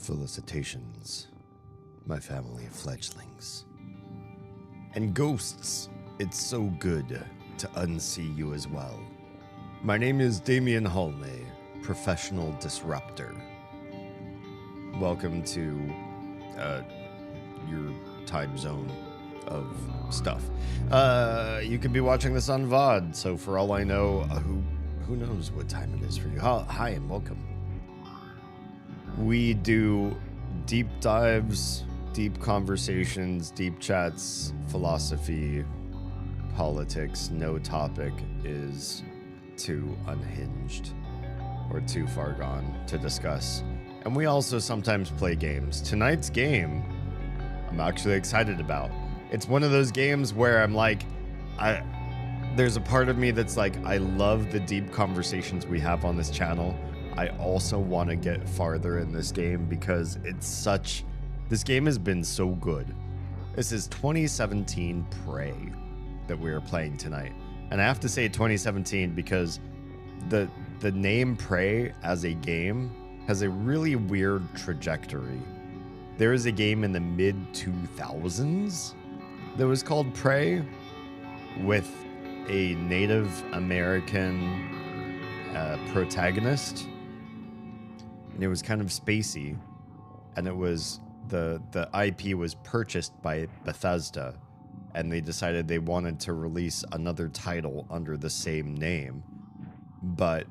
Felicitations, my family of fledglings. And ghosts, it's so good to unsee you as well. My name is Damian Holney, professional disruptor. Welcome to your time zone of stuff. You could be watching this on VOD, so for all I know, who knows what time it is for you. Hi and welcome. We do deep dives, deep conversations, deep chats, philosophy, politics. No topic is too unhinged or too far gone to discuss. And we also sometimes play games. Tonight's game, I'm actually excited about. It's one of those games where I'm like, there's a part of me that's like, I love the deep conversations we have on this channel. I also want to get farther in this game because this game has been so good. This is 2017 Prey that we are playing tonight. And I have to say 2017 because the name Prey as a game has a really weird trajectory. There is a game in the mid-2000s that was called Prey with a Native American protagonist. And it was kind of spacey, and it was the IP was purchased by Bethesda, and they decided they wanted to release another title under the same name, but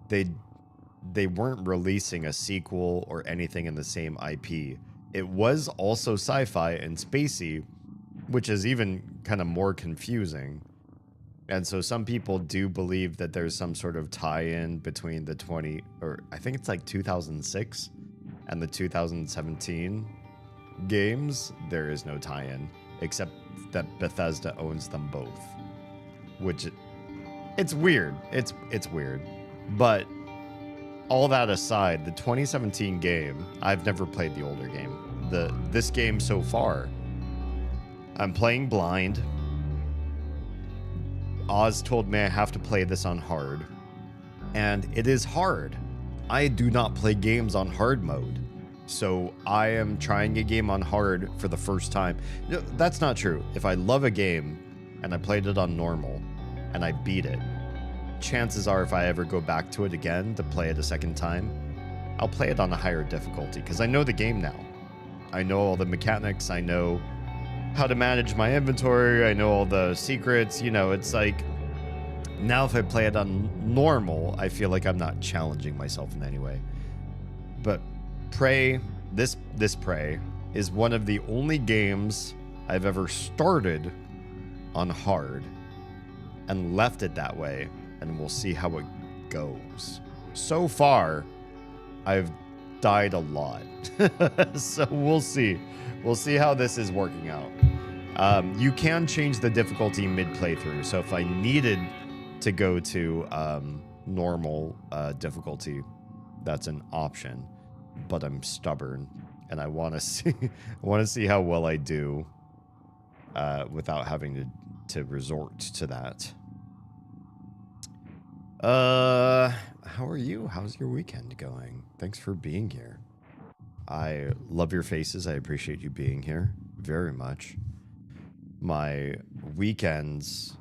they weren't releasing a sequel or anything in the same IP. It was also sci-fi and spacey, which is even kind of more confusing. And so some people do believe that there's some sort of tie-in between the 2006 and the 2017 games. There is no tie-in, except that Bethesda owns them both, which it's weird. It's weird. But all that aside, the 2017 game, I've never played the older game. This game so far, I'm playing blind. Oz told me I have to play this on hard, and it is hard. I do not play games on hard mode, so I am trying a game on hard for the first time. No, that's not true. If I love a game and I played it on normal and I beat it, chances are if I ever go back to it again to play it a second time, I'll play it on a higher difficulty because I know the game now. I know all the mechanics. I know how to manage my inventory. I know all the secrets. You know, it's like, now if I play it on normal, I feel like I'm not challenging myself in any way. But Prey, this Prey is one of the only games I've ever started on hard and left it that way, and we'll see how it goes. So far, I've died a lot. So we'll see. We'll see how this is working out. You can change the difficulty mid-playthrough. So if I needed to go to normal difficulty, that's an option. But I'm stubborn, and I want to see how well I do without having to resort to that. How are you? How's your weekend going? Thanks for being here. I love your faces. I appreciate you being here very much. My weekends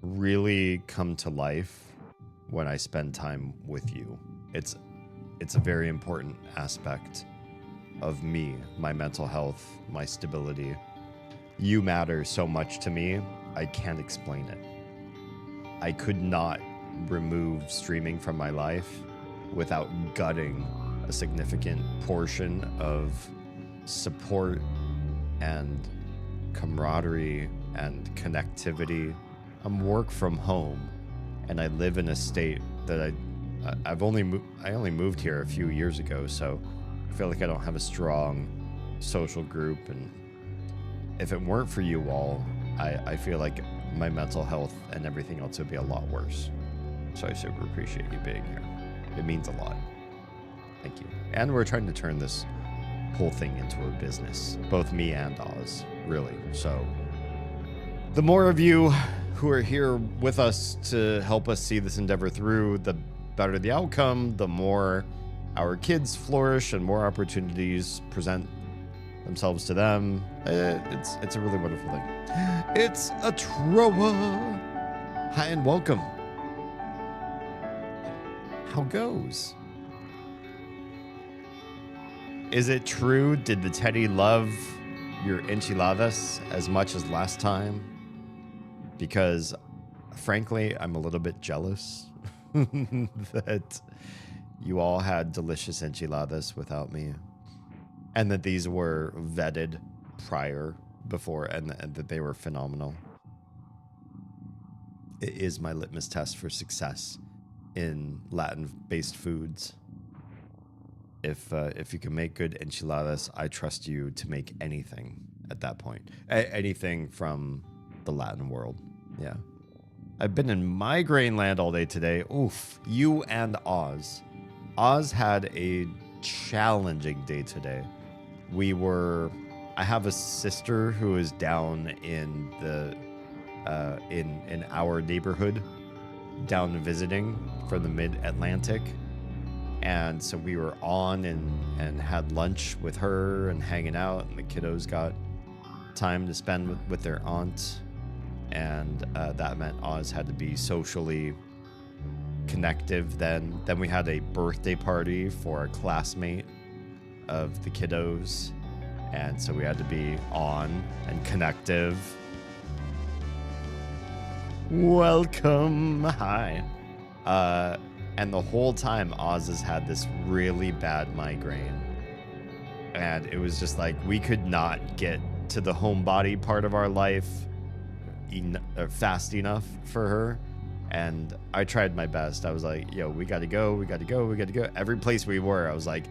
really come to life when I spend time with you. It's a very important aspect of me, my mental health, my stability. You matter so much to me, I can't explain it. I could not remove streaming from my life without gutting a significant portion of support and camaraderie and connectivity. I'm work from home, and I live in a state that I only moved here a few years ago, so I feel like I don't have a strong social group, and if it weren't for you all, I feel like my mental health and everything else would be a lot worse. So I super appreciate you being here. It means a lot. Thank you. And we're trying to turn this whole thing into a business, both me and Oz, really. So the more of you who are here with us to help us see this endeavor through, the better the outcome, the more our kids flourish and more opportunities present themselves to them. It's a really wonderful thing. It's a Troa. Hi and welcome. How goes? Is it true? Did the Teddy love your enchiladas as much as last time? Because frankly, I'm a little bit jealous that you all had delicious enchiladas without me, and that these were vetted before, and that they were phenomenal. It is my litmus test for success in Latin-based foods. If you can make good enchiladas, I trust you to make anything at that point. Anything from the Latin world. Yeah. I've been in migraine land all day today. Oof. You and Oz. Oz had a challenging day today. I have a sister who is down in the in our neighborhood, down visiting from the mid-Atlantic. And so we were on and had lunch with her and hanging out, and the kiddos got time to spend with their aunt. And that meant Oz had to be socially connective then. Then we had a birthday party for a classmate of the kiddos. And so we had to be on and connective. Welcome. Hi. And the whole time Oz has had this really bad migraine. And it was just like we could not get to the homebody part of our life fast enough for her. And I tried my best. I was like, yo, we gotta go. Every place we were, I was like,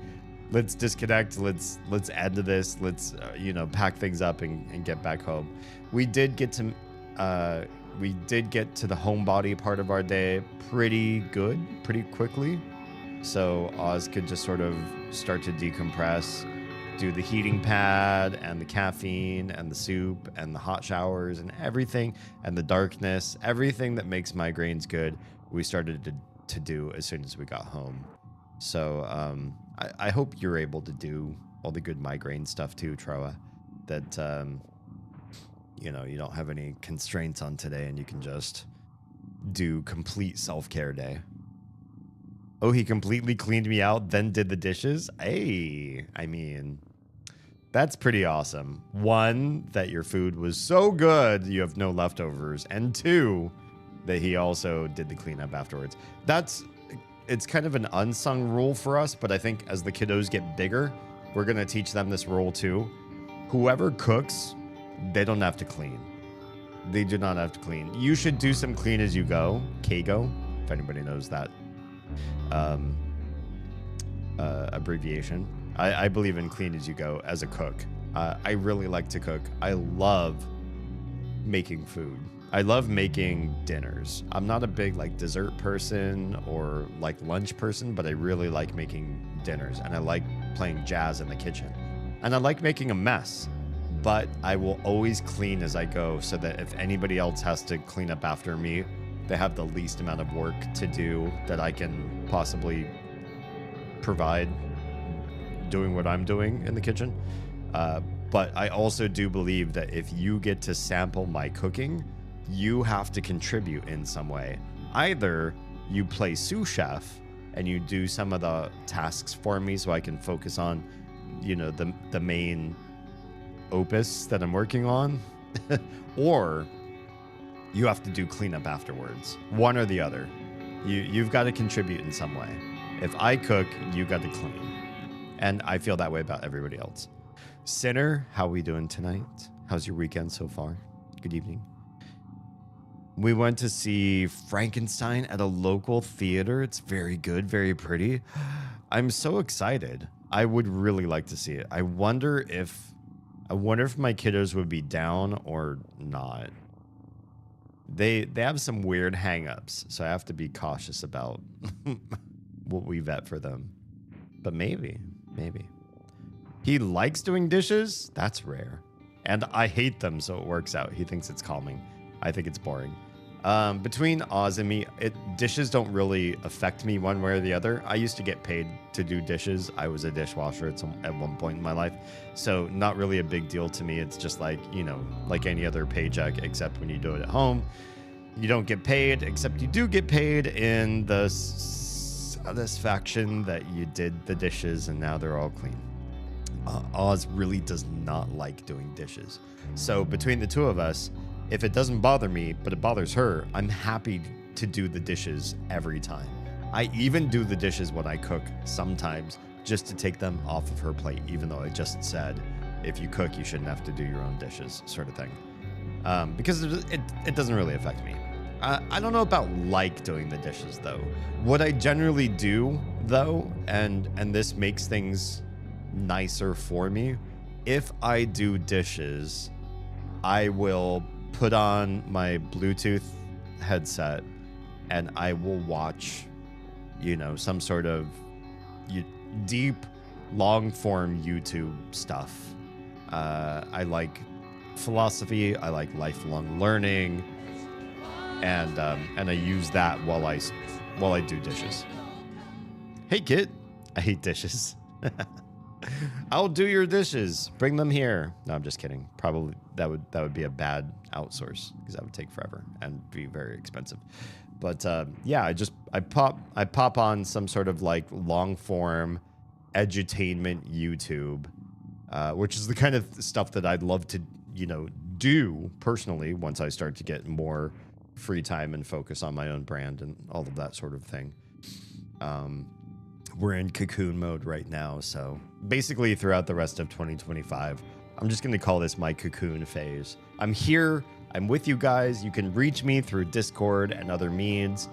let's disconnect. Let's add to this. Let's pack things up and get back home. We did get to the homebody part of our day pretty quickly. So Oz could just sort of start to decompress, do the heating pad and the caffeine and the soup and the hot showers and everything and the darkness, everything that makes migraines good, we started to do as soon as we got home. So I hope you're able to do all the good migraine stuff too, Troa, that you don't have any constraints on today and you can just do complete self-care day. Oh, he completely cleaned me out, then did the dishes? Hey, I mean, that's pretty awesome. One, that your food was so good you have no leftovers. And two, that he also did the cleanup afterwards. It's kind of an unsung rule for us, but I think as the kiddos get bigger, we're going to teach them this rule too. Whoever cooks, they don't have to clean. They do not have to clean. You should do some clean as you go. Kago, if anybody knows that abbreviation. I believe in clean as you go as a cook. I really like to cook. I love making food. I love making dinners. I'm not a big dessert person or lunch person, but I really like making dinners, and I like playing jazz in the kitchen. And I like making a mess, but I will always clean as I go so that if anybody else has to clean up after me, they have the least amount of work to do that I can possibly provide doing what I'm doing in the kitchen. But I also do believe that if you get to sample my cooking, you have to contribute in some way. Either you play sous chef and you do some of the tasks for me so I can focus on, the main opus that I'm working on, or you have to do cleanup afterwards. One or the other. You've got to contribute in some way. If I cook, you got to clean. And I feel that way about everybody else. Sinner, how we doing tonight? How's your weekend so far? Good evening. We went to see Frankenstein at a local theater. It's very good, very pretty. I'm so excited. I would really like to see it. I wonder if my kiddos would be down or not. They have some weird hang-ups, so I have to be cautious about what we vet for them. But maybe. He likes doing dishes? That's rare. And I hate them, so it works out. He thinks it's calming. I think it's boring. Between Oz and me, dishes don't really affect me one way or the other. I used to get paid to do dishes. I was a dishwasher at one point in my life. So not really a big deal to me. It's just like, you know, like any other paycheck, except when you do it at home, you don't get paid, except you do get paid in the satisfaction that you did the dishes and now they're all clean. Oz really does not like doing dishes. So between the two of us, if it doesn't bother me, but it bothers her, I'm happy to do the dishes every time. I even do the dishes when I cook sometimes just to take them off of her plate, even though I just said, if you cook, you shouldn't have to do your own dishes, sort of thing. Because it doesn't really affect me. I don't know about like doing the dishes, though. What I generally do, though, and this makes things nicer for me, if I do dishes, I will put on my Bluetooth headset and I will watch, you know, some sort of deep, long-form YouTube stuff. I like philosophy. I like lifelong learning, and I use that while I do dishes. Hey, kid, I hate dishes. I'll do your dishes. Bring them here. No, I'm just kidding. Probably that would be a bad outsource because that would take forever and be very expensive. But yeah, I pop on some sort of like long form edutainment YouTube, which is the kind of stuff that I'd love to, you know, do personally once I start to get more free time and focus on my own brand and all of that sort of thing. We're in cocoon mode right now, so basically throughout the rest of 2025, I'm just going to call this my cocoon phase. I'm here. I'm with you guys. You can reach me through Discord and other means.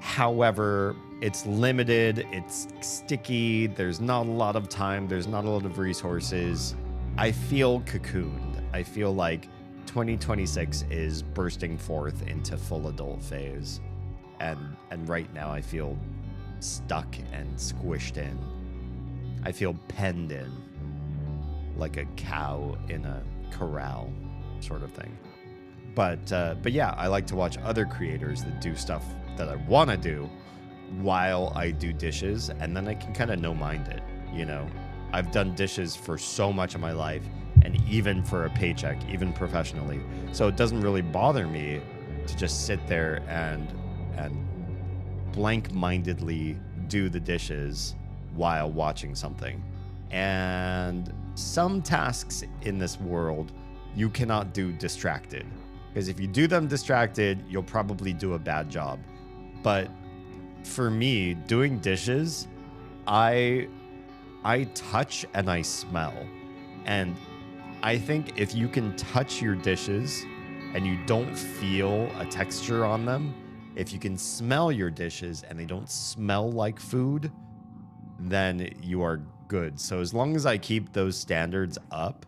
However, it's limited. It's sticky. There's not a lot of time. There's not a lot of resources. I feel cocooned. I feel like 2026 is bursting forth into full adult phase. And right now I feel stuck and squished in. I feel penned in like a cow in a corral sort of thing. But yeah, I like to watch other creators that do stuff that I want to do while I do dishes, and then I can kind of no mind it, you know? I've done dishes for so much of my life, and even for a paycheck, even professionally. So it doesn't really bother me to just sit there and blank-mindedly do the dishes while watching something. And some tasks in this world you cannot do distracted, because if you do them distracted, you'll probably do a bad job. But for me, doing dishes, I touch and I smell. And I think if you can touch your dishes and you don't feel a texture on them, if you can smell your dishes and they don't smell like food, then you are good. So as long as I keep those standards up,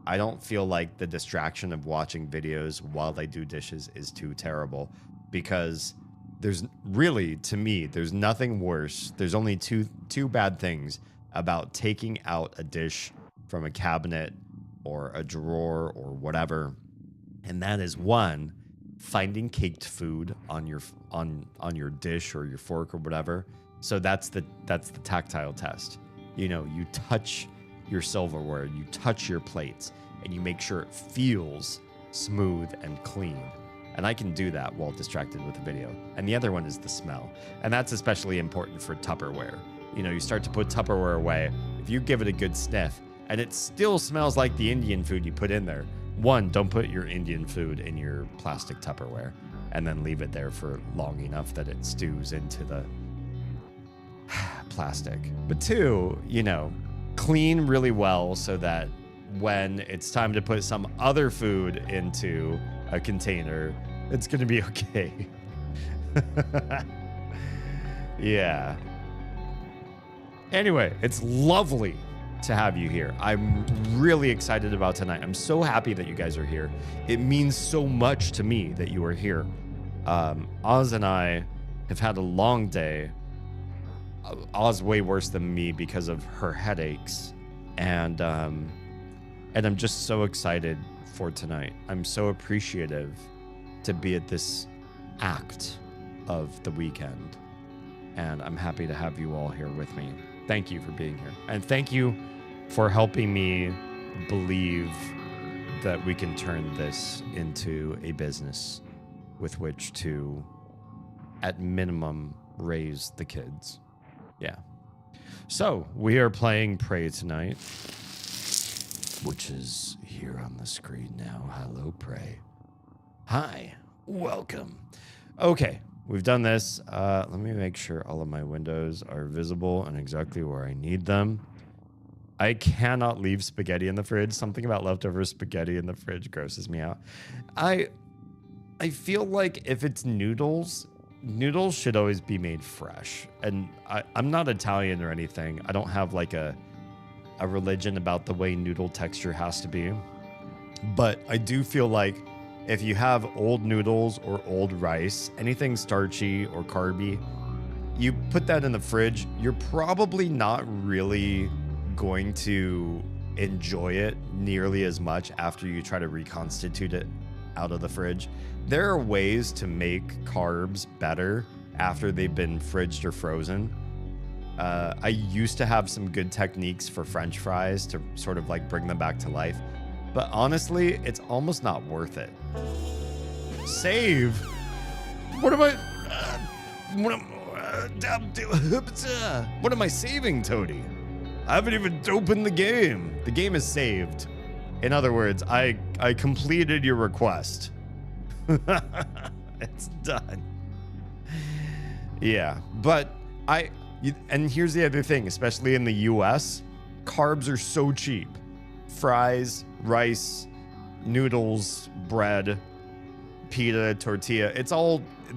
I don't feel like the distraction of watching videos while I do dishes is too terrible, because there's really, to me, there's nothing worse. There's only two bad things about taking out a dish from a cabinet or a drawer or whatever. And that is, one, finding caked food on your dish or your fork or whatever. So that's the tactile test. You know, you touch your silverware, you touch your plates, and you make sure it feels smooth and clean. And I can do that while distracted with a video. And the other one is the smell. And that's especially important for Tupperware. You know, you start to put Tupperware away. If you give it a good sniff and it still smells like the Indian food you put in there, one, don't put your Indian food in your plastic Tupperware and then leave it there for long enough that it stews into the plastic. But two, you know, clean really well so that when it's time to put some other food into a container, it's going to be okay. Yeah. Anyway, it's lovely to have you here. I'm really excited about tonight. I'm so happy that you guys are here. It means so much to me that you are here. Oz and I have had a long day. Oz way worse than me because of her headaches. And I'm just so excited for tonight. I'm so appreciative to be at this act of the weekend. And I'm happy to have you all here with me. Thank you for being here. And thank you for helping me believe that we can turn this into a business with which to, at minimum, raise the kids. Yeah. So, we are playing Prey tonight, which is here on the screen now. Hello, Prey. Hi. Welcome. Okay, we've done this. Let me make sure all of my windows are visible and exactly where I need them. I cannot leave spaghetti in the fridge. Something about leftover spaghetti in the fridge grosses me out. I feel like if it's noodles should always be made fresh. And I'm not Italian or anything. I don't have like a religion about the way noodle texture has to be. But I do feel like if you have old noodles or old rice, anything starchy or carby, you put that in the fridge, you're probably not really going to enjoy it nearly as much after you try to reconstitute it out of the fridge. There are ways to make carbs better after they've been fridged or frozen. I used to have some good techniques for French fries to sort of like bring them back to life, but honestly, it's almost not worth it. Save? What am I? What am I saving, Toady? I haven't even opened the game. The game is saved. In other words, I completed your request. It's done. Yeah, but and here's the other thing, especially in the US, carbs are so cheap. Fries, rice, noodles, bread, pita, tortilla,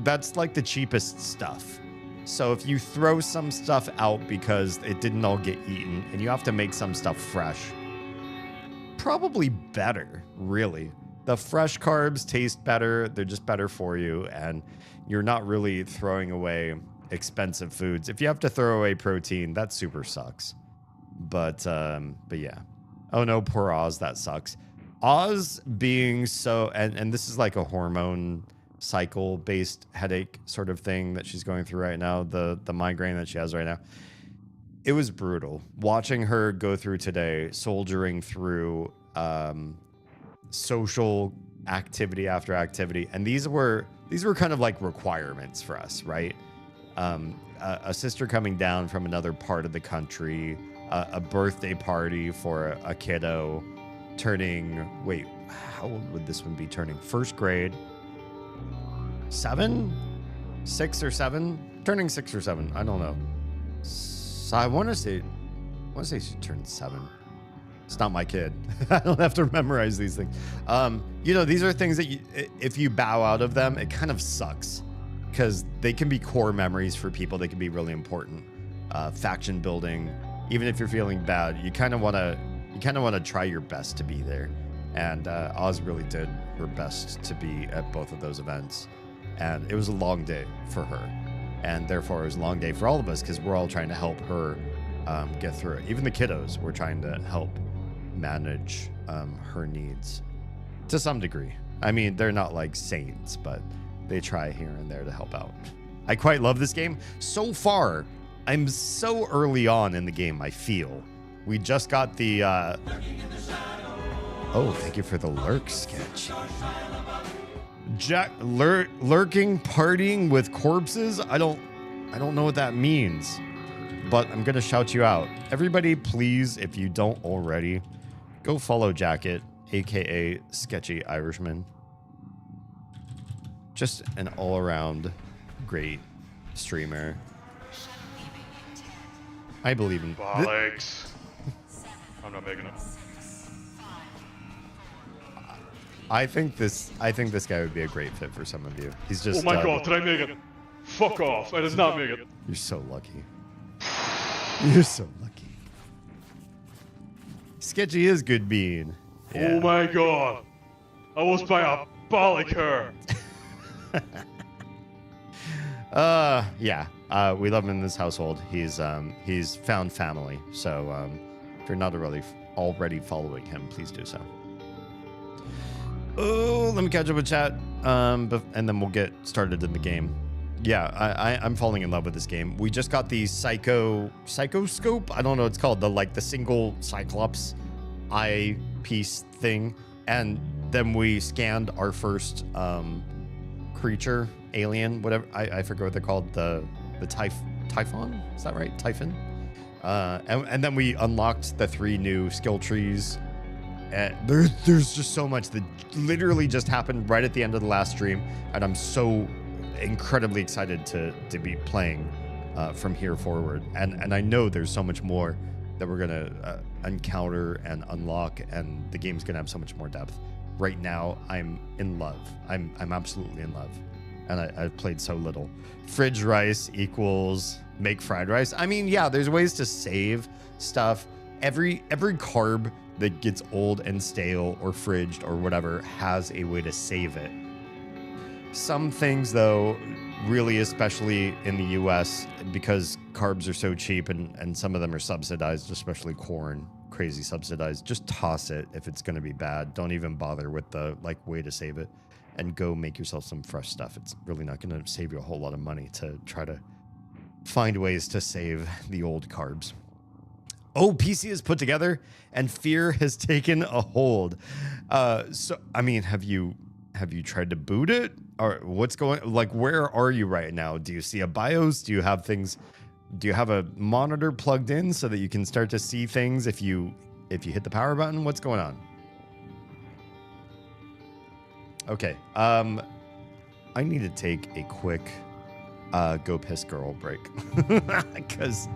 that's like the cheapest stuff. So if you throw some stuff out because it didn't all get eaten and you have to make some stuff fresh, probably better, really. The fresh carbs taste better. They're just better for you, and you're not really throwing away expensive foods. If you have to throw away protein, that super sucks. But yeah. Oh no, poor Oz, that sucks. Oz being so, and this is like a hormone cycle-based headache sort of thing that she's going through right now, the migraine that she has right now. It was brutal watching her go through today, soldiering through social activity after activity, and these were kind of like requirements for us, right? A sister coming down from another part of the country, a birthday party for a kiddo turning, wait, how old would this one be turning? First grade. 6 or 7? Turning 6 or 7. I don't know. So I want to say she turned 7. It's not my kid. I don't have to memorize these things. These are things that if you bow out of them, it kind of sucks because they can be core memories for people. They can be really important. Faction building, even if you're feeling bad, you kind of want to try your best to be there. And Oz really did her best to be at both of those events. And it was a long day for her. And therefore, it was a long day for all of us because we're all trying to help her get through it. Even the kiddos, we're trying to help manage her needs to some degree. I mean, they're not like saints, but they try here and there to help out. I quite love this game. So far, I'm so early on in the game, I feel. We just got the... Oh, thank you for the lurk sketch. Jack lurking, partying with corpses. I don't know what that means, but I'm gonna shout you out. Everybody, please, if you don't already, go follow Jacket, aka Sketchy Irishman. Just an all-around great streamer. I believe in Bollocks. I'm not making it. I think this guy would be a great fit for some of you. He's just. Oh my god, did I make it? Fuck off! I did not make it. You're so lucky. You're so lucky. Sketchy is good bean. Yeah. Oh my god! I was by a bollicker. Yeah. We love him in this household. He's found family. So if you're not already following him, please do so. Oh, let me catch up with chat. and then we'll get started in the game. Yeah, I'm falling in love with this game. We just got the psychoscope. I don't know what it's called. The single Cyclops eye piece thing. And then we scanned our first creature, alien, whatever. I forget what they're called. The Typhon? Is that right? Typhon? And then we unlocked the 3 new skill trees. There's just so much that literally just happened right at the end of the last stream, and I'm so incredibly excited to be playing from here forward. And I know there's so much more that we're gonna encounter and unlock, and the game's gonna have so much more depth. Right now, I'm in love. I'm absolutely in love, and I've played so little. Fridge rice equals make fried rice. I mean, yeah, there's ways to save stuff. Every carb that gets old and stale or fridged or whatever has a way to save it. Some things, though, really, especially in the US, because carbs are so cheap and some of them are subsidized, especially corn, crazy subsidized, just toss it if it's going to be bad. Don't even bother with the way to save it, and go make yourself some fresh stuff. It's really not going to save you a whole lot of money to try to find ways to save the old carbs. Oh, PC is put together and fear has taken a hold. So, I mean, have you tried to boot it, or what's going, where are you right now? Do you see a BIOS? Do you have things? Do you have a monitor plugged in so that you can start to see things if you hit the power button? What's going on? Okay. I need to take a quick go piss girl break because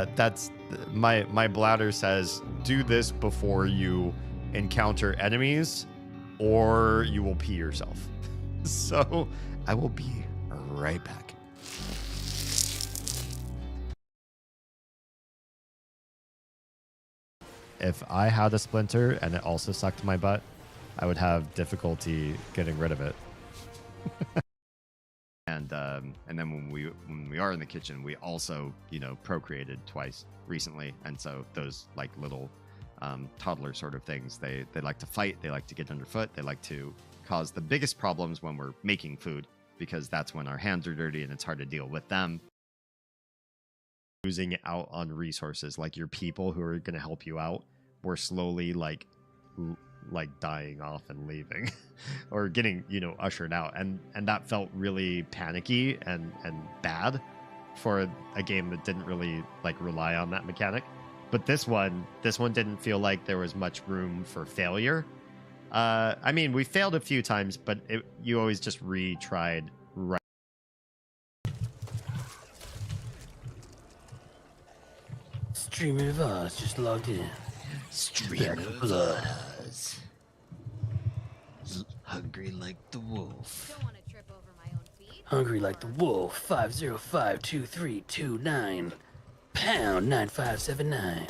that's my bladder says do this before you encounter enemies or you will pee yourself. So I will be right back. If I had a splinter and it also sucked my butt, I would have difficulty getting rid of it. And then when we are in the kitchen, we also, procreated twice recently. And so those little toddler sort of things, they like to fight, they like to get underfoot, they like to cause the biggest problems when we're making food, because that's when our hands are dirty and it's hard to deal with them. Losing out on resources, like your people who are going to help you out, we're slowly dying off and leaving or getting ushered out, and that felt really panicky and bad for a game that didn't really rely on that mechanic. But this one didn't feel like there was much room for failure. I mean, we failed a few times, but you always just retried right. Streamer of Oz just logged in. Streamer of Oz. Hungry like the wolf. Don't want to trip over my own feet. Hungry like the wolf. 5052329. Pound 9579.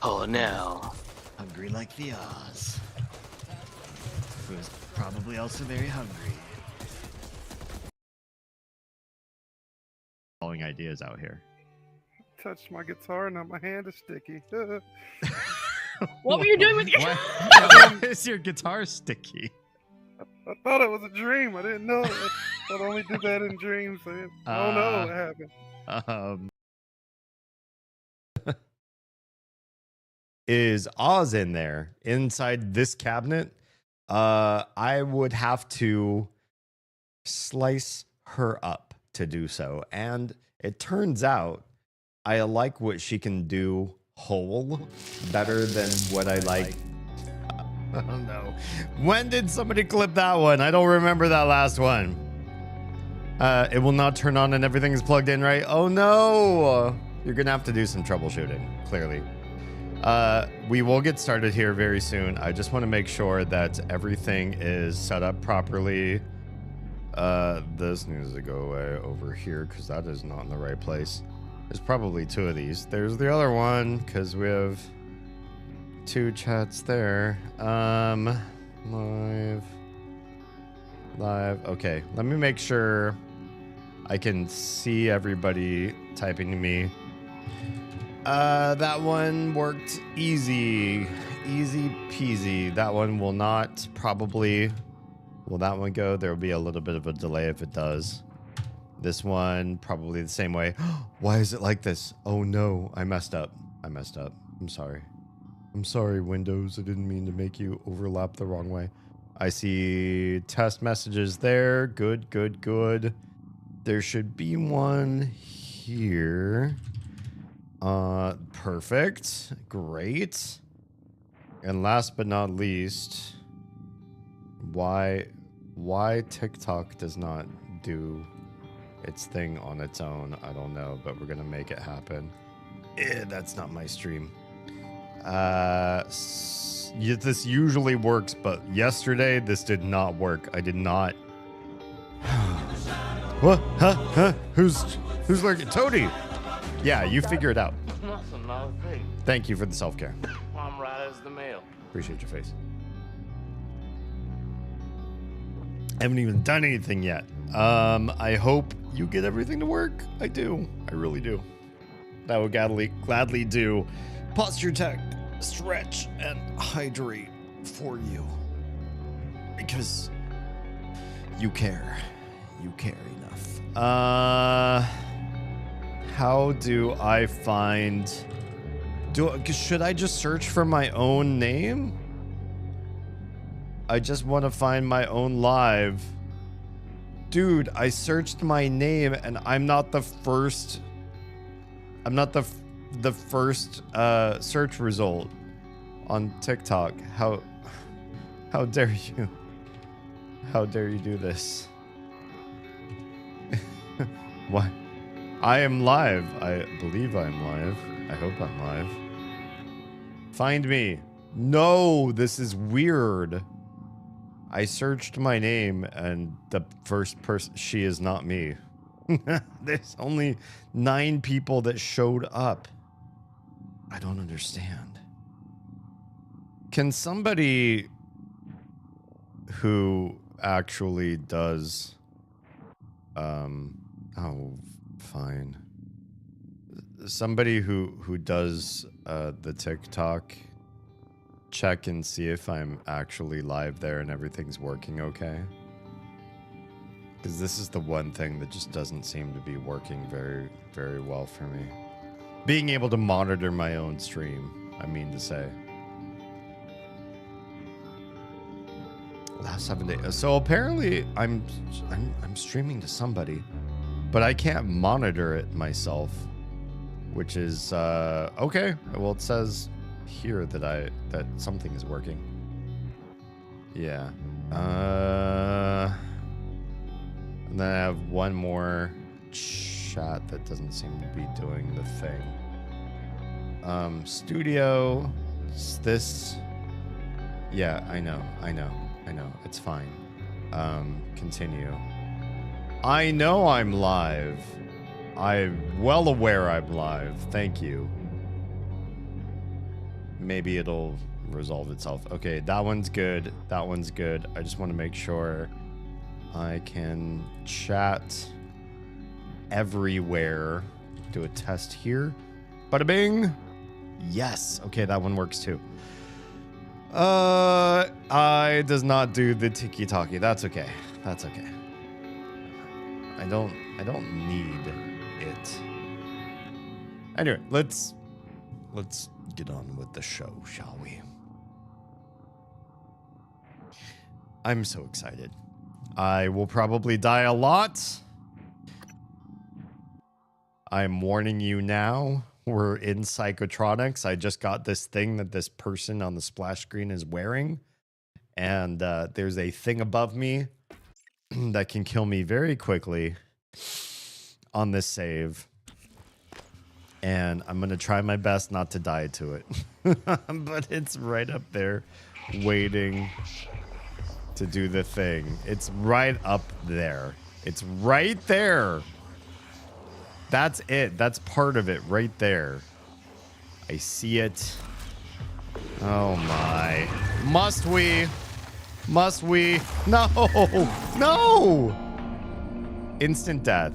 Oh, now. Hungry like the Oz. Who is probably also very hungry. Following ideas out here. Touched my guitar, now my hand is sticky. What were you doing with your... Why is your guitar sticky? I thought it was a dream. I didn't know. I only did that in dreams. I don't know what happened. Is Oz in there inside this cabinet? I would have to slice her up to do so, and it turns out I like what she can do whole better than what I like. I don't know. When did somebody clip that one? I don't remember that last one. It will not turn on and everything's plugged in, right? Oh no! You're gonna have to do some troubleshooting, clearly. We will get started here very soon. I just want to make sure that everything is set up properly. This needs to go away over here because that is not in the right place. There's probably 2 of these. There's the other one because we have 2 chats there. Live. Okay, let me make sure I can see everybody typing to me. That one worked easy. easy peasy. That one will not probably. Will that one go? There will be a little bit of a delay if it does. This one, probably the same way. Why is it like this? Oh no, I messed up. I messed up. I'm sorry. I'm sorry, Windows. I didn't mean to make you overlap the wrong way. I see test messages there. Good, good, good. There should be one here. Perfect. Great. And last but not least, why TikTok does not do its thing on its own, I don't know, but we're gonna make it happen. That's not my stream. This usually works, but yesterday this did not work. I did not. What? Huh? Who's lurking? Toady! Yeah, you figure it out. Nothing, not a thing. Thank you for the self-care. I'm right as the mail. Appreciate your face. I haven't even done anything yet. I hope you get everything to work. I do. I really do. I would gladly do posture tech, stretch, and hydrate for you. Because you care. You care enough. How do I find... Should I just search for my own name? I just want to find my own live. Dude, I searched my name and I'm not the first... I'm not the first search result on TikTok. How dare you? How dare you do this? What? I am live. I believe I'm live. I hope I'm live. Find me. No, this is weird. I searched my name and the first person, she is not me. There's only 9 people that showed up. I don't understand. Can somebody who actually does, oh, fine. Somebody who does the TikTok, check and see if I'm actually live there and everything's working okay. Because this is the one thing that just doesn't seem to be working very, very well for me. Being able to monitor my own stream, I mean to say. Last 7 days. So apparently I'm streaming to somebody, but I can't monitor it myself, which is okay. Well, it says here that something is working. Yeah. And then I have one more chat that doesn't seem to be doing the thing. Studio. This. Yeah, I know. It's fine. Continue. I know I'm live. I'm well aware I'm live. Thank you. Maybe it'll resolve itself. Okay, that one's good. That one's good. I just want to make sure I can chat everywhere. Do a test here. Bada bing. Yes. Okay, that one works too. I does not do the tiki-taki. That's okay. That's okay. I don't need it. Anyway, let's get on with the show, shall we? I'm so excited. I will probably die a lot. I'm warning you now. We're in psychotronics. I just got this thing that this person on the splash screen is wearing. And there's a thing above me that can kill me very quickly on this save. And I'm going to try my best not to die to it. But it's right up there waiting to do the thing. It's right up there. It's right there. That's it. That's part of it right there. I see it. Oh my. Must we? Must we? No. No. Instant death.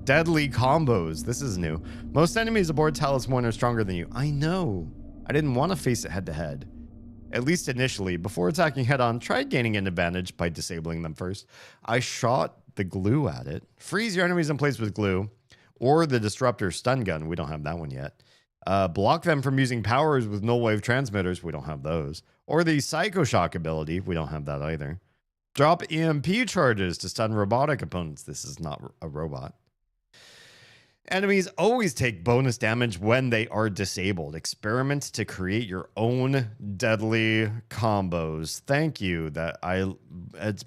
Deadly combos. This is new. Most enemies aboard Talisman are stronger than you. I know. I didn't want to face it head to head. At least initially, before attacking head on, try gaining an advantage by disabling them first. I shot the glue at it. Freeze your enemies in place with glue. Or the disruptor stun gun. We don't have that one yet. Block them from using powers with null wave transmitters. We don't have those. Or the psycho shock ability. We don't have that either. Drop EMP charges to stun robotic opponents. This is not a robot. Enemies always take bonus damage when they are disabled. Experiment to create your own deadly combos. Thank you. It's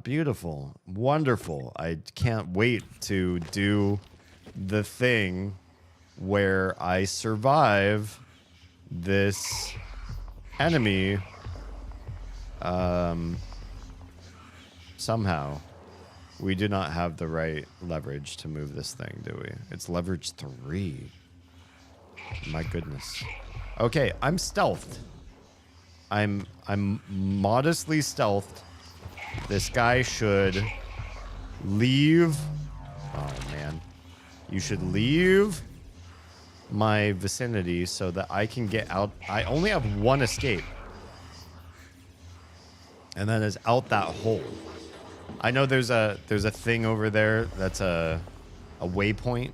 beautiful, wonderful. I can't wait to do the thing where I survive this enemy somehow. We do not have the right leverage to move this thing, do we? It's leverage 3. My goodness. Okay, I'm stealthed. I'm modestly stealthed. This guy should leave. Oh man. You should leave my vicinity so that I can get out. I only have one escape. And that is out that hole. I know there's a thing over there that's a waypoint.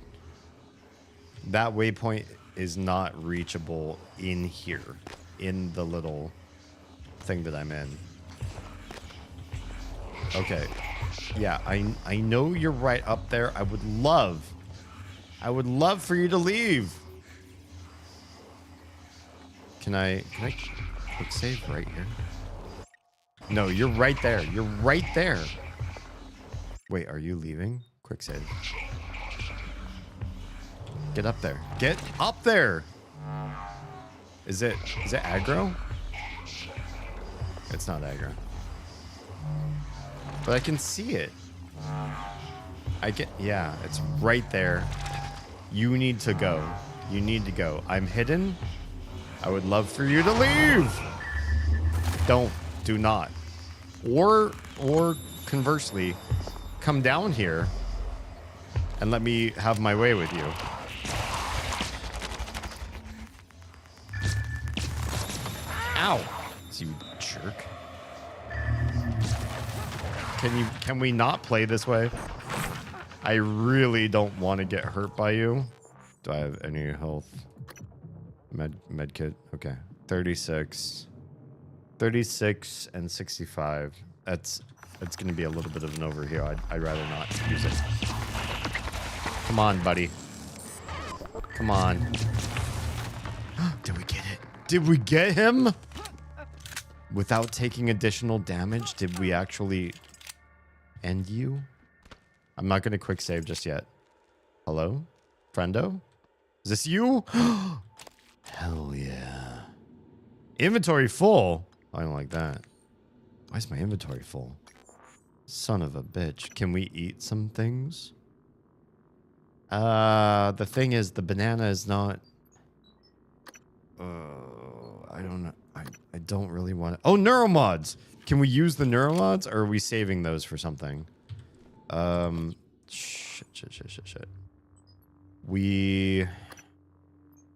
That waypoint is not reachable in here, in the little thing that I'm in. Okay. Yeah, I know you're right up there. I would love for you to leave. Can I quick save right here? No, you're right there. You're right there. Wait, are you leaving? Quick save. Get up there. Get up there. Is it aggro? It's not aggro. But I can see it. Yeah, it's right there. You need to go. You need to go. I'm hidden. I would love for you to leave. Do not. Or conversely, come down here and let me have my way with you. Ow. You jerk. Can we not play this way? I really don't want to get hurt by you. Do I have any health? Med kit. Okay. 36 and 65. It's going to be a little bit of an overheal. I'd rather not use it. Come on, buddy. Come on. Did we get it? Did we get him? Without taking additional damage, did we actually end you? I'm not going to quick save just yet. Hello? Friendo? Is this you? Hell yeah. Inventory full? I don't like that. Why is my inventory full? Son of a bitch. Can we eat some things? The thing is, the banana is not... I don't know. I don't really want to... Oh, neuromods! Can we use the neuromods, or are we saving those for something? Shit.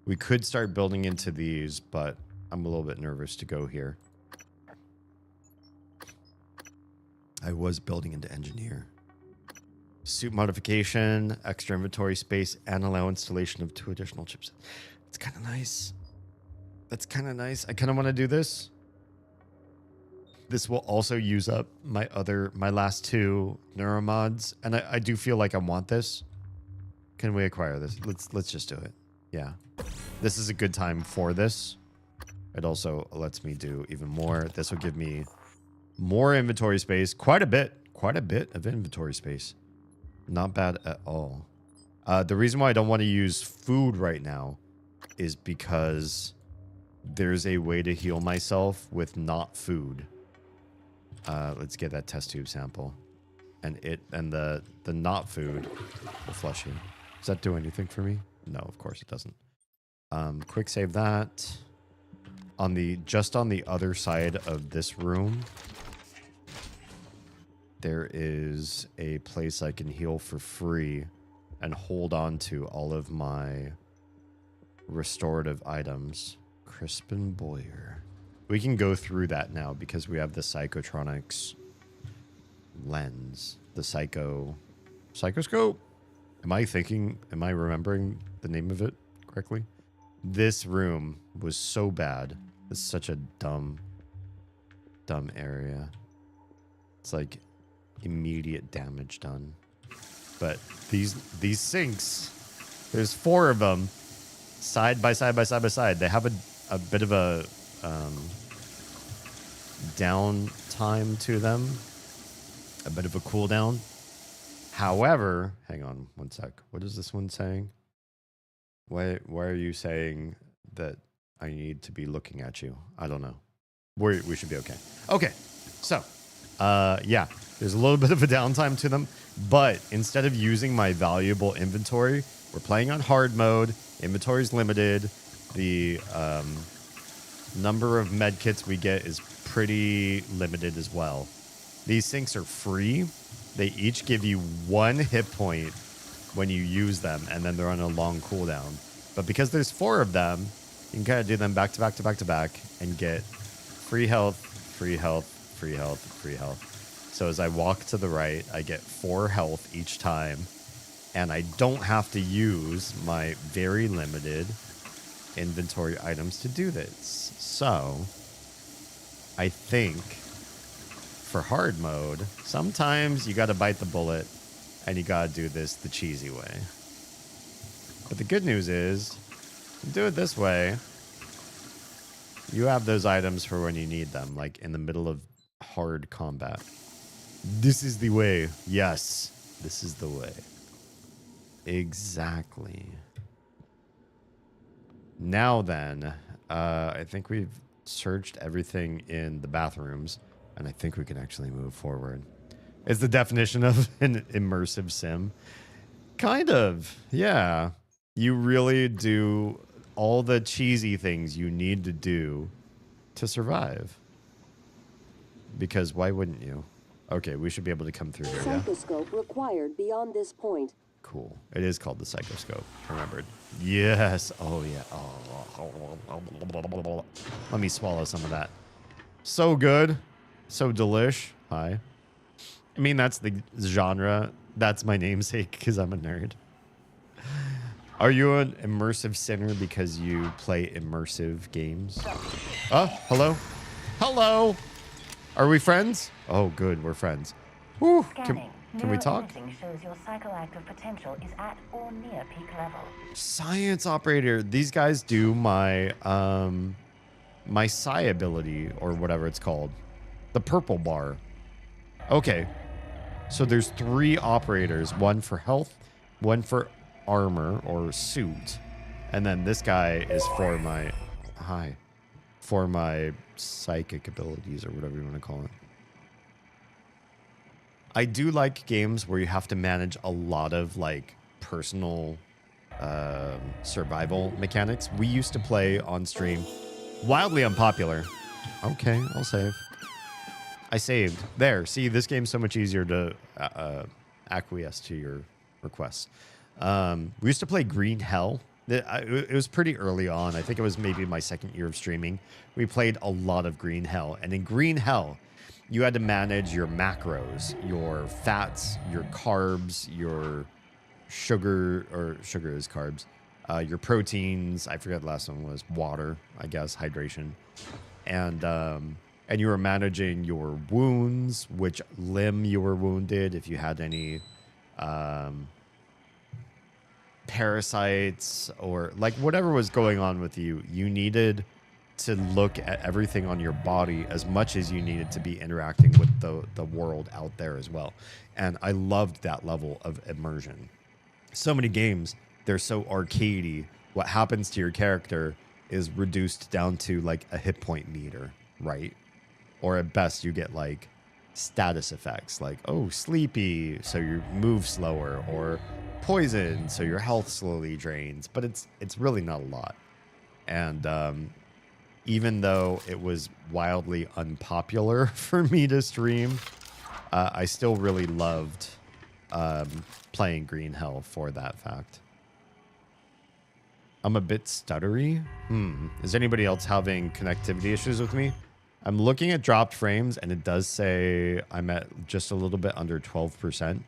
We could start building into these, but I'm a little bit nervous to go here. I was building into engineer. Suit modification, extra inventory space, and allow installation of 2 additional chips. It's kind of nice. That's kind of nice. I kind of want to do this. This will also use up my last 2 neuromods, and I do feel like I want this. Can we acquire this? Let's just do it. Yeah. This is a good time for this. It also lets me do even more. This will give me more inventory space. Quite a bit of inventory space. Not bad at all. The reason why I don't want to use food right now is because there's a way to heal myself with not food. Let's get that test tube sample. And the not food will flush you. Does that do anything for me? No, of course it doesn't. Quick save that. Just on the other side of this room, there is a place I can heal for free and hold on to all of my restorative items. Crispin Boyer. We can go through that now because we have the Psychotronics lens. The Psychoscope. Am I remembering the name of it correctly? This room was so bad. It's such a dumb area. It's like immediate damage done. But these sinks, there's 4 of them, side by side by side by side. They have a bit of a downtime to them, a bit of a cooldown. However, hang on one sec. What is this one saying? Why are you saying that I need to be looking at you? I don't know. We should be okay. Okay, so yeah, there's a little bit of a downtime to them, but instead of using my valuable inventory, we're playing on hard mode. Inventory's limited. The number of med kits we get is pretty limited as well. These sinks are free. They each give you 1 hit point when you use them, and then they're on a long cooldown. But because there's 4 of them, you can kind of do them back to back to back to back and get free health, free health, free health, free health. So as I walk to the right, I get 4 health each time, and I don't have to use my very limited inventory items to do this. So I think for hard mode, sometimes you got to bite the bullet and you got to do this the cheesy way. But the good news is, do it this way, you have those items for when you need them, like in the middle of hard combat. This is the way. Yes, this is the way. Exactly. Now then, I think we've searched everything in the bathrooms, and I think we can actually move forward. It's the definition of an immersive sim. Kind of, yeah. You really do all the cheesy things you need to do to survive. Because why wouldn't you? Okay, we should be able to come through here, yeah? Psychoscope required beyond this point. Cool. It is called the Psychoscope. Remembered. Yes. Oh, yeah. Oh. Let me swallow some of that. So good. So delish. Hi. I mean, that's the genre. That's my namesake because I'm a nerd. Are you an immersive sinner because you play immersive games? Oh, hello. Hello. Are we friends? Oh, good. We're friends. Whew. Can we talk? Shows your psychoactive potential is at or near peak level. Science operator. These guys do my my psi ability or whatever it's called. The purple bar. Okay. So there's 3 operators, 1 for health, 1 for armor or suit, and then this guy is for my for my psychic abilities or whatever you want to call it. I do like games where you have to manage a lot of like personal survival mechanics. We used to play on stream, wildly unpopular. Okay, I'll save. I saved. There, see, this game's so much easier to acquiesce to your requests. We used to play Green Hell. It was pretty early on. I think it was maybe my 2nd year of streaming. We played a lot of Green Hell. And in Green Hell, you had to manage your macros, your fats, your carbs, your sugar, or sugar is carbs, your proteins. I forget the last one was water, I guess, hydration. And you were managing your wounds, which limb you were wounded, if you had any parasites or like whatever was going on with you. You needed to look at everything on your body as much as you needed to be interacting with the world out there as well. And I loved that level of immersion. So many games, they're so arcadey. What happens to your character is reduced down to like a hit point meter, right? Or at best, you get like status effects like, oh, sleepy, so you move slower, or poison, so your health slowly drains. But it's really not a lot. And even though it was wildly unpopular for me to stream, I still really loved playing Green Hell for that fact. I'm a bit stuttery. Is anybody else having connectivity issues with me? I'm looking at dropped frames, and it does say I'm at just a little bit under 12%.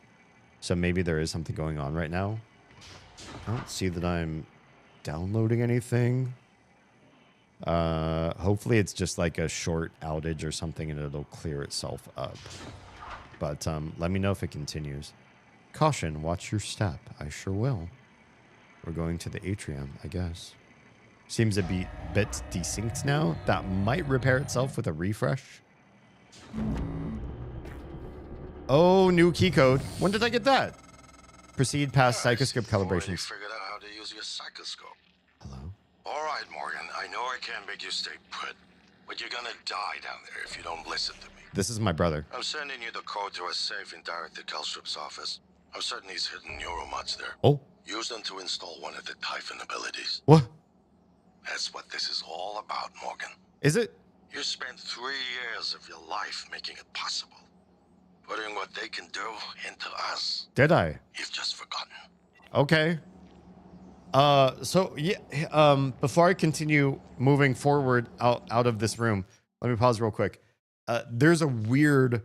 So maybe there is something going on right now. I don't see that I'm downloading anything. Hopefully it's just like a short outage or something, and it'll clear itself up. But let me know if it continues. Caution, watch your step. I sure will. We're going to the atrium, I guess. Seems a bit desynced now. That might repair itself with a refresh. Oh, new key code. When did I get that? Proceed past psychoscope calibrations. Figured out how to use your psychoscope. Hello? All right, Morgan. I know I can't make you stay put, but you're gonna die down there if you don't listen to me. This is my brother. I'm sending you the code to a safe in Director Kelstrup's office. I'm certain he's hidden neuromods there. Oh. Use them to install one of the Typhon abilities. What? That's what this is all about, Morgan. Is it? You spent 3 years of your life making it possible. Putting what they can do into us. Did I? You've just forgotten. Okay. So yeah, before I continue moving forward out of this room, let me pause real quick. There's a weird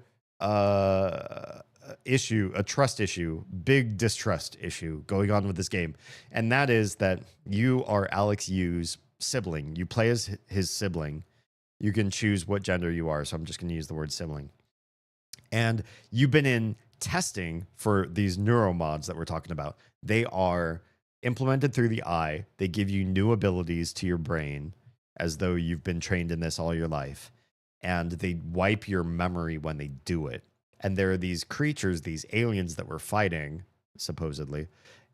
issue, a trust issue, big distrust issue going on with this game. And that is that you are Alex Yu's sibling. You play as his sibling. You can choose what gender you are, so I'm just going to use the word sibling. And you've been in testing for these neuromods that we're talking about. They are implemented through the eye. They give you new abilities to your brain as though you've been trained in this all your life. And they wipe your memory when they do it. And there are these creatures, these aliens that we're fighting, supposedly.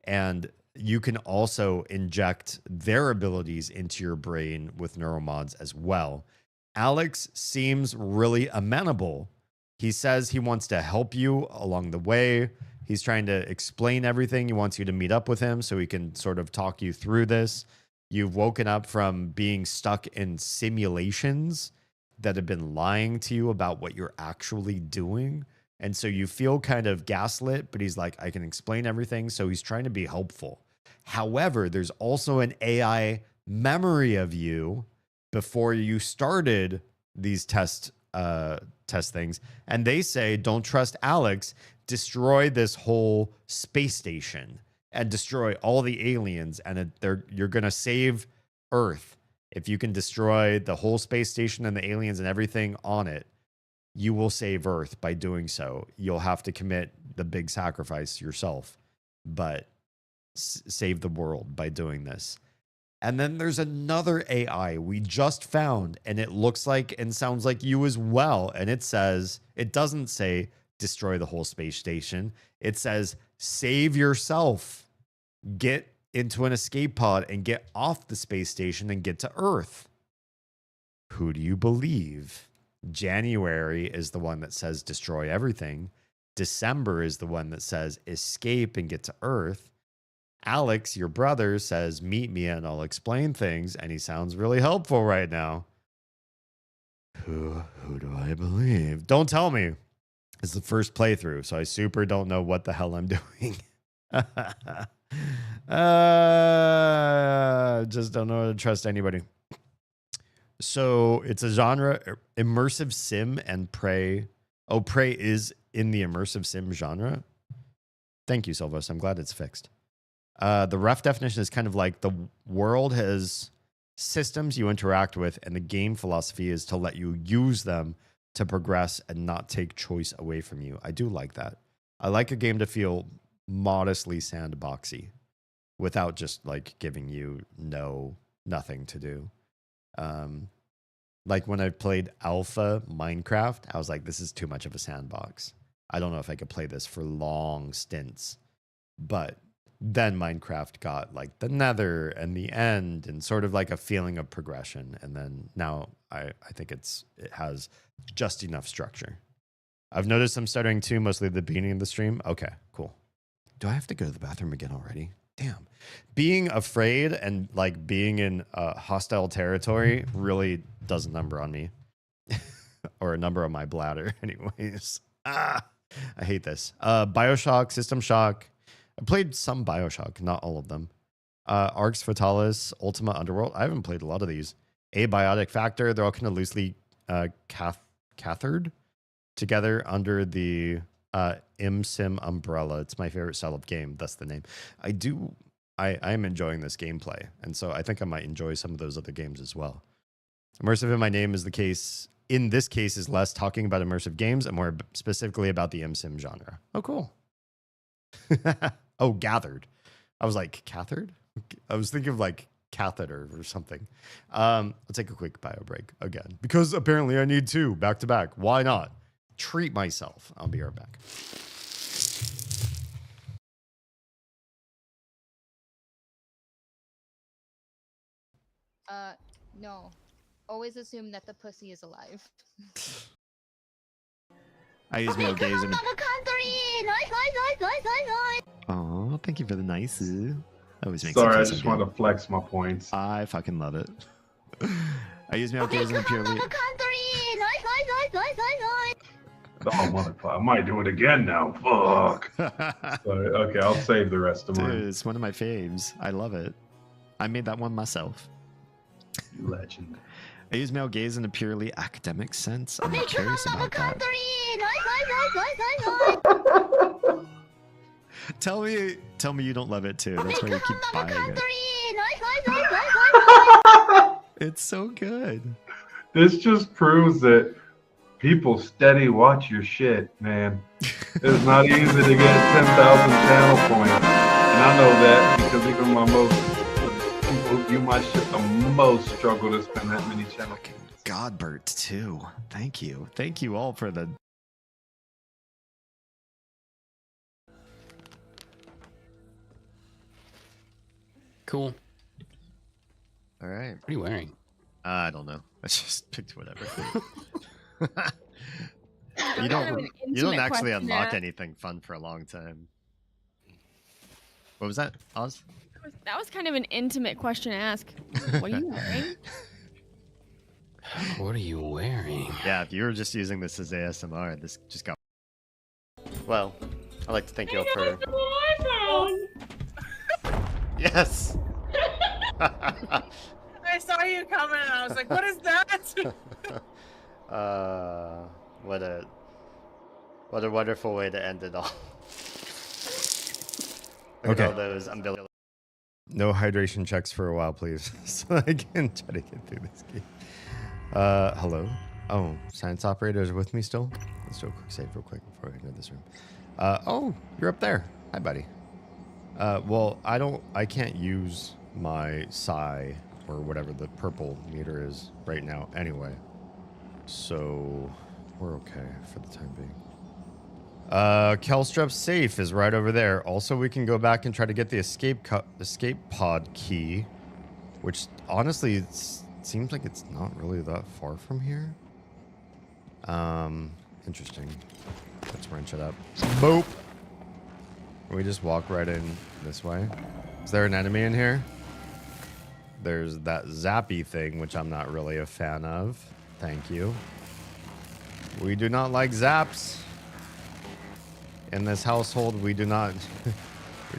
And you can also inject their abilities into your brain with neuromods as well. Alex seems really amenable. He says he wants to help you along the way. He's trying to explain everything. He wants you to meet up with him so he can sort of talk you through this. You've woken up from being stuck in simulations that have been lying to you about what you're actually doing. And so you feel kind of gaslit, but he's like, I can explain everything. So he's trying to be helpful. However, there's also an AI memory of you before you started these test things. And they say, don't trust Alex, destroy this whole space station and destroy all the aliens. And you're going to save Earth. If you can destroy the whole space station and the aliens and everything on it, you will save Earth by doing so. You'll have to commit the big sacrifice yourself, but save the world by doing this. And then there's another AI we just found, and it looks like and sounds like you as well. And it says, it doesn't say destroy the whole space station. It says save yourself. Get into an escape pod and get off the space station and get to Earth. Who do you believe? January is the one that says destroy everything. December is the one that says escape and get to Earth. Alex, your brother, says meet me and I'll explain things, and he sounds really helpful right now. Who do I believe? Don't tell me. It's the first playthrough, so I super don't know what the hell I'm doing. Just don't know how to trust anybody. So it's a genre, immersive sim and Prey. Oh, Prey is in the immersive sim genre. Thank you, Silvos. I'm glad it's fixed. The rough definition is kind of like the world has systems you interact with, and the game philosophy is to let you use them to progress and not take choice away from you. I do like that. I like a game to feel modestly sandboxy without just like giving you nothing to do. Like when I played alpha Minecraft, I was like, this is too much of a sandbox. I don't know if I could play this for long stints. But then Minecraft got like the nether and the end and sort of like a feeling of progression. And then now I think it has just enough structure. I've noticed I'm stuttering too, mostly at the beginning of the stream. Okay, cool. Do I have to go to the bathroom again already? Damn. Being afraid and like being in hostile territory really does a number on me. Or a number on my bladder anyways. I hate this. BioShock, System Shock. I played some BioShock, not all of them. Arx Fatalis, Ultima Underworld. I haven't played a lot of these. Abiotic Factor. They're all kind of loosely cathered together under the ImSim umbrella. It's my favorite style of game. That's the name. I am enjoying this gameplay, and so I think I might enjoy some of those other games as well. Immersive in my name is the case. In this case, is less talking about immersive games and more specifically about the ImSim genre. Oh, cool. Oh, gathered. I was like, cathered? I was thinking of like catheter or something. I'll take a quick bio break again because apparently I need to back to back. Why not? Treat myself. I'll be right back. No. Always assume that the pussy is alive. I use male gaze and... Oh, thank you for the nice. Always makes Sorry, I just want to flex my points. I fucking love it. I use male gaze and purely... Oh, motherfucker. I might do it again now. Fuck. Sorry. Okay, I'll save the rest of mine. Dude, it's one of my faves. I love it. I made that one myself. Legend. I use male gaze in a purely academic sense. I'm curious about that. Tell me you don't love it too. That's why you keep buying it. It's so good. This just proves that people steady watch your shit, man. It's not easy to get 10,000 channel points. And I know that because even my most people who view my shit the most struggle to spend that many channel points. Godbert too. Thank you. Thank you all for the... Cool. All right. What are you wearing? I don't know. I just picked whatever. You don't actually unlock anything fun for a long time. What was that, Oz? That was kind of an intimate question to ask. What are you wearing? What are you wearing? Yeah, if you were just using this as ASMR, this just got... Well, I'd like to thank you all for... Yes! I saw you coming and I was like, what is that? What a wonderful way to end it all. Look at all those umbilical... No hydration checks for a while, please, so I can try to get through this game. Hello? Oh, science operators with me still? Let's do a quick save real quick before I enter this room. Oh, you're up there. Hi, buddy. Well, I can't use my psi or whatever the purple meter is right now anyway. So we're okay for the time being. Kelstrup's safe is right over there. Also, we can go back and try to get the escape pod key, which honestly seems like it's not really that far from here. Interesting. Let's wrench it up. Boop. We just walk right in this way. Is there an enemy in here? There's that zappy thing, which I'm not really a fan of. Thank you. We do not like zaps. In this household, we do not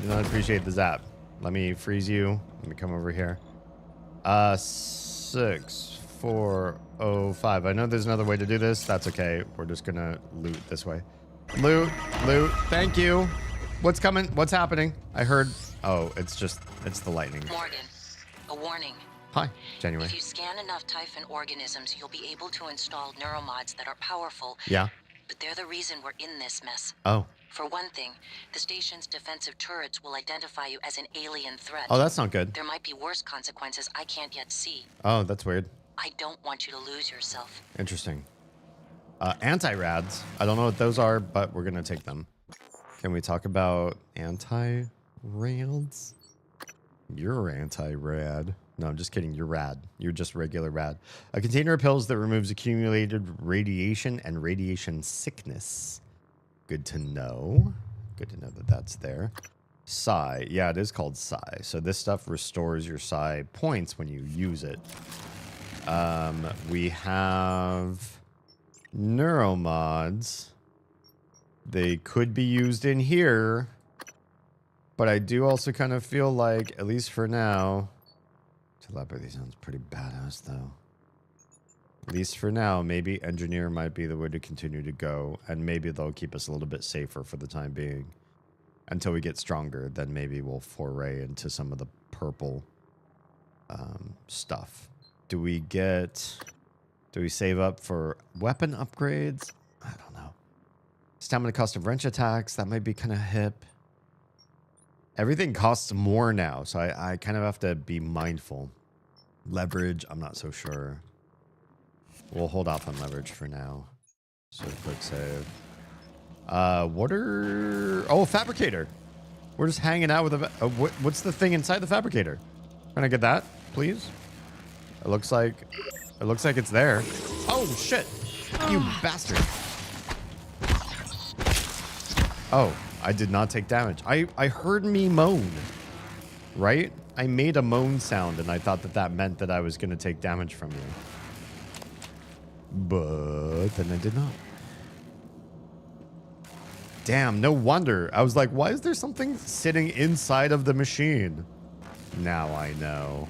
appreciate the zap. Let me freeze you. Let me come over here. 6405. I know there's another way to do this. That's okay. We're just gonna loot this way. Loot. Thank you. What's coming? What's happening? I heard. Oh, it's the lightning. Morgan, a warning. Hi, January. If you scan enough Typhon organisms, you'll be able to install neuromods that are powerful. Yeah. But they're the reason we're in this mess. Oh. For one thing, the station's defensive turrets will identify you as an alien threat. Oh, that's not good. There might be worse consequences I can't yet see. Oh, that's weird. I don't want you to lose yourself. Interesting. Anti-rads. I don't know what those are, but we're gonna take them. Can we talk about anti-rads? You're anti-rad. No, I'm just kidding. You're rad. You're just regular rad. A container of pills that removes accumulated radiation and radiation sickness. Good to know. Good to know that that's there. Psi. Yeah, it is called Psi. So this stuff restores your Psi points when you use it. We have neuromods. They could be used in here. But I do also kind of feel like, at least for now, telepathy sounds pretty badass though. At least for now, maybe engineer might be the way to continue to go, and maybe they'll keep us a little bit safer for the time being. Until we get stronger, then maybe we'll foray into some of the purple stuff. Do we save up for weapon upgrades? I don't know. Stamina cost of wrench attacks, that might be kind of hip. Everything costs more now, so I kind of have to be mindful. Leverage, I'm not so sure. We'll hold off on leverage for now. So quick save. Oh, fabricator. We're just hanging out with a... what's the thing inside the fabricator? Can I get that, please? It looks like it's there. Oh, shit. You bastard. Oh, I did not take damage. I heard me moan. Right? I made a moan sound, and I thought that meant that I was going to take damage from you. But then I did not. Damn, no wonder. I was like, why is there something sitting inside of the machine? Now I know.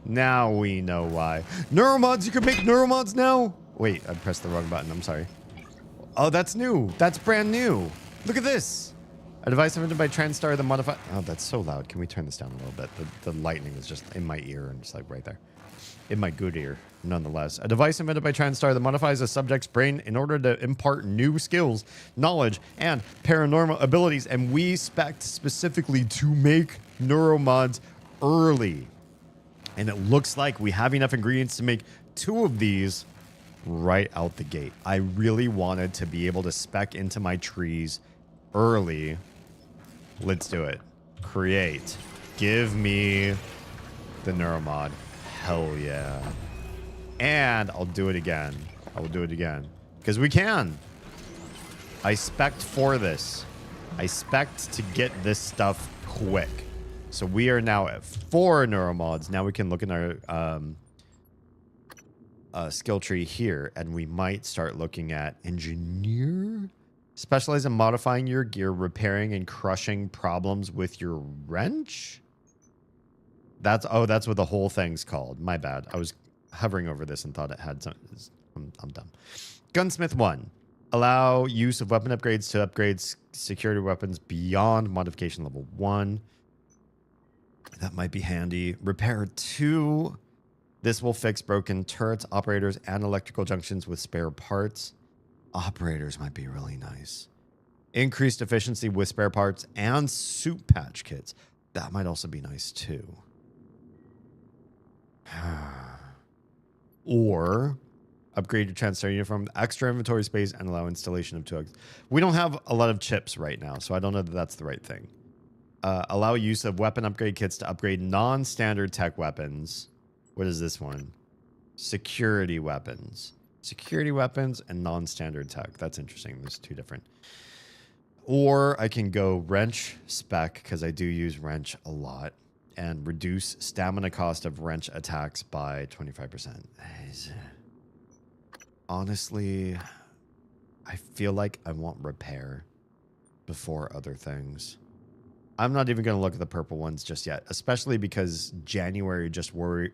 Now we know why. Neuromods, you can make neuromods now? Wait, I pressed the wrong button. I'm sorry. Oh, that's new. That's brand new. Look at this. A device invented by TranStar that modified... Oh, that's so loud. Can we turn this down a little bit? The lightning is just in my ear and just like right there. In my good ear, nonetheless. A device invented by TranStar that modifies a subject's brain in order to impart new skills, knowledge, and paranormal abilities. And we spec'd specifically to make neuromods early. And it looks like we have enough ingredients to make 2 of these right out the gate. I really wanted to be able to spec into my trees early. Let's do it. Create. Give me the neuromod. Hell yeah. And I'll do it again. I will do it again. Because we can. I spec'd for this. I spec'd to get this stuff quick. So we are now at 4 neuromods. Now we can look in our skill tree here. And we might start looking at engineer. Specialize in modifying your gear, repairing and crushing problems with your wrench. That's what the whole thing's called. My bad. I was hovering over this and thought it had some... I'm dumb. Gunsmith 1. Allow use of weapon upgrades to upgrade security weapons beyond modification level 1. That might be handy. Repair 2. This will fix broken turrets, operators, and electrical junctions with spare parts. Operators might be really nice. Increased efficiency with spare parts and soup patch kits. That might also be nice too. Or upgrade your TranStar uniform with extra inventory space and allow installation of 2 eggs. We don't have a lot of chips right now, so I don't know that that's the right thing. Allow use of weapon upgrade kits to upgrade non-standard tech weapons. What is this one? Security weapons. Security weapons and non-standard tech. That's interesting. There's 2 different. Or I can go wrench spec, because I do use wrench a lot, and reduce stamina cost of wrench attacks by 25%. Honestly, I feel like I want repair before other things. I'm not even going to look at the purple ones just yet, especially because January just warned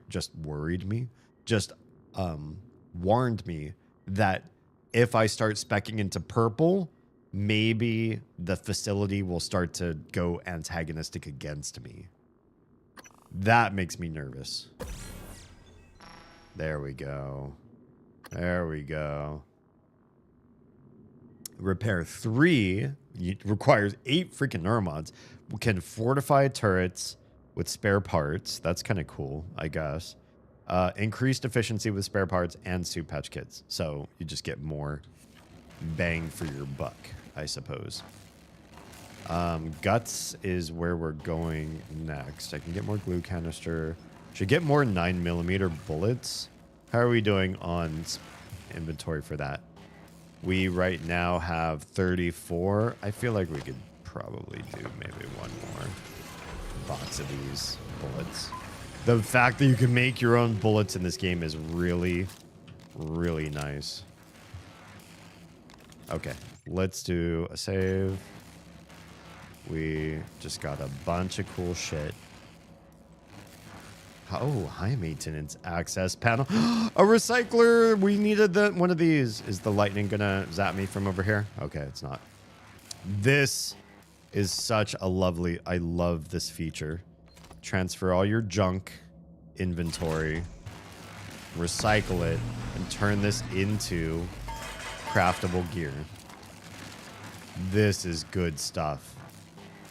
me that if I start speccing into purple, maybe the facility will start to go antagonistic against me. That makes me nervous. There we go. There we go. Repair 3 requires 8 freaking neuromods. We can fortify turrets with spare parts. That's kind of cool, I guess. Increased efficiency with spare parts and soup patch kits. So you just get more bang for your buck, I suppose. Guts is where we're going next. I can get more glue canister. Should get more 9mm bullets. How are we doing on inventory for that? We right now have 34. I feel like we could probably do maybe 1 more box of these bullets. The fact that you can make your own bullets in this game is really, really nice. Okay, let's do a save. We just got a bunch of cool shit. Oh, high maintenance access panel. A recycler. We needed one of these. Is the lightning gonna zap me from over here? Okay, it's not. This is such a lovely, I love this feature. Transfer all your junk inventory, recycle it, and turn this into craftable gear. This is good stuff.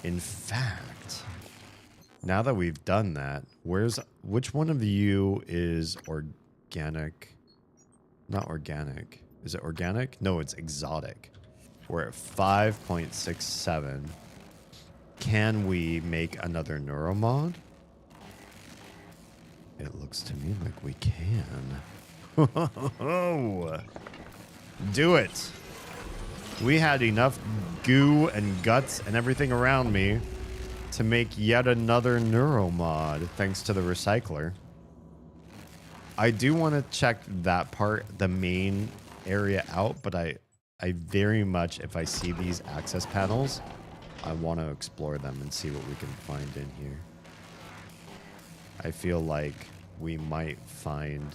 In fact, now that we've done that, which one of you is organic? Not organic. Is it organic? No, it's exotic. We're at 5.67. Can we make another neuromod? It looks to me like we can. Do it. We had enough goo and guts and everything around me to make yet another neuromod, thanks to the recycler. I do want to check that part, the main area out, but I very much, if I see these access panels, I want to explore them and see what we can find in here. I feel like we might find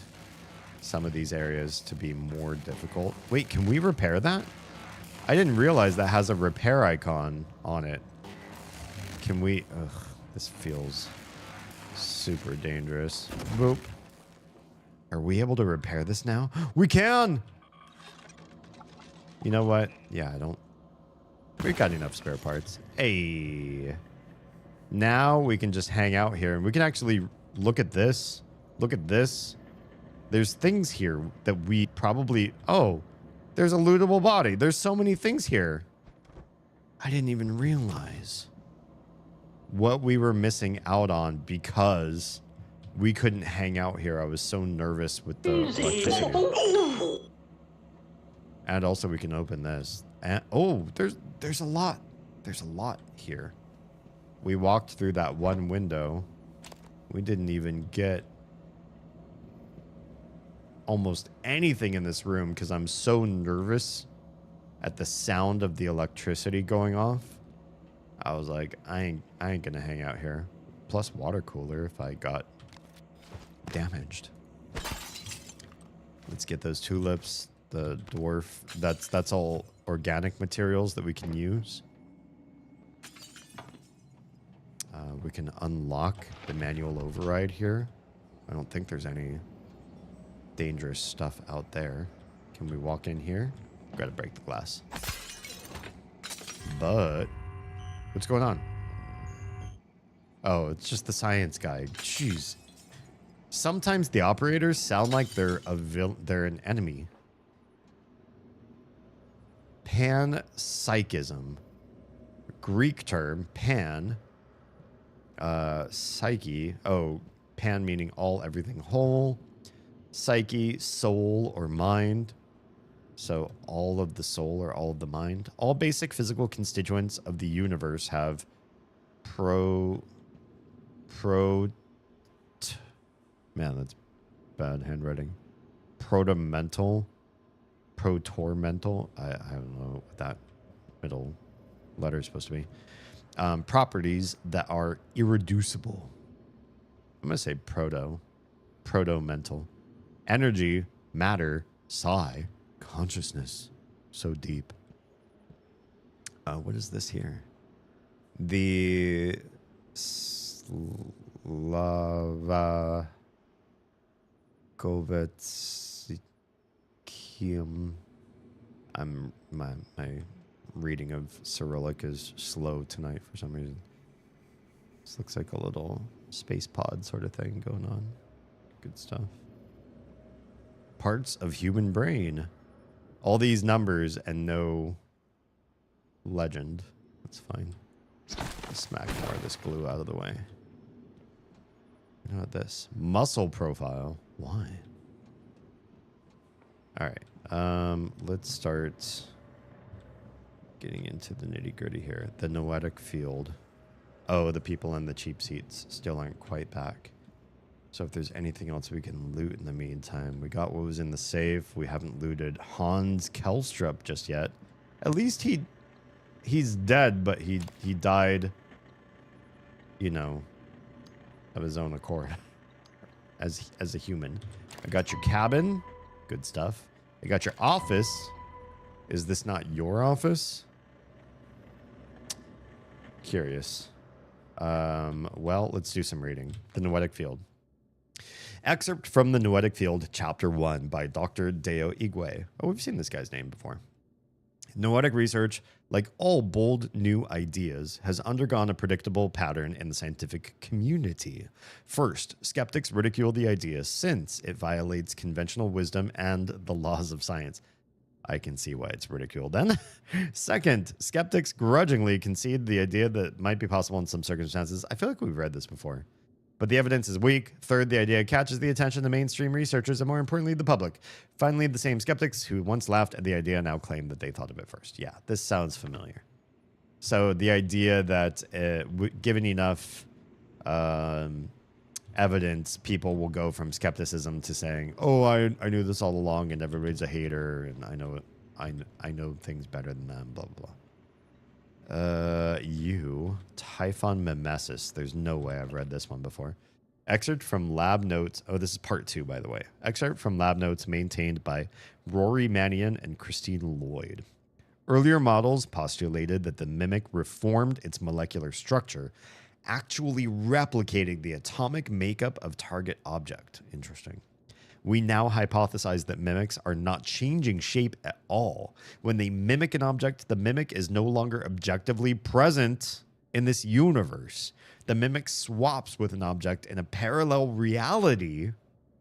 some of these areas to be more difficult. Wait, can we repair that? I didn't realize that has a repair icon on it. Can we? Ugh, this feels super dangerous. Boop. Are we able to repair this now? We can! You know what? Yeah, I don't... We've got enough spare parts. Hey. Now we can just hang out here and we can actually look at this. Look at this. There's things here that we probably... Oh, there's a lootable body. There's so many things here. I didn't even realize what we were missing out on because we couldn't hang out here. I was so nervous with the electricity. And also we can open this. And oh, there's a lot. There's a lot here. We walked through that one window. We didn't even get almost anything in this room because I'm so nervous at the sound of the electricity going off. I was like, I ain't gonna hang out here. Plus water cooler if I got damaged. Let's get those tulips. The dwarf, that's all organic materials that we can use. We can unlock the manual override here. I don't think there's any dangerous stuff out there. Can we walk in here? Gotta break the glass. But what's going on? Oh, it's just the science guy. Jeez. Sometimes the operators sound like they're an enemy. Panpsychism. Greek term, pan. Psyche. Oh, pan meaning all, everything, whole. Psyche, soul or mind. So all of the soul or all of the mind. All basic physical constituents of the universe have man, that's bad handwriting. Protomental. Protormental. I don't know what that middle letter is supposed to be. Properties that are irreducible. I'm going to say proto-mental. Energy, matter, psi, consciousness. So deep. What is this here? The Slava Kovetskium. My reading of Cyrillic is slow tonight for some reason. This looks like a little space pod sort of thing going on. Good stuff. Parts of human brain. All these numbers and no legend. That's fine. Let's smack more of this glue out of the way. You know what this? Muscle profile. Why? Alright. Let's start getting into the nitty-gritty here. The noetic field. Oh, the people in the cheap seats still aren't quite back. So if there's anything else we can loot in the meantime. We got what was in the safe. We haven't looted Hans Kelstrup just yet. At least he he's dead, but he died, you know, of his own accord as a human. I got your cabin. Good stuff. I got your office. Is this not your office? Curious. Well, let's do some reading. The Noetic Field. Excerpt from The Noetic Field, Chapter 1 by Dr. Deo Igwe. Oh, we've seen this guy's name before. Noetic research, like all bold new ideas, has undergone a predictable pattern in the scientific community. First, skeptics ridicule the idea since it violates conventional wisdom and the laws of science. I can see why it's ridiculed then. Second, skeptics grudgingly concede the idea that it might be possible in some circumstances. I feel like we've read this before. But the evidence is weak. Third, the idea catches the attention of mainstream researchers and more importantly, the public. Finally, the same skeptics who once laughed at the idea now claim that they thought of it first. Yeah, this sounds familiar. So the idea that given enough evidence, people will go from skepticism to saying, "Oh, I knew this all along, and everybody's a hater, and I know things better than them." Blah blah blah. Typhon Mimesis. There's no way I've read this one before. Excerpt from lab notes. Oh, this is part 2, by the way. Excerpt from lab notes maintained by Rory Mannion and Christine Lloyd. Earlier models postulated that the mimic reformed its molecular structure, actually replicating the atomic makeup of target object. Interesting. We now hypothesize that mimics are not changing shape at all. When they mimic an object, the mimic is no longer objectively present in this universe. The mimic swaps with an object in a parallel reality,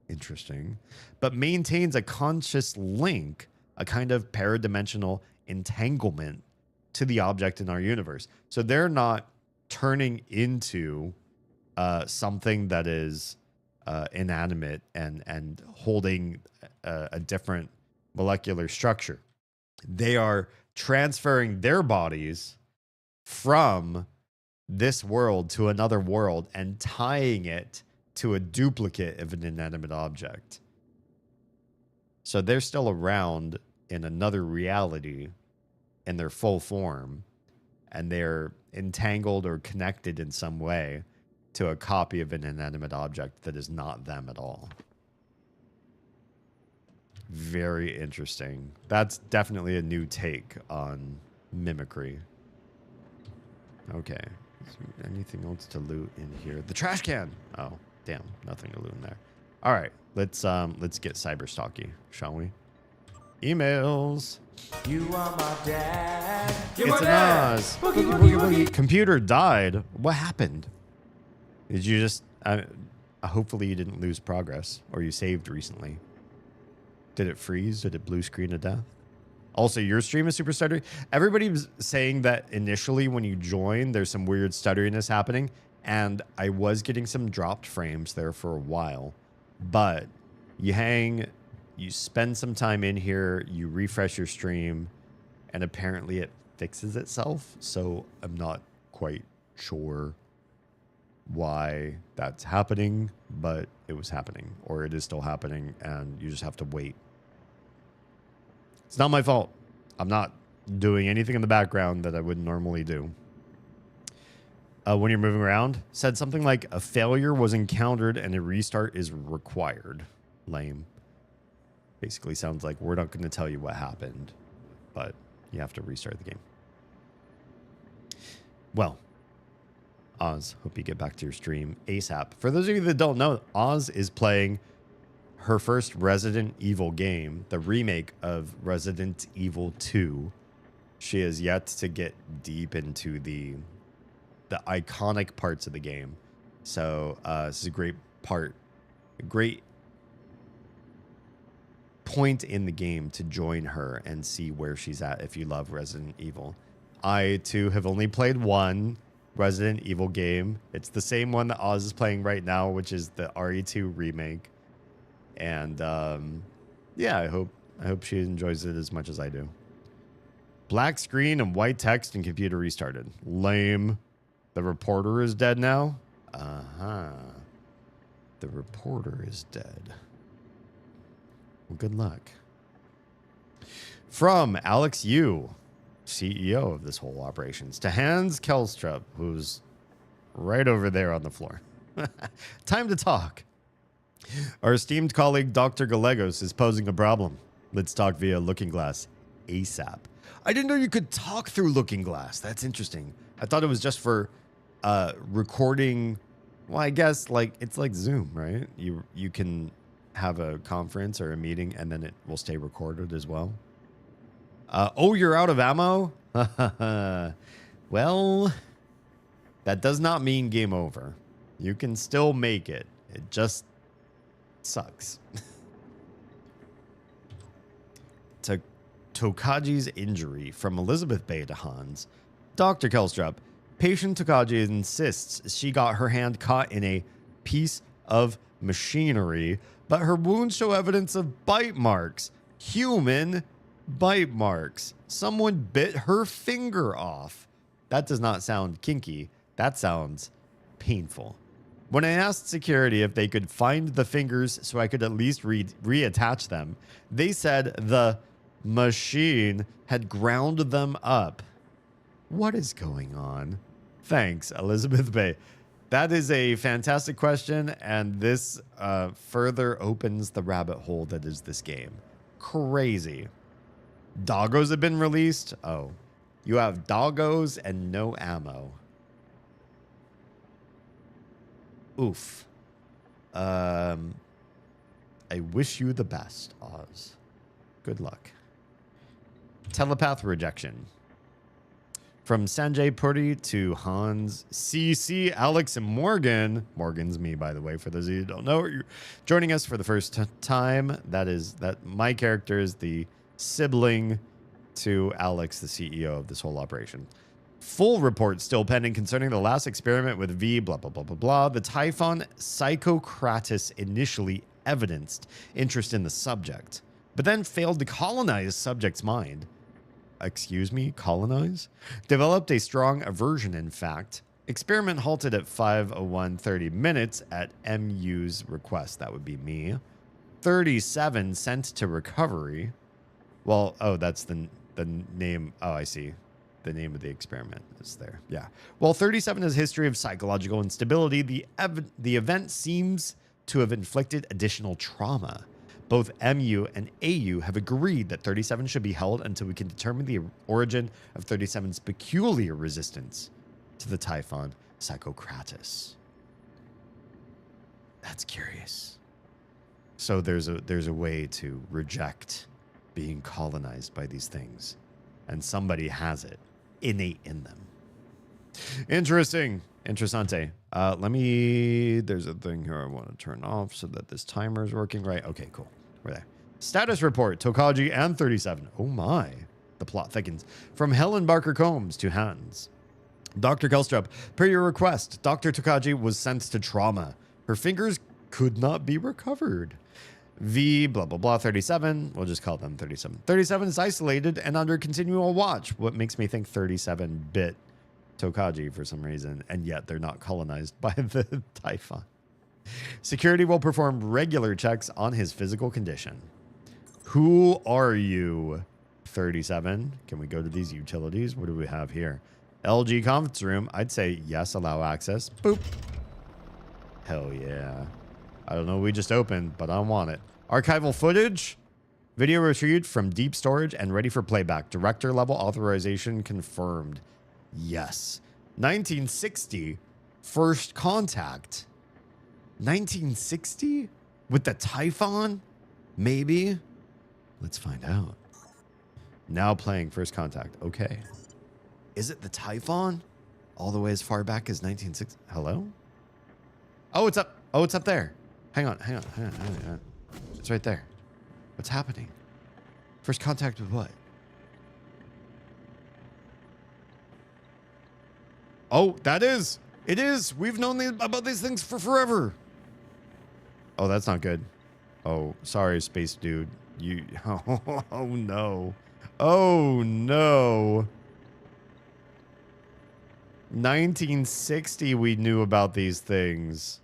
interesting, but maintains a conscious link, a kind of paradimensional entanglement to the object in our universe. So they're not turning into something that is inanimate and holding a different molecular structure. They are transferring their bodies from this world to another world and tying it to a duplicate of an inanimate object. So they're still around in another reality in their full form, and they're entangled or connected in some way to a copy of an inanimate object that is not them at all. Very interesting. That's definitely a new take on mimicry. Okay. Is there anything else to loot in here? The trash can. Oh, damn. Nothing to loot in there. All right. Let's get cyberstalky, shall we? Emails. You are my dad. It's an Oz. Boogie, boogie, boogie. Computer died. What happened? Did you just... hopefully you didn't lose progress, or you saved recently. Did it freeze? Did it blue screen to death? Also, your stream is super stuttery. Everybody was saying that initially when you join, there's some weird stutteriness happening, and I was getting some dropped frames there for a while. But you hang, you spend some time in here, you refresh your stream, and apparently it fixes itself. So I'm not quite sure why that's happening, but it was happening, or it is still happening, and you just have to wait. It's not my fault. I'm not doing anything in the background that I would normally do. When you're moving around, said something like a failure was encountered and a restart is required. Lame. Basically sounds like we're not going to tell you what happened, but you have to restart the game. Well, Oz, hope you get back to your stream ASAP. For those of you that don't know, Oz is playing her first Resident Evil game, the remake of Resident Evil 2. She has yet to get deep into the iconic parts of the game. So this is a great point in the game to join her and see where she's at if you love Resident Evil. I, too, have only played one Resident Evil game. It's the same one that Oz is playing right now, which is the RE2 remake. And yeah, I hope she enjoys it as much as I do. Black screen and white text and computer restarted. Lame. The reporter is dead now? Uh-huh. The reporter is dead. Well, good luck. From Alex Yu. CEO of this whole operations, to Hans Kelstrup, who's right over there on the floor. Time to talk. Our esteemed colleague, Dr. Gallegos, is posing a problem. Let's talk via Looking Glass ASAP. I didn't know you could talk through Looking Glass. That's interesting. I thought it was just for recording. Well, I guess like it's like Zoom, right? You can have a conference or a meeting and then it will stay recorded as well. Oh, you're out of ammo? Well, that does not mean game over. You can still make it. It just sucks. To Tokaji's injury from Elizabeth Bay to Hans. Dr. Kelstrup, patient Tokaji insists she got her hand caught in a piece of machinery, but her wounds show evidence of bite marks. Human bite marks. Someone bit her finger off. That does not sound kinky. That sounds painful. When I asked security if they could find the fingers so I could at least reattach them, they said the machine had ground them up. What is going on? Thanks, Elizabeth Bay. That is a fantastic question, and this further opens the rabbit hole that is this game. Crazy. Doggos have been released? Oh. You have doggos and no ammo. Oof. I wish you the best, Oz. Good luck. Telepath rejection. From Sanjay Puri to Hans, CC, Alex, and Morgan. Morgan's me, by the way, for those of you who don't know. You're joining us for the first time. That my character is the sibling to Alex, the CEO of this whole operation. Full report still pending concerning the last experiment with V, blah, blah, blah, blah, blah. The Typhon Psychocratus initially evidenced interest in the subject, but then failed to colonize subject's mind. Excuse me, colonize? Developed a strong aversion, in fact. Experiment halted at 5:01:30 minutes at MU's request. That would be me. 37 sent to recovery. Well, oh, that's the name. Oh, I see. The name of the experiment is there. Yeah. Well, 37 has a history of psychological instability. The event seems to have inflicted additional trauma. Both MU and AU have agreed that 37 should be held until we can determine the origin of 37's peculiar resistance to the Typhon Psychocratus. That's curious. So there's a way to reject being colonized by these things, and somebody has it innate in them. Interesting. Interessante. There's a thing here I want to turn off so that this timer is working right. Okay, cool. We're there. Status report, Tokaji and 37. Oh my. The plot thickens. From Helen Barker Combs to Hans. Dr. Kelstrup, per your request, Dr. Tokaji was sent to trauma. Her fingers could not be recovered. V, blah, blah, blah, 37. We'll just call them 37. 37 is isolated and under continual watch. What makes me think 37 bit Tokaji for some reason, and yet they're not colonized by the Typhon. Security will perform regular checks on his physical condition. Who are you? 37. Can we go to these utilities? What do we have here? LG conference room. I'd say yes, allow access. Boop. Hell yeah. I don't know what we just opened, but I want it. Archival footage. Video retrieved from deep storage and ready for playback. Director level authorization confirmed. Yes. 1960. First contact. 1960? With the Typhon? Maybe? Let's find out. Now playing First Contact. Okay. Is it the Typhon? All the way as far back as 1960? Hello? Oh, it's up. Oh, it's up there. Hang on. It's right there. What's happening? First contact with what? Oh, that is. It is. We've known about these things for forever. Oh, that's not good. Oh, sorry, space dude. You. Oh no. Oh no. 1960, we knew about these things.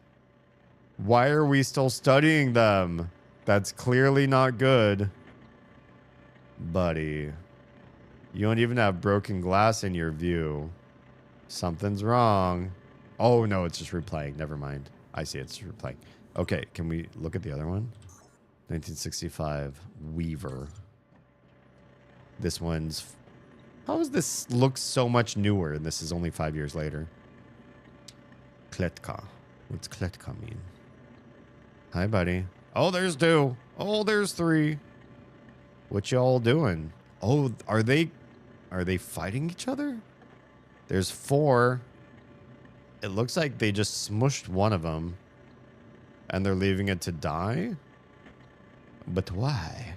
Why are we still studying them? That's clearly not good. Buddy. You don't even have broken glass in your view. Something's wrong. Oh, no, it's just replaying. Never mind. I see it's replaying. Okay, can we look at the other one? 1965 Weaver. This one's... How does this look so much newer and this is only 5 years later? Kletka. What's Kletka mean? Hi, buddy. Oh, there's 2. Oh, there's 3. What y'all doing? Oh, are they fighting each other? There's 4. It looks like they just smushed one of them and they're leaving it to die. But why?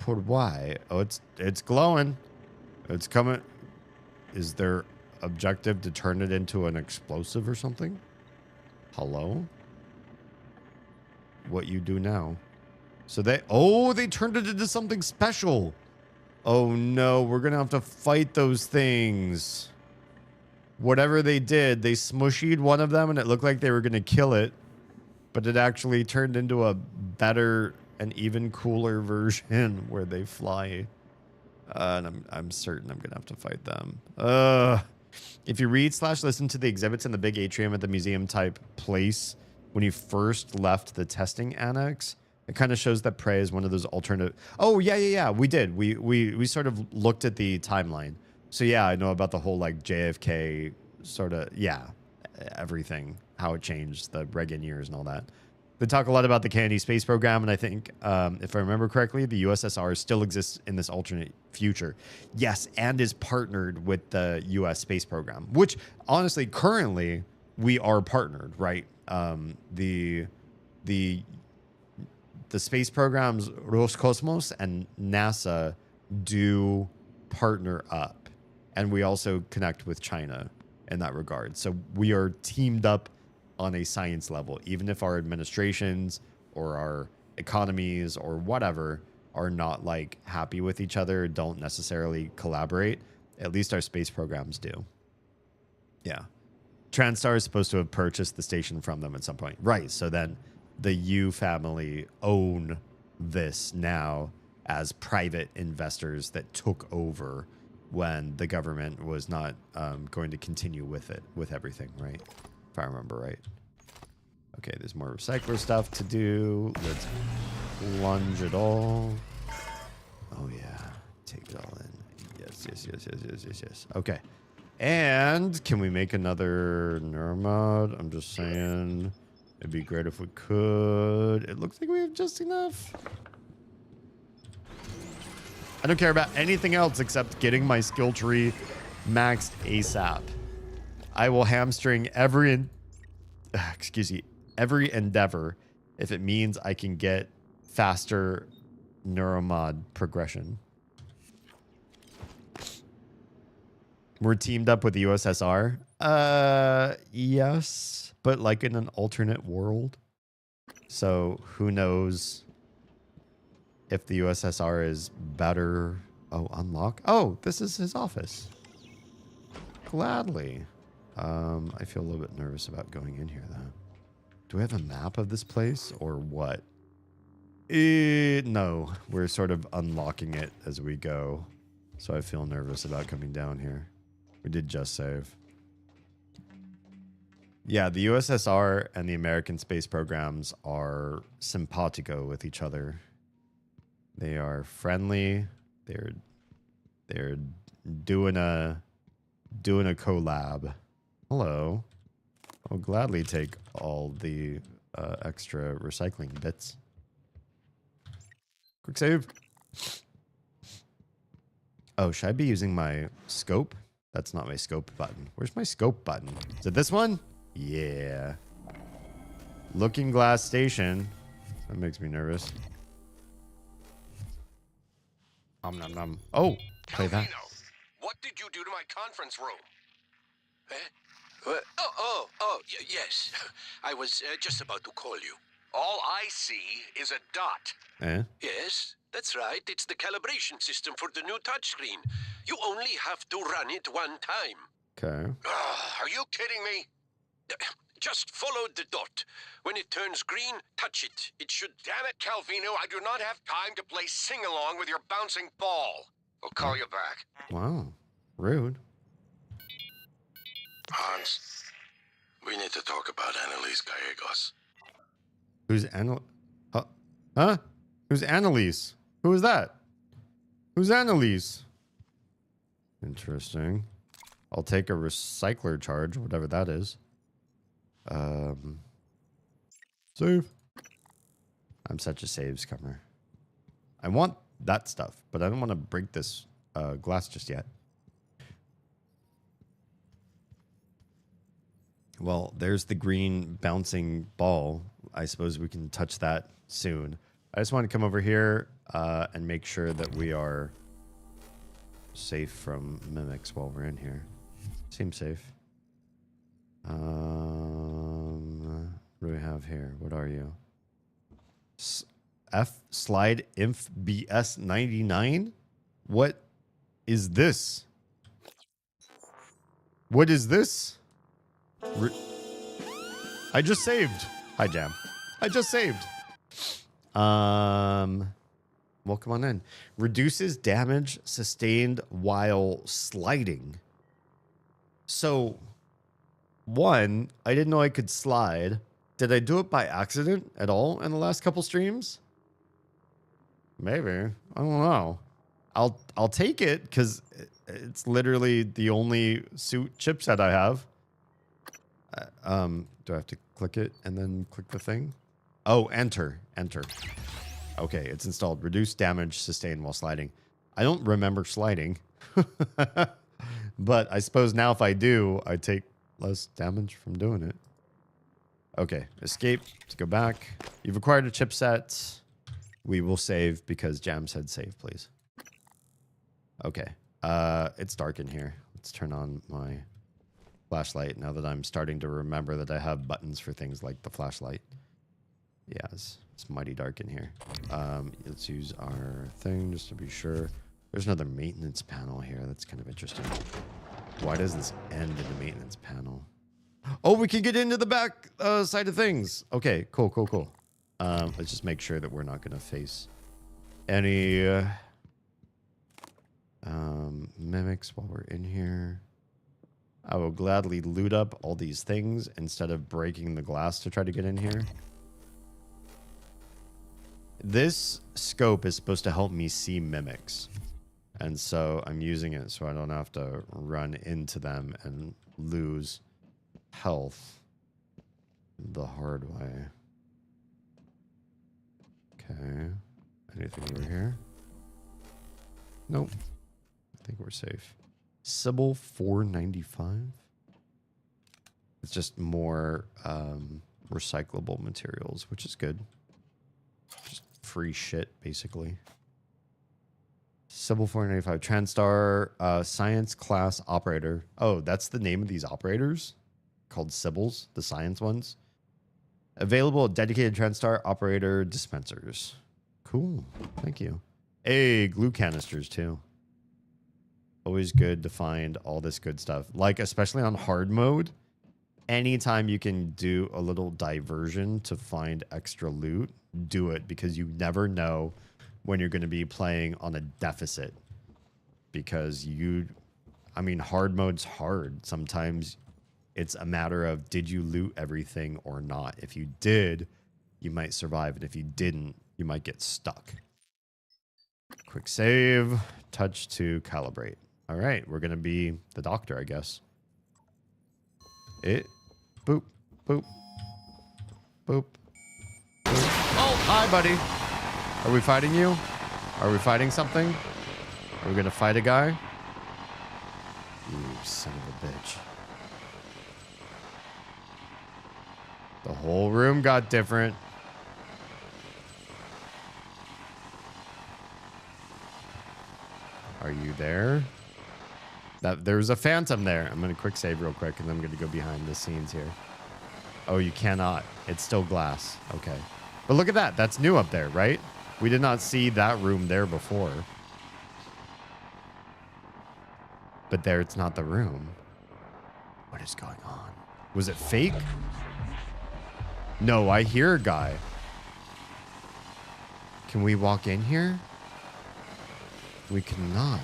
But why? Oh, it's glowing. It's coming. Is their objective to turn it into an explosive or something? Hello? What you do now? So they turned it into something special. Oh no, we're gonna have to fight those things. Whatever they did, they smushied one of them and it looked like they were gonna kill it, but it actually turned into a better and even cooler version where they fly. And I'm certain I'm gonna have to fight them. If you read/listen to the exhibits in the big atrium at the museum type place when you first left the testing annex, it kind of shows that Prey is one of those alternate. Oh yeah. We did. We sort of looked at the timeline. So yeah, I know about the whole like JFK sort of everything, how it changed, the Reagan years and all that. They talk a lot about the Kennedy space program, and I think, if I remember correctly, the USSR still exists in this alternate future. Yes, and is partnered with the U.S. space program, which, honestly, currently, we are partnered, right? The space programs, Roscosmos and NASA, do partner up, and we also connect with China in that regard. So we are teamed up on a science level, even if our administrations or our economies or whatever are not like happy with each other, don't necessarily collaborate, at least our space programs do. Yeah. Transstar is supposed to have purchased the station from them at some point. Right. So then the U family own this now as private investors that took over when the government was not going to continue with it, with everything, right? If I remember right. Okay, there's more recycler stuff to do. Let's plunge it all. Oh yeah, take it all in. Yes. Okay. And can we make another neuromod? I'm just saying, it'd be great if we could. It looks like we have just enough. I don't care about anything else except getting my skill tree maxed ASAP. I will hamstring every endeavor if it means I can get faster neuromod progression. We're teamed up with the USSR. Yes, but like in an alternate world. So who knows if the USSR is better. Oh, unlock. Oh, this is his office. Gladly. I feel a little bit nervous about going in here, though. Do we have a map of this place or what? No, we're sort of unlocking it as we go. So I feel nervous about coming down here. We did just save. Yeah, the USSR and the American space programs are simpatico with each other. They are friendly. They're doing a collab. Hello. I'll gladly take all the extra recycling bits. Quick save. Oh, should I be using my scope? That's not my scope button. Where's my scope button? Is it this one? Yeah. Looking Glass Station. That makes me nervous. Nom nom. Oh, play that. What did you do to my conference room? Eh? Yes. I was just about to call you. All I see is a dot. Eh? Yes, that's right. It's the calibration system for the new touchscreen. You only have to run it one time. Okay. Are you kidding me? Just follow the dot. When it turns green, touch it. It should... Damn it, Calvino, I do not have time to play sing-along with your bouncing ball. I'll call you back. Wow. Rude. Hans, we need to talk about Annalise Gallegos. Who's Huh? Who's Annalise? Who is that? Who's Annalise? Interesting. I'll take a recycler charge, whatever that is. Save. I'm such a save scummer. I want that stuff, but I don't want to break this glass just yet. Well, there's the green bouncing ball. I suppose we can touch that soon. I just want to come over here and make sure that we are safe from mimics while we're in here. Seems safe. What do we have here? What are you? Slide Inf BS 99? What is this? What is this? I just saved. Hi, Jam. I just saved. Well, come on in. Reduces damage sustained while sliding. So, one, I didn't know I could slide. Did I do it by accident at all in the last couple streams? Maybe. I don't know. I'll take it because it's literally the only suit chipset I have. Do I have to click it and then click the thing? Oh, enter. Enter. Okay, it's installed. Reduce damage sustained while sliding. I don't remember sliding. But I suppose now if I do, I take less damage from doing it. Okay, escape to go back. You've acquired a chipset. We will save because Jam said save, please. Okay, it's dark in here. Let's turn on my flashlight now that I'm starting to remember that I have buttons for things like the flashlight. Yeah, it's mighty dark in here. Let's use our thing just to be sure. There's another maintenance panel here. That's kind of interesting. Why does this end in the maintenance panel? Oh, we can get into the back side of things. Okay, cool, cool, cool. Let's just make sure that we're not going to face any mimics while we're in here. I will gladly loot up all these things instead of breaking the glass to try to get in here. This scope is supposed to help me see mimics. And so I'm using it so I don't have to run into them and lose health the hard way. Okay. Anything over here? Nope. I think we're safe. Sybil 495. It's just more recyclable materials, which is good. Just free shit, basically. Sybil 495. Transtar science class operator. Oh, that's the name of these operators? Called Sybils, the science ones. Available at dedicated Transtar operator dispensers. Cool. Thank you. Hey, glue canisters too. Always good to find all this good stuff. Like, especially on hard mode, anytime you can do a little diversion to find extra loot, do it, because you never know when you're going to be playing on a deficit. Because I mean, hard mode's hard. Sometimes it's a matter of, did you loot everything or not? If you did, you might survive. And if you didn't, you might get stuck. Quick save. Touch to calibrate. All right, we're going to be the doctor, I guess. Boop, boop, boop, boop. Oh, hi, buddy. Are we fighting you? Are we fighting something? Are we going to fight a guy? You son of a bitch. The whole room got different. Are you there? There's a phantom there. I'm going to quick save real quick, and then I'm going to go behind the scenes here. Oh, you cannot. It's still glass. Okay. But look at that. That's new up there, right? We did not see that room there before. But there, it's not the room. What is going on? Was it fake? No, I hear a guy. Can we walk in here? We cannot.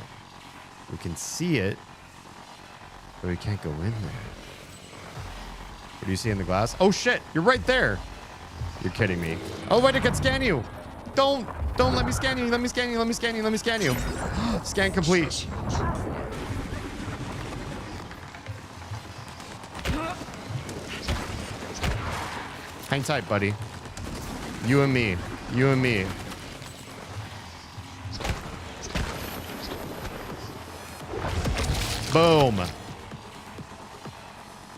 We can see it, but we can't go in there. What do you see in the glass? Oh shit, you're right there. You're kidding me. Oh wait, I can scan you. Don't let me scan you. Let me scan you. Let me scan you. Let me scan you. Scan complete. Hang tight, buddy. You and me. You and me. Boom.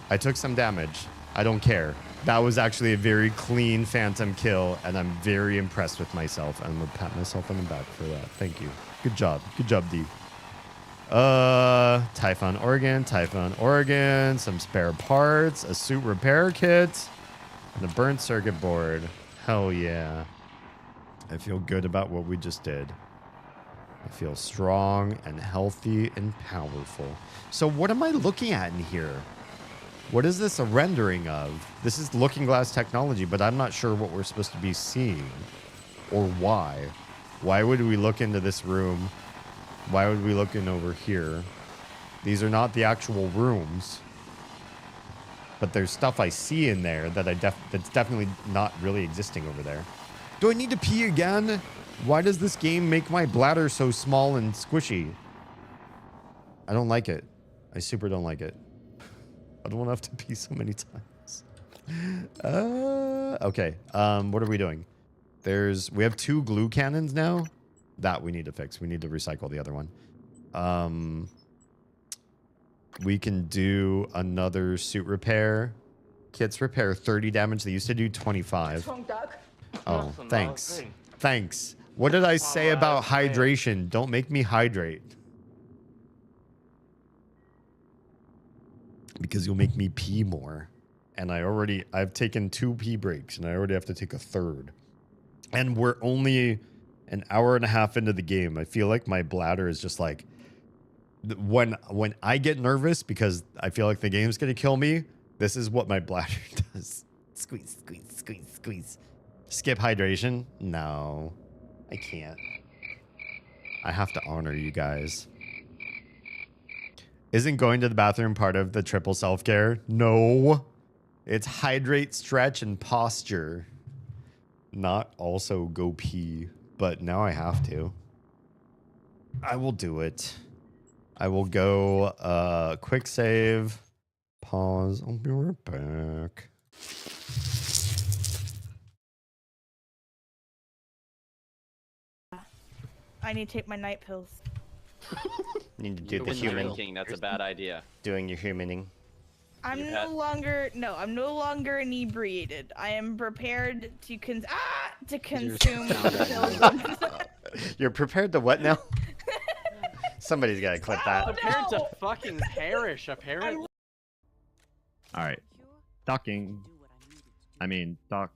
I took some damage. I don't care. That was actually a very clean phantom kill, and I'm very impressed with myself. I'm gonna pat myself on the back for that. Thank you. Good job. Good job, D. Typhon organ, some spare parts, a suit repair kit, and a burnt circuit board. Hell yeah. I feel good about what we just did. I feel strong and healthy and powerful. So what am I looking at in here? What is this a rendering of? This is looking glass technology, but I'm not sure what we're supposed to be seeing or why. Why would we look into this room? Why would we look in over here? These are not the actual rooms, but there's stuff I see in there that that's definitely not really existing over there. Do I need to pee again? Why does this game make my bladder so small and squishy? I don't like it. I super don't like it. I don't want to have to pee so many times. Okay. What are we doing? We have 2 glue cannons now. That we need to fix. We need to recycle the other one. We can do another suit repair. Kits repair 30 damage. They used to do 25. Oh, thanks. Thanks. What did I say about hydration? Don't make me hydrate. Because you'll make me pee more. And I've taken 2 pee breaks, and I already have to take a 3rd. And we're only an hour and a half into the game. I feel like my bladder is just like, when I get nervous because I feel like the game's gonna kill me, this is what my bladder does. Squeeze, squeeze, squeeze, squeeze. Skip hydration? No, I can't. I have to honor you guys. Isn't going to the bathroom part of the triple self-care? No. It's hydrate, stretch, and posture. Not also go pee. But now I have to. I will do it. I will go quick save. Pause. I'll be right back. I need to take my night pills. Need to do the human. That's a bad idea. Doing your humaning. I'm no longer inebriated. I am prepared to consume pills. You're prepared to what now? Somebody's got to clip that. Prepared to fucking perish, apparently. All right. Docking. I mean, Doc.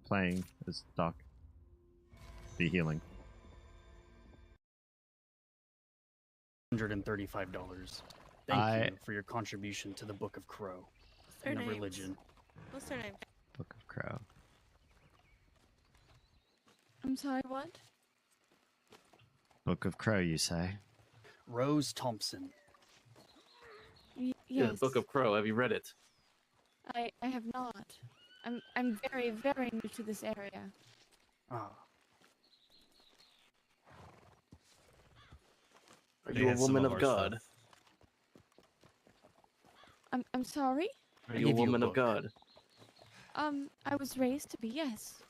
Playing as Doc. Be healing. $135. Thank you for your contribution to the Book of Crow and the religion. What's their name? Book of Crow. I'm sorry, what? Book of Crow, you say? Rose Thompson. Yes. Yeah, Book of Crow. Have you read it? I have not. I'm very, very new to this area. Ah. Are you a woman of God? I'm sorry? Are you a woman of God? I was raised to be, yes.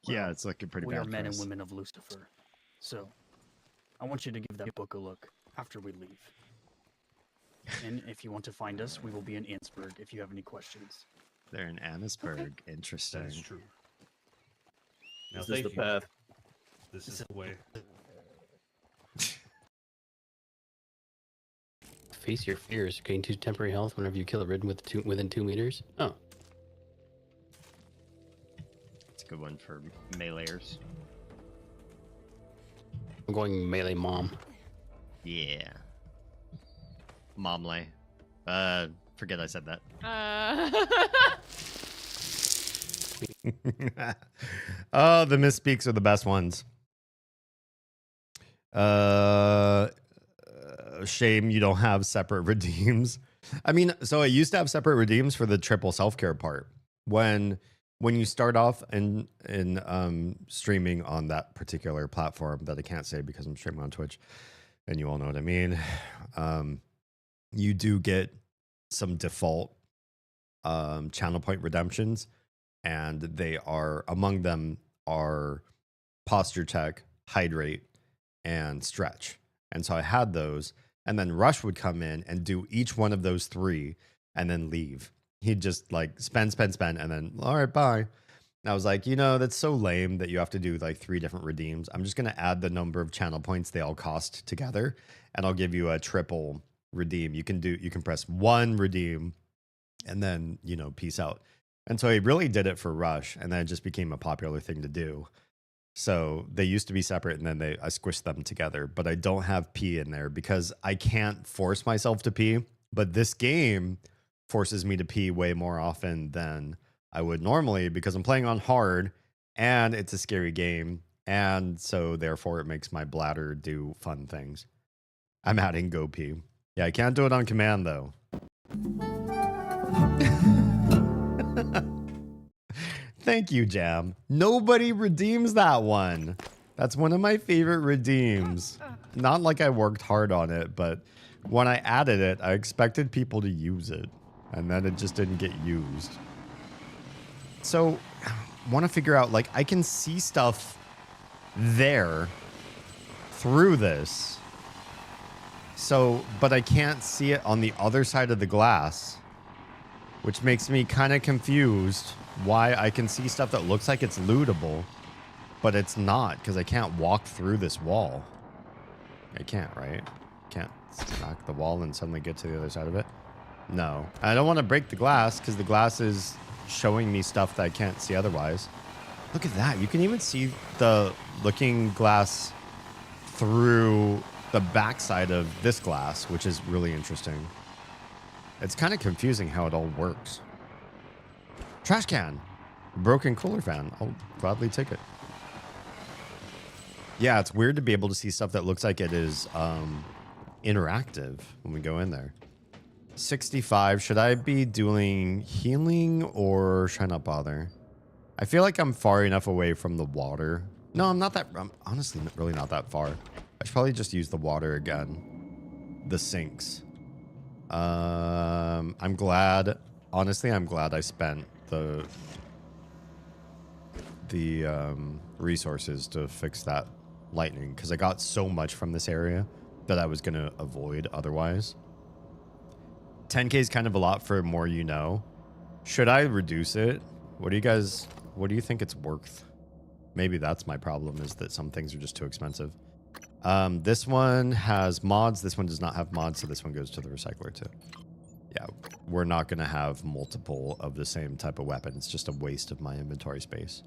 Yeah, it's looking pretty we bad. We are men for and us. women of Lucifer. So, I want you to give that book a look after we leave. And if you want to find us, we will be in Annesburg if you have any questions. They're in Annesburg. Okay. Interesting. That's true. Now, this is the path. This is the way. Face your fears. Gain 2 temporary health whenever you kill a ridden within 2 meters. Oh. It's a good one for meleeers. I'm going melee mom. Yeah. Momlay. Forget I said that. Oh, the misspeaks are the best ones. Shame you don't have separate redeems. I mean, so I used to have separate redeems for the triple self-care part. When you start off in streaming on that particular platform that I can't say because I'm streaming on Twitch, and you all know what I mean, you do get some default channel point redemptions, and they are, among them are posture check, hydrate, and stretch. And so I had those, and then Rush would come in and do each one of those 3 and then leave. He'd just like spend, and then, all right, bye. And I was like, that's so lame that you have to do like 3 different redeems. I'm just going to add the number of channel points they all cost together, and I'll give you a triple redeem. You can press 1 redeem and then, peace out. And so he really did it for Rush, and then it just became a popular thing to do. So they used to be separate, and then I squished them together. But I don't have pee in there because I can't force myself to pee. But this game forces me to pee way more often than I would normally because I'm playing on hard, and it's a scary game. And so therefore it makes my bladder do fun things. I'm adding go pee. Yeah, I can't do it on command though. Thank you, Jam. Nobody redeems that one. That's one of my favorite redeems. Not like I worked hard on it, but when I added it, I expected people to use it, and then it just didn't get used. So, I want to figure out, like, I can see stuff there through this. So, but I can't see it on the other side of the glass, which makes me kind of confused why I can see stuff that looks like it's lootable, but it's not, because I can't walk through this wall. I can't, right? Can't smack the wall and suddenly get to the other side of it. No. I don't want to break the glass, because the glass is showing me stuff that I can't see otherwise. Look at that. You can even see the looking glass through the backside of this glass, which is really interesting. It's kind of confusing how it all works. Trash can. Broken cooler fan. I'll gladly take it. Yeah, it's weird to be able to see stuff that looks like it is interactive when we go in there. 65. Should I be doing healing or should I not bother? I feel like I'm far enough away from the water. No, I'm not that... I'm honestly really not that far. I should probably just use the water again. The sinks. I'm glad... Honestly, I'm glad I spent the resources to fix that lightning, because I got so much from this area that I was going to avoid otherwise. 10k is kind of a lot for more you know. Should I reduce it? What do you think it's worth? Maybe that's my problem, is that some things are just too expensive. This one has mods. This one does not have mods, so this one goes to the recycler too. Yeah, we're not going to have multiple of the same type of weapon. It's just a waste of my inventory space,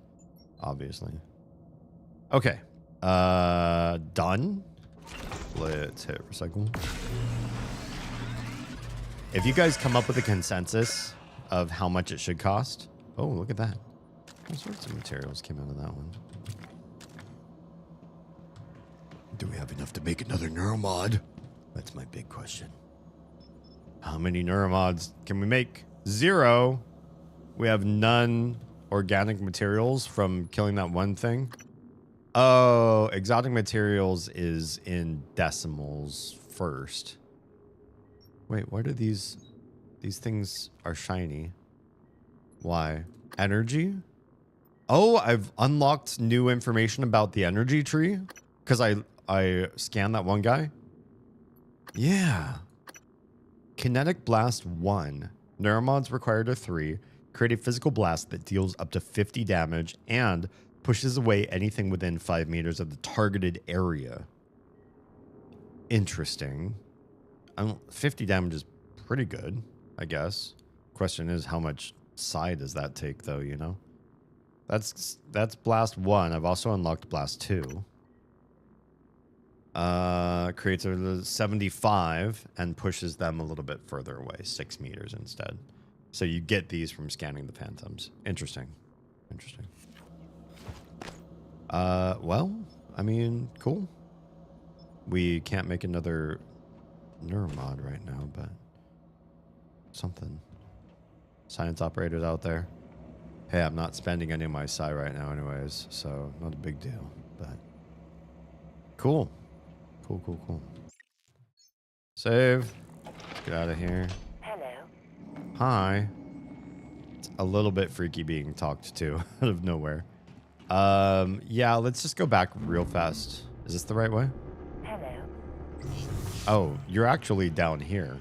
obviously. Okay. Done. Let's hit recycle. If you guys come up with a consensus of how much it should cost. Oh, look at that. All sorts of materials came out of that one. Do we have enough to make another neuromod? That's my big question. How many neuromods can we make? 0. We have none organic materials from killing that one thing. Oh, exotic materials is in decimals first. Wait, why do these things are shiny? Why? Energy? Oh, I've unlocked new information about the energy tree because I scanned that one guy. Yeah. Kinetic Blast 1. Neuromods required a 3. Create a physical blast that deals up to 50 damage and pushes away anything within 5 meters of the targeted area. Interesting. 50 damage is pretty good, I guess. Question is, how much side does that take, though, you know? That's Blast 1. I've also unlocked Blast 2. Creates a 75 and pushes them a little bit further away, 6 meters instead. So you get these from scanning the phantoms. Interesting. Interesting. Well, I mean, cool. We can't make another neuromod right now, but something. Science operators out there. Hey, I'm not spending any of my psi right now anyways, so not a big deal, but cool. Cool. Save. Let's get out of here. Hello. Hi. It's a little bit freaky being talked to out of nowhere. Yeah, let's just go back real fast. Is this the right way? Hello. Oh, you're actually down here.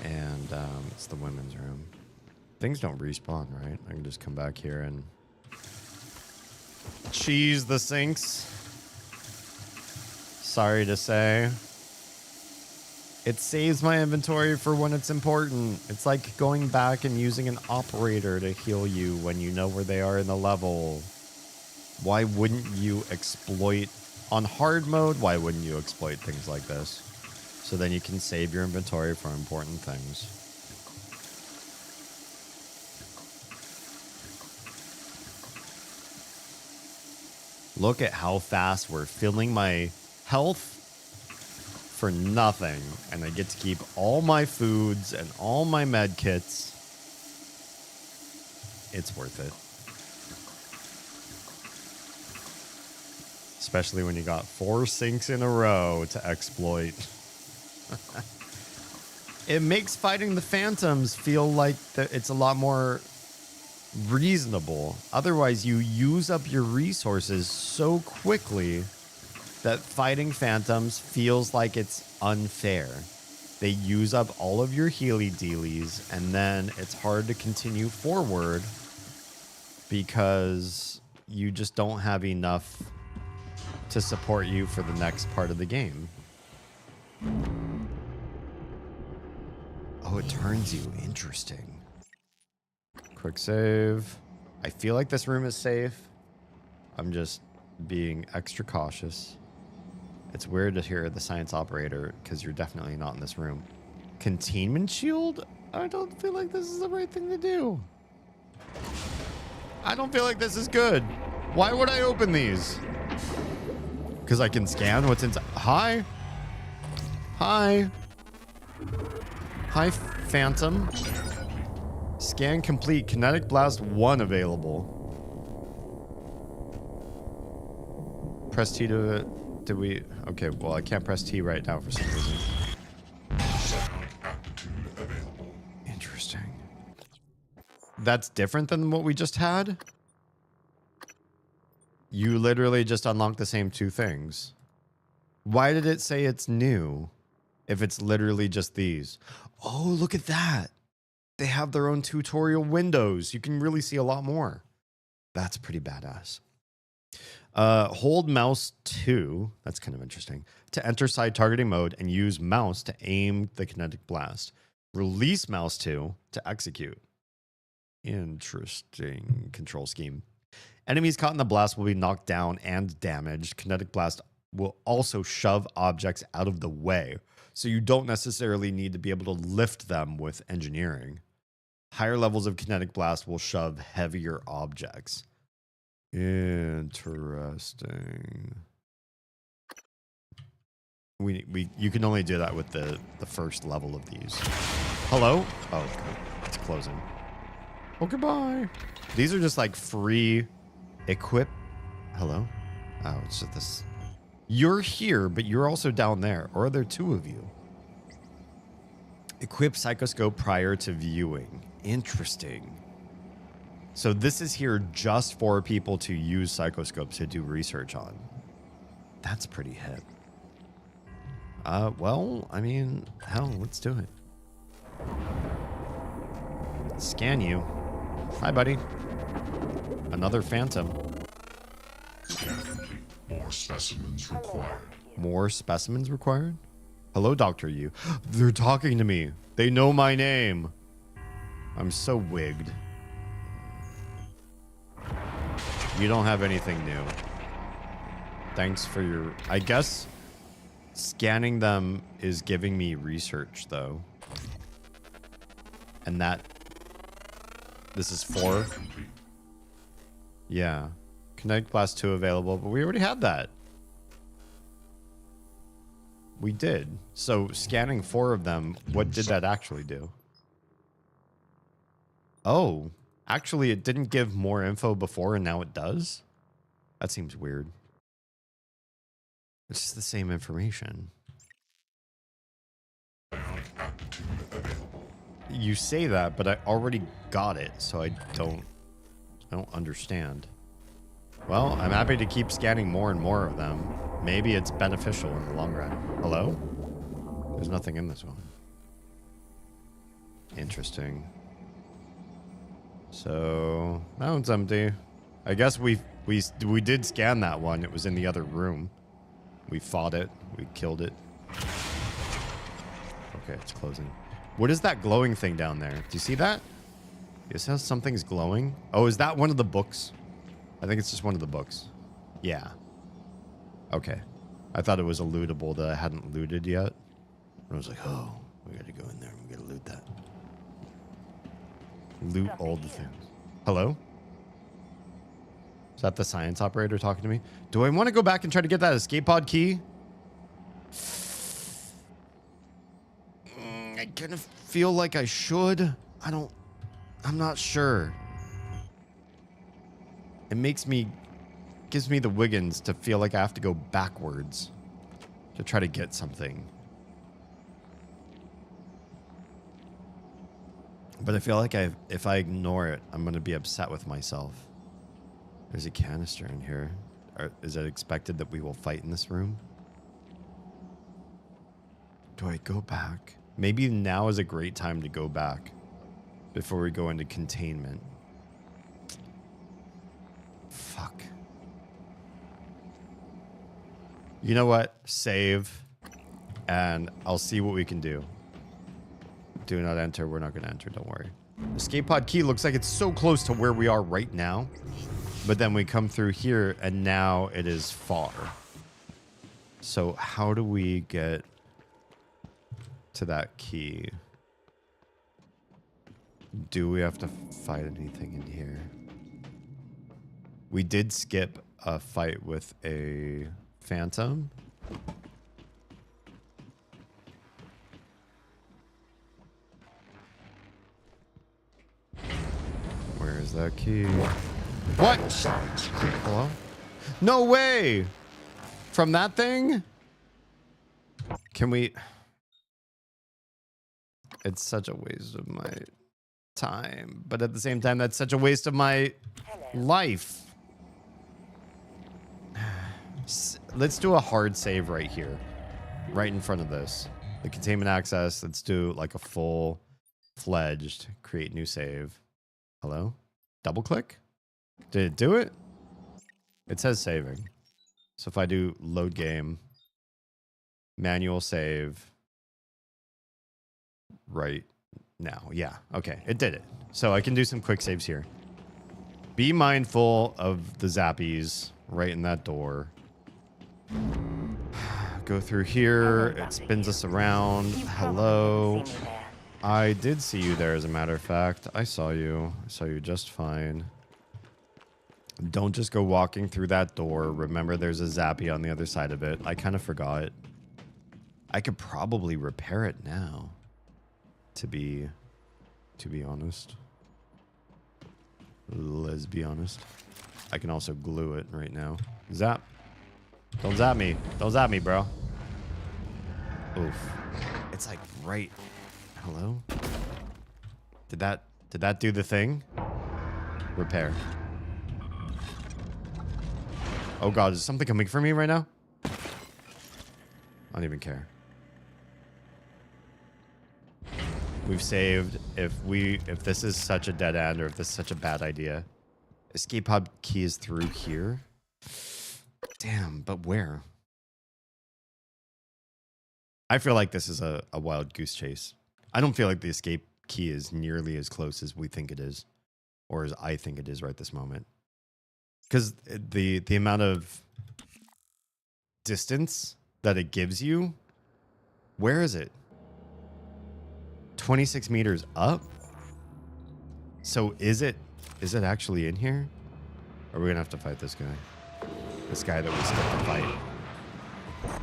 And it's the women's room. Things don't respawn, right? I can just come back here and cheese the sinks. Sorry to say. It saves my inventory for when it's important. It's like going back and using an operator to heal you when you know where they are in the level. Why wouldn't you exploit on hard mode? Why wouldn't you exploit things like this? So then you can save your inventory for important things. Look at how fast we're filling my health for nothing, and I get to keep all my foods and all my med kits. It's worth it. Especially when you got 4 sinks in a row to exploit. It makes fighting the phantoms feel like it's a lot more reasonable. Otherwise, you use up your resources so quickly that fighting phantoms feels like it's unfair. They use up all of your healy dealies, and then it's hard to continue forward because you just don't have enough to support you for the next part of the game. Oh, it turns you. Interesting. Quick save. I feel like this room is safe. I'm just being extra cautious. It's weird to hear the science operator because you're definitely not in this room. Containment shield? I don't feel like this is the right thing to do. I don't feel like this is good. Why would I open these? Because I can scan what's inside. Hi. Hi. Hi, Phantom. Scan complete. Kinetic Blast 1 available. Press T to... Did we... Okay, well, I can't press T right now for some reason. Interesting. That's different than what we just had? You literally just unlocked the same 2 things. Why did it say it's new if it's literally just these? Oh, look at that. They have their own tutorial windows. You can really see a lot more. That's pretty badass. Hold mouse 2. That's kind of interesting. To enter side targeting mode and use mouse to aim the kinetic blast. Release mouse 2 to execute. Interesting control scheme. Enemies caught in the blast will be knocked down and damaged. Kinetic blast will also shove objects out of the way. So you don't necessarily need to be able to lift them with engineering. Higher levels of kinetic blast will shove heavier objects. Interesting. You can only do that with the first level of these. Hello? Oh, okay. It's closing. Oh, goodbye. These are just like free equip. Hello? Oh, it's just this. You're here, but you're also down there. Or are there 2 of you? Equip Psychoscope prior to viewing. Interesting. So this is here just for people to use Psychoscopes to do research on. That's pretty hip. Well, I mean, hell, let's do it. Scan you. Hi, buddy. Another phantom. More specimens required. More specimens required? Hello, Dr. Yu. They're talking to me. They know my name. I'm so wigged. You don't have anything new. Thanks for your... I guess scanning them is giving me research, though. And that... This is 4? Yeah. Kinetic Blast 2 available, but we already had that. We did. So scanning 4 of them, what did that actually do? Oh, actually it didn't give more info before and now it does? That seems weird. It's just the same information. You say that, but I already got it, so I don't understand. Well, I'm happy to keep scanning more and more of them. Maybe it's beneficial in the long run. Hello? There's nothing in this one. Interesting. So, that one's empty. I guess we did scan that one. It was in the other room. We fought it. We killed it. Okay, it's closing. What is that glowing thing down there? Do you see that? It says something's glowing. Oh, is that one of the books? I think it's just one of the books. Yeah. Okay. I thought it was a lootable that I hadn't looted yet. I was like, oh, we gotta go in there. We gotta loot that. Loot all the things. Hello? Is that the science operator talking to me? Do I want to go back and try to get that escape pod key? I kind of feel like I should. I'm not sure. It gives me the Wiggins to feel like I have to go backwards to try to get something. But I feel like if I ignore it, I'm going to be upset with myself. There's a canister in here. Is it expected that we will fight in this room? Do I go back? Maybe now is a great time to go back before we go into containment. Fuck. You know what? Save. And I'll see what we can do. Do not enter. We're not going to enter. Don't worry. Escape pod key looks like it's so close to where we are right now. But then we come through here and now it is far. So how do we get to that key? Do we have to fight anything in here? We did skip a fight with a phantom. Where is that key? What? Hello? No way! From that thing? Can we... It's such a waste of my time. But at the same time, that's such a waste of my life. Let's do a hard save right here. Right in front of this. The containment access. Let's do like a full-fledged create new save. Hello? Double click? Did it do it? It says saving. So if I do load game, manual save right now. Yeah, okay, it did it. So I can do some quick saves here. Be mindful of the zappies right in that door. Go through here. It spins us around. Hello. I did see you there, as a matter of fact. I saw you. I saw you just fine. Don't just go walking through that door. Remember, there's a zappy on the other side of it. I kind of forgot. I could probably repair it now. To be honest. Let's be honest. I can also glue it right now. Zap. Don't zap me. Don't zap me, bro. Oof. It's like right... Hello? Did that do the thing? Repair. Oh god, is something coming for me right now? I don't even care. We've saved. If this is such a dead end or if this is such a bad idea. Escape pod key is through here. Damn, but where? I feel like this is a wild goose chase. I don't feel like the escape key is nearly as close as we think it is. Or as I think it is right this moment. Because the amount of distance that it gives you, where is it? 26 meters up? So is it actually in here? Or are we gonna have to fight this guy? This guy that we skipped the fight.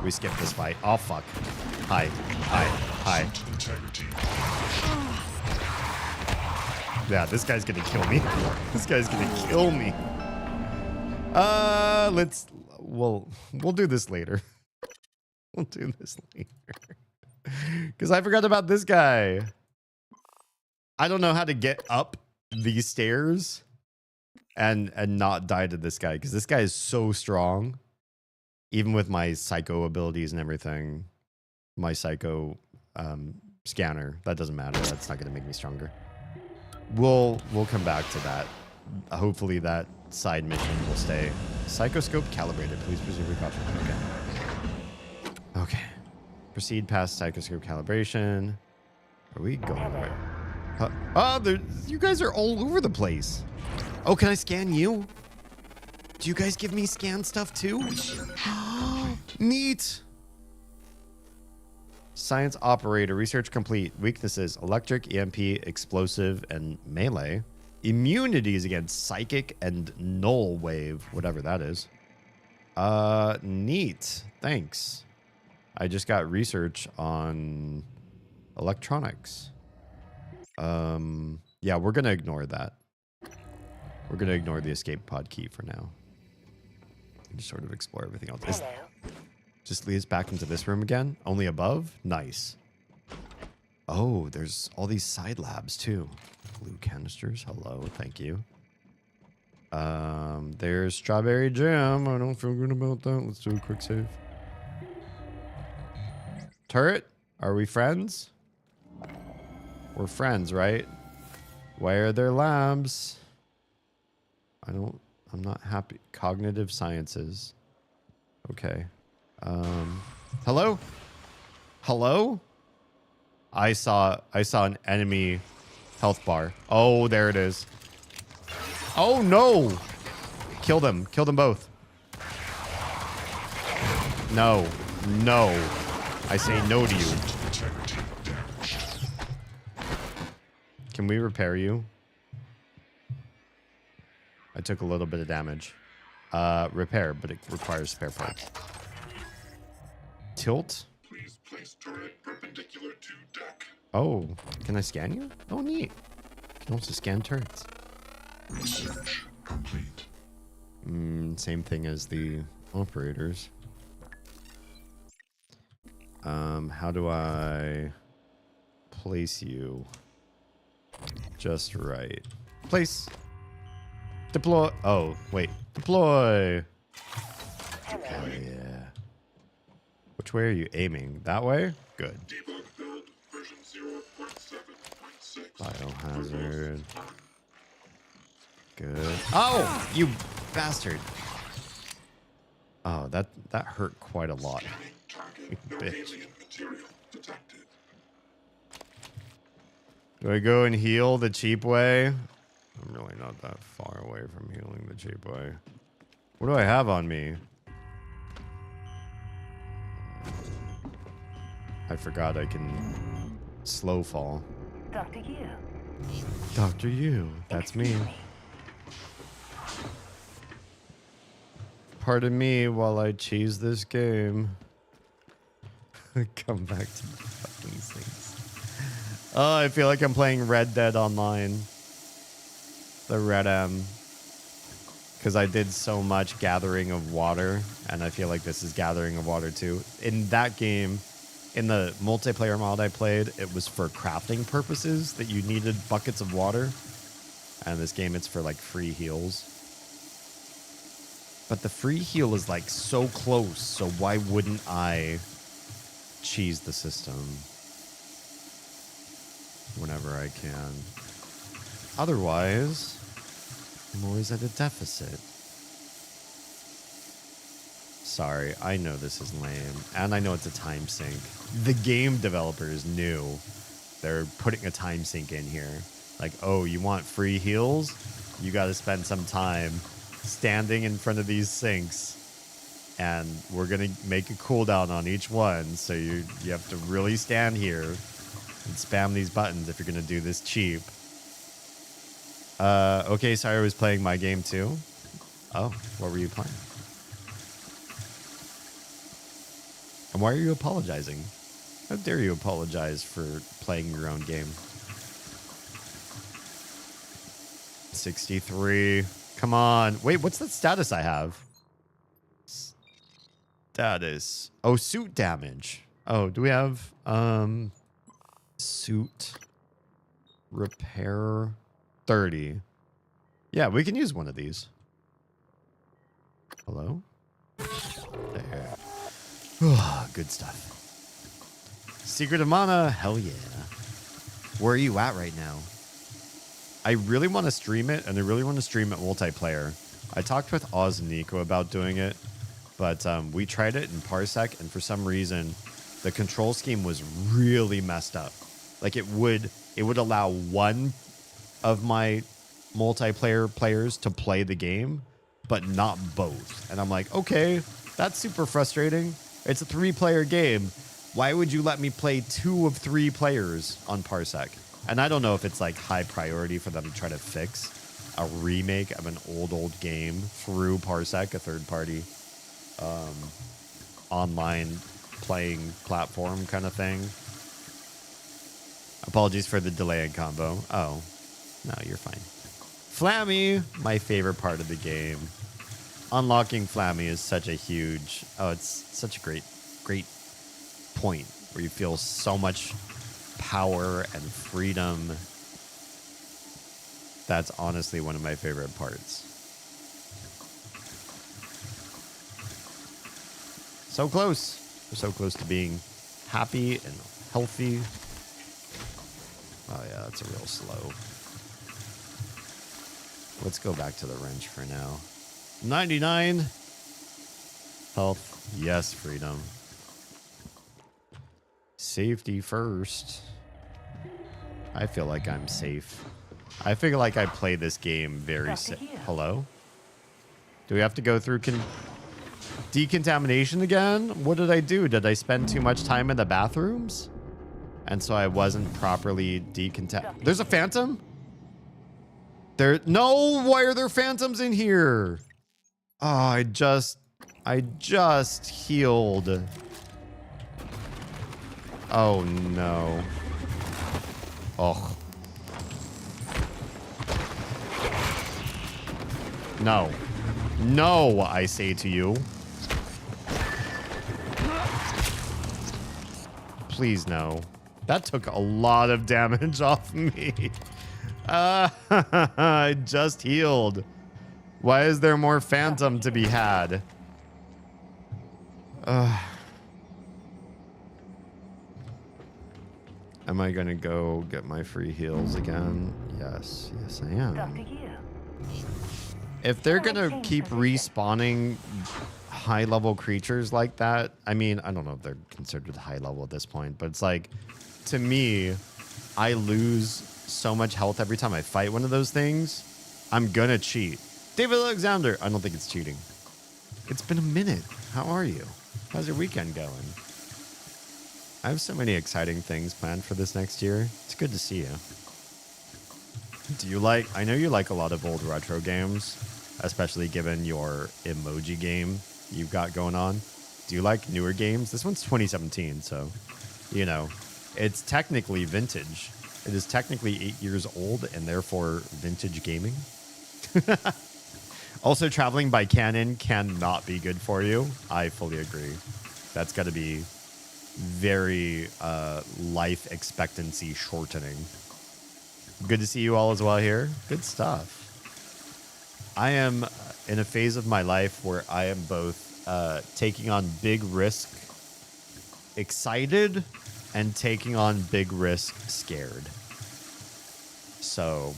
We skip this fight. Oh, fuck. Hi. Yeah, this guy's gonna kill me. This guy's gonna kill me. We'll do this later. We'll do this later. Because I forgot about this guy. I don't know how to get up these stairs and not die to this guy, because this guy is so strong. Even with my psycho abilities and everything, my psycho scanner, that doesn't matter. That's not going to make me stronger. We'll come back to that. Hopefully that side mission will stay. Psychoscope calibrated. Please proceed with caution. Okay. Proceed past psychoscope calibration. Are we going right? Oh, you guys are all over the place. Oh, can I scan you? Do you guys give me scan stuff too? Neat. Science operator. Research complete. Weaknesses: electric, EMP, explosive, and melee. Immunities against psychic and null wave, whatever that is. Neat. Thanks. I just got research on electronics. Yeah, we're gonna ignore that. We're gonna ignore the escape pod key for now. Just sort of explore everything else. Just lead us back into this room again. Only above? Nice. Oh, there's all these side labs too. Blue canisters. Hello, thank you. There's strawberry jam. I don't feel good about that. Let's do a quick save. Turret, are we friends? We're friends, right? Why are there labs? I'm not happy. Cognitive sciences. Okay. Hello? Hello? I saw an enemy health bar. Oh, there it is. Oh no! Kill them. Kill them both. No. No. I say no to you. Can we repair you? I took a little bit of damage. Repair, but it requires spare parts. Tilt? Please place turret perpendicular to deck. Oh, can I scan you? Oh, neat. You can also scan turrets. Research complete. Same thing as the operators. How do I place you just right? Place. Deploy. Oh, wait. Deploy. Hell yeah. Which way are you aiming? That way? Good. Debug build version 0.7.6. Biohazard. Good. Oh, you bastard. Oh, that hurt quite a lot. Bitch. Do I go and heal the cheap way? I'm really not that far away from healing the cheap way. What do I have on me? I forgot I can slow fall. Dr. Yu. Dr. Yu, that's me. Pardon me while I cheese this game. Come back to fucking things. Oh, I feel like I'm playing Red Dead Online. The Red M. Because I did so much gathering of water, and I feel like this is gathering of water too. In that game, in the multiplayer mod I played, it was for crafting purposes that you needed buckets of water. And this game, it's for like free heals. But the free heal is like so close, so why wouldn't I cheese the system whenever I can? Otherwise, I'm always at a deficit. Sorry, I know this is lame, and I know it's a time sink. The game developers knew. They're putting a time sink in here. Like, oh, you want free heals? You got to spend some time standing in front of these sinks, and we're going to make a cooldown on each one, so you have to really stand here and spam these buttons if you're going to do this cheap. Okay, sorry, I was playing my game too. Oh, what were you playing? And why are you apologizing? How dare you apologize for playing your own game? 63. Come on. Wait, what's the status I have? Status. Oh, suit damage. Oh, do we have suit repair 30? Yeah, we can use one of these. Hello? There. Good stuff. Secret of Mana, hell yeah. Where are you at right now? I really want to stream it, and I really want to stream it multiplayer. I talked with Oz and Nico about doing it, but we tried it in Parsec, and for some reason, the control scheme was really messed up. Like it would allow one of my multiplayer players to play the game, but not both. And I'm like, okay, that's super frustrating. It's a 3-player game. Why would you let me play 2 of 3 players on Parsec? And I don't know if it's like high priority for them to try to fix a remake of an old game through Parsec, a third-party online playing platform kind of thing. Apologies for the delay in combo. Oh, no, you're fine. Flammy, my favorite part of the game. Unlocking Flammy is such a huge... Oh, it's such a great point where you feel so much power and freedom. That's honestly one of my favorite parts. So close. We're so close to being happy and healthy. Oh yeah, that's a real slow. Let's go back to the wrench for now. 99. Health. Yes, freedom. Safety first. I feel like I'm safe. I feel like I play this game very safe. Hello? Do we have to go through decontamination again? What did I do? Did I spend too much time in the bathrooms? And so I wasn't properly decontaminated. There's a phantom? No, why are there phantoms in here? Oh, I just healed. Oh no. Oh. No. No, I say to you. Please no. That took a lot of damage off me. I just healed. Why is there more phantom to be had? Am I gonna go get my free heals again? Yes, yes I am. If they're gonna keep respawning high-level creatures like that, I mean, I don't know if they're considered high level at this point, but it's like, to me, I lose so much health every time I fight one of those things. I'm gonna cheat. David Alexander, I don't think it's cheating. It's been a minute. How are you? How's your weekend going? I have so many exciting things planned for this next year. It's good to see you. Do you like... I know you like a lot of old retro games, especially given your emoji game you've got going on. Do you like newer games? This one's 2017, so, you know, it's technically vintage. It is technically 8 years old and therefore vintage gaming. Also, traveling by cannon cannot be good for you. I fully agree. That's got to be very life expectancy shortening. Good to see you all as well here. Good stuff. I am in a phase of my life where I am both taking on big risk excited and taking on big risk scared. So,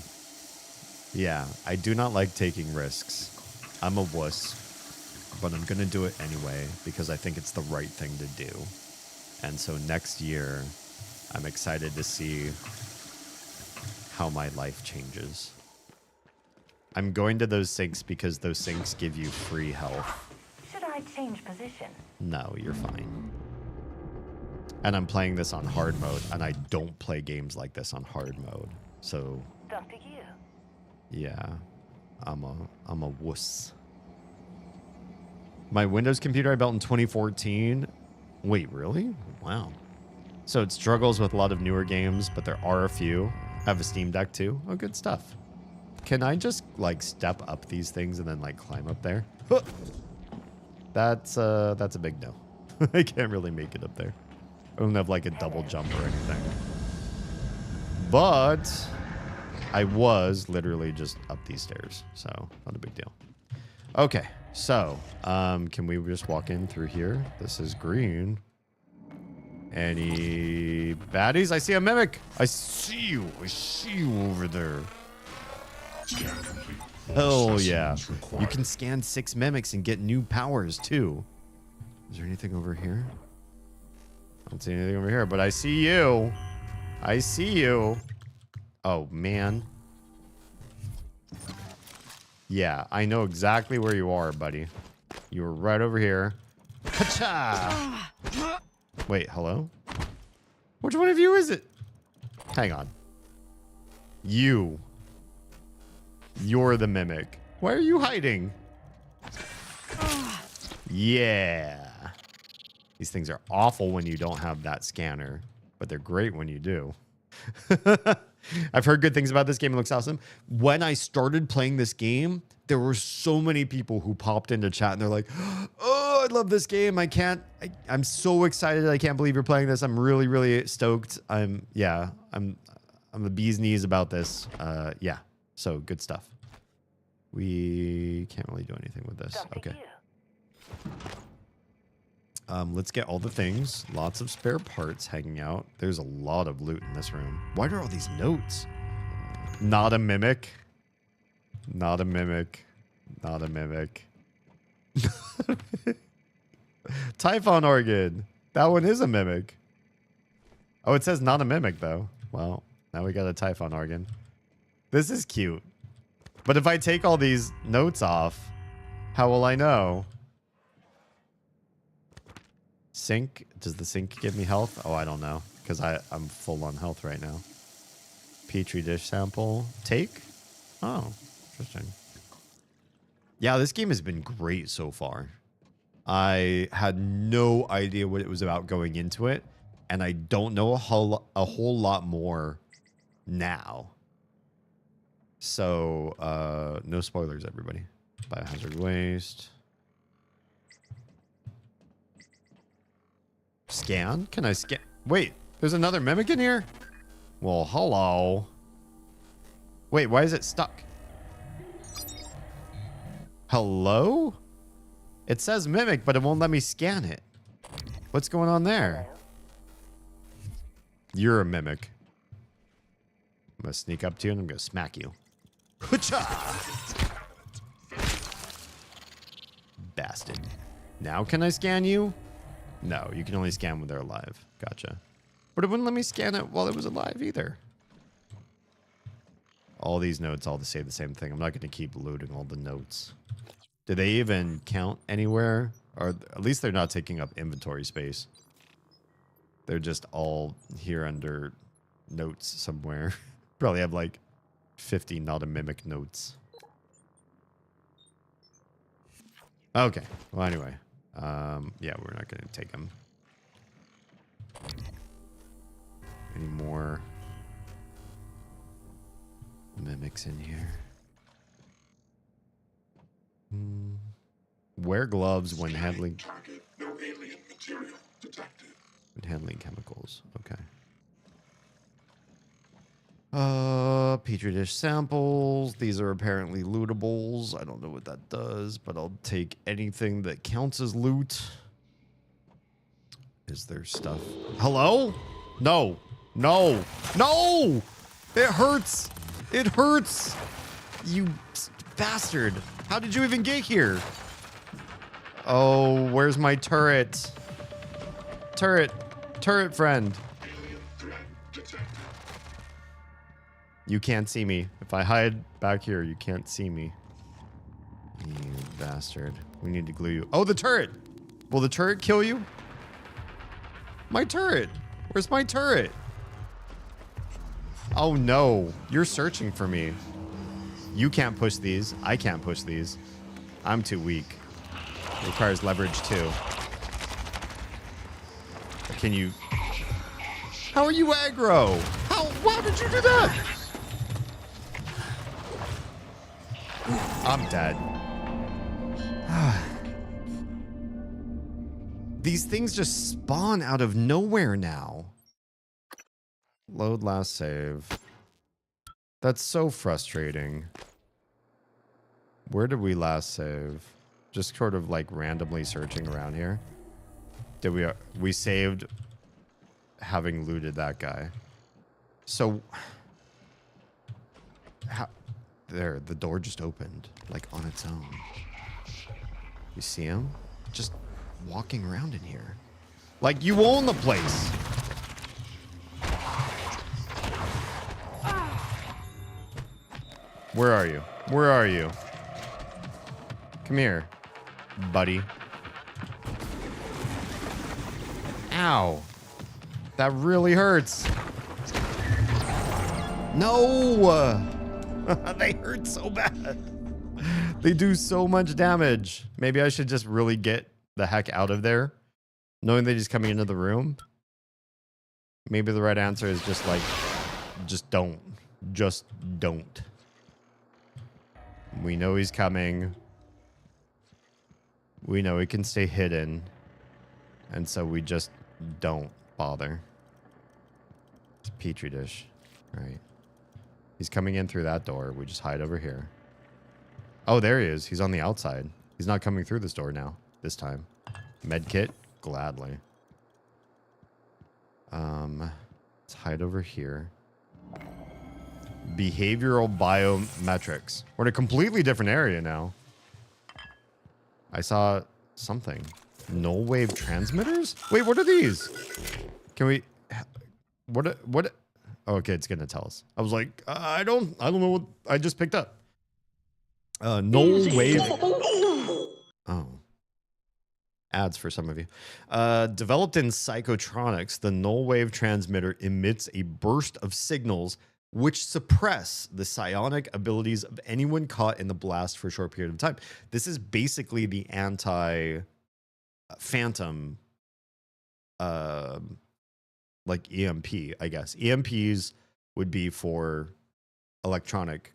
yeah, I do not like taking risks. I'm a wuss, but I'm going to do it anyway because I think it's the right thing to do. And so next year, I'm excited to see how my life changes. I'm going to those sinks because those sinks give you free health. Should I change position? No, you're fine. And I'm playing this on hard mode, and I don't play games like this on hard mode. So, Dr. Gear. Yeah, I'm a wuss. My Windows computer I built in 2014 Wait, really? Wow. So it struggles with a lot of newer games, but there are a few. I have a Steam Deck too. Oh, good stuff. Can I just like step up these things and then like climb up there? That's a big no. I can't really make it up there. I don't have like a double jump or anything. But I was literally just up these stairs, so not a big deal. Okay, so can we just walk in through here? This is green. Any baddies? I see a mimic. I see you. I see you over there. Oh yeah. You can scan 6 mimics and get new powers too. Is there anything over here? I don't see anything over here, but I see you. I see you. Oh man. Yeah, I know exactly where you are, buddy. You were right over here. Hacha! Wait, hello? Which one of you is it? Hang on. You're the mimic. Why are you hiding? Yeah. These things are awful when you don't have that scanner, but they're great when you do. I've heard good things about this game. It looks awesome. When I started playing this game, there were so many people who popped into chat and they're like, oh, I love this game. I'm so excited. I can't believe you're playing this. I'm really, really stoked. I'm the bee's knees about this. Yeah. So good stuff. We can't really do anything with this. Okay. Let's get all the things. Lots of spare parts hanging out. There's a lot of loot in this room. Why are all these notes? Not a mimic. Not a mimic. Not a mimic. Typhon organ. That one is a mimic. Oh, it says not a mimic, though. Well, now we got a Typhon organ. This is cute. But if I take all these notes off, how will I know? Sink? Does the sink give me health? Oh, I don't know. Because I'm full on health right now. Petri dish sample. Take? Oh, interesting. Yeah, this game has been great so far. I had no idea what it was about going into it. And I don't know a whole lot more now. So, no spoilers, everybody. Biohazard waste. Scan? Can I scan? Wait, there's another mimic in here? Well, hello. Wait, why is it stuck? Hello? It says mimic, but it won't let me scan it. What's going on there? You're a mimic. I'm gonna sneak up to you and I'm gonna smack you. Bastard. Now can I scan you? No, you can only scan when they're alive. Gotcha. But it wouldn't let me scan it while it was alive either. All these notes all say the same thing. I'm not going to keep looting all the notes. Do they even count anywhere? Or at least they're not taking up inventory space. They're just all here under notes somewhere. Probably have like 50 not a mimic notes. Okay. Well, anyway. Yeah, we're not going to take them. Any more mimics in here? Wear gloves when handling. No alien material detected. When handling chemicals. Okay. Petri dish samples. These are apparently lootables. I don't know what that does, but I'll take anything that counts as loot. Is there stuff? Hello? No. No. No! It hurts. It hurts. You bastard. How did you even get here? Oh, where's my turret? Turret friend. You can't see me. If I hide back here, you can't see me. You bastard. We need to glue you. Oh, the turret! Will the turret kill you? My turret! Where's my turret? Oh no. You're searching for me. You can't push these. I can't push these. I'm too weak. It requires leverage too. Can you... How are you aggro? How did you do that? I'm dead. These things just spawn out of nowhere now. Load last save. That's so frustrating. Where did we last save? Just sort of like randomly searching around here. Did we saved having looted that guy. So there, the door just opened like on its own. You see him? Just walking around in here. Like you own the place. Where are you? Where are you? Come here, buddy. Ow. That really hurts. No! They hurt so bad. They do so much damage. Maybe I should just really get the heck out of there, knowing that he's coming into the room. Maybe the right answer is just like, just don't. Just don't. We know he's coming. We know he can stay hidden. And so we just don't bother. It's a petri dish. Right. He's coming in through that door. We just hide over here. Oh, there he is. He's on the outside. He's not coming through this door now. This time. Medkit? Gladly. Let's hide over here. Behavioral biometrics. We're in a completely different area now. I saw something. Null wave transmitters? Wait, what are these? Can we... What? Oh, okay, it's gonna tell us. I was like, I don't know what I just picked up. Null wave... Oh. Ads for some of you. Developed in psychotronics, the null wave transmitter emits a burst of signals which suppress the psionic abilities of anyone caught in the blast for a short period of time. This is basically the anti-phantom, like EMP, I guess. EMPs would be for electronic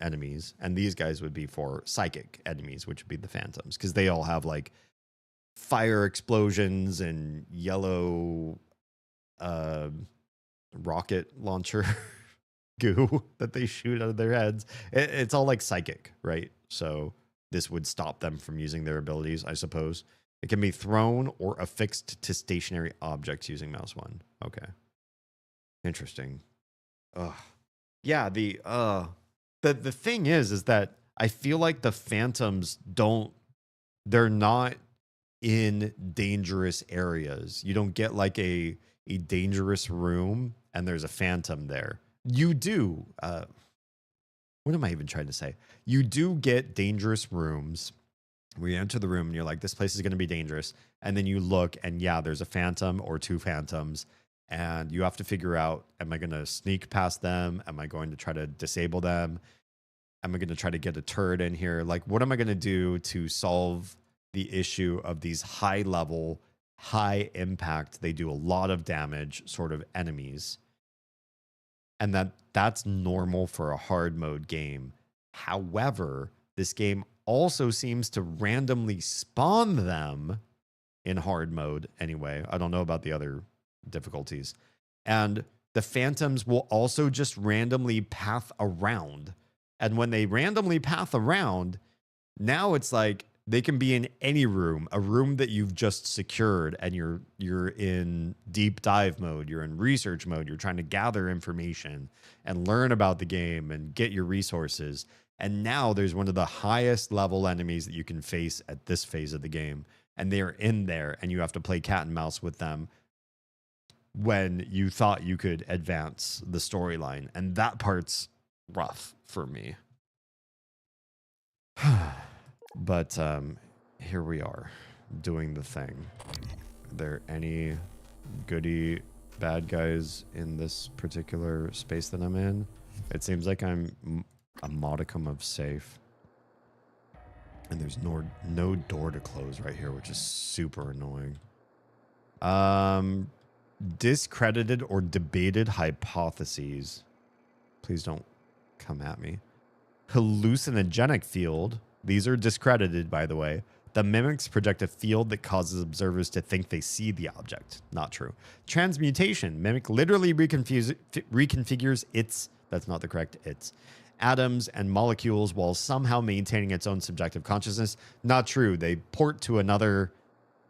enemies, and these guys would be for psychic enemies, which would be the phantoms, because they all have like fire explosions and yellow rocket launcher goo that they shoot out of their heads. It's all like psychic, right? So this would stop them from using their abilities, I suppose. It can be thrown or affixed to stationary objects using mouse 1. Okay. Interesting. Ugh. Yeah, the thing is that I feel like the phantoms they're not in dangerous areas. You don't get like a dangerous room and there's a phantom there. You do. What am I even trying to say? You do get dangerous rooms where you enter the room and you're like, this place is going to be dangerous. And then you look and yeah, there's a phantom or two phantoms. And you have to figure out, am I going to sneak past them? Am I going to try to disable them? Am I going to try to get a turret in here? Like, what am I going to do to solve the issue of these high level, high impact, they do a lot of damage sort of enemies? And that's normal for a hard mode game. However, this game also seems to randomly spawn them in hard mode anyway. I don't know about the other difficulties. And the phantoms will also just randomly path around. And when they randomly path around, now it's like they can be in any room, a room that you've just secured, and you're in deep dive mode, you're in research mode, you're trying to gather information and learn about the game and get your resources. And now there's one of the highest level enemies that you can face at this phase of the game. And they're in there and you have to play cat and mouse with them when you thought you could advance the storyline. And that part's rough for me. But here we are doing the thing. Are there any goody bad guys in this particular space that I'm in? It seems like I'm a modicum of safe. And there's no door to close right here, which is super annoying. Discredited or debated hypotheses. Please don't come at me. Hallucinogenic field. These are discredited, by the way. The mimics project a field that causes observers to think they see the object. Not true. Transmutation. Mimic literally reconfigures its, that's not the correct its, atoms and molecules while somehow maintaining its own subjective consciousness. Not true. They port to another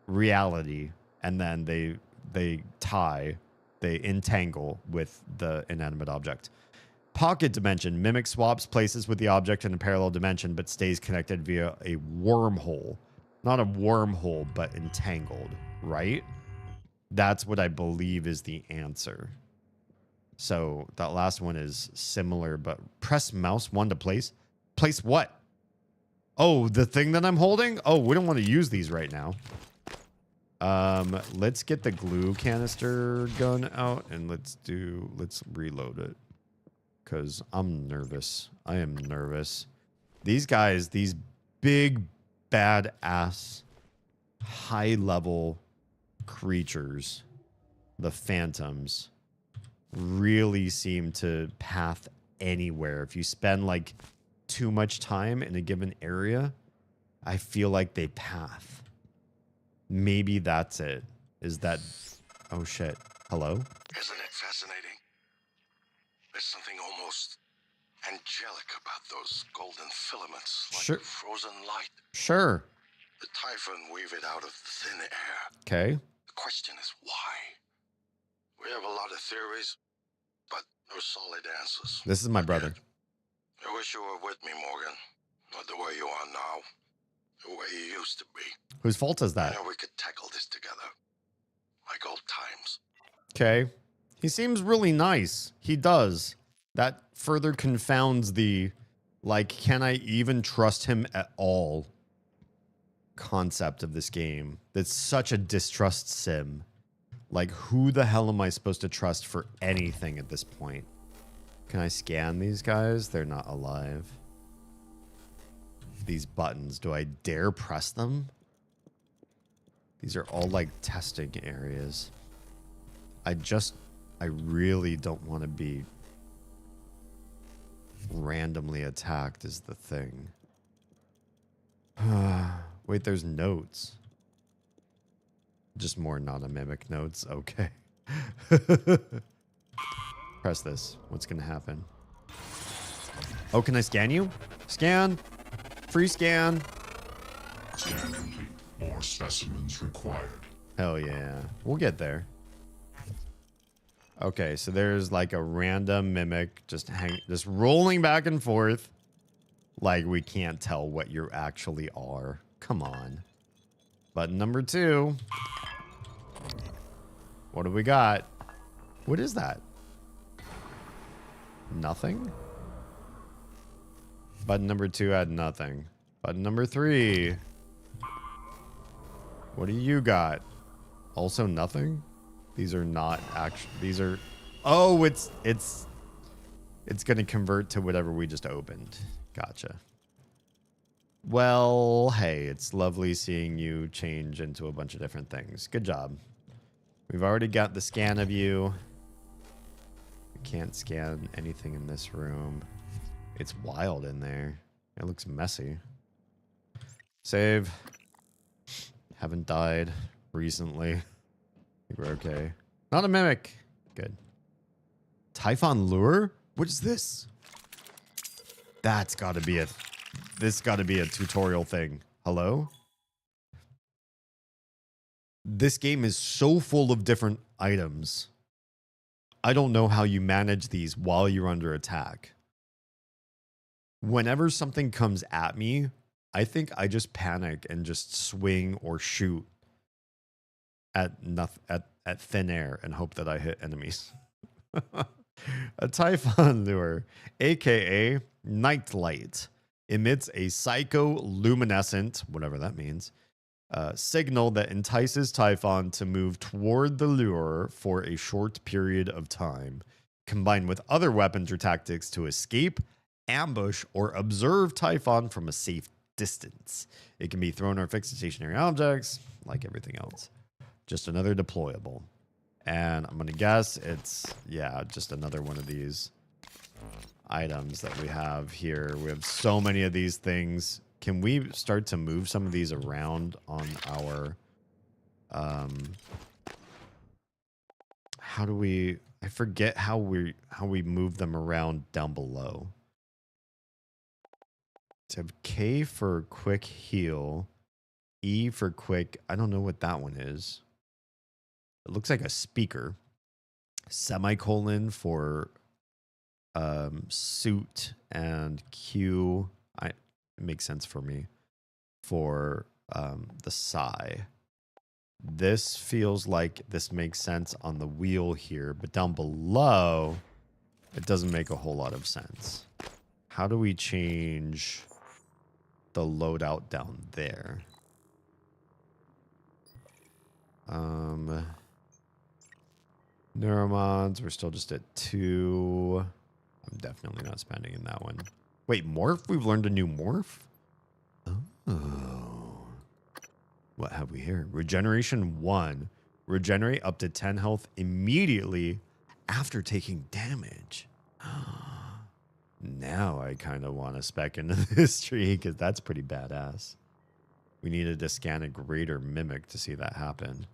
reality and then they entangle with the inanimate object. Pocket dimension. Mimic swaps places with the object in a parallel dimension but stays connected via a wormhole. Not a wormhole, but entangled, right? That's what I believe is the answer. So that last one is similar, but press mouse 1 to place. Place what? Oh, the thing that I'm holding? Oh, we don't want to use these right now. Let's get the glue canister gun out and let's reload it. Because I'm nervous. I am nervous. These guys, these big, badass, high-level creatures, the phantoms, really seem to path anywhere. If you spend like too much time in a given area, I feel like they path. Maybe that's it. Is that... Oh shit. Hello? Isn't it fascinating? There's something almost angelic about those golden filaments, like Sure. frozen light. Sure. The Typhon weave it out of thin air. Okay. The question is why? We have a lot of theories, but no solid answers. This is my brother. I wish you were with me, Morgan. Not the way you are now. The way you used to be. Whose fault is that? I know we could tackle this together. Like old times. Okay. He seems really nice. He does. That further confounds the, like, can I even trust him at all concept of this game. That's such a distrust sim. Like, who the hell am I supposed to trust for anything at this point? Can I scan these guys? They're not alive. These buttons, do I dare press them? These are all like testing areas. I really don't want to be randomly attacked is the thing. Wait, there's notes. Just more not a mimic notes. Okay. Press this. What's going to happen? Oh, can I scan you? Scan. Free scan. Scan complete. More specimens required. Hell yeah. We'll get there. Okay, so there's like a random mimic just rolling back and forth. Like we can't tell what you actually are. Come on. Button number 2. What do we got? What is that? Nothing? Button number 2 had nothing. Button number 3. What do you got? Also nothing? These are not actually. These are. Oh, it's gonna convert to whatever we just opened. Gotcha. Well, hey, it's lovely seeing you change into a bunch of different things. Good job. We've already got the scan of you. We can't scan anything in this room. It's wild in there. It looks messy. Save. Haven't died recently. I think we're okay. Not a mimic. Good. Typhon lure? What is this? That's got to be a... This got to be a tutorial thing. Hello? This game is so full of different items. I don't know how you manage these while you're under attack. Whenever something comes at me, I think I just panic and just swing or shoot at thin air and hope that I hit enemies. A Typhon lure, aka Nightlight, emits a psycholuminescent, whatever that means, signal that entices Typhon to move toward the lure for a short period of time, combined with other weapons or tactics to escape, ambush, or observe Typhon from a safe distance. It can be thrown or fixed to stationary objects, like everything else. Just another deployable. And I'm going to guess it's, yeah, just another one of these items that we have here. We have so many of these things. Can we start to move some of these around on our... how do we... I forget how we move them around down below. So K for quick heal. E for quick... I don't know what that one is. It looks like a speaker. Semicolon for suit, and Q, it makes sense for me, for the psi. This feels like this makes sense on the wheel here, but down below, it doesn't make a whole lot of sense. How do we change the loadout down there? Neuromons, we're still just at 2. I'm definitely not spending in that one. Wait, morph? We've learned a new morph? Oh. What have we here? Regeneration 1. Regenerate up to 10 health immediately after taking damage. Now I kind of want to spec into this tree because that's pretty badass. We needed to scan a greater mimic to see that happen.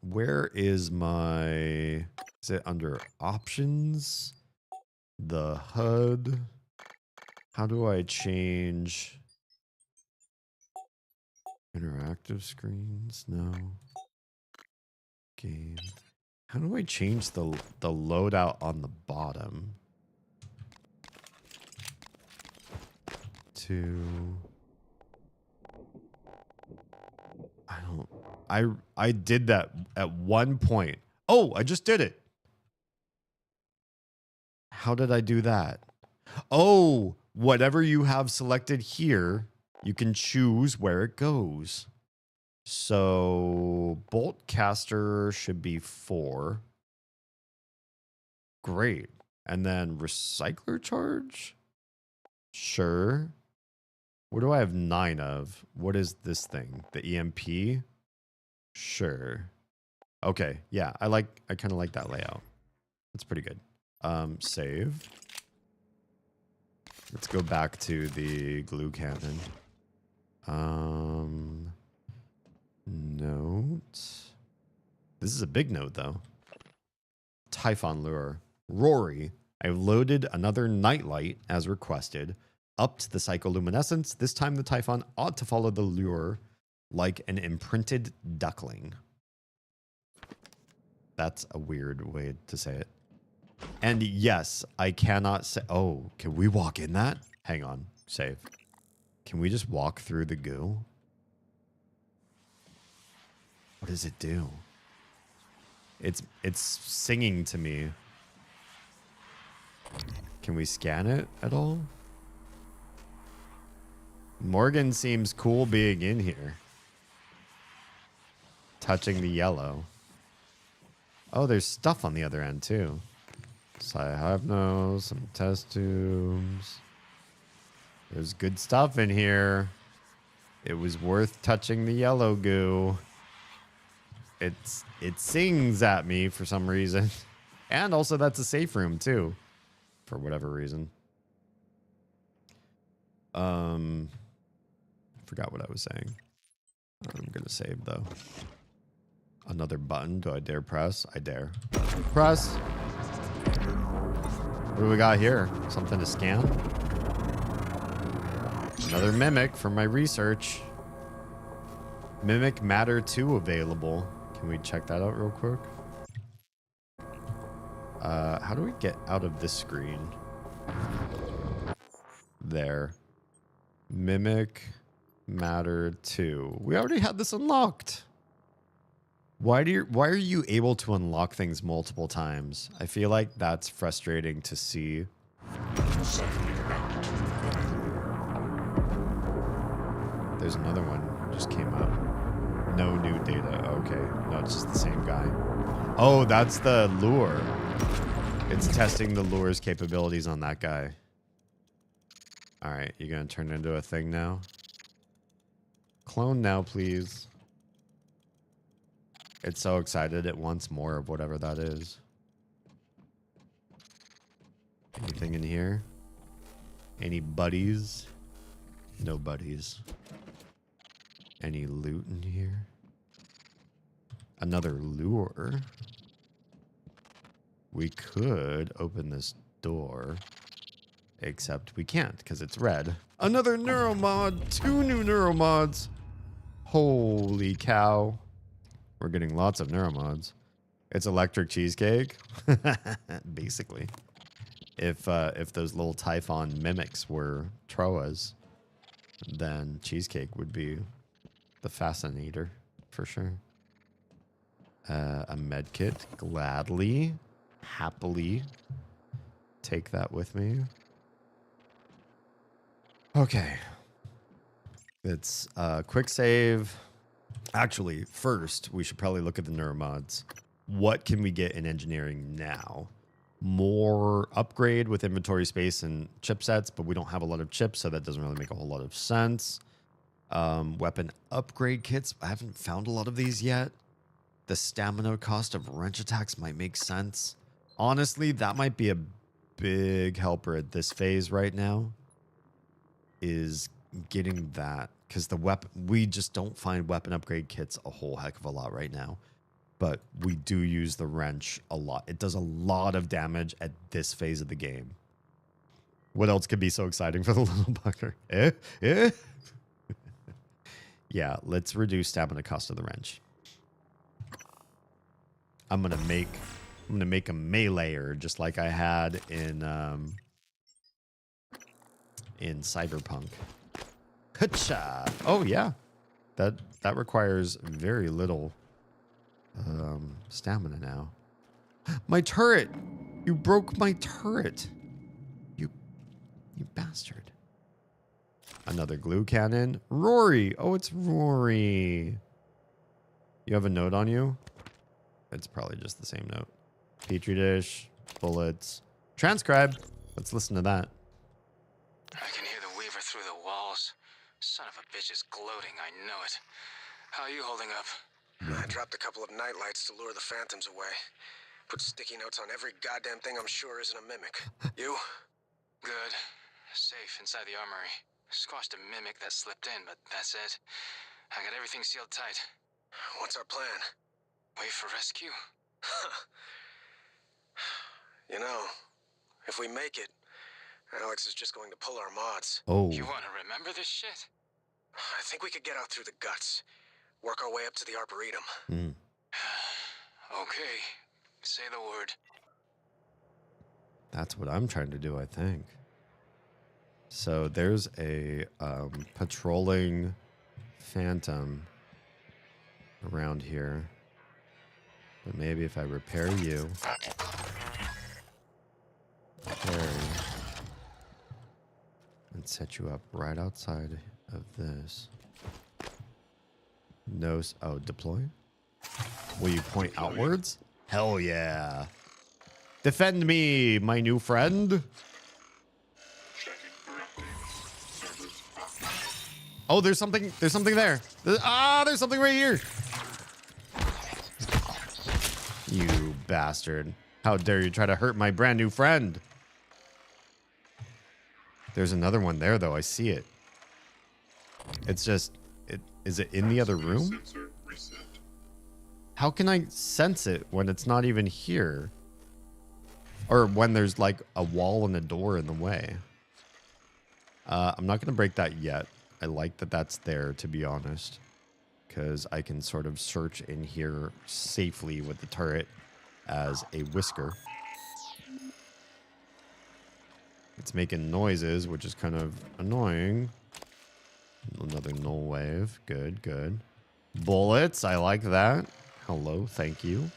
Where is my... Is it under options? The HUD. How do I change... Interactive screens? No. Game. How do I change the loadout on the bottom? I did that at one point. Oh, I just did it. How did I do that? Oh, whatever you have selected here, you can choose where it goes. So bolt caster should be 4. Great. And then recycler charge? Sure. What do I have 9 of? What is this thing? The EMP? Sure. Okay. Yeah, I kind of like that layout. It's pretty good. Save. Let's go back to the glue cannon. Note. This is a big note, though. Typhon lure. Rory, I've loaded another nightlight as requested. Up to the psycholuminescence. This time the Typhon ought to follow the lure like an imprinted duckling. That's a weird way to say it. And yes, I cannot say... Oh, can we walk in that? Hang on. Save. Can we just walk through the goo? What does it do? It's singing to me. Can we scan it at all? Morgan seems cool being in here. Touching the yellow. Oh, there's stuff on the other end too. So I have some test tubes. There's good stuff in here. It was worth touching the yellow goo. It sings at me for some reason. And also that's a safe room too. For whatever reason. Forgot what I was saying. I'm gonna save though. Another button. Do I dare press? I dare. Press. What do we got here? Something to scan? Another mimic for my research. Mimic Matter 2 available. Can we check that out real quick? How do we get out of this screen? There. Mimic Matter 2. We already had this unlocked. Why are you able to unlock things multiple times? I feel like that's frustrating to see. There's another one just came up. No new data. Okay. No, it's just the same guy. Oh, that's the lure. It's testing the lure's capabilities on that guy. All right, you gonna turn it into a thing now? Clone now, please. It's so excited it wants more of whatever that is. Anything in here? Any buddies? No buddies. Any loot in here? Another lure. We could open this door. Except we can't because it's red. Another neuromod. 2 new neuromods. Holy cow. We're getting lots of neuromods. It's electric cheesecake. Basically. If those little Typhon mimics were Troas, then cheesecake would be the fascinator for sure. A med kit. Gladly. Happily. Take that with me. Okay. It's quick save. Actually, first, we should probably look at the neuromods. What can we get in engineering now? More upgrade with inventory space and chipsets, but we don't have a lot of chips, so that doesn't really make a whole lot of sense. Weapon upgrade kits. I haven't found a lot of these yet. The stamina cost of wrench attacks might make sense. Honestly, that might be a big helper at this phase right now. Is getting that, because the weapon, we just don't find weapon upgrade kits a whole heck of a lot right now, but we do use the wrench a lot. It does a lot of damage at this phase of the game. What else could be so exciting for the little bugger? Yeah, let's reduce stamina cost of the wrench. I'm gonna make a meleeer just like I had in Cyberpunk. Hacha! Oh yeah, that requires very little stamina now. My turret! You broke my turret! You bastard! Another glue cannon. Rory! Oh, it's Rory. You have a note on you? It's probably just the same note. Petri dish, bullets, transcribe. Let's listen to that. I can hear the Weaver through the walls. Son of a bitch is gloating, I know it. How are you holding up? I dropped a couple of nightlights to lure the phantoms away. Put sticky notes on every goddamn thing I'm sure isn't a mimic. You? Good. Safe inside the armory. Squashed a mimic that slipped in, but that's it. I got everything sealed tight. What's our plan? Wait for rescue? You know, if we make it, Alex is just going to pull our mods. Oh. You want to remember this shit? I think we could get out through the guts. Work our way up to the Arboretum. Okay. Say the word. That's what I'm trying to do, I think. So there's a patrolling phantom around here. But maybe if I repair you. And set you up right outside of this. No, oh, deploy? Will you point outwards? Hell yeah. Defend me, my new friend. Oh, there's something there. There's something right here. You bastard. How dare you try to hurt my brand new friend? There's another one there, though. I see it. It's just... Is it in the other room? How can I sense it when it's not even here? Or when there's like a wall and a door in the way? I'm not going to break that yet. I like that that's there, to be honest. Because I can sort of search in here safely with the turret as a whisker. It's making noises, which is kind of annoying. Another null wave. Good, good. Bullets. I like that. Hello. Thank you.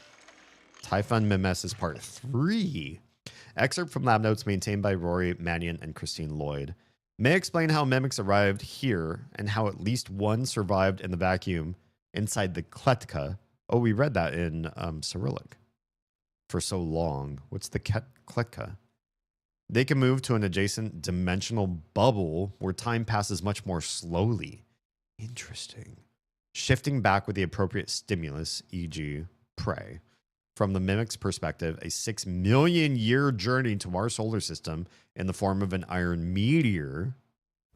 Typhon Mimesis Part 3. Excerpt from lab notes maintained by Rory Mannion and Christine Lloyd. May explain how mimics arrived here and how at least one survived in the vacuum inside the Kletka. Oh, we read that in Cyrillic. For so long. What's the Kletka? They can move to an adjacent dimensional bubble where time passes much more slowly. Interesting. shifting back with the appropriate stimulus, e.g., prey. From the Mimic's perspective, a 6 million year journey to our solar system in the form of an iron meteor.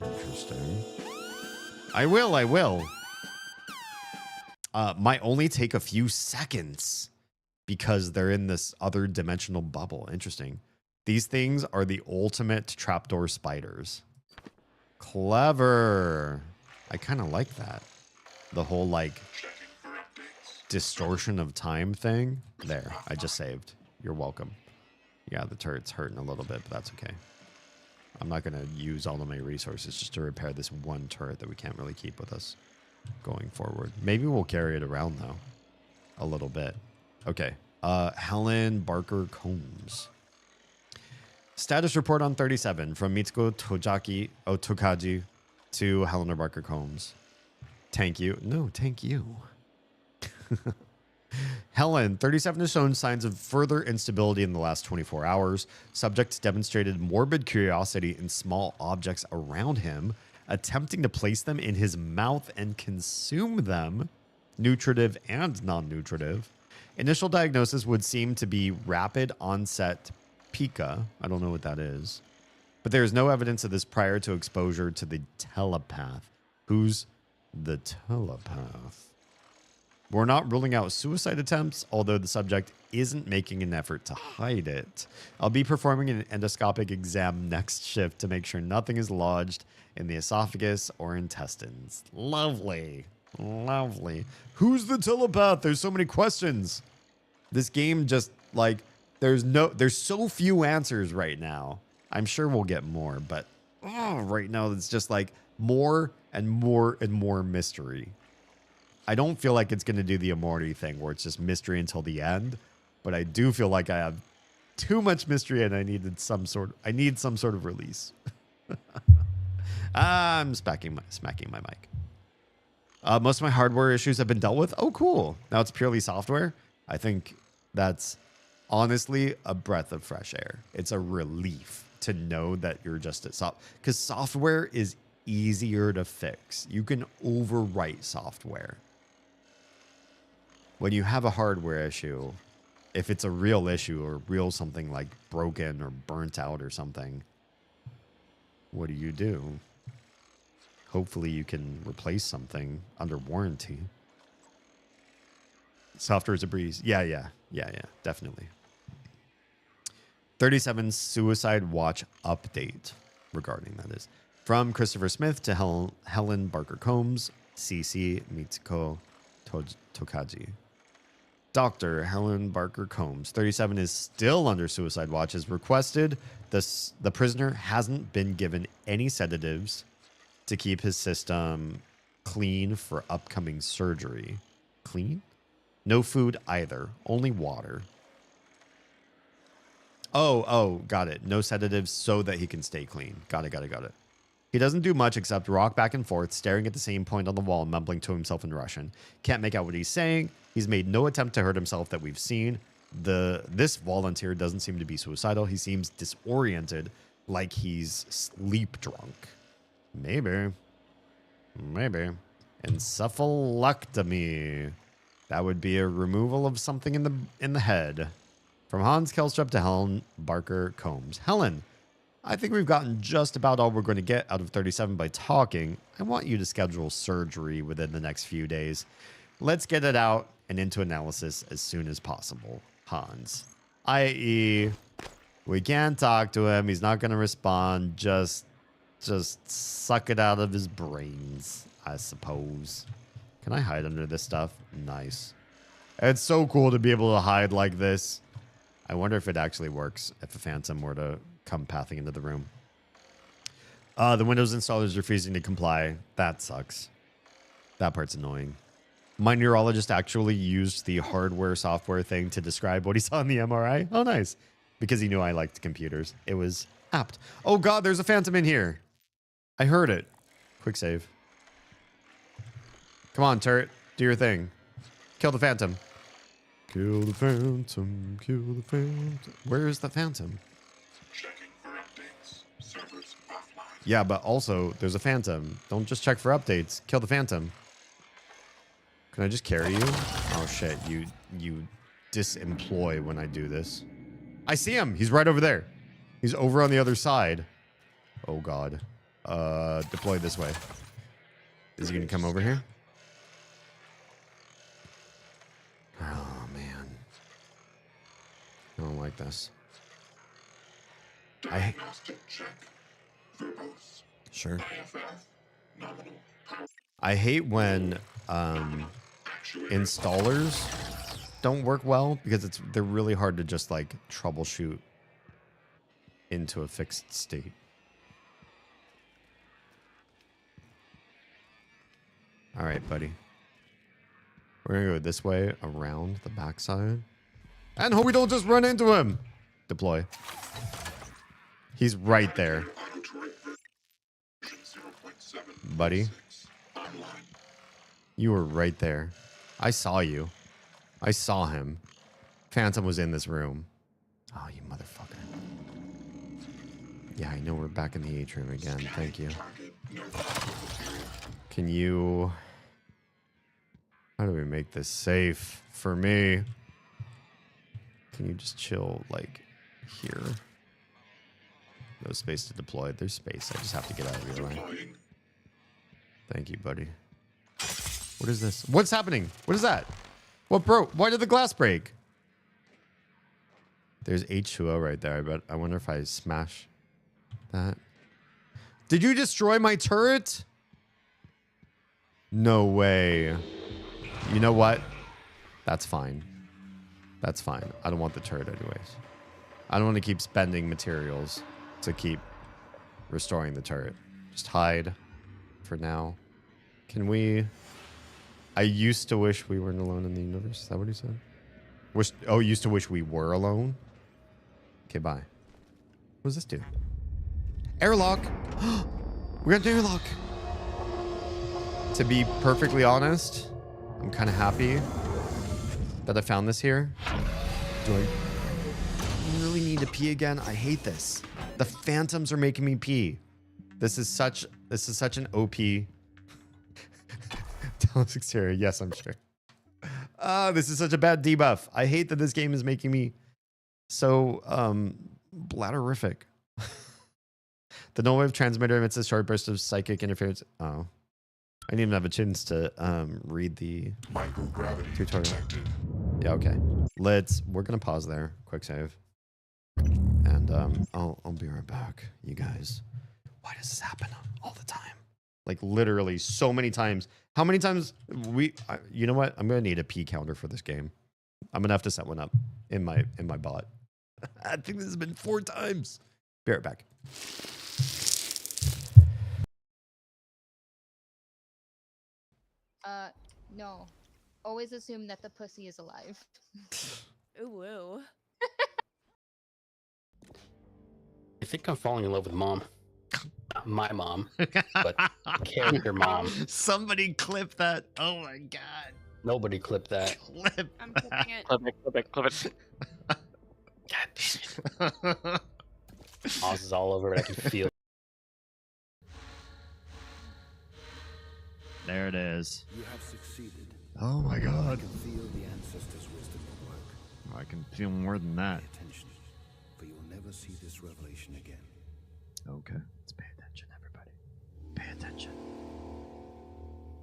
Interesting. I will. Might only take a few seconds because they're in this other dimensional bubble. Interesting. These things are the ultimate trapdoor spiders. Clever. I kind of like that. The whole like distortion of time thing. There, I just saved. You're welcome. Yeah, the turret's hurting a little bit, but that's okay. I'm not going to use all of my resources just to repair this one turret that we can't really keep with us going forward. Maybe we'll carry it around, though, a little bit. Okay. Helen Barker Combs. Status report on 37 from Mitsuko Tokaji to Helena Barker Combs. Thank you. No, thank you. Helen, 37 has shown signs of further instability in the last 24 hours. Subject demonstrated morbid curiosity in small objects around him, attempting to place them in his mouth and consume them, nutritive and non-nutritive. Initial diagnosis would seem to be rapid onset pica. I don't know what that is. But there is no evidence of this prior to exposure to the telepath. Who's the telepath? We're not ruling out suicide attempts, although the subject isn't making an effort to hide it. I'll be performing an endoscopic exam next shift to make sure nothing is lodged in the esophagus or intestines. Lovely. Lovely. Who's the telepath? There's so many questions. This game just, like, there's so few answers right now. I'm sure we'll get more, but right now it's just like more and more and more mystery. I don't feel like it's going to do the Immortality thing where it's just mystery until the end, but I do feel like I have too much mystery and I need some sort of release. I'm smacking my mic. Most of my hardware issues have been dealt with. Oh, cool. Now it's purely software. I think that's honestly a breath of fresh air. It's a relief to know that you're just at because software is easier to fix. You can overwrite software. When you have a hardware issue, if it's a real issue or real something like broken or burnt out or something, what do? Hopefully you can replace something under warranty. Software is a breeze. Yeah, definitely. 37 Suicide Watch update regarding that is. From Christopher Smith to Helen Barker Combs, CC Mitsuko Tokaji. Dr. Helen Barker Combs, 37, is still under suicide watch as requested. The prisoner hasn't been given any sedatives to keep his system clean for upcoming surgery. Clean? No food either, only water. Oh, got it. No sedatives so that he can stay clean. Got it. He doesn't do much except rock back and forth, staring at the same point on the wall, mumbling to himself in Russian. Can't make out what he's saying. He's made no attempt to hurt himself that we've seen. This volunteer doesn't seem to be suicidal. He seems disoriented, like he's sleep drunk. Maybe. Encephalectomy. That would be a removal of something in the head. From Hans Kelstrup to Helen Barker Combs. Helen, I think we've gotten just about all we're going to get out of 37 by talking. I want you to schedule surgery within the next few days. Let's get it out and into analysis as soon as possible. Hans. I.e., we can't talk to him. He's not going to respond. Just suck it out of his brains, I suppose. Can I hide under this stuff? Nice. It's so cool to be able to hide like this. I wonder if it actually works if a phantom were to come pathing into the room. The Windows installer is refusing to comply. That sucks. That part's annoying. My neurologist actually used the hardware software thing to describe what he saw in the MRI. Oh, nice. Because he knew I liked computers. It was apt. Oh, God, there's a phantom in here. I heard it. Quick save. Come on, turret. Do your thing. Kill the phantom. Kill the phantom. Kill the phantom. Where is the phantom? Checking for updates. Servers offline. Yeah, but also, there's a phantom. Don't just check for updates. Kill the phantom. Can I just carry you? Oh shit, you disemploy when I do this. I see him. He's right over there. He's over on the other side. Oh god. Deploy this way. Is he gonna come over here? Oh man. I don't like this. Sure. I hate when installers don't work well because they're really hard to just like troubleshoot into a fixed state. All right, buddy. We're gonna go this way around the backside. And hope we don't just run into him. Deploy. He's right there. Buddy. You were right there. I saw you. I saw him. Phantom was in this room. Oh, you motherfucker. Yeah, I know we're back in the atrium again. Thank you. Can you... How do we make this safe for me? Can you just chill, like, here? No space to deploy. There's space. I just have to get out of your way. Thank you, buddy. What is this? What's happening? What is that? What broke? Why did the glass break? There's H2O right there, but I wonder if I smash that. Did you destroy my turret? No way. You know what? That's fine. That's fine. I don't want the turret anyways. I don't want to keep spending materials to keep restoring the turret. Just hide for now. Can we... I used to wish we weren't alone in the universe. Is that what he said? Oh, used to wish we were alone? Okay, bye. What does this do? Airlock! We got an airlock! To be perfectly honest, I'm kind of happy that I found this here. Do I really need to pee again? I hate this. The phantoms are making me pee. This is such an OP Dallas exterior. Yes, I'm sure. This is such a bad debuff. I hate that this game is making me so blatterific. The null wave transmitter emits a short burst of psychic interference. Oh. I didn't even have a chance to read the tutorial. Yeah, okay. We're gonna pause there. Quick save. And I'll be right back, you guys. Why does this happen all the time? Like literally so many times. How many times you know what? I'm gonna need a P counter for this game. I'm gonna have to set one up in my bot. I think this has been 4 times. Be right back. No. Always assume that the pussy is alive. Ooh, ooh. I think I'm falling in love with mom. Not my mom, but character mom. Somebody clip that. Oh my god. Nobody clip that. Clip. I'm clipping it. Clip it. God damn it. Oz is all over it. I can feel it. There it is. You have succeeded. Oh my god. I can feel the ancestors' wisdom at work. I can feel more than that. Pay attention, for you will never see this revelation again. Okay. Let's pay attention, everybody. Pay attention.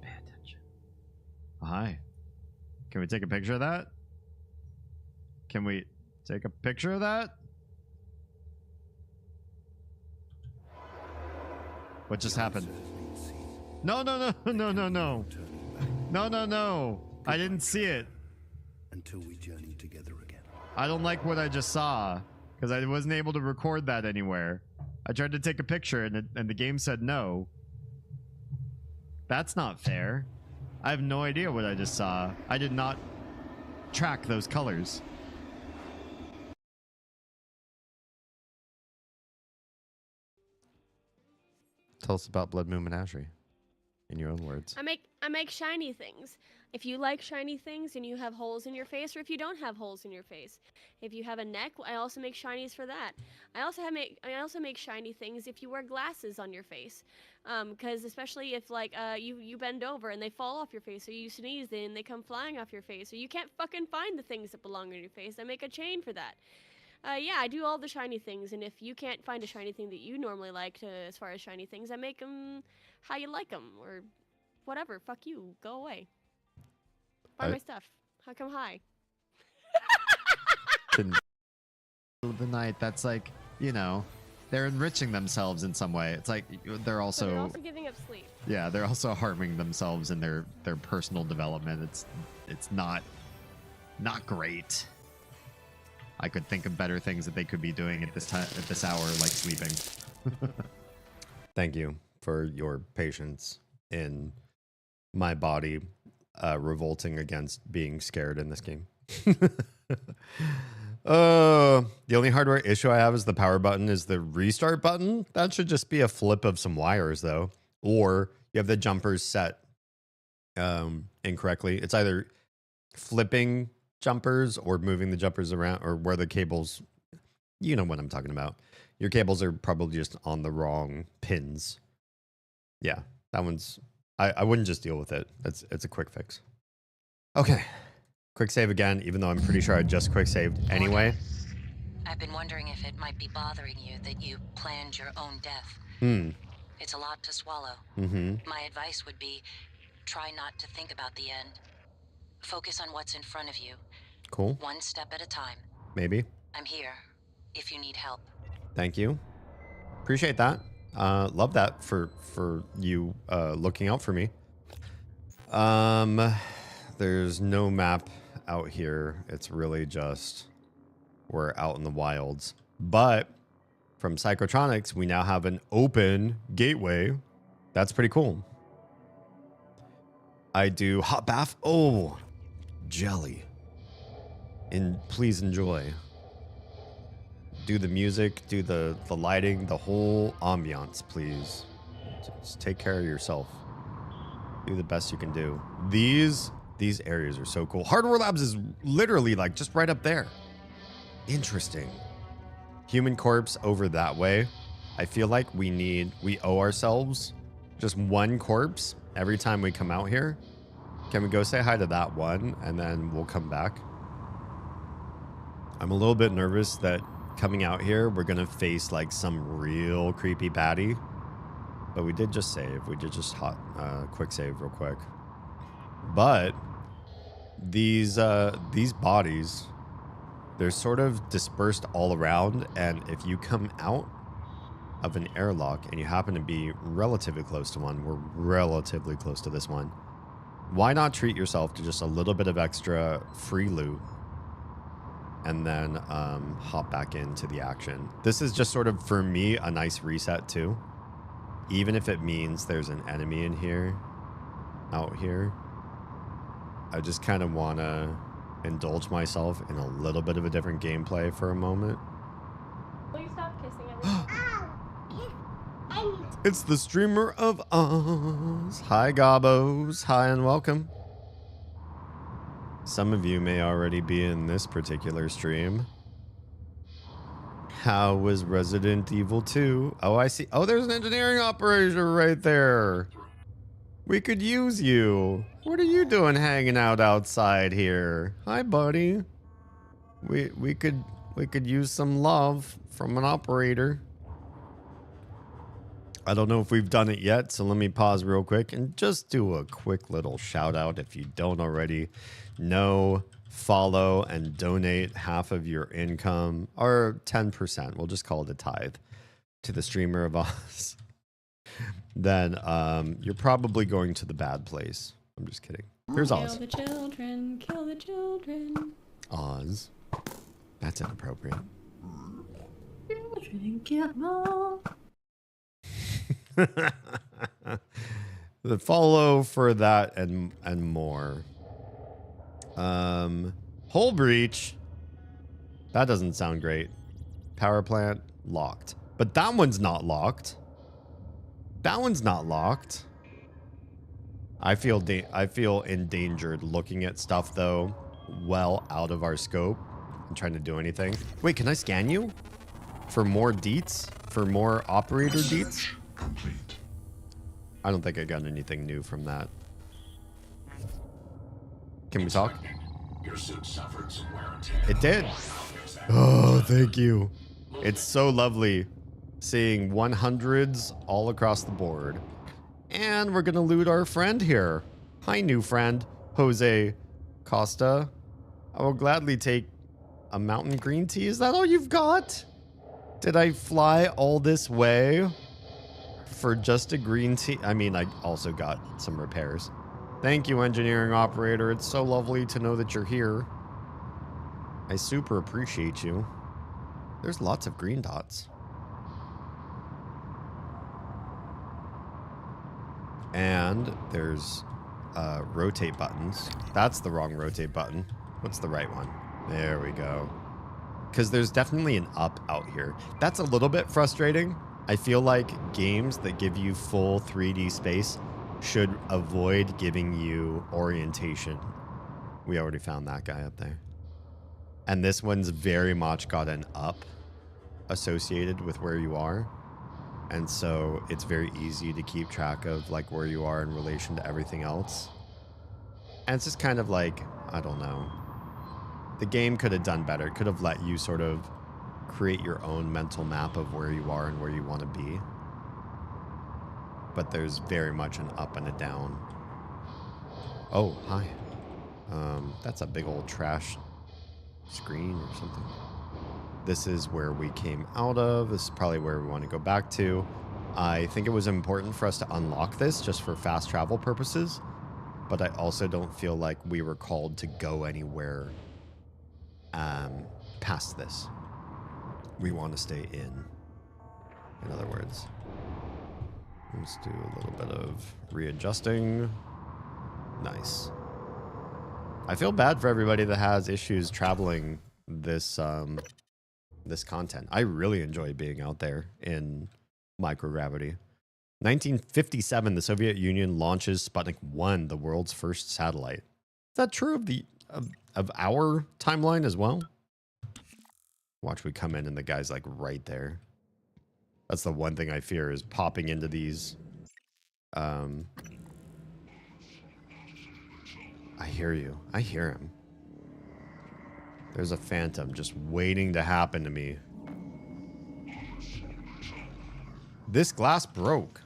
Pay attention. Hi. Can we take a picture of that? Can we take a picture of that? What just happened? No. No. I didn't see it. Until we journey together again. I don't like what I just saw because I wasn't able to record that anywhere. I tried to take a picture and the game said no. That's not fair. I have no idea what I just saw. I did not track those colors. Tell us about Blood Moon Menagerie. in your own words. I make shiny things. If you like shiny things and you have holes in your face, or if you don't have holes in your face, if you have a neck, I also make shinies for that. I also make shiny things if you wear glasses on your face, because especially if like you bend over and they fall off your face, or you sneeze and they come flying off your face, or you can't fucking find the things that belong on your face. I make a chain for that. Yeah, I do all the shiny things, and if you can't find a shiny thing that you normally like, as far as shiny things, I make them how you like them, or whatever. Fuck you. Go away. Buy my stuff. How come hi? The night, that's like, you know, they're enriching themselves in some way. It's like they're also, But they're also giving up sleep. yeah, they're also harming themselves in their personal development. It's not great. I could think of better things that they could be doing at this time, at this hour, like sleeping. Thank you for your patience in my body revolting against being scared in this game. The only hardware issue I have is the power button is the restart button. That should just be a flip of some wires, though. Or you have the jumpers set incorrectly. It's either flipping jumpers or moving the jumpers around, or where the cables, you know what I'm talking about. Your cables are probably just on the wrong pins. Yeah, that one's, I wouldn't just deal with it. It's a quick fix. Okay, quick save again, even though I'm pretty sure I just quick saved anyway. I've been wondering if it might be bothering you that you planned your own death. It's a lot to swallow. My advice would be, try not to think about the end. Focus on what's in front of you. Cool. One step at a time. Maybe. I'm here if you need help. Thank you. Appreciate that. Love that for you looking out for me. There's no map out here. It's really just we're out in the wilds. But from Psychotronics, we now have an open gateway. That's pretty cool. I do hot bath. Oh, jelly. And please enjoy. Do the music, do the lighting, the whole ambiance, please. Just take care of yourself. Do the best you can do. These areas are so cool. Hardware Labs is literally like just right up there. Interesting. Human corpse over that way. I feel like we owe ourselves just one corpse every time we come out here. Can we go say hi to that one and then we'll come back? I'm a little bit nervous that coming out here, we're going to face like some real creepy baddie. But we did just save. We did just quick save real quick. But these bodies, they're sort of dispersed all around. And if you come out of an airlock and you happen to be relatively close to one, we're relatively close to this one. Why not treat yourself to just a little bit of extra free loot and then hop back into the action? This is just sort of, for me, a nice reset too. Even if it means there's an enemy in here, out here, I just kind of want to indulge myself in a little bit of a different gameplay for a moment. Will you stop kissing everyone? It's the streamer of Oz. Hi, Gabos. Hi and welcome. Some of you may already be in this particular stream. How was Resident Evil 2? Oh, I see. Oh, there's an engineering operator right there. We could use you. What are you doing hanging out outside here? Hi, buddy. We could use some love from an operator. I don't know if we've done it yet, so let me pause real quick and just do a quick little shout out. If you don't already know, follow and donate half of your income, or 10%, we'll just call it a tithe, to the streamer of Oz. Then you're probably going to the bad place. I'm just kidding. Here's Oz. Kill the children, kill the children. Oz. That's inappropriate. Children, kill more. The follow for that and more. Hull breach. That doesn't sound great. Power plant locked. But that one's not locked. That one's not locked. I feel endangered looking at stuff though, well out of our scope and trying to do anything. Wait, can I scan you for more deets? For more operator deets? I don't think I got anything new from that. Can we talk? Your suit suffered some wear and tear. It did. Oh, thank you. It's so lovely seeing 100s all across the board. And we're going to loot our friend here. Hi, new friend, Jose Costa. I will gladly take a mountain green tea. Is that all you've got? Did I fly all this way for just a green tea? I mean, I also got some repairs. Thank you, engineering operator. It's so lovely to know that you're here. I super appreciate you. There's lots of green dots. And there's rotate buttons. That's the wrong rotate button. What's the right one? There we go. Because there's definitely an up out here. That's a little bit frustrating. I feel like games that give you full 3D space should avoid giving you orientation. We already found that guy up there. And this one's very much got an up associated with where you are. And so it's very easy to keep track of like where you are in relation to everything else. And it's just kind of like, I don't know. The game could have done better. It could have let you sort of create your own mental map of where you are and where you want to be. But there's very much an up and a down. Oh, hi. That's a big old trash screen or something. This is where we came out of. This is probably where we want to go back to. I think it was important for us to unlock this just for fast travel purposes. But I also don't feel like we were called to go anywhere past this. We want to stay in other words. Let's do a little bit of readjusting. Nice. I feel bad for everybody that has issues traveling this this content. I really enjoy being out there in microgravity. 1957, the Soviet Union launches Sputnik 1, the world's first satellite. Is that true of the of our timeline as well? Watch we come in and the guy's like right there. That's the one thing I fear is popping into these. I hear you. I hear him. There's a phantom just waiting to happen to me. This glass broke.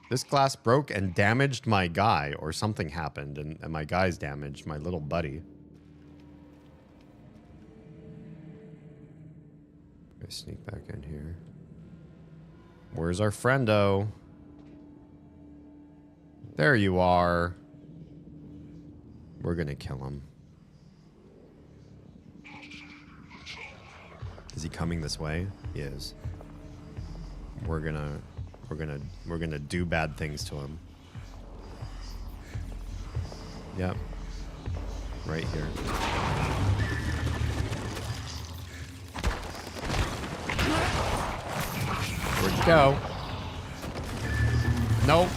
This glass broke and damaged my guy, or something happened, and my guy's damaged, my little buddy. I sneak back in here. Where's our friendo? There you are. We're gonna kill him. Is he coming this way? He is. We're gonna do bad things to him. Yep. Right here. Where'd you go? Nope.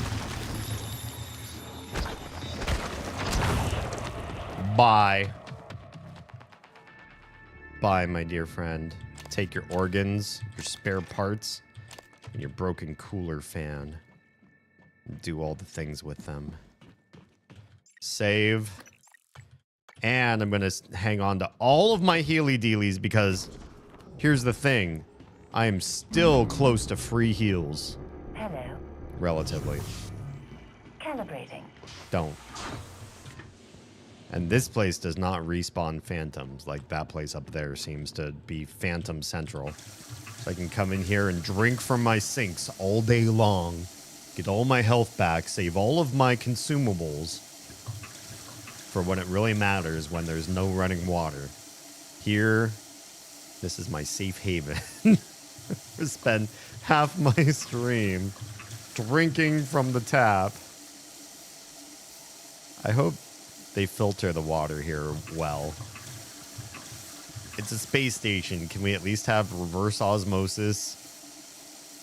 Bye. Bye, my dear friend. Take your organs, your spare parts, and your broken cooler fan. And do all the things with them. Save. And I'm going to hang on to all of my healy-dealies because here's the thing. I am still close to free heals. Hello. Relatively. Calibrating. Don't. And this place does not respawn phantoms. Like that place up there seems to be Phantom Central. So I can come in here and drink from my sinks all day long. Get all my health back. Save all of my consumables. For when it really matters, when there's no running water. Here, this is my safe haven. I spend half my stream drinking from the tap. I hope they filter the water here well. It's a space station. Can we at least have reverse osmosis?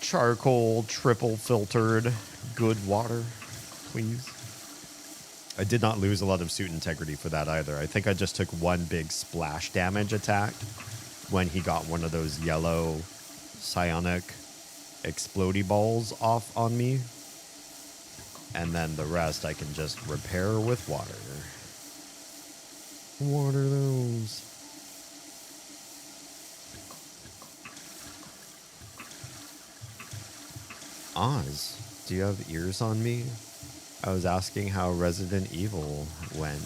Charcoal, triple filtered, good water, please? I did not lose a lot of suit integrity for that either. I think I just took one big splash damage attack when he got one of those yellow psionic explodey balls off on me. And then the rest I can just repair with water. Water those. Oz, do you have ears on me? I was asking how Resident Evil went.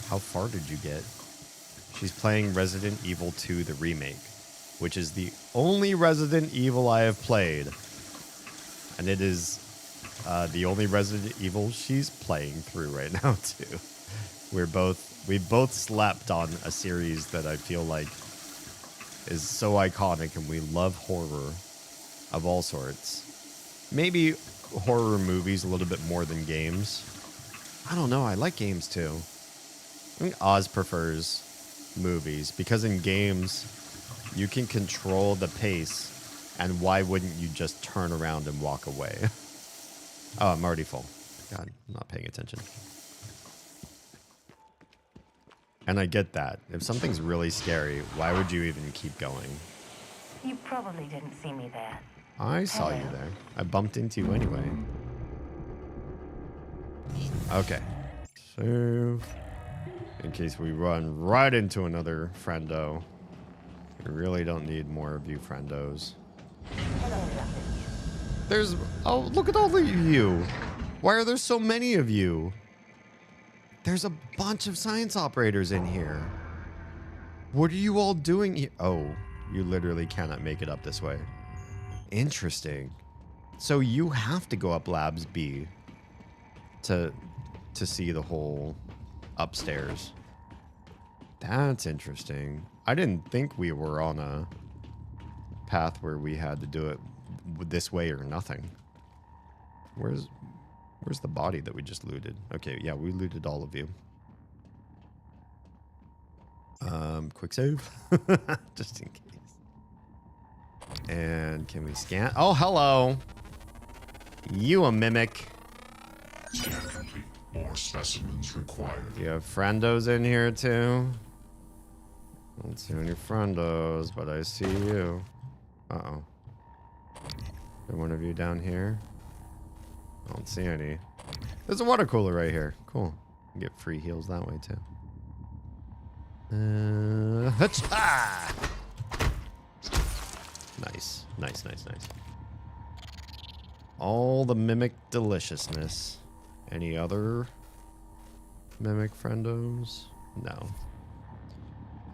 How far did you get? She's playing Resident Evil 2, the remake, which is the only Resident Evil I have played. And it is the only Resident Evil she's playing through right now, too. We both slept on a series that I feel like is so iconic, and we love horror of all sorts. Maybe horror movies a little bit more than games. I don't know. I like games too. I think Oz prefers movies because in games you can control the pace, and why wouldn't you just turn around and walk away? Oh, I'm already full. God, I'm not paying attention. And I get that. If something's really scary, why would you even keep going? You probably didn't see me there. I saw you there. I bumped into you anyway. Okay. So, in case we run right into another friendo, we really don't need more of you friendos. There's... Oh, look at all of you. Why are there so many of you? There's a bunch of science operators in here. What are you all doing here? Oh, you literally cannot make it up this way. Interesting. So you have to go up Labs B to see the whole upstairs. That's interesting. I didn't think we were on a path where we had to do it this way or nothing. Where's the body that we just looted? Okay, yeah, we looted all of you. Quick save. Just in case. And can we scan? Oh, hello. You a mimic. Scan complete. More specimens required. You have friendos in here too? I don't see any friendos, but I see you. Uh-oh. Is there one of you down here? I don't see any. There's a water cooler right here. Cool. You get free heals that way too. Ah! Nice. Nice, nice, nice. All the mimic deliciousness. Any other mimic friendos? No.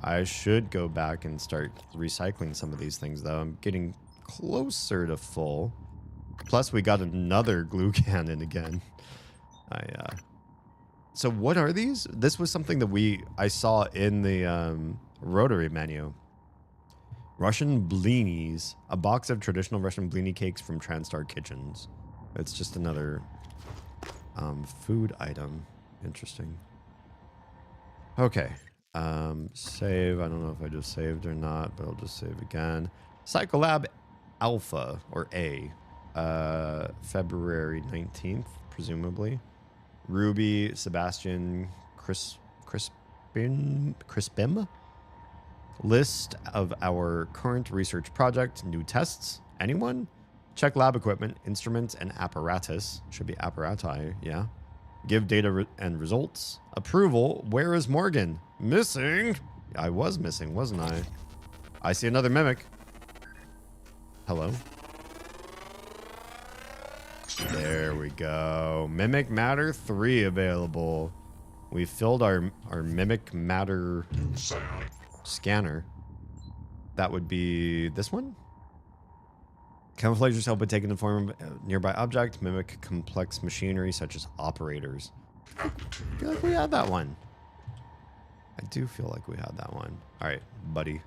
I should go back and start recycling some of these things, though. I'm getting closer to full. Plus, we got another glue cannon again. So what are these? This was something that I saw in the rotary menu. Russian blinis. A box of traditional Russian blini cakes from TranStar Kitchens. It's just another food item. Interesting. Okay. Save. I don't know if I just saved or not, but I'll just save again. Psycholab Alpha, or A. February 19th, presumably. Ruby, Sebastian, Crispim. List of our current research project. New tests. Anyone? Check lab equipment, instruments, and apparatus. Should be apparati, yeah. Give data and results. Approval. Where is Morgan? Missing? I was missing, wasn't I? I see another mimic. Hello? There we go. Mimic Matter 3 available. We filled our Mimic Matter scanner. That would be this one? Camouflage yourself by taking the form of a nearby object. Mimic complex machinery such as operators. I feel like we had that one. I do feel like we had that one. All right, buddy.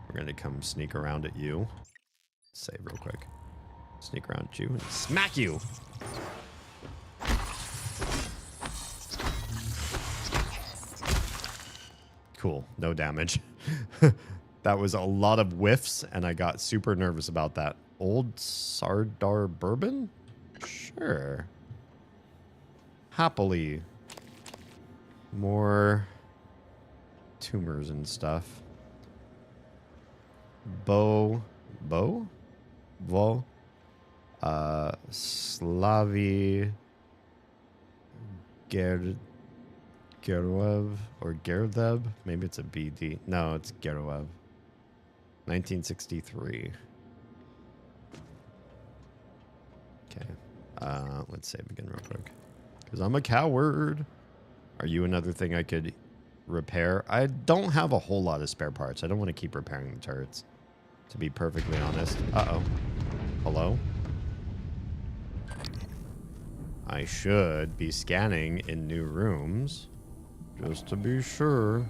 We're going to come sneak around at you. Save real quick. Sneak around at you and smack you. Cool. No damage. That was a lot of whiffs, and I got super nervous about that. Old Sardar Bourbon? Sure. Happily. More tumors and stuff. Vo. Slavi Geroev or Gerdev. Maybe it's a BD. No, it's Geroev. 1963. Okay. Let's save again real quick. Because I'm a coward. Are you another thing I could repair? I don't have a whole lot of spare parts. I don't want to keep repairing the turrets, to be perfectly honest. Uh-oh. Hello? I should be scanning in new rooms, just to be sure.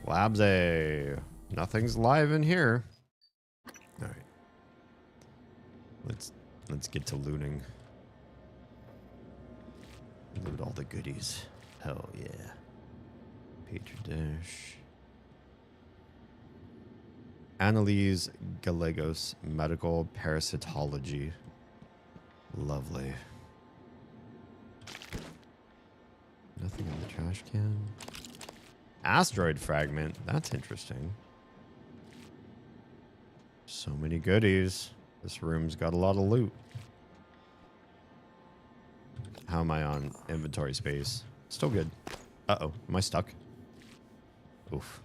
Labs A. Nothing's live in here. All right. Let's get to looting. Loot all the goodies. Hell yeah. Petri dish. Annalise Gallegos, medical parasitology. Lovely. Nothing in the trash can. Asteroid fragment. That's interesting. So many goodies. This room's got a lot of loot. How am I on inventory space? Still good. Uh-oh. Am I stuck? Oof.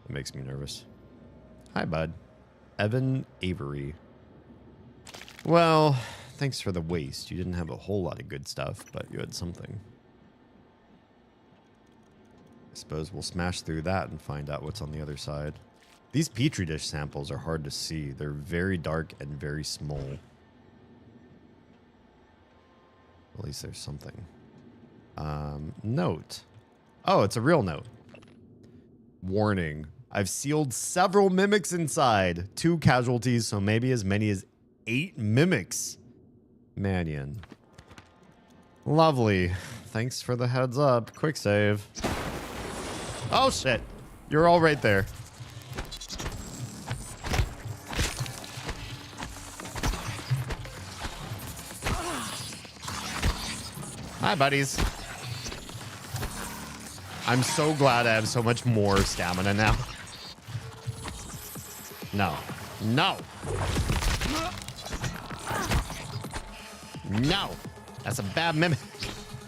That makes me nervous. Hi, bud. Evan Avery. Well, thanks for the waste. You didn't have a whole lot of good stuff, but you had something. I suppose we'll smash through that and find out what's on the other side. These Petri dish samples are hard to see. They're very dark and very small. At least there's something. Note. Oh, it's a real note. Warning. I've sealed several mimics inside. 2 casualties, so maybe as many as 8 mimics. Mannion. Lovely. Thanks for the heads up. Quick save. Oh, shit. You're all right there. Hi, buddies. I'm so glad I have so much more stamina now. No. No. No. That's a bad mimic.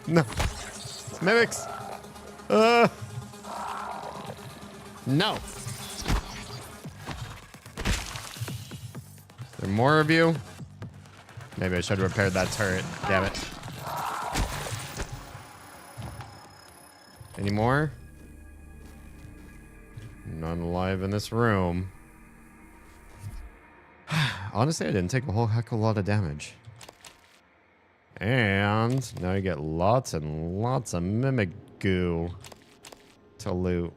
No. Mimics. No. Is there more of you? Maybe I should have repaired that turret. Damn it. Any more? None alive in this room. Honestly, I didn't take a whole heck of a lot of damage. And now you get lots and lots of mimic goo to loot.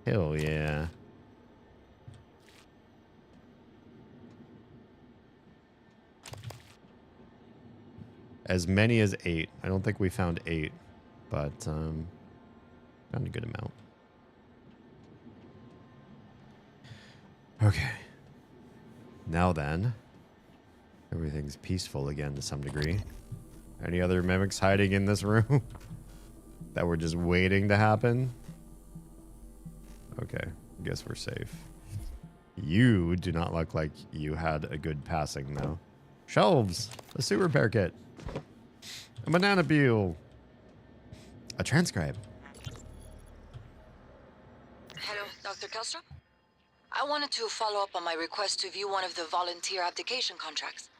Hell yeah. As many as 8. I don't think we found 8, but found a good amount. Okay. Now then, everything's peaceful again to some degree. Any other mimics hiding in this room that we're just waiting to happen? Okay, I guess we're safe. You do not look like you had a good passing, though. Shelves, a suit repair kit, a banana peel, a transcribe. Hello, Dr. Kelstrom? I wanted to follow up on my request to view one of the volunteer abdication contracts.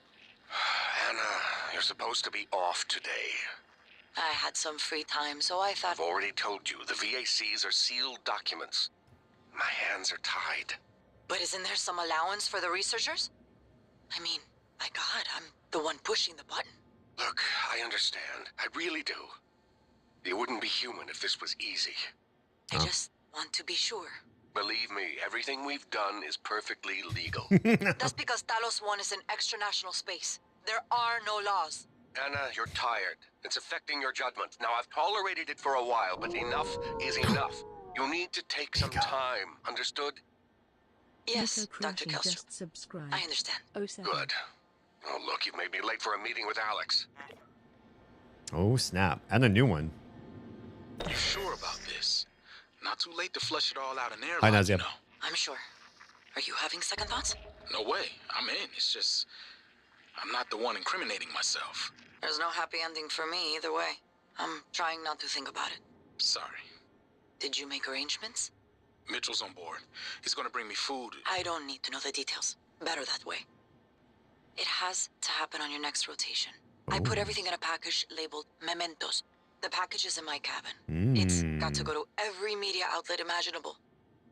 Anna, you're supposed to be off today. I had some free time, so I thought... I've already told you, the VACs are sealed documents. My hands are tied. But isn't there some allowance for the researchers? I mean, my God, I'm the one pushing the button. Look, I understand. I really do. You wouldn't be human if this was easy. I just want to be sure. Believe me, everything we've done is perfectly legal. That's because Talos 1 is an extra-national space. There are no laws. Anna, you're tired. It's affecting your judgment. Now, I've tolerated it for a while, but enough is enough. You need to take some time. Understood? Yes, Dr. Kelstrom. I understand. Good. Oh, look, you've made me late for a meeting with Alex. Oh, snap. And a new one. You sure about this? Not too late to flush it all out in Hi, airlock, Nazia. you know. I'm sure. Are you having second thoughts? No way. I'm in. It's just I'm not the one incriminating myself. There's no happy ending for me either way. I'm trying not to think about it. Sorry. Did you make arrangements? Mitchell's on board. He's gonna bring me food. I don't need to know the details. Better that way. It has to happen on your next rotation. I put everything in a package labeled mementos. The package is in my cabin. It's got to go to every media outlet imaginable.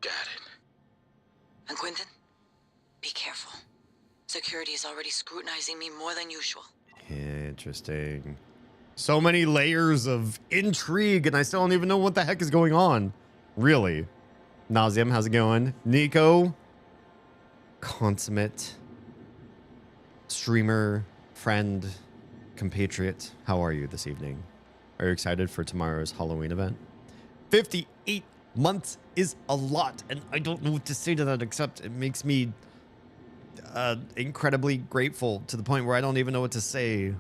Got it. And Quentin, be careful. Security is already scrutinizing me more than usual. Interesting. So many layers of intrigue, and I still don't even know what the heck is going on. Really. Nauseam, how's it going? Nico, consummate streamer, friend, compatriot. How are you this evening? Are you excited for tomorrow's Halloween event? 58 months is a lot, and I don't know what to say to that except it makes me incredibly grateful to the point where I don't even know what to say.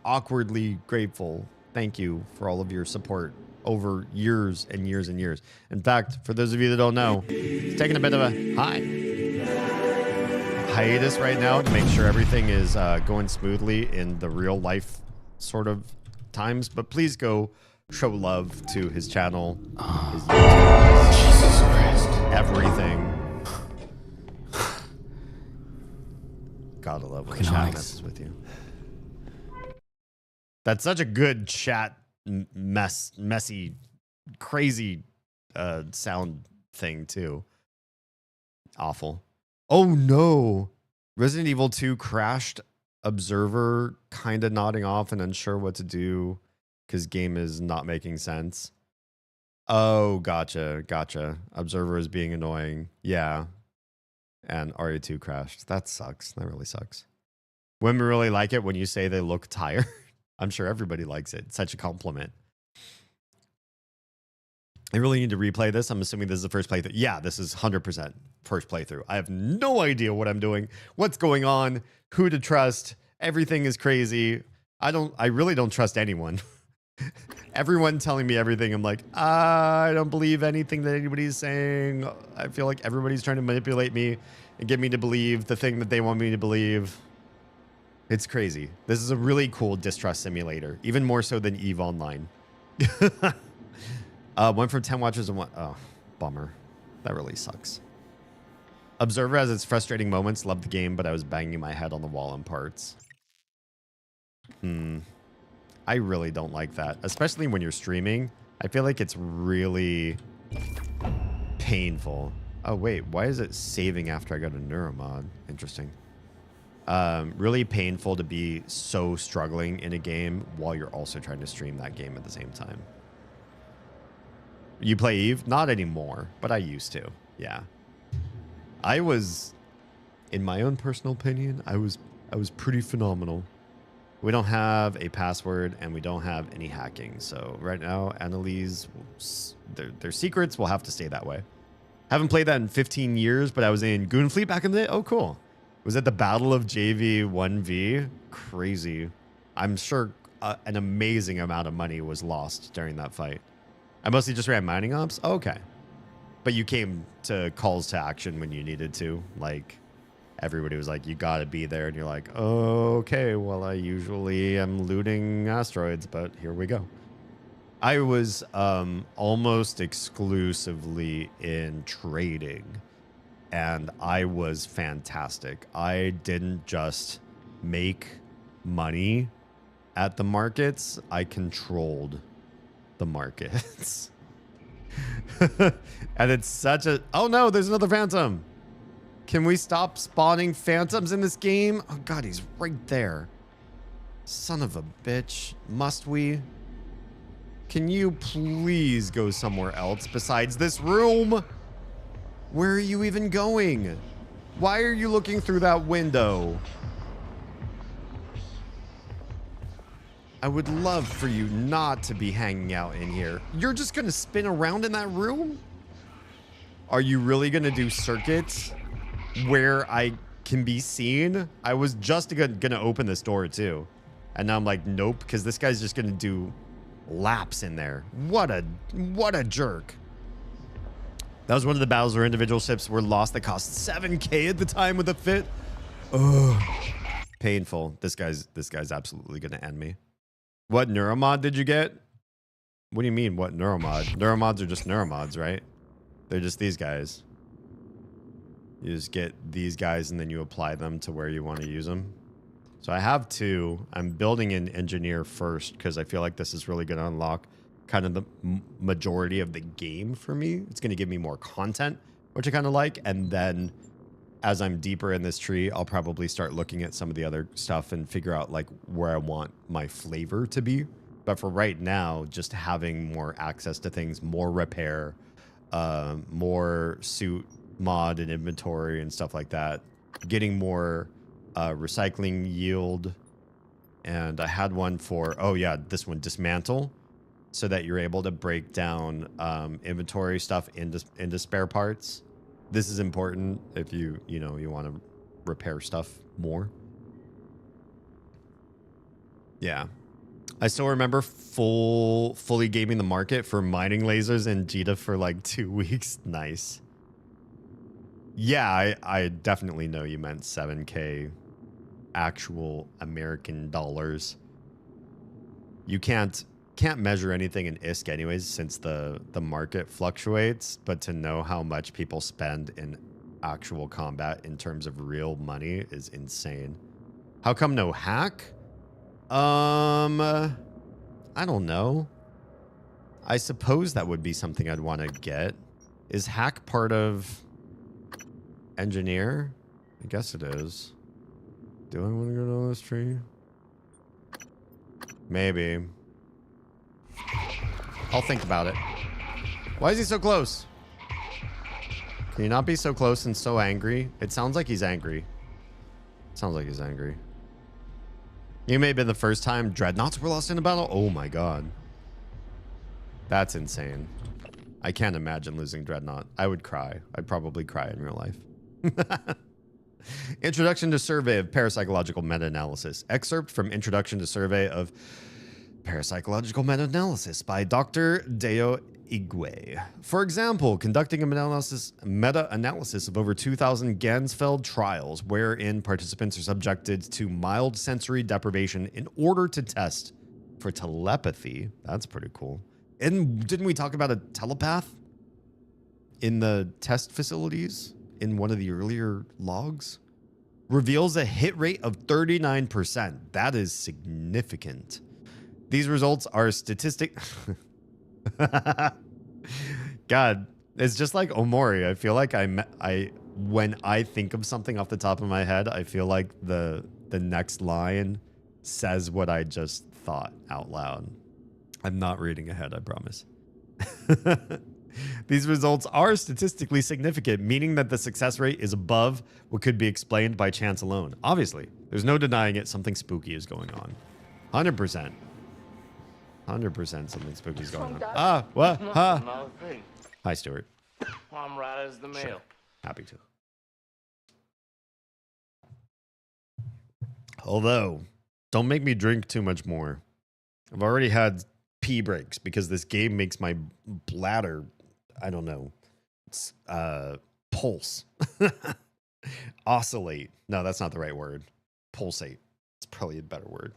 Awkwardly grateful. Thank you for all of your support over years and years and years. In fact, for those of you that don't know, it's taking a bit of a hiatus right now to make sure everything is going smoothly in the real life sort of times. But please go show love to his channel, his YouTube, Jesus Christ, everything. Gotta love when chat messes with you. That's such a good chat messy, crazy sound thing too. Awful. Oh no. Resident Evil 2 crashed. Observer kind of nodding off and unsure what to do because game is not making sense. Oh, gotcha. Observer is being annoying. Yeah. And RE2 crashed. That sucks. That really sucks. Women really like it when you say they look tired. I'm sure everybody likes it. It's such a compliment. I really need to replay this. I'm assuming this is the first playthrough. Yeah, this is 100% first playthrough. I have no idea what I'm doing, what's going on, who to trust. Everything is crazy. I really don't trust anyone. Everyone telling me everything, I'm like, I don't believe anything that anybody's saying. I feel like everybody's trying to manipulate me and get me to believe the thing that they want me to believe. It's crazy. This is a really cool distrust simulator, even more so than EVE Online. One from 10 watchers and one. Oh, bummer. That really sucks. Observer has its frustrating moments. Love the game, but I was banging my head on the wall in parts. I really don't like that, especially when you're streaming. I feel like it's really painful. Oh, wait. Why is it saving after I go to Neuromod? Interesting. Really painful to be so struggling in a game while you're also trying to stream that game at the same time. You play EVE? Not anymore, but I used to. Yeah. I was, in my own personal opinion, I was pretty phenomenal. We don't have a password and we don't have any hacking. So right now, Annalise, their secrets will have to stay that way. Haven't played that in 15 years, but I was in Goonfleet back in the day. Oh, cool. Was it the Battle of JV1V? Crazy. I'm sure an amazing amount of money was lost during that fight. I mostly just ran mining ops. Oh, okay. But you came to calls to action when you needed to. Like, everybody was like, you gotta be there. And you're like, oh, okay, well, I usually am looting asteroids, but here we go. I was almost exclusively in trading. And I was fantastic. I didn't just make money at the markets. I controlled the markets. And it's such a... Oh no, there's another phantom. Can we stop spawning phantoms in this game? Oh god, he's right there. Son of a bitch. Must we? Can you please go somewhere else besides this room? Where are you even going? Why are you looking through that window? I would love for you not to be hanging out in here. You're just gonna spin around in that room? Are you really gonna do circuits where I can be seen? I was just gonna open this door too. And now I'm like, nope, because this guy's just gonna do laps in there. What a jerk. That was one of the battles where individual ships were lost that cost 7K at the time with a fit. Ugh. Painful. This guy's absolutely gonna end me. What neuromod did you get? What do you mean, what neuromod? Neuromods are just neuromods, right? They're just these guys. You just get these guys and then you apply them to where you want to use them. So I have two. I'm building an engineer first because I feel like this is really going to unlock kind of the majority of the game for me. It's going to give me more content, which I kind of like. And then as I'm deeper in this tree, I'll probably start looking at some of the other stuff and figure out like where I want my flavor to be. But for right now, just having more access to things, more repair, more suit mod and inventory and stuff like that, getting more recycling yield. And I had one for, oh yeah, this one, dismantle, so that you're able to break down inventory stuff into spare parts. This is important if you want to repair stuff more. Yeah. I still remember fully gaming the market for mining lasers in Jita for like 2 weeks. Nice. Yeah, I definitely know you meant 7K actual American dollars. You can't measure anything in ISK anyways, since the market fluctuates, but to know how much people spend in actual combat in terms of real money is insane. How come no hack? I don't know. I suppose that would be something I'd want to get. Is hack part of engineer? I guess it is. Do I want to go down this tree? Maybe. I'll think about it. Why is he so close? Can you not be so close and so angry? It sounds like he's angry. Sounds like he's angry. You may have been the first time dreadnoughts were lost in a battle. Oh my god. That's insane. I can't imagine losing dreadnought. I would cry. I'd probably cry in real life. Introduction to Survey of Parapsychological Meta-Analysis. Excerpt from Introduction to Survey of Parapsychological Meta-Analysis by Dr. Deo Igwe. For example, conducting a meta-analysis of over 2,000 Gansfeld trials wherein participants are subjected to mild sensory deprivation in order to test for telepathy. That's pretty cool. And didn't we talk about a telepath in the test facilities in one of the earlier logs? Reveals a hit rate of 39%. That is significant. These results are statistic. God, it's just like Omori. I feel like when I think of something off the top of my head, I feel like the next line says what I just thought out loud. I'm not reading ahead, I promise. These results are statistically significant, meaning that the success rate is above what could be explained by chance alone. Obviously, there's no denying it. Something spooky is going on. 100%. 100% something spooky is going on. Ah, what? Huh? Hi, Stuart. I'm right as the mail. Sure. Happy to. Although, don't make me drink too much more. I've already had pee breaks because this game makes my bladder, I don't know, pulse. Oscillate. No, that's not the right word. Pulsate. It's probably a better word.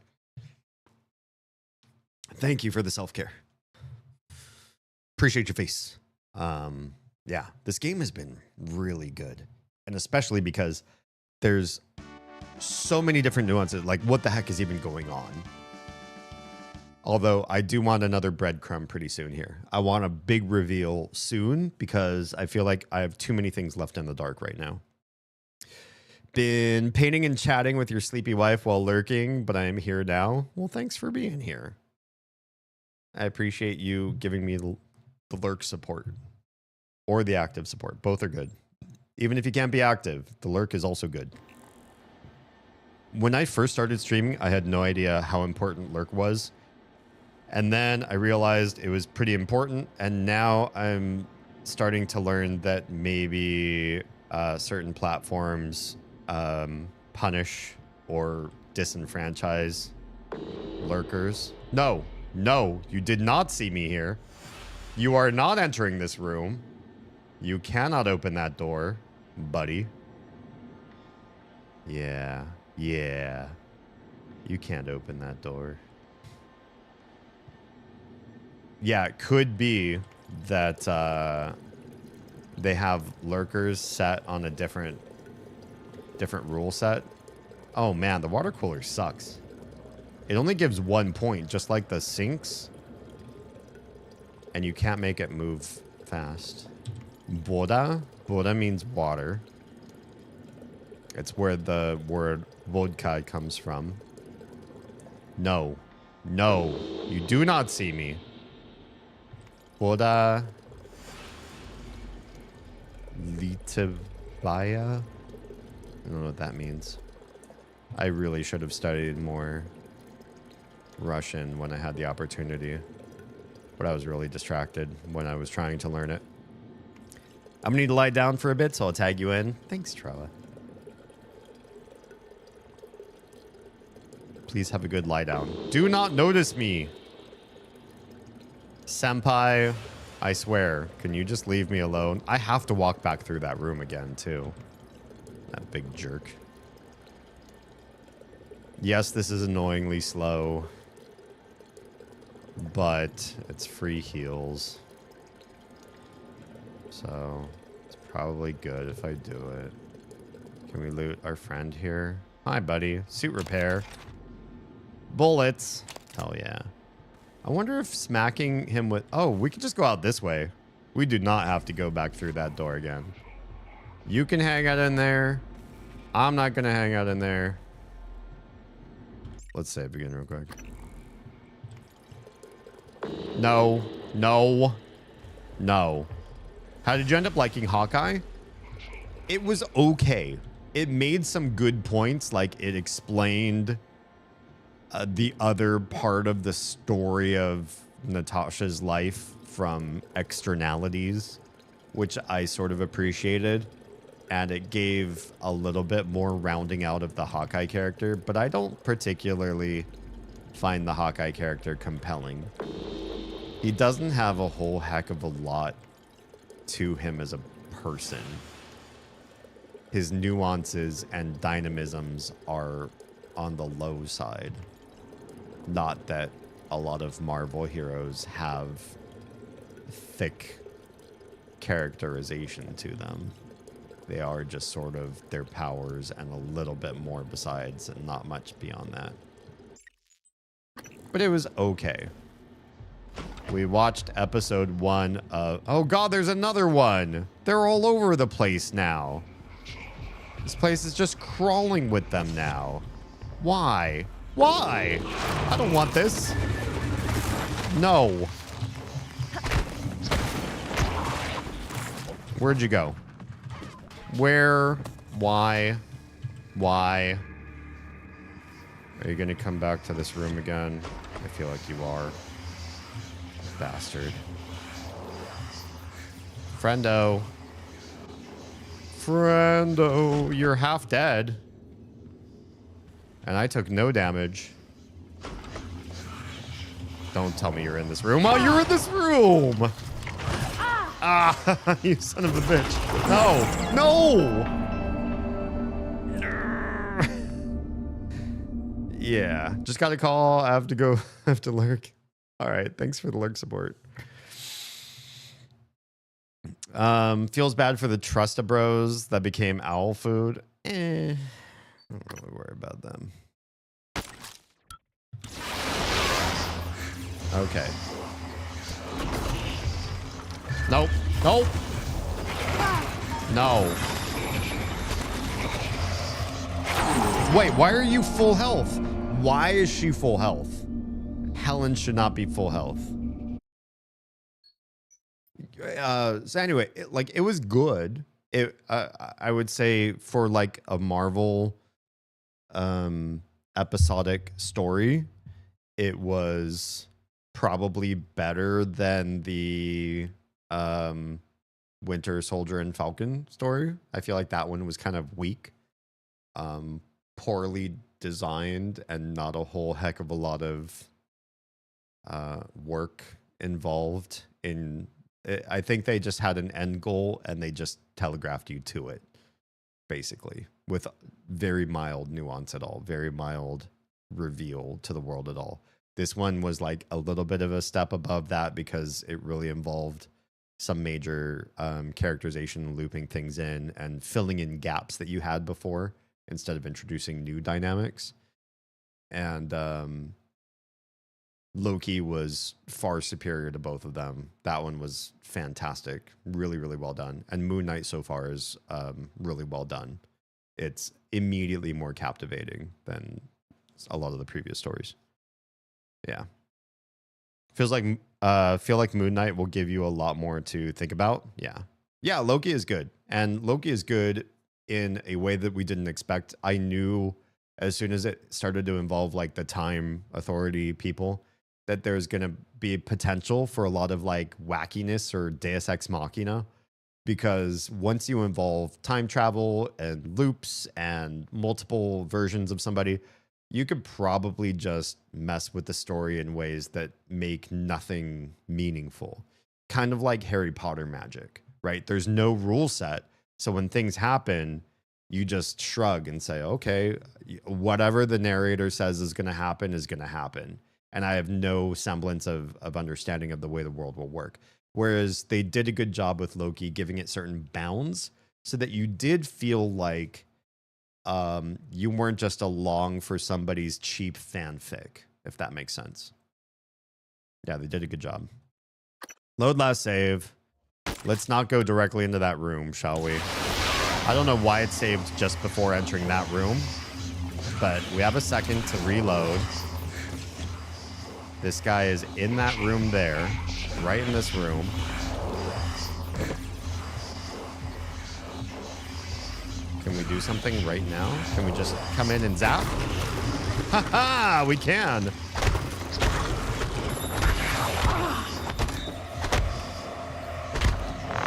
Thank you for the self-care. Appreciate your face. Yeah, this game has been really good. And especially because there's so many different nuances. Like, what the heck is even going on? Although I do want another breadcrumb pretty soon here. I want a big reveal soon because I feel like I have too many things left in the dark right now. Been painting and chatting with your sleepy wife while lurking, but I am here now. Well, thanks for being here. I appreciate you giving me the lurk support or the active support. Both are good. Even if you can't be active, the lurk is also good. When I first started streaming, I had no idea how important lurk was. And then I realized it was pretty important. And now I'm starting to learn that maybe certain platforms punish or disenfranchise lurkers. No, No, you did not see me here. You are not entering this room. You cannot open that door, buddy. Yeah. Yeah. You can't open that door. Yeah, it could be that they have lurkers set on a different rule set. Oh man, the water cooler sucks. It only gives 1 point, just like the sinks. And you can't make it move fast. Voda? Voda means water. It's where the word vodka comes from. No. No. You do not see me. Voda... Litovaya? I don't know what that means. I really should have studied more Russian when I had the opportunity. But I was really distracted when I was trying to learn it. I'm gonna need to lie down for a bit, so I'll tag you in. Thanks, Trella. Please have a good lie down. Do not notice me. Senpai, I swear, can you just leave me alone? I have to walk back through that room again, too. That big jerk. Yes, this is annoyingly slow. But it's free heals. So it's probably good if I do it. Can we loot our friend here? Hi, buddy. Suit repair. Bullets. Hell yeah. I wonder if smacking him with... Oh, we could just go out this way. We do not have to go back through that door again. You can hang out in there. I'm not going to hang out in there. Let's save again real quick. No. No. No. How did you end up liking Hawkeye? It was okay. It made some good points. Like, it explained the other part of the story of Natasha's life from externalities, which I sort of appreciated. And it gave a little bit more rounding out of the Hawkeye character, but I don't particularly find the Hawkeye character compelling. He doesn't have a whole heck of a lot to him as a person. His nuances and dynamisms are on the low side. Not that a lot of Marvel heroes have thick characterization to them. They are just sort of their powers and a little bit more besides, and not much beyond that. But it was okay. We watched episode 1 of... Oh god, there's another one! They're all over the place now. This place is just crawling with them now. Why? Why? I don't want this. No. Where'd you go? Where? Why? Why? Are you gonna come back to this room again? I feel like you are. Bastard. Friendo. Friendo. You're half dead. And I took no damage. Don't tell me you're in this room. Oh, you're in this room! Ah, you son of a bitch. No. No! Yeah, just got a call. I have to go. I have to lurk. All right, thanks for the lurk support. Feels bad for the Trusta Bros that became owl food. Don't really worry about them. Okay. Nope. Nope. No. Wait, why are you full health? Why is she full health? Helen should not be full health. So anyway, it was good. I would say for like a Marvel episodic story, it was probably better than the Winter Soldier and Falcon story. I feel like that one was kind of weak, poorly designed, and not a whole heck of a lot of work involved in. I think they just had an end goal and they just telegraphed you to it, basically, with very mild nuance at all, very mild reveal to the world at all. This one was like a little bit of a step above that because it really involved some major characterization, looping things in and filling in gaps that you had before instead of introducing new dynamics. And Loki was far superior to both of them. That one was fantastic. Really, really well done. And Moon Knight so far is really well done. It's immediately more captivating than a lot of the previous stories. Yeah. Feel like Moon Knight will give you a lot more to think about. Yeah. Yeah, Loki is good. And Loki is good in a way that we didn't expect. I knew as soon as it started to involve like the Time Authority people that there's going to be potential for a lot of like wackiness or Deus Ex Machina, because once you involve time travel and loops and multiple versions of somebody, you could probably just mess with the story in ways that make nothing meaningful. Kind of like Harry Potter magic, right? There's no rule set. So when things happen, you just shrug and say, okay, whatever the narrator says is going to happen is going to happen. And I have no semblance of understanding of the way the world will work. Whereas they did a good job with Loki, giving it certain bounds so that you did feel like you weren't just along for somebody's cheap fanfic, if that makes sense. Yeah, they did a good job. Load last save. Let's not go directly into that room, shall we? I don't know why it saved just before entering that room, but we have a second to reload. This guy is in that room there, right in this room. Can we do something right now? Can we just come in and zap? Haha, we can.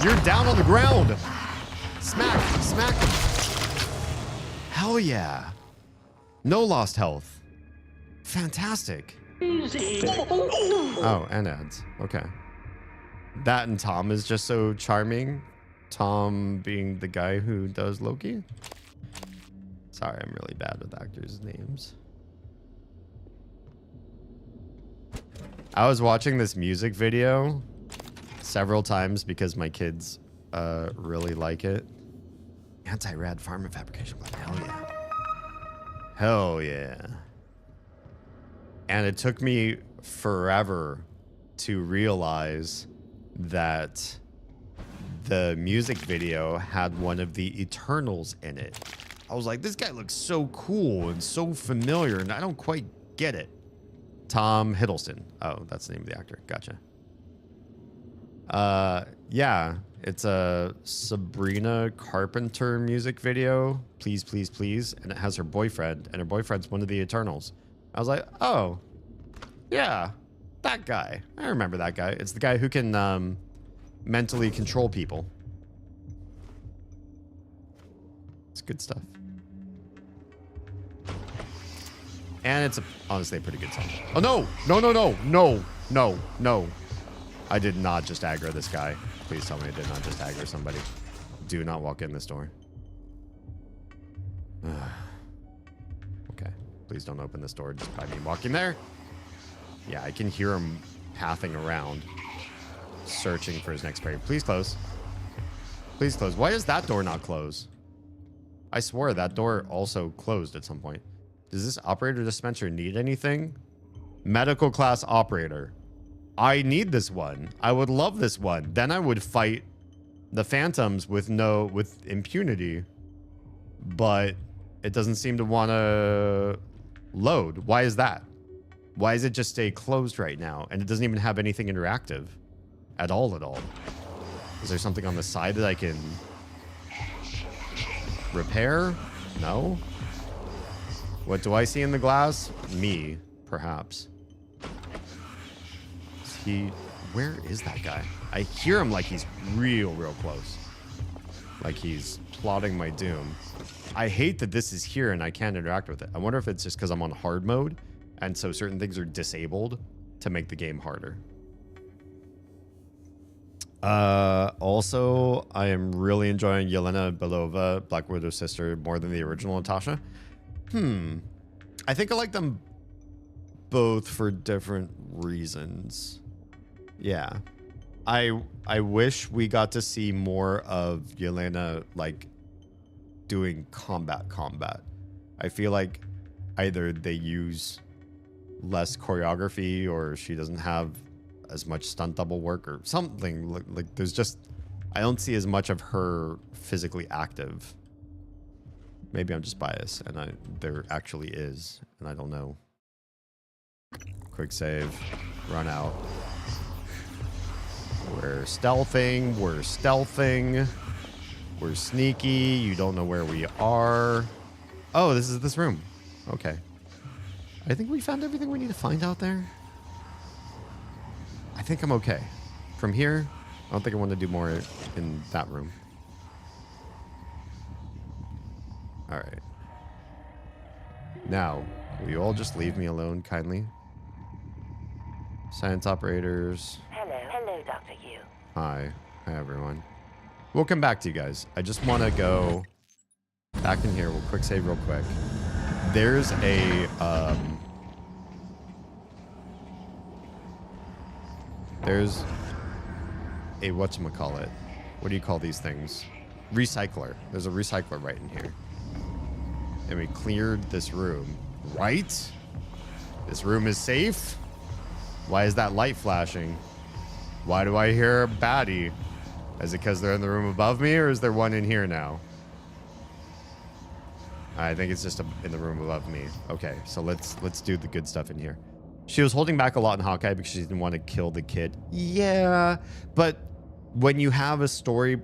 You're down on the ground. Smack, smack him. Hell yeah. No lost health. Fantastic. Oh, and ads. Okay. That and Tom is just so charming. Tom being the guy who does Loki. Sorry, I'm really bad with actors' names. I was watching this music video several times because my kids really like it. Anti-rad pharma fabrication. Hell yeah. Hell yeah. And it took me forever to realize that the music video had one of the Eternals in it. I was like, this guy looks so cool and so familiar, and I don't quite get it. Tom Hiddleston. Oh, that's the name of the actor. Gotcha. Yeah, it's a Sabrina Carpenter music video. Please, please, please. And it has her boyfriend, and her boyfriend's one of the Eternals. I was like, oh, yeah, that guy. I remember that guy. It's the guy who can mentally control people. It's good stuff. And it's honestly a pretty good song. Oh, no, no, no, no, no, no, no. I did not just aggro this guy. Please tell me I did not just aggro somebody. Do not walk in this door. Okay. Please don't open this door just by me walking there. Yeah, I can hear him pathing around, searching for his next prey. Please close. Please close. Why does that door not close? I swore that door also closed at some point. Does this operator dispenser need anything? Medical class operator. I need this one. I would love this one. Then I would fight the phantoms with impunity. But it doesn't seem to want to load. Why is that? Why does it just stay closed right now? And it doesn't even have anything interactive at all. Is there something on the side that I can repair? No. What do I see in the glass? Me, perhaps. Where is that guy? I hear him like he's real close. Like he's plotting my doom. I hate that this is here and I can't interact with it. I wonder if it's just because I'm on hard mode and so certain things are disabled to make the game harder. Also, I am really enjoying Yelena Belova, Black Widow's sister, more than the original Natasha. I think I like them both for different reasons. Yeah. I wish we got to see more of Yelena, like, doing combat. I feel like either they use less choreography or she doesn't have as much stunt double work or something. Like there's just, I don't see as much of her physically active. Maybe I'm just biased and there actually is, and I don't know. Quick save, run out. We're stealthing, we're sneaky, you don't know where we are. Oh, this is this room. Okay. I think we found everything we need to find out there. I think I'm okay. From here, I don't think I want to do more in that room. All right. Now, will you all just leave me alone, kindly? Science operators. Hello, Dr. Yu. Hi. Hi, everyone. We'll come back to you guys. I just want to go back in here. We'll quick save real quick. There's a, whatchamacallit. What do you call these things? Recycler. There's a recycler right in here. And we cleared this room. Right? This room is safe? Why is that light flashing? Why do I hear a baddie? Is it because they're in the room above me, or is there one in here now? I think it's just in the room above me. Okay, so let's do the good stuff in here. She was holding back a lot in Hawkeye because she didn't want to kill the kid. Yeah, but when you have a story,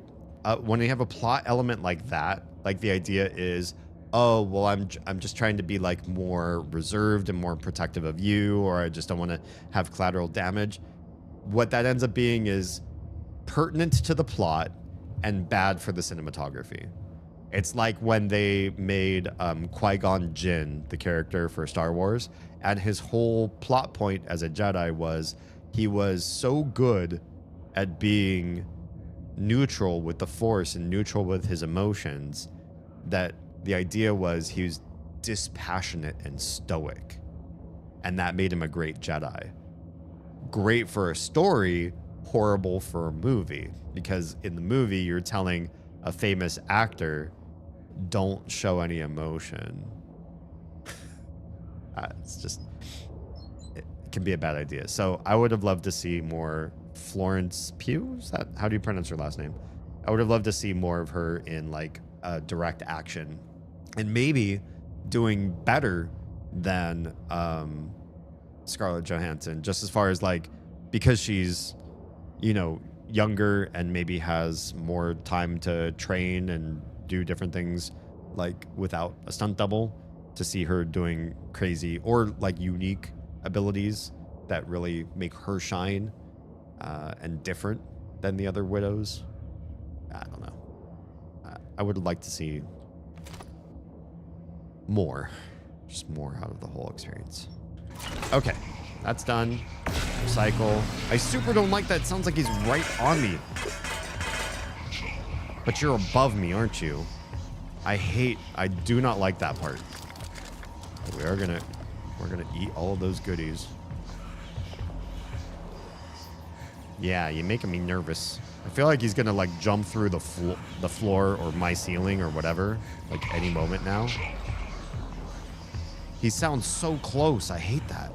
when you have a plot element like that, like the idea is, oh, well, I'm just trying to be like more reserved and more protective of you, or I just don't want to have collateral damage. What that ends up being is pertinent to the plot and bad for the cinematography. It's like when they made Qui-Gon Jinn, the character for Star Wars, and his whole plot point as a Jedi was he was so good at being neutral with the Force and neutral with his emotions that the idea was he was dispassionate and stoic. And that made him a great Jedi. Great for a story, horrible for a movie. Because in the movie, you're telling a famous actor, don't show any emotion. It's just, it can be a bad idea. So I would have loved to see more Florence Pugh. Is that, how do you pronounce her last name? I would have loved to see more of her in like direct action, and maybe doing better than Scarlett Johansson, just as far as like, because she's, you know, younger and maybe has more time to train and do different things like without a stunt double, to see her doing crazy or like unique abilities that really make her shine and different than the other widows. I don't know. I would like to see more, just more out of the whole experience. Okay, that's done. Recycle. I super don't like that. It sounds like he's right on me. But you're above me, aren't you? I do not like that part. We're gonna eat all of those goodies. Yeah, you're making me nervous. I feel like he's gonna like jump through the floor or my ceiling or whatever, like any moment now. He sounds so close. I hate that.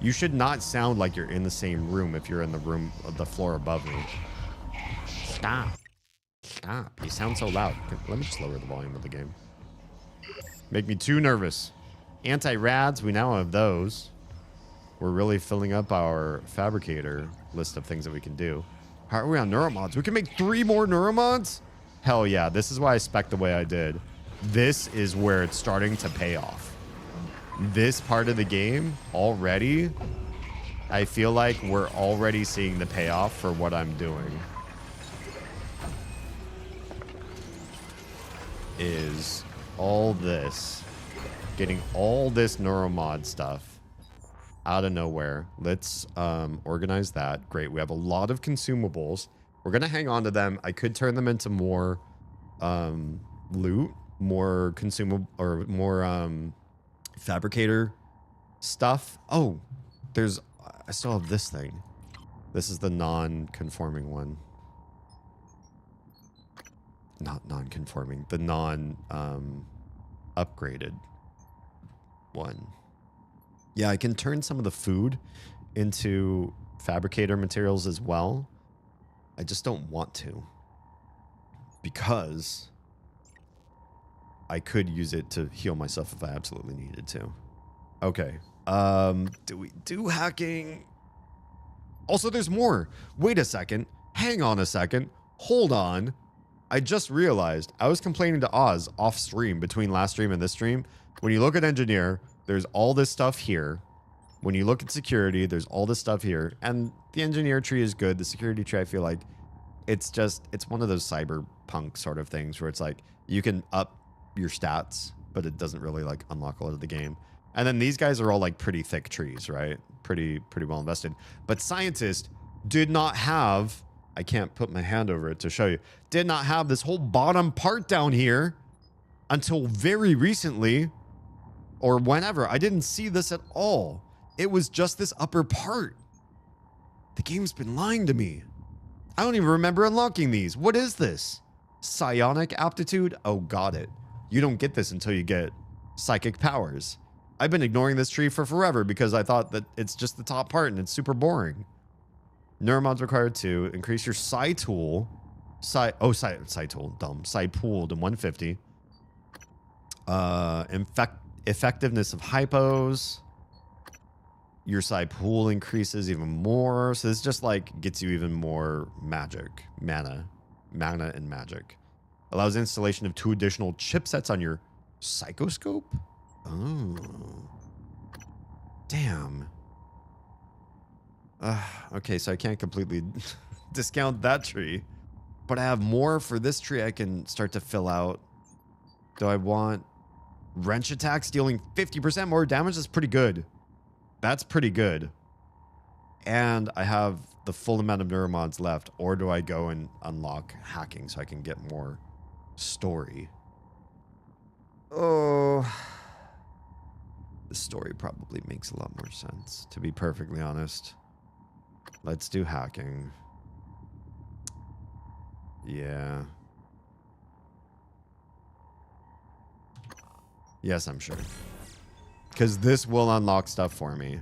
You should not sound like you're in the same room if you're in the room, the floor above me. Stop. Stop. You sound so loud. Let me just lower the volume of the game. Make me too nervous. Anti-rads, we now have those. We're really filling up our fabricator list of things that we can do. How are we on neuromods? We can make 3 more neuromods? Hell yeah. This is why I spec'd the way I did. This is where it's starting to pay off. This part of the game already, I feel like we're already seeing the payoff for what I'm doing. Is all this, getting all this neuromod stuff out of nowhere. Let's organize that. Great. We have a lot of consumables. We're going to hang on to them. I could turn them into more loot, more consumable, or more fabricator stuff. Oh, I still have this thing. This is the non-conforming one. Not non-conforming, the upgraded one. Yeah, I can turn some of the food into fabricator materials as well. I just don't want to, because I could use it to heal myself if I absolutely needed to. Okay. Do we do hacking? Also, there's more. Wait a second. Hang on a second. Hold on. I just realized I was complaining to Oz off stream between last stream and this stream. When you look at engineer, there's all this stuff here. When you look at security, there's all this stuff here. And the engineer tree is good. The security tree, I feel like it's one of those cyberpunk sort of things where it's like you can up your stats, but it doesn't really like unlock a lot of the game. And then these guys are all like pretty thick trees, right? Pretty well invested. But scientists did not have, I can't put my hand over it to show you, did not have this whole bottom part down here until very recently, or whenever. I didn't see this at all. It was just this upper part. The game's been lying to me. I don't even remember unlocking these. What is this? Psionic aptitude? Oh, got it. You don't get this until you get psychic powers. I've been ignoring this tree for forever because I thought that it's just the top part and it's super boring. Neuromods required to increase your psi tool. Psi tool, dumb. Psi pool to 150. Effectiveness of hypos. Your psi pool increases even more. So this just like gets you even more magic. Mana and magic. Allows installation of 2 additional chipsets on your psychoscope. Oh. Damn. Okay, so I can't completely discount that tree. But I have more for this tree I can start to fill out. Do I want wrench attacks dealing 50% more damage? That's pretty good. That's pretty good. And I have the full amount of neuromods left. Or do I go and unlock hacking so I can get more story? Oh... The story probably makes a lot more sense, to be perfectly honest. Let's do hacking. Yeah. Yes, I'm sure. Because this will unlock stuff for me.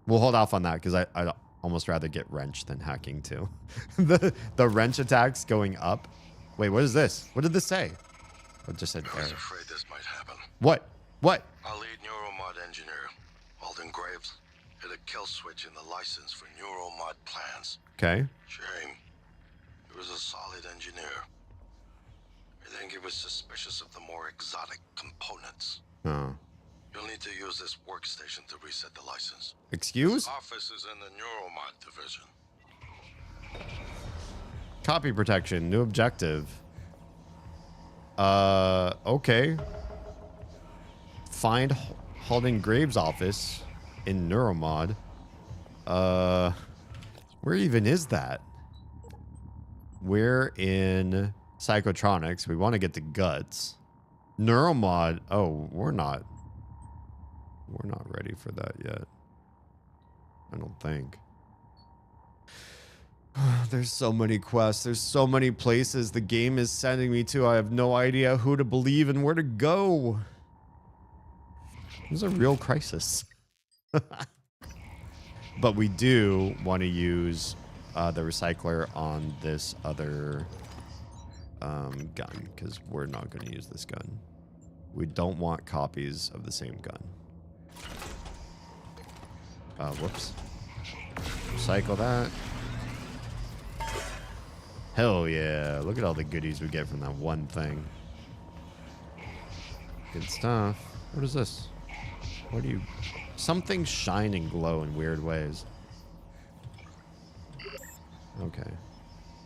We'll hold off on that because I'd almost rather get wrench than hacking too. the wrench attacks going up. Wait, what is this? What did this say? It just said error. I was afraid this might happen. What? What? Our lead neuromod engineer, Alden Graves, hit a kill switch in the license for neuromod plans. Okay. Shame. He was a solid engineer. I think he was suspicious of the more exotic components. Oh. You'll need to use this workstation to reset the license. Excuse? His office is in the neuromod division. Copy protection. New objective. Okay. Find Halden Graves' office in Neuromod. Where even is that? We're in Psychotronics. We want to get to Guts. Neuromod. Oh, we're not ready for that yet. I don't think. There's so many quests. There's so many places the game is sending me to. I have no idea who to believe and where to go. This is a real crisis. But we do want to use the recycler on this other gun, because we're not going to use this gun. We don't want copies of the same gun. Whoops. Recycle that. Hell yeah. Look at all the goodies we get from that one thing. Good stuff. What is this? What do you... Something shine and glow in weird ways. Okay.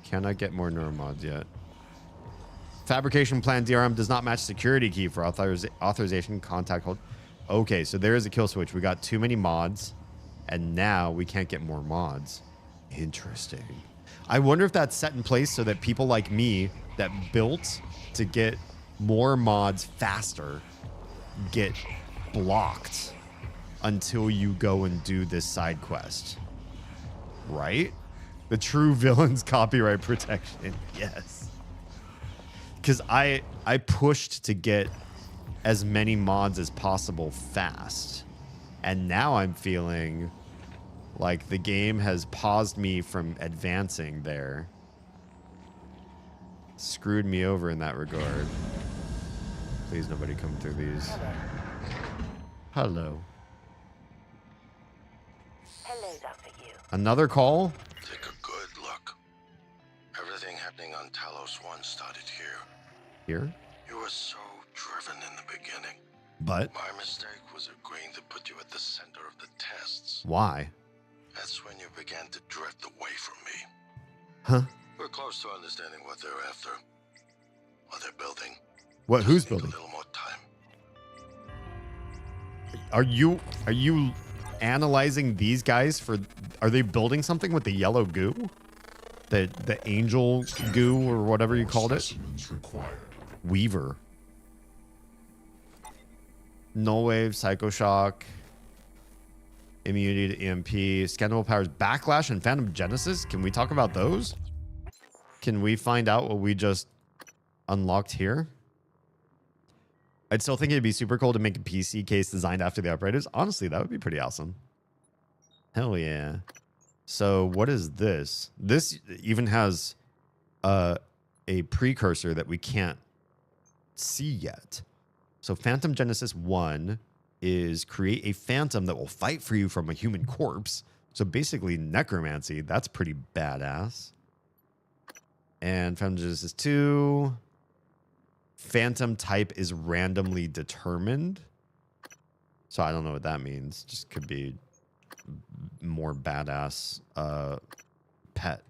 Cannot get more neuromods yet. Fabrication plan DRM does not match security key for authorization contact hold. Okay, so there is a kill switch. We got too many mods, and now we can't get more mods. Interesting. I wonder if that's set in place so that people like me that built to get more mods faster get blocked until you go and do this side quest. Right? The true villain's copyright protection. Yes. Because I pushed to get as many mods as possible fast. And now I'm feeling like the game has paused me from advancing there. Screwed me over in that regard. Please nobody come through these. Hello. Hello, Dr. Yu. Another call? Take a good look. Everything happening on Talos 1 started here. Here? You were so driven in the beginning. But? My mistake was agreeing to put you at the center of the tests. Why? That's when you began to drift away from me. Huh? We're close to understanding what they're after. What they're building. What? Who's building? A little more time. Are you analyzing these guys for? Are they building something with the yellow goo? The angel goo or whatever you called it? Weaver. Null wave, psycho shock, immunity to EMP, scannable powers, backlash, and phantom genesis. Can we talk about those? Can we find out what we just unlocked here? I'd still think it'd be super cool to make a PC case designed after the operators. Honestly, that would be pretty awesome. Hell yeah. So what is this? This even has a precursor that we can't see yet. So Phantom Genesis 1 is create a phantom that will fight for you from a human corpse. So basically necromancy. That's pretty badass. And Phantom Genesis 2... Phantom type is randomly determined. So I don't know what that means. Just could be more badass pet.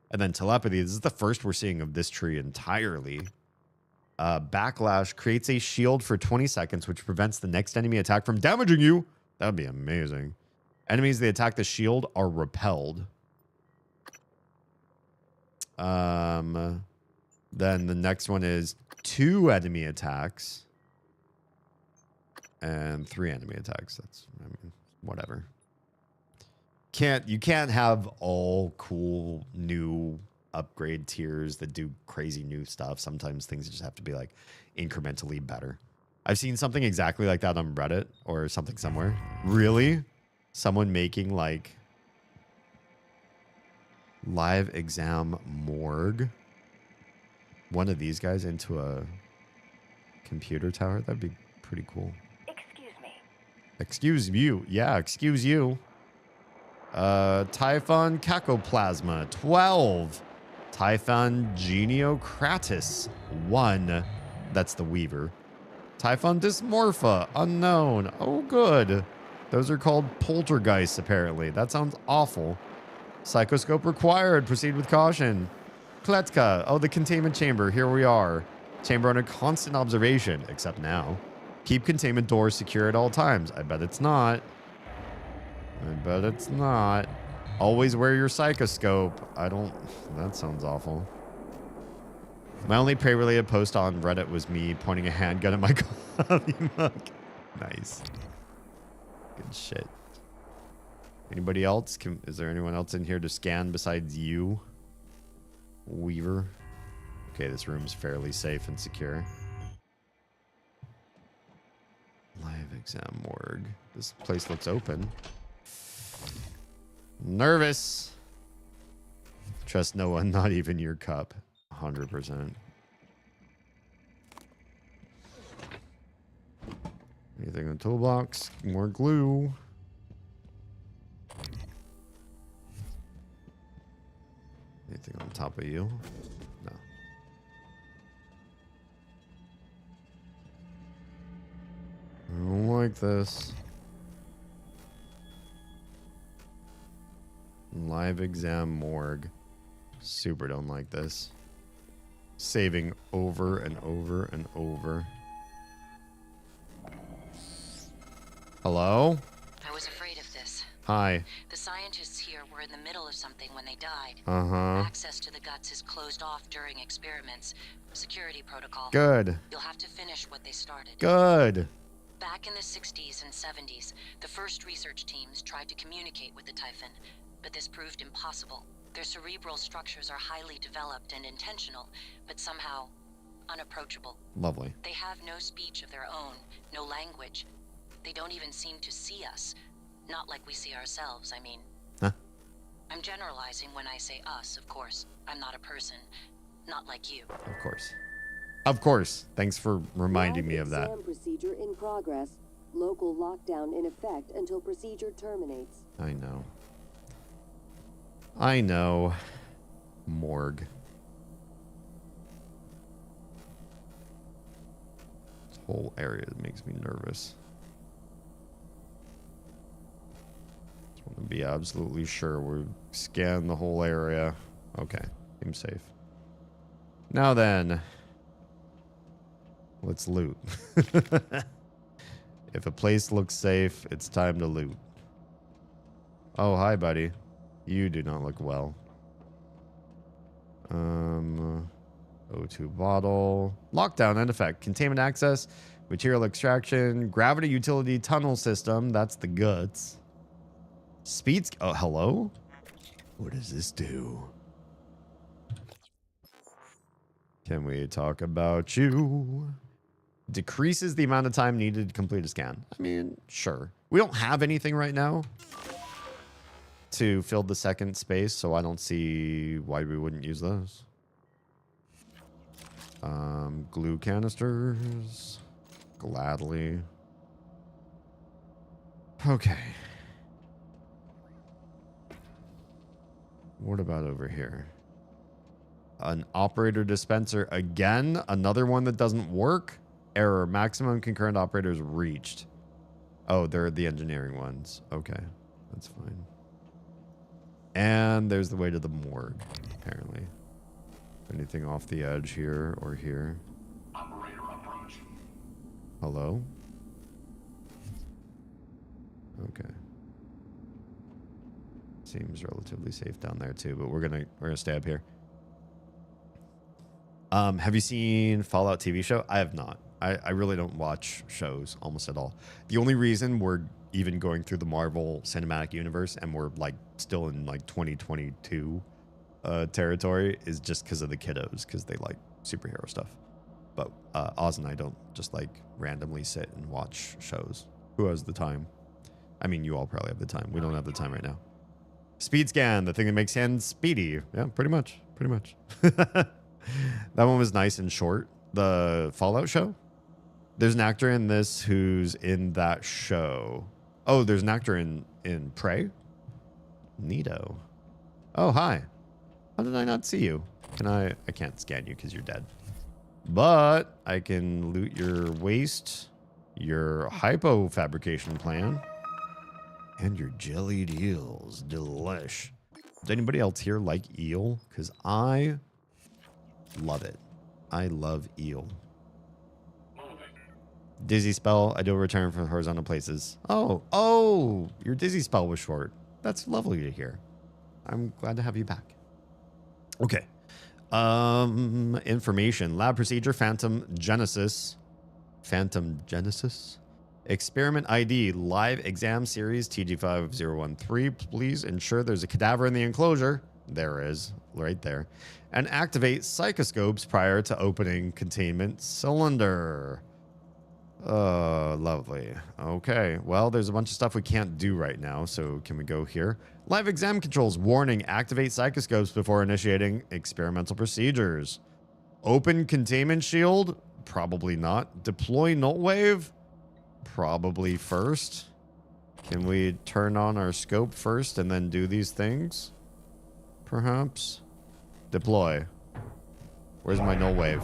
And then telepathy. This is the first we're seeing of this tree entirely. Backlash creates a shield for 20 seconds, which prevents the next enemy attack from damaging you. That would be amazing. Enemies that attack the shield are repelled. Then the next one is 2 enemy attacks and 3 enemy attacks. That's, I mean, whatever. You can't have all cool new upgrade tiers that do crazy new stuff. Sometimes things just have to be like incrementally better. I've seen something exactly like that on Reddit or something somewhere. Really? Someone making like live exam morgue. One of these guys into a computer tower. That'd be pretty cool. Excuse me. Excuse you. Yeah, excuse you. Typhon Cacoplasma 12. Typhon Geniocratus 1. That's the Weaver. Typhon Dysmorpha unknown. Oh, good. Those are called poltergeists, apparently. That sounds awful. Psychoscope required. Proceed with caution. Kletka. Oh, the containment chamber. Here we are. Chamber under constant observation, except now. Keep containment doors secure at all times. I bet it's not. I bet it's not. Always wear your psychoscope. I don't... That sounds awful. My only prey-related post on Reddit was me pointing a handgun at my coffee mug. Nice. Good shit. Anybody else? Is there anyone else in here to scan besides you? Weaver. Okay, this room's fairly safe and secure. Live exam morgue. This place looks open. Nervous. Trust no one, not even your cup. 100%. Anything in the toolbox? More glue. Anything on top of you? No. I don't like this. Live exam morgue. Super don't like this. Saving over and over and over. Hello? I was afraid of this. Hi. The scientists here were in the middle of something when they died. Uh-huh. Access to the guts is closed off during experiments. Security protocol. Good. You'll have to finish what they started. Good. Back in the 60s and 70s, the first research teams tried to communicate with the Typhon, but this proved impossible. Their cerebral structures are highly developed and intentional, but somehow unapproachable. Lovely. They have no speech of their own, no language. They don't even seem to see us. Not like we see ourselves, I mean. Huh? I'm generalizing when I say us, of course. I'm not a person. Not like you. Of course. Of course. Thanks for reminding me of that. Exam procedure in progress. Local lockdown in effect until procedure terminates. I know. I know. Morgue. This whole area makes me nervous. Just want to be absolutely sure we scan the whole area. Okay. Seems safe. Now then. Let's loot. If a place looks safe, it's time to loot. Oh, hi, buddy. You do not look well. O2 bottle. Lockdown end effect. Containment access. Material extraction. Gravity utility tunnel system. That's the guts. Speeds. Oh, hello? What does this do? Can we talk about you? Decreases the amount of time needed to complete a scan. I mean, sure. We don't have anything right now to fill the second space, so I don't see why we wouldn't use those. Glue canisters. Gladly. Okay. What about over here? An operator dispenser again? Another one that doesn't work? Error. Maximum concurrent operators reached. Oh, they're the engineering ones. Okay. That's fine. And there's the way to the morgue, apparently. Anything off the edge here or here? Operator approach. Hello? Okay. Seems relatively safe down there too, but we're gonna stay up here. Have you seen Fallout TV show? I have not. I really don't watch shows almost at all. The only reason we're even going through the Marvel Cinematic Universe and we're like still in like 2022 territory is just because of the kiddos, because they like superhero stuff. But Oz and I don't just like randomly sit and watch shows. Who has the time? I mean, you all probably have the time. We don't have the time right now. Speed scan, the thing that makes hands speedy. Yeah, pretty much. Pretty much. That one was nice and short. The Fallout show. There's an actor in this who's in that show. Oh, there's an actor in Prey. Neato. Oh, hi. How did I not see you? Can I can't scan you because you're dead. But I can loot your waste, your hypo fabrication plan, and your jellied eels. Delish. Does anybody else here like eel? Because I love it. I love eel. Dizzy spell. I do a return from horizontal places. Oh, your dizzy spell was short. That's lovely to hear. I'm glad to have you back. Okay. Information. Lab procedure. Phantom Genesis. Experiment ID. Live exam series TG5013. Please ensure there's a cadaver in the enclosure. There is. Right there. And activate psychoscopes prior to opening containment cylinder. Lovely. Okay. Well, there's a bunch of stuff we can't do right now, so can we go here? Live exam controls. Warning. Activate psychoscopes before initiating experimental procedures. Open containment shield? Probably not. Deploy null wave? Probably first. Can we turn on our scope first and then do these things? Perhaps. Deploy. Where's my null wave?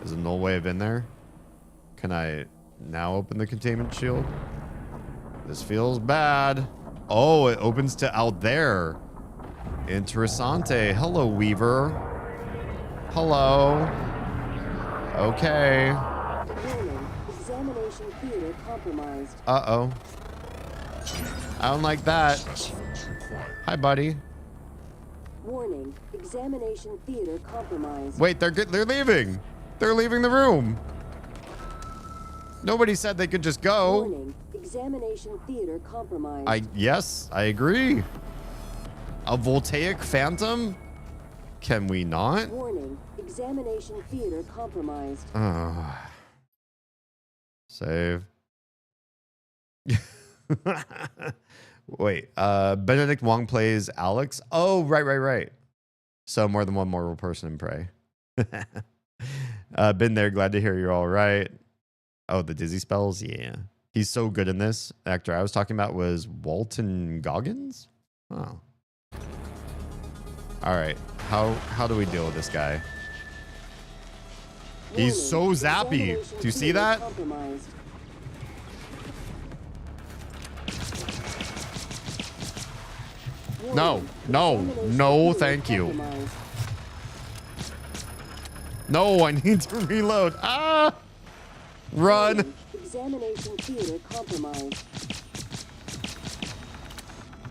Is a null wave in there? Can I now open the containment shield? This feels bad. Oh, it opens to out there. Interessante. Hello, Weaver. Hello. Okay. Warning. Exam Examination theater compromised. Uh-oh. I don't like that. Hi, buddy. Warning. Examination theater compromised. Wait, they're leaving. They're leaving the room. Nobody said they could just go. Warning. Examination theater compromised. Yes, I agree. A voltaic phantom? Can we not? Warning. Examination theater compromised. Save. Wait, Benedict Wong plays Alex? Oh, right. So more than one mortal person in Prey. Been there, glad to hear you're all right. Oh, the dizzy spells? Yeah. He's so good in this. The actor I was talking about was Walton Goggins? Oh. Alright. How do we deal with this guy? He's so zappy. Do you see that? No, thank you. No, I need to reload. Ah! Run. Examination theater compromised.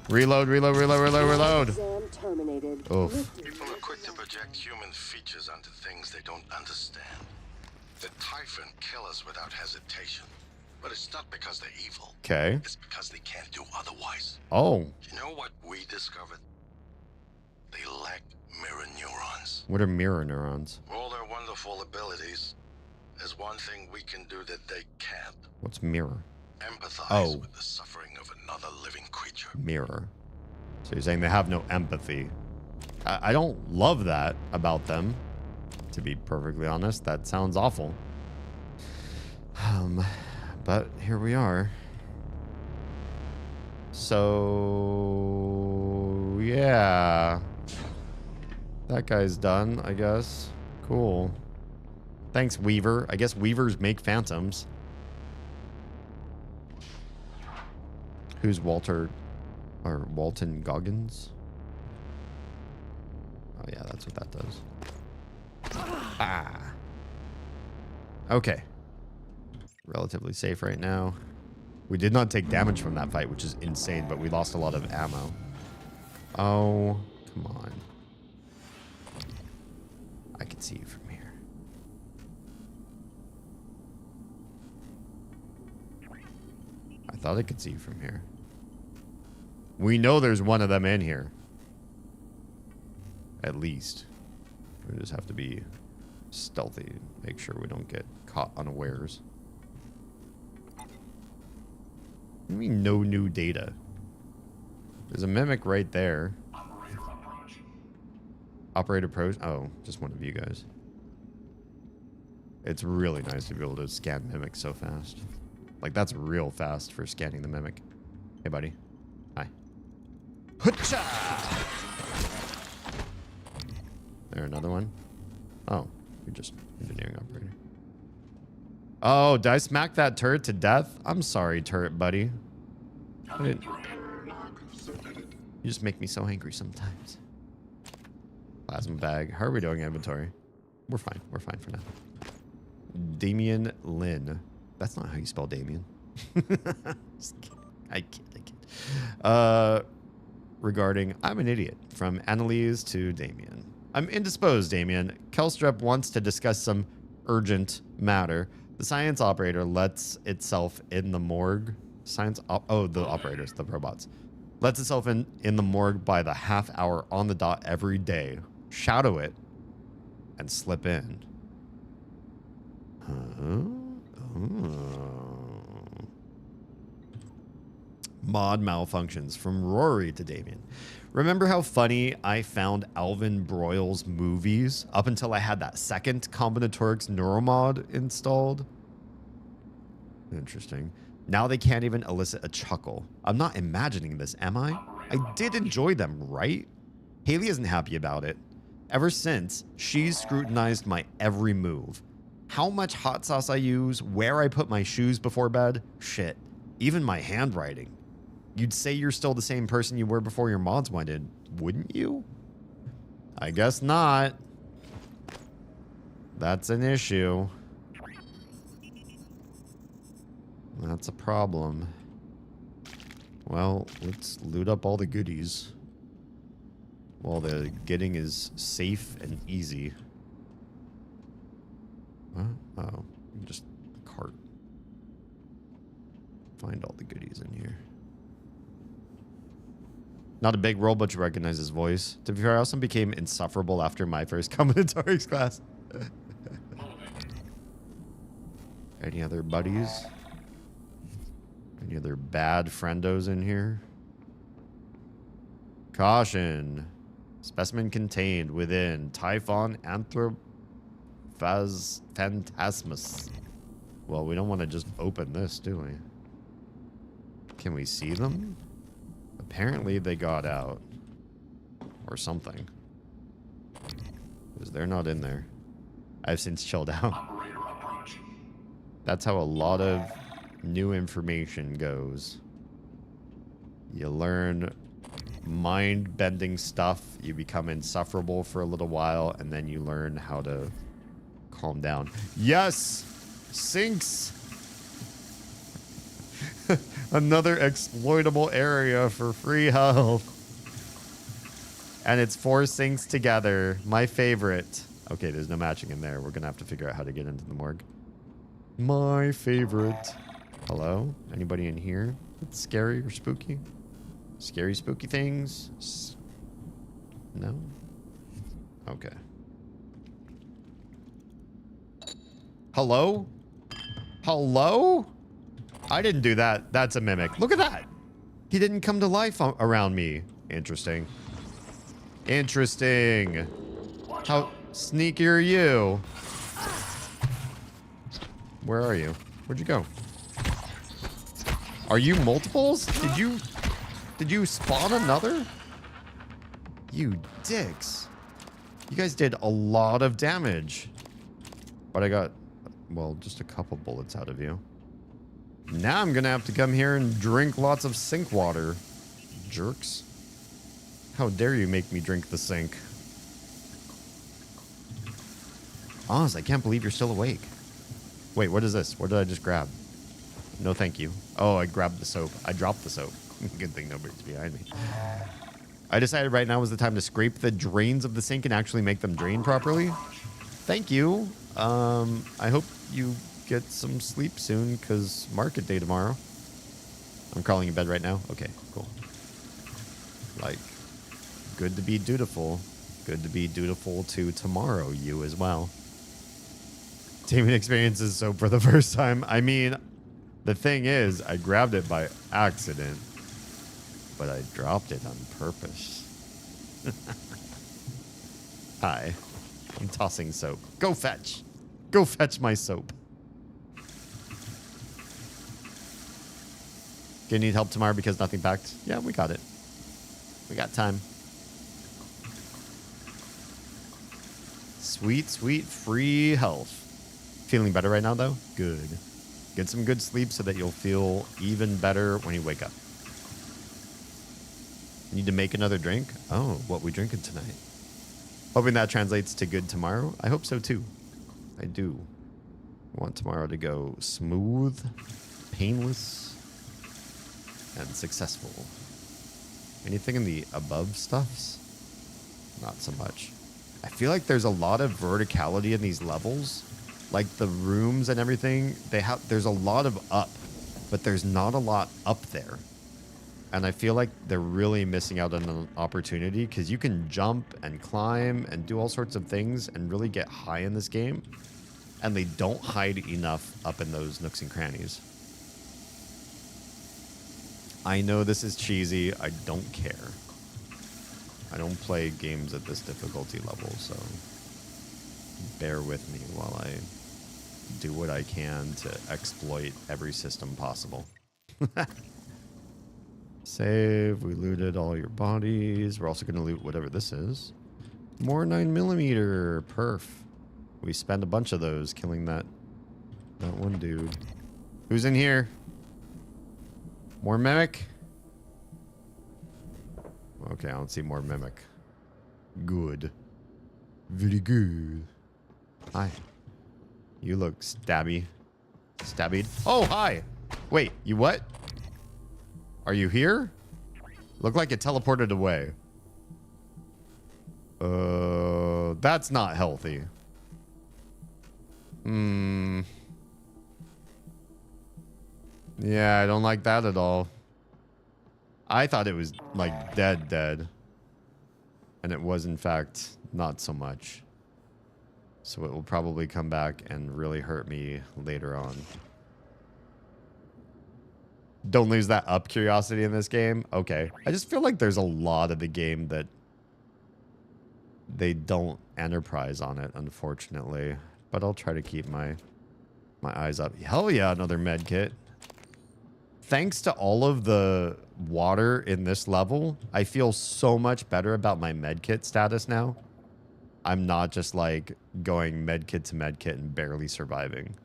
Reload. Exam terminated. Oof. People are quick to project human features onto things they don't understand. The Typhon kill us without hesitation. But it's not because they're evil. Okay. It's because they can't do otherwise. Oh. You know what we discovered? They lack mirror neurons. What are mirror neurons? All their wonderful abilities, there's one thing we can do that they can't. What's mirror? Empathize with the suffering of another living creature. Mirror. So you're saying they have no empathy. I don't love that about them. To be perfectly honest, that sounds awful. But here we are. So yeah. That guy's done, I guess. Cool. Thanks, Weaver. I guess Weavers make phantoms. Who's Walton Goggins? Oh yeah, that's what that does. Ah. Okay. Relatively safe right now. We did not take damage from that fight, which is insane, but we lost a lot of ammo. Oh, come on. I can see you from here. I thought I could see you from here. We know there's one of them in here. At least. We just have to be stealthy. Make sure we don't get caught unawares. What do you mean no new data? There's a mimic right there. Operator Pro. Oh, just one of you guys. It's really nice to be able to scan mimics so fast. Like, that's real fast for scanning the mimic. Hey, buddy. Hi. Hutcha! There, another one. Oh, you're just engineering operator. Oh, did I smack that turret to death? I'm sorry, turret buddy. You just make me so angry sometimes. Plasma bag. How are we doing inventory? We're fine. We're fine for now. Damien Lynn. That's not how you spell Damien. I kid. Regarding I'm an idiot. From Annalise to Damien. I'm indisposed, Damien. Kelstrep wants to discuss some urgent matter. The science operator lets itself in the morgue. The operators, the robots. Lets itself in the morgue by the half hour on the dot every day. Shadow it and slip in. Mod malfunctions from Rory to Damien. Remember how funny I found Alvin Broyles movies up until I had that second Combinatorics Neuromod installed? Interesting. Now they can't even elicit a chuckle. I'm not imagining this, am I? I did enjoy them, right? Haley isn't happy about it. Ever since, she's scrutinized my every move. How much hot sauce I use, where I put my shoes before bed, shit. Even my handwriting. You'd say you're still the same person you were before your mods went in, wouldn't you? I guess not. That's an issue. That's a problem. Well, let's loot up all the goodies. While the getting is safe and easy. Huh? Oh, just the cart. Find all the goodies in here. Not a big role, but you recognize his voice. To be fair, I also became insufferable after my first combinatorics class. Any other buddies? Any other bad friendos in here? Caution. Specimen contained within Typhon Phantasmus. Well, we don't want to just open this, do we? Can we see them? Apparently they got out. Or something. Because they're not in there. I've since chilled out. That's how a lot of new information goes. You learn mind-bending stuff, you become insufferable for a little while, and then you learn how to calm down. Yes! Sinks! Another exploitable area for free health. And it's 4 sinks together. My favorite. Okay, there's no matching in there. We're gonna have to figure out how to get into the morgue. My favorite. Hello? Anybody in here? It's scary or spooky? Scary, spooky things? No? Okay. Hello? Hello? I didn't do that. That's a mimic. Look at that. He didn't come to life around me. Interesting. Interesting. How sneaky are you? Where are you? Where'd you go? Are you multiples? Did you spawn another? You dicks. You guys did a lot of damage. But I got, well, just a couple bullets out of you. Now I'm gonna have to come here and drink lots of sink water. Jerks. How dare you make me drink the sink? Oz, I can't believe you're still awake. Wait, what is this? What did I just grab? No, thank you. Oh, I grabbed the soap. I dropped the soap. Good thing nobody's behind me. I decided right now was the time to scrape the drains of the sink and actually make them drain properly. Thank you. I hope you get some sleep soon, because market day tomorrow. I'm calling in bed right now. Okay, cool. Like, good to be dutiful. Good to be dutiful to tomorrow, you as well. Taming experiences soap for the first time. I mean, the thing is, I grabbed it by accident, but I dropped it on purpose. Hi. I'm tossing soap. Go fetch. Go fetch my soap. Gonna need help tomorrow because nothing packed? Yeah, we got it. We got time. Sweet, sweet free health. Feeling better right now, though? Good. Get some good sleep so that you'll feel even better when you wake up. Need to make another drink? Oh, what we drinking tonight? Hoping that translates to good tomorrow. I hope so, too. I do. I want tomorrow to go smooth, painless, and successful. Anything in the above stuffs? Not so much. I feel like there's a lot of verticality in these levels. Like the rooms and everything, there's a lot of up, but there's not a lot up there. And I feel like they're really missing out on an opportunity, because you can jump and climb and do all sorts of things and really get high in this game. And they don't hide enough up in those nooks and crannies. I know this is cheesy. I don't care. I don't play games at this difficulty level, so bear with me while I do what I can to exploit every system possible. Save. We looted all your bodies. We're also going to loot whatever this is. More 9mm. Perf. We spent a bunch of those killing that one dude. Who's in here? More mimic? Okay, I don't see more mimic. Good. Very good. Hi. You look stabby. Stabbied. Oh, hi. Wait, you what? Are you here? Looked like it teleported away. That's not healthy. Yeah, I don't like that at all. I thought it was like dead. And it was in fact not so much. So it will probably come back and really hurt me later on. Don't lose that up curiosity in this game. Okay. I just feel like there's a lot of the game that they don't enterprise on it, unfortunately. But I'll try to keep my eyes up. Hell yeah, another med kit. Thanks to all of the water in this level, I feel so much better about my med kit status now. I'm not just like going med kit to med kit and barely surviving.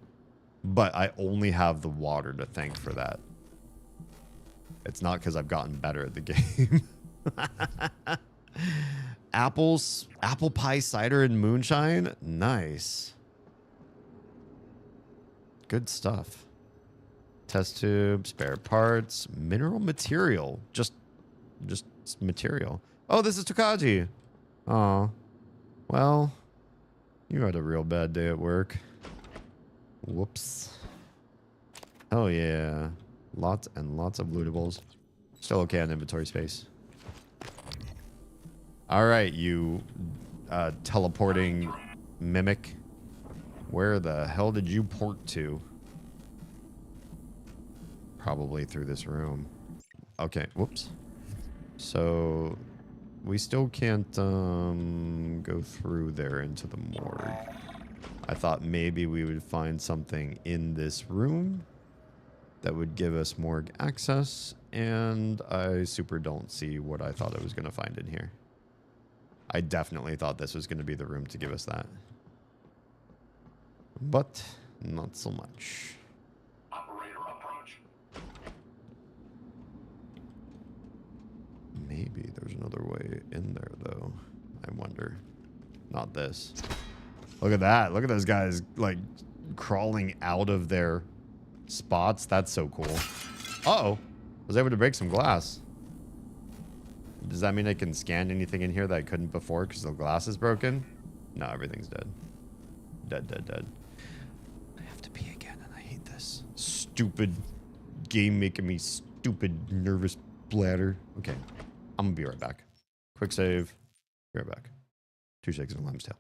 But I only have the water to thank for that. It's not because I've gotten better at the game. Apple pie cider and moonshine. Nice. Good stuff. Test tube, spare parts, mineral material. Just material. Oh, this is Tokaji. Oh. Well, you had a real bad day at work. Whoops. Oh yeah. Lots and lots of lootables. Still okay on inventory space. Alright, you teleporting mimic. Where the hell did you port to? Probably through this room. Okay, whoops. So we still can't go through there into the morgue. I thought maybe we would find something in this room that would give us morgue access, and I super don't see what I thought I was going to find in here. I definitely thought this was going to be the room to give us that. But not so much. Operator approach. Maybe there's another way in there, though. I wonder. Not this. Look at that. Look at those guys, like, crawling out of their spots. That's so cool. Uh-oh. I was able to break some glass. Does that mean I can scan anything in here that I couldn't before because the glass is broken? No, everything's dead. Dead. I have to pee again, and I hate this. Stupid game making me stupid, nervous bladder. Okay. I'm gonna be right back. Quick save. Be right back. 2 seconds of Lamb's Tail.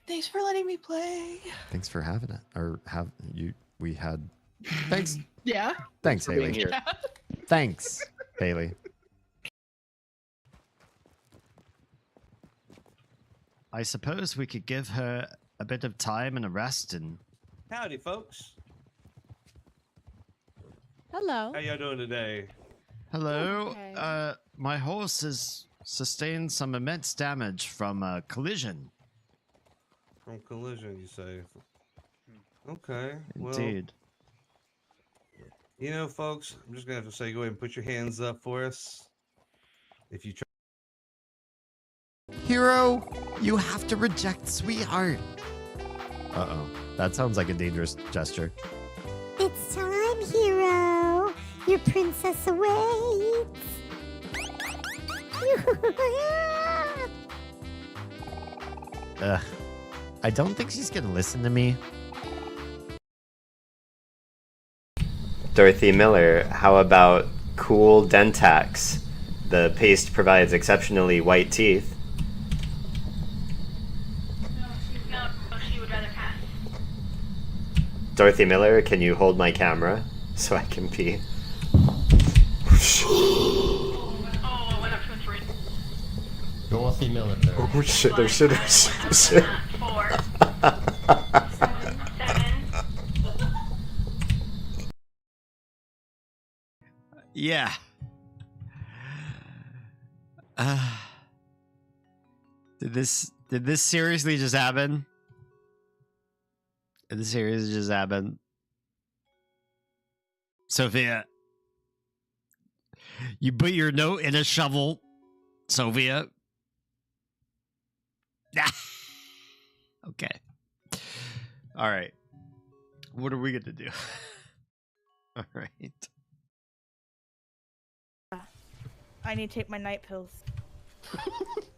Thanks for letting me play. Thanks for having it. Or have you? We had. Thanks. Yeah. Thanks, for being Haley. here. Thanks, Haley. I suppose we could give her a bit of time and a rest and... Howdy, folks. Hello. How y'all doing today? Hello. Okay. My horse has sustained some immense damage from a collision. From collision, you say? Okay. Well, Indeed. you know, folks, I'm just gonna have to say, go ahead and put your hands up for us. If you try. Hero, you have to reject sweetheart. Uh-oh. That sounds like a dangerous gesture. It's time, hero. Your princess awaits. Ugh. I don't think she's gonna listen to me. Dorothy Miller, how about Cool Dentax? The paste provides exceptionally white teeth. No, she would rather pass. Dorothy Miller, can you hold my camera so I can pee? Oh, went up to a 3. Dorothy Miller. Oh shit, there's shit. 4, 7. Yeah. Did this seriously just happen? Did this seriously just happen? Sophia. You put your note in a shovel, Sophia. Okay. All right. What are we going to do? All right. I need to take my night pills.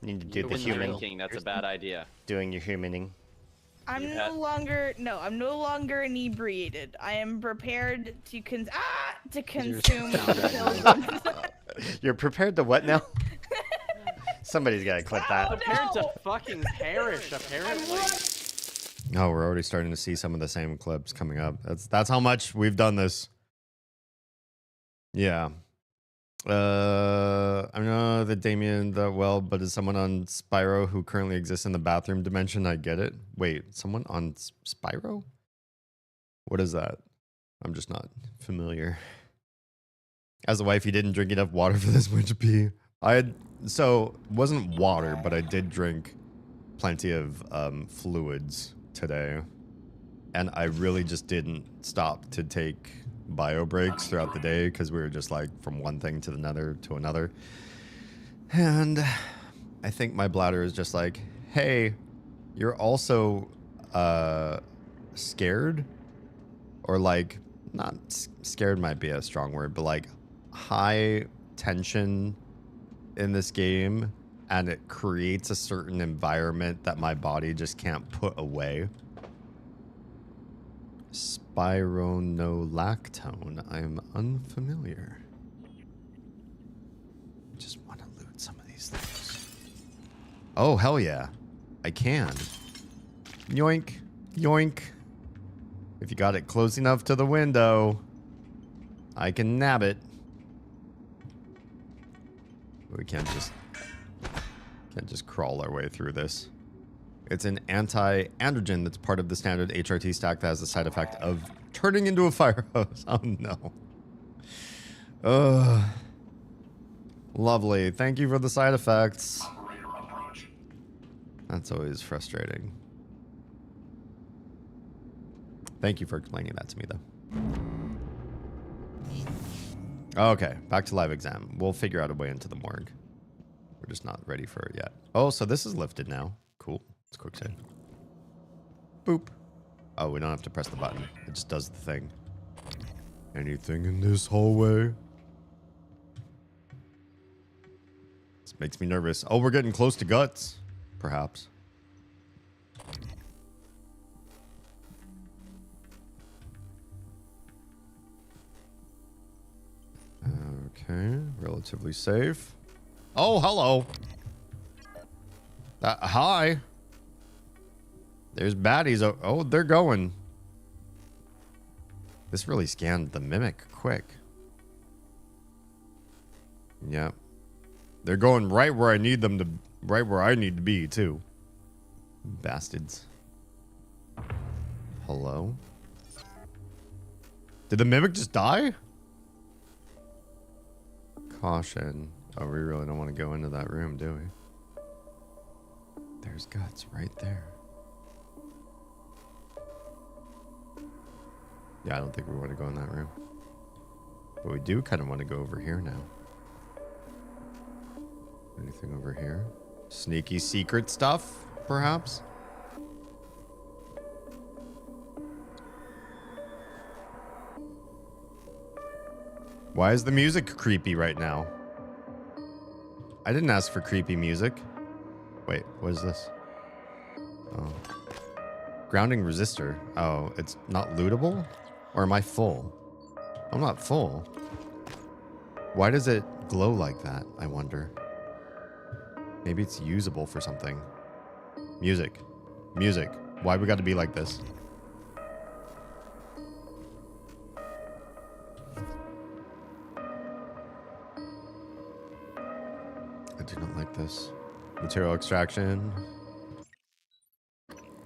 Need to do You the and human. drinking, that's a bad idea. Doing your humaning. I'm no longer inebriated. I am prepared to consume pills. You're prepared to what now? Somebody's got to clip that. Prepared to fucking perish, apparently. Oh, we're already starting to see some of the same clips coming up. That's how much we've done this. Yeah. I don't know that Damien that well, but as someone on Spyro who currently exists in the bathroom dimension, I get it. Wait, someone on Spyro? What is that? I'm just not familiar. As a wife, you didn't drink enough water for this much pee. So it wasn't water, but I did drink plenty of fluids today. And I really just didn't stop to take bio breaks throughout the day because we were just like from one thing to another to another. And I think my bladder is just like, hey, you're also scared, or like, not scared might be a strong word, but like high tension in this game, and it creates a certain environment that my body just can't put away. Spironolactone. I'm unfamiliar. Just want to loot some of these things. Oh, hell yeah. I can. Yoink. Yoink. If you got it close enough to the window, I can nab it. We can't just crawl our way through this. It's an anti-androgen that's part of the standard HRT stack that has the side effect of turning into a fire hose. Oh no. Ugh. Lovely. Thank you for the side effects. That's always frustrating. Thank you for explaining that to me, though. Okay, back to live exam. We'll figure out a way into the morgue. We're just not ready for it yet. Oh, so this is lifted now. Cool. Let's quick save. Boop. Oh, we don't have to press the button. It just does the thing. Anything in this hallway? This makes me nervous. Oh, we're getting close to guts. Perhaps. Okay, relatively safe. Oh, hello. Hi. There's baddies. Oh, they're going. This really scanned the mimic quick. Yeah. They're going right where I need them to, right where I need to be, too. Bastards. Hello? Did the mimic just die? Caution. Oh, we really don't want to go into that room, do we? There's guts right there. Yeah, I don't think we want to go in that room. But we do kind of want to go over here now. Anything over here? Sneaky secret stuff, perhaps? Why is the music creepy right now? I didn't ask for creepy music. Wait, what is this? Oh. Grounding resistor. Oh, it's not lootable? Or am I full? I'm not full. Why does it glow like that, I wonder? Maybe it's usable for something. Music. Music. Why we gotta be like this? I do not like this. Material extraction.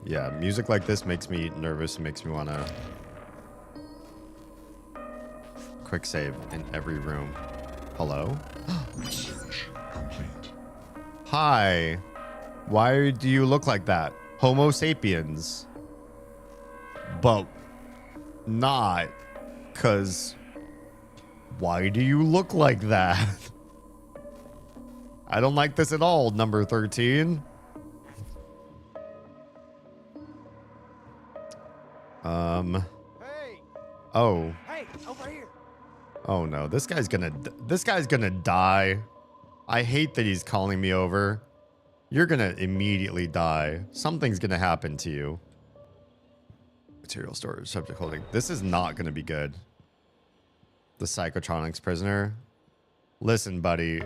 Yeah, music like this makes me nervous and makes me want to quick save in every room. Hello? Hi. Why do you look like that? Homo sapiens. But not. 'Cause why do you look like that? I don't like this at all, number 13. Oh. Hey, over here. Oh no, this guy's gonna die. I hate that he's calling me over. You're gonna immediately die. Something's gonna happen to you. Material storage, subject holding. This is not gonna be good. The psychotronics prisoner. Listen, buddy.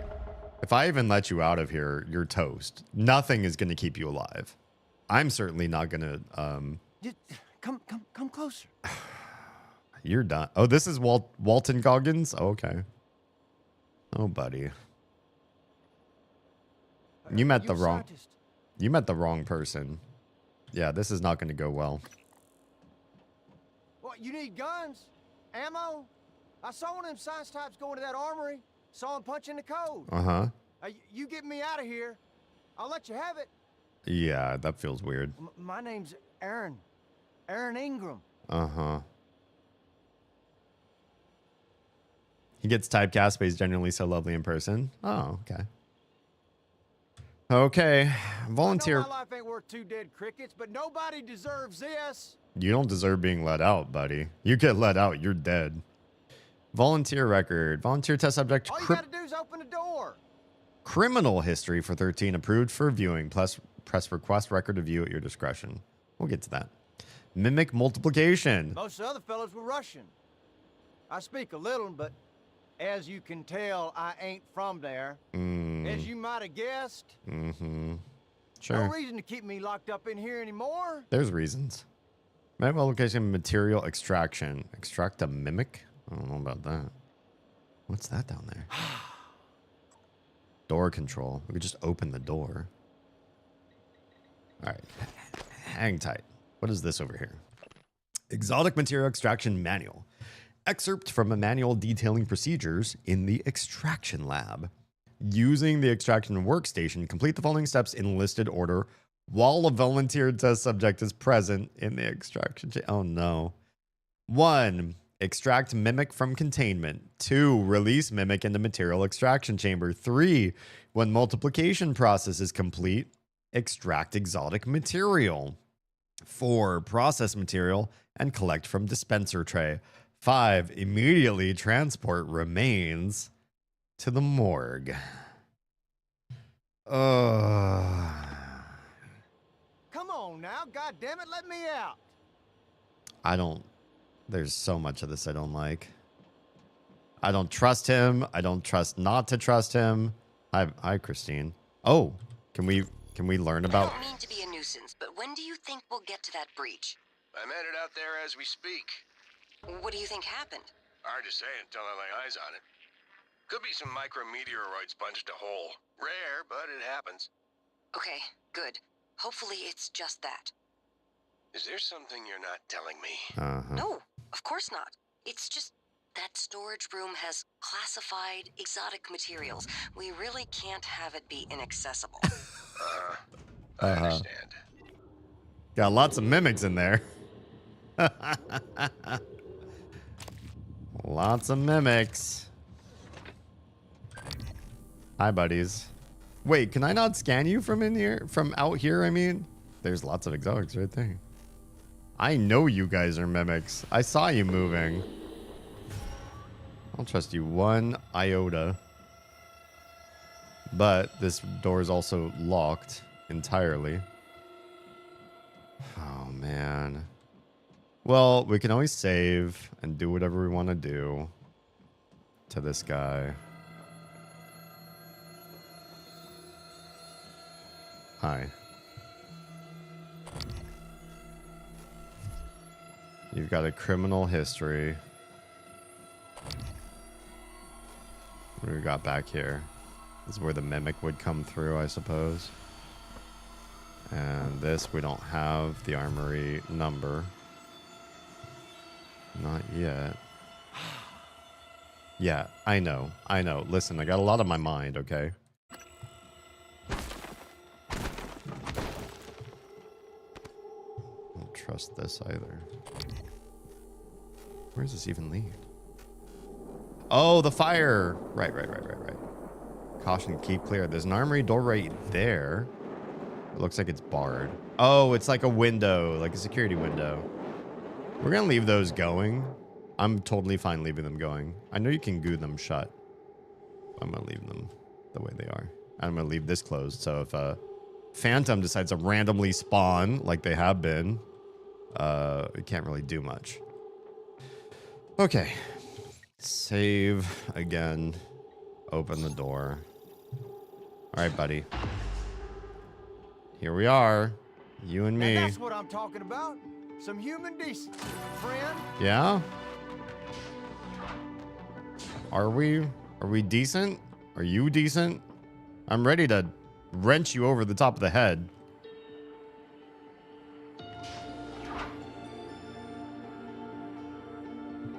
If I even let you out of here, you're toast. Nothing is gonna keep you alive. I'm certainly not gonna. Come closer. You're done. Oh, this is Walton Goggins? Oh, okay. Oh, buddy. You met the wrong... You met the wrong person. Yeah, this is not going to go well. What, you need guns? Ammo? I saw one of them science types going to that armory. Saw him punching the code. Uh-huh. You get me out of here. I'll let you have it. Yeah, that feels weird. My name's Aaron. Aaron Ingram. Uh-huh. He gets typecast, but he's genuinely so lovely in person. Oh, okay. Okay. Volunteer. I know my life ain't worth 2 dead crickets, but nobody deserves this. You don't deserve being let out, buddy. You get let out, you're dead. Volunteer record. Volunteer test subject. All you gotta do is open the door. Criminal history for 13 approved for viewing. Plus, press request record of view at your discretion. We'll get to that. Mimic multiplication. Most of the other fellows were Russian. I speak a little, but as you can tell, I ain't from there. As you might have guessed. Mm-hmm. Sure. No reason to keep me locked up in here anymore. There's reasons. Mimic multiplication, material extraction. Extract a mimic? I don't know about that. What's that down there? Door control. We could just open the door. All right. Hang tight. What is this over here? Exotic material extraction manual. Excerpt from a manual detailing procedures in the extraction lab. Using the extraction workstation, complete the following steps in listed order while a volunteer test subject is present in the extraction. Oh no. 1. Extract mimic from containment. 2. Release mimic into material extraction chamber. 3. When multiplication process is complete, extract exotic material. 4. Process material and collect from dispenser tray. 5. Immediately transport remains to the morgue. Come on now, goddammit, let me out. I don't... There's so much of this I don't like. I don't trust him. I don't trust not to trust him. Hi, Christine. Oh, can we learn about... I don't mean to be a nuisance, but when do you think we'll get to that breach? I'm headed out there as we speak. What do you think happened? Hard to say until I lay eyes on it. Could be some micrometeoroids punched a hole. Rare, but it happens. Okay, good. Hopefully it's just that. Is there something you're not telling me? No, of course not. It's just that storage room has classified exotic materials. We really can't have it be inaccessible. I understand. Got lots of mimics in there. Lots of mimics. Hi, buddies. Wait, can I not scan you from in here? From out here, I mean? There's lots of exotics right there. I know you guys are mimics. I saw you moving. I don't trust you one iota. But this door is also locked entirely. Oh, man. Well, we can always save and do whatever we want to do to this guy. Hi. You've got a criminal history. What do we got back here? This is where the mimic would come through, I suppose. And this, we don't have the armory number. Not yet. Yeah, I know. Listen, I got a lot on my mind, okay? Don't trust this either. Where does this even lead? Oh, the fire! Right. Caution, keep clear. There's an armory door right there. It looks like it's barred. Oh, it's like a window, like a security window. We're gonna leave those going. I'm totally fine leaving them going. I know you can goo them shut. I'm gonna leave them the way they are. I'm gonna leave this closed, so if a phantom decides to randomly spawn like they have been, it can't really do much. Okay. Save again. Open the door. All right, buddy. Here we are. You and me. Now that's what I'm talking about. Some human decency, friend. Yeah? Are we decent? Are you decent? I'm ready to wrench you over the top of the head.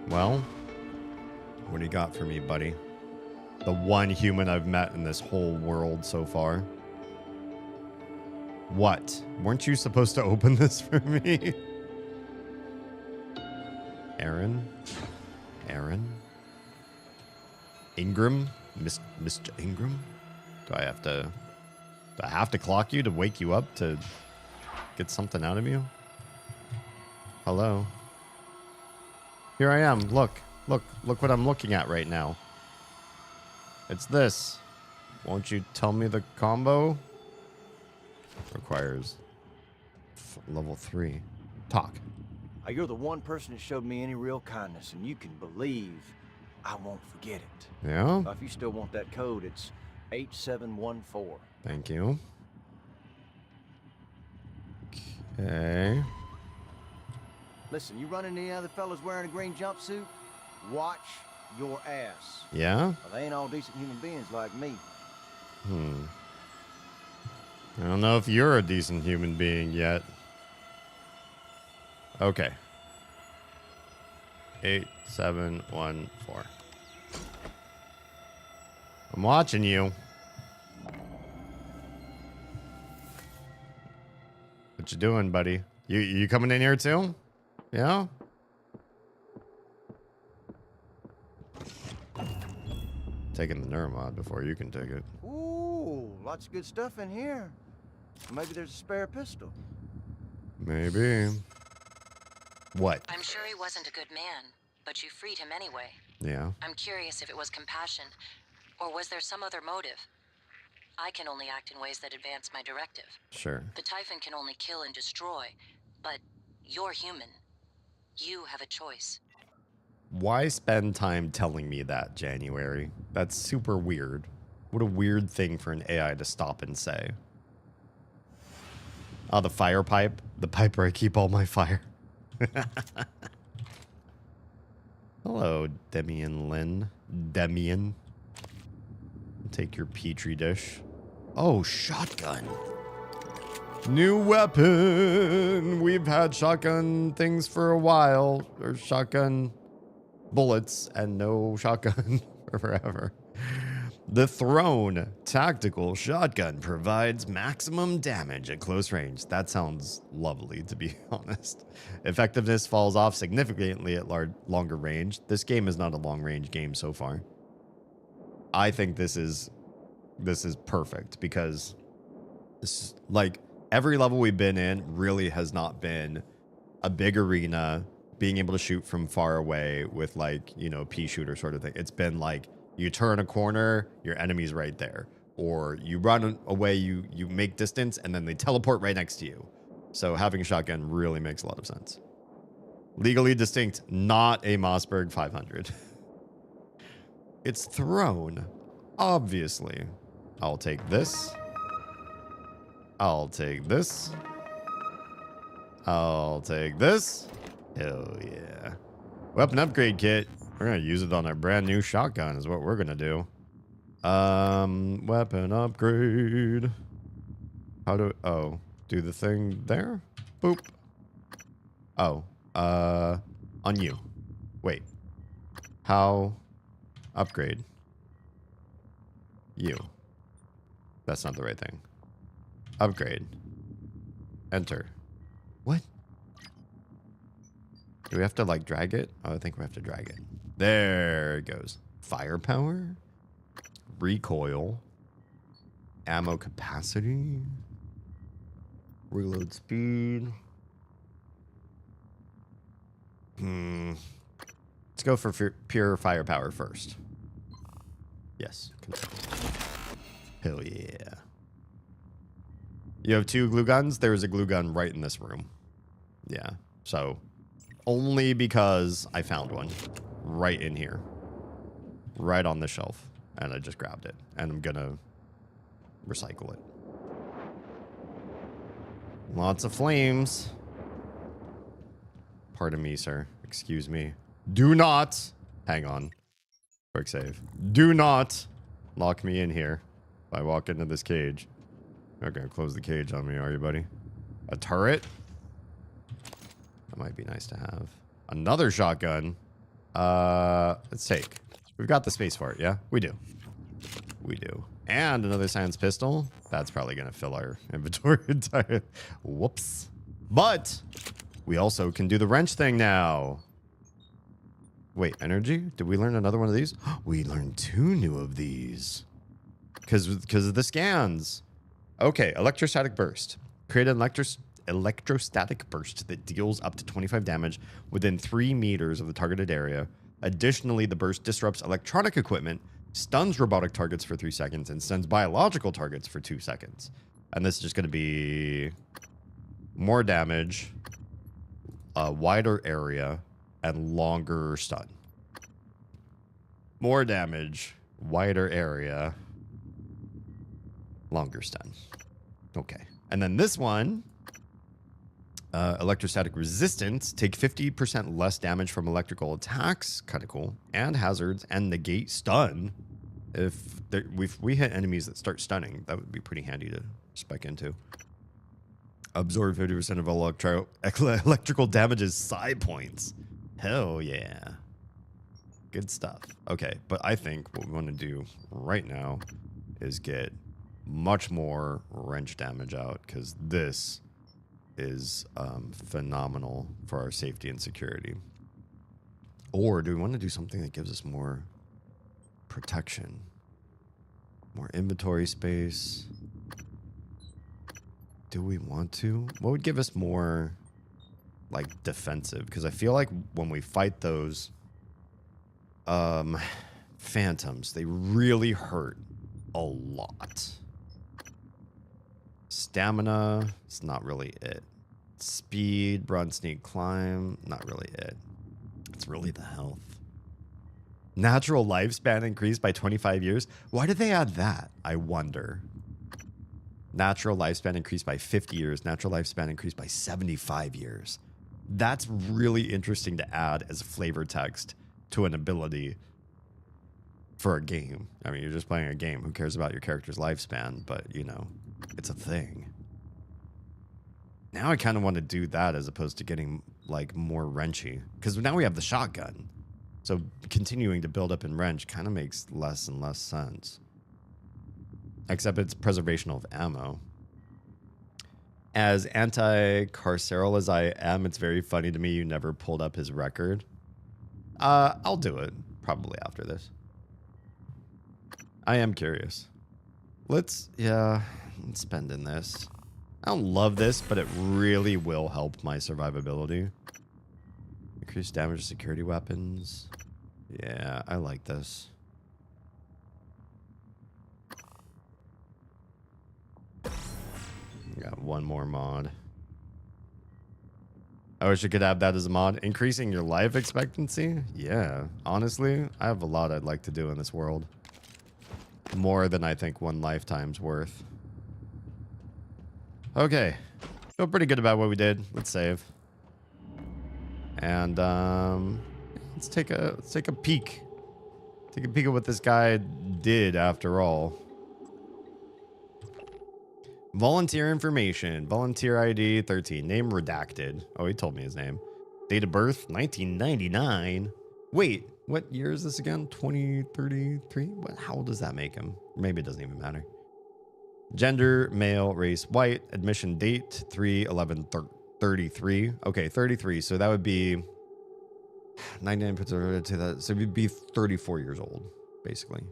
Well, what do you got for me, buddy? The one human I've met in this whole world so far. What? Weren't you supposed to open this for me? Aaron? Aaron? Ingram? Mr. Ingram? Do I have to clock you to wake you up to get something out of you? Hello? Here I am. Look what I'm looking at right now. It's this. Won't you tell me the combo? Requires level 3. Talk. You're the one person that showed me any real kindness, and you can believe I won't forget it. Yeah? If you still want that code, it's 8714. Thank you. Okay. Listen, you run into any other fellas wearing a green jumpsuit? Watch your ass. Yeah? Well, they ain't all decent human beings like me. I don't know if you're a decent human being yet. Okay. 8714. I'm watching you. What you doing, buddy? You coming in here too? Yeah? Taking the neuromod before you can take it. Ooh, lots of good stuff in here. Maybe there's a spare pistol. Maybe. What? I'm sure he wasn't a good man, but you freed him anyway. Yeah. I'm curious if it was compassion, or was there some other motive? I can only act in ways that advance my directive. Sure. The Typhon can only kill and destroy, but you're human. You have a choice. Why spend time telling me that, January? That's super weird. What a weird thing for an AI to stop and say. Oh, the fire pipe. The pipe where I keep all my fire. Hello, Demian Lynn. Demian. Take your petri dish. Oh, shotgun. New weapon. We've had shotgun things for a while. Or shotgun bullets and no shotgun for forever. The Throne tactical shotgun provides maximum damage at close range. That sounds lovely, to be honest. Effectiveness falls off significantly at longer range. This game is not a long range game so far. I think this is perfect because this, like, every level we've been in really has not been a big arena, being able to shoot from far away with, like, you know, pea shooter sort of thing. It's been like you turn a corner, your enemy's right there, or you run away, you make distance, and then they teleport right next to you. So having a shotgun really makes a lot of sense. Legally distinct, not a Mossberg 500. It's Throne, obviously. I'll take this. I'll take this. I'll take this. Hell yeah. Weapon upgrade kit. We're going to use it on our brand new shotgun is what we're going to do. Weapon upgrade. How do... Oh. Do the thing there? Boop. Oh. On you. Wait. How... Upgrade. You. That's not the right thing. Upgrade. Enter. What? Do we have to, like, drag it? Oh, I think we have to drag it. There it goes. Firepower. Recoil. Ammo capacity. Reload speed. Let's go for pure firepower first. Yes. Hell yeah. You have 2 glue guns? There's a glue gun right in this room. Yeah. So, only because I found one right in here. Right on the shelf. And I just grabbed it. And I'm gonna recycle it. Lots of flames. Pardon me, sir. Excuse me. Do not. Hang on. Quick save. Do not lock me in here if I walk into this cage. You're not gonna close the cage on me, are you, buddy? A turret? That might be nice to have. Another shotgun. Let's take. We've got the space for it, yeah? We do. We do. And another science pistol. That's probably gonna fill our inventory entire. Whoops. But we also can do the wrench thing now. Wait, energy? Did we learn another one of these? We learned 2 new of these. Because of the scans. Okay, electrostatic burst. Create an electrostatic burst that deals up to 25 damage within 3 meters of the targeted area. Additionally, the burst disrupts electronic equipment, stuns robotic targets for 3 seconds, and stuns biological targets for 2 seconds. And this is just going to be more damage, a wider area, and longer stun. More damage, wider area, longer stun. Okay. And then this one, electrostatic resistance, take 50% less damage from electrical attacks, kind of cool, and hazards, and negate stun. If we hit enemies that start stunning, that would be pretty handy to spec into. Absorb 50% of electrical damage's side points. Hell yeah. Good stuff. Okay, but I think what we want to do right now is get much more wrench damage out, because this is phenomenal for our safety and security. Or do we want to do something that gives us more protection? More inventory space? Do we want to? What would give us more, like, defensive? Because I feel like when we fight those phantoms, they really hurt a lot. Stamina, it's not really it. Speed, run, sneak, climb, not really it. It's really the health. Natural lifespan increased by 25 years. Why did they add that? I wonder. Natural lifespan increased by 50 years. Natural lifespan increased by 75 years. That's really interesting to add as flavor text to an ability for a game. I mean, you're just playing a game. Who cares about your character's lifespan? But, you know, it's a thing. Now I kind of want to do that as opposed to getting, like, more wrenchy. Because now we have the shotgun. So continuing to build up in wrench kind of makes less and less sense. Except it's preservation of ammo. As anti-carceral as I am, it's very funny to me you never pulled up his record. I'll do it probably after this. I am curious. Let's spend in this. I don't love this, but it really will help my survivability. Increase damage to security weapons. Yeah, I like this. Got one more mod. I wish I could have that as a mod. Increasing your life expectancy? Yeah, honestly, I have a lot I'd like to do in this world. More than I think one lifetime's worth. Okay. Feel pretty good about what we did. Let's save. And let's take a peek. Take a peek at what this guy did after all. Volunteer information. Volunteer ID 13. Name redacted. Oh, he told me his name. Date of birth 1999. Wait, what year is this again? 2033? What? How old does that make him? Maybe it doesn't even matter. Gender, male, race, white. Admission date 3/11/33. Okay, 33. So that would be 99 puts it to that. So it would be 34 years old, basically.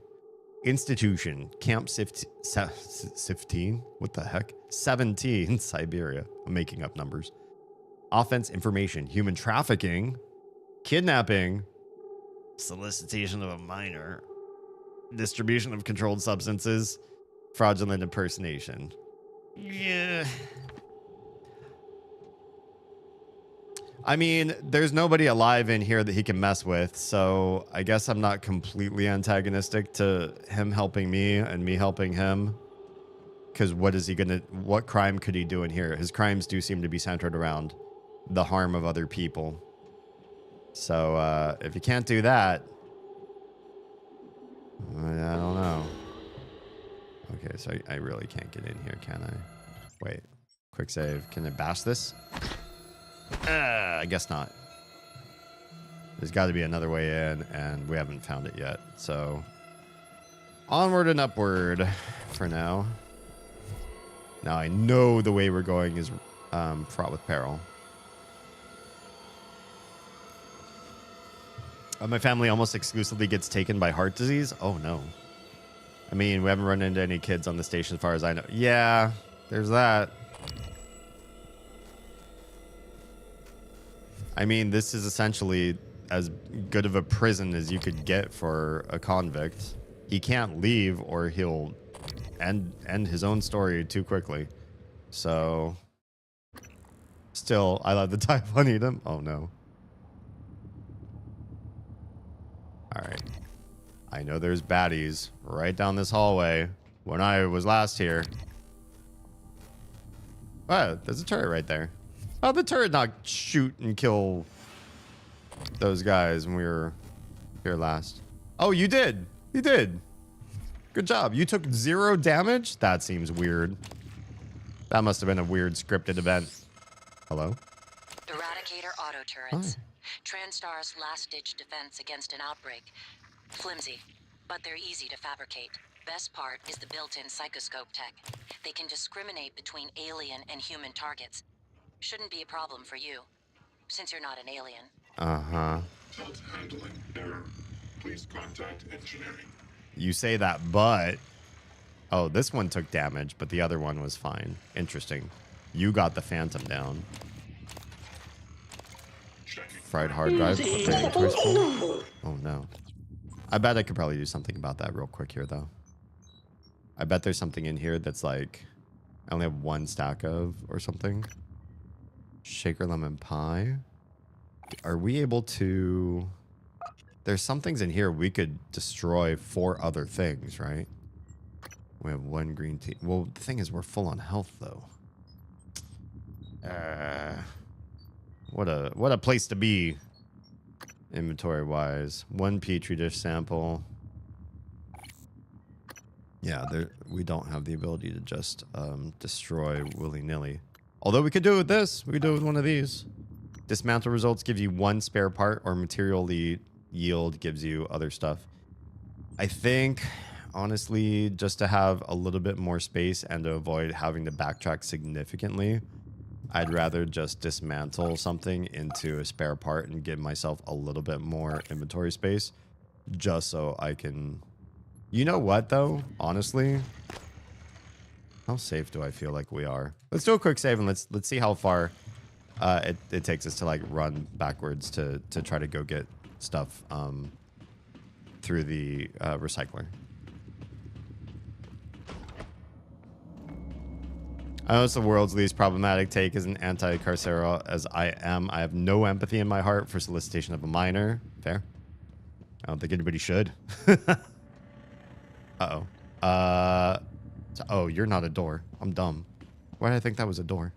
Institution, Camp 15. What the heck? 17, Siberia. I'm making up numbers. Offense, information, human trafficking. Kidnapping, solicitation of a minor, distribution of controlled substances, fraudulent impersonation. Yeah. I mean, there's nobody alive in here that he can mess with, so I guess I'm not completely antagonistic to him helping me and me helping him. Because what crime could he do in here? His crimes do seem to be centered around the harm of other people. So, if you can't do that, I don't know. Okay, so I really can't get in here, can I? Wait, quick save. Can I bash this? I guess not. There's got to be another way in, and we haven't found it yet. So, onward and upward for now. Now I know the way we're going is fraught with peril. My family almost exclusively gets taken by heart disease. Oh, no. I mean, we haven't run into any kids on the station as far as I know. Yeah, there's that. I mean, this is essentially as good of a prison as you could get for a convict. He can't leave or he'll end his own story too quickly. So, still, I let the Typhon eat him. Oh, no. Alright. I know there's baddies right down this hallway when I was last here. Oh, there's a turret right there. Oh, the turret not shoot and kill those guys when we were here last. Oh, you did. You did. Good job. You took 0 damage? That seems weird. That must have been a weird scripted event. Hello? Eradicator auto turrets. TranStar's last-ditch defense against an outbreak. Flimsy, but they're easy to fabricate. Best part is the built-in psychoscope tech. They can discriminate between alien and human targets. Shouldn't be a problem for you, since you're not an alien. Uh-huh. Tilt handling error. Please contact engineering. You say that, but... Oh, this one took damage, but the other one was fine. Interesting. You got the Phantom down. Fried hard drive. Oh, no. I bet I could probably do something about that real quick here, though. I bet there's something in here that's like... I only have 1 stack of or something. Shaker lemon pie. Are we able to... There's some things in here we could destroy for other things, right? We have 1 green tea. Well, the thing is, we're full on health, though. What a place to be, inventory-wise. 1 petri dish sample. Yeah, we don't have the ability to just destroy willy-nilly. Although we could do it with this. We could do it with one of these. Dismantle results gives you 1 spare part, or material yield gives you other stuff. I think, honestly, just to have a little bit more space and to avoid having to backtrack significantly, I'd rather just dismantle something into a spare part and give myself a little bit more inventory space, just so I can... You know what, though? Honestly, how safe do I feel like we are? Let's do a quick save and let's see how far it takes us to like run backwards to try to go get stuff through the recycler. I know it's the world's least problematic take as an anti-carceral as I am. I have no empathy in my heart for solicitation of a minor. Fair. I don't think anybody should. Uh-oh. Oh, you're not a door. I'm dumb. Why did I think that was a door?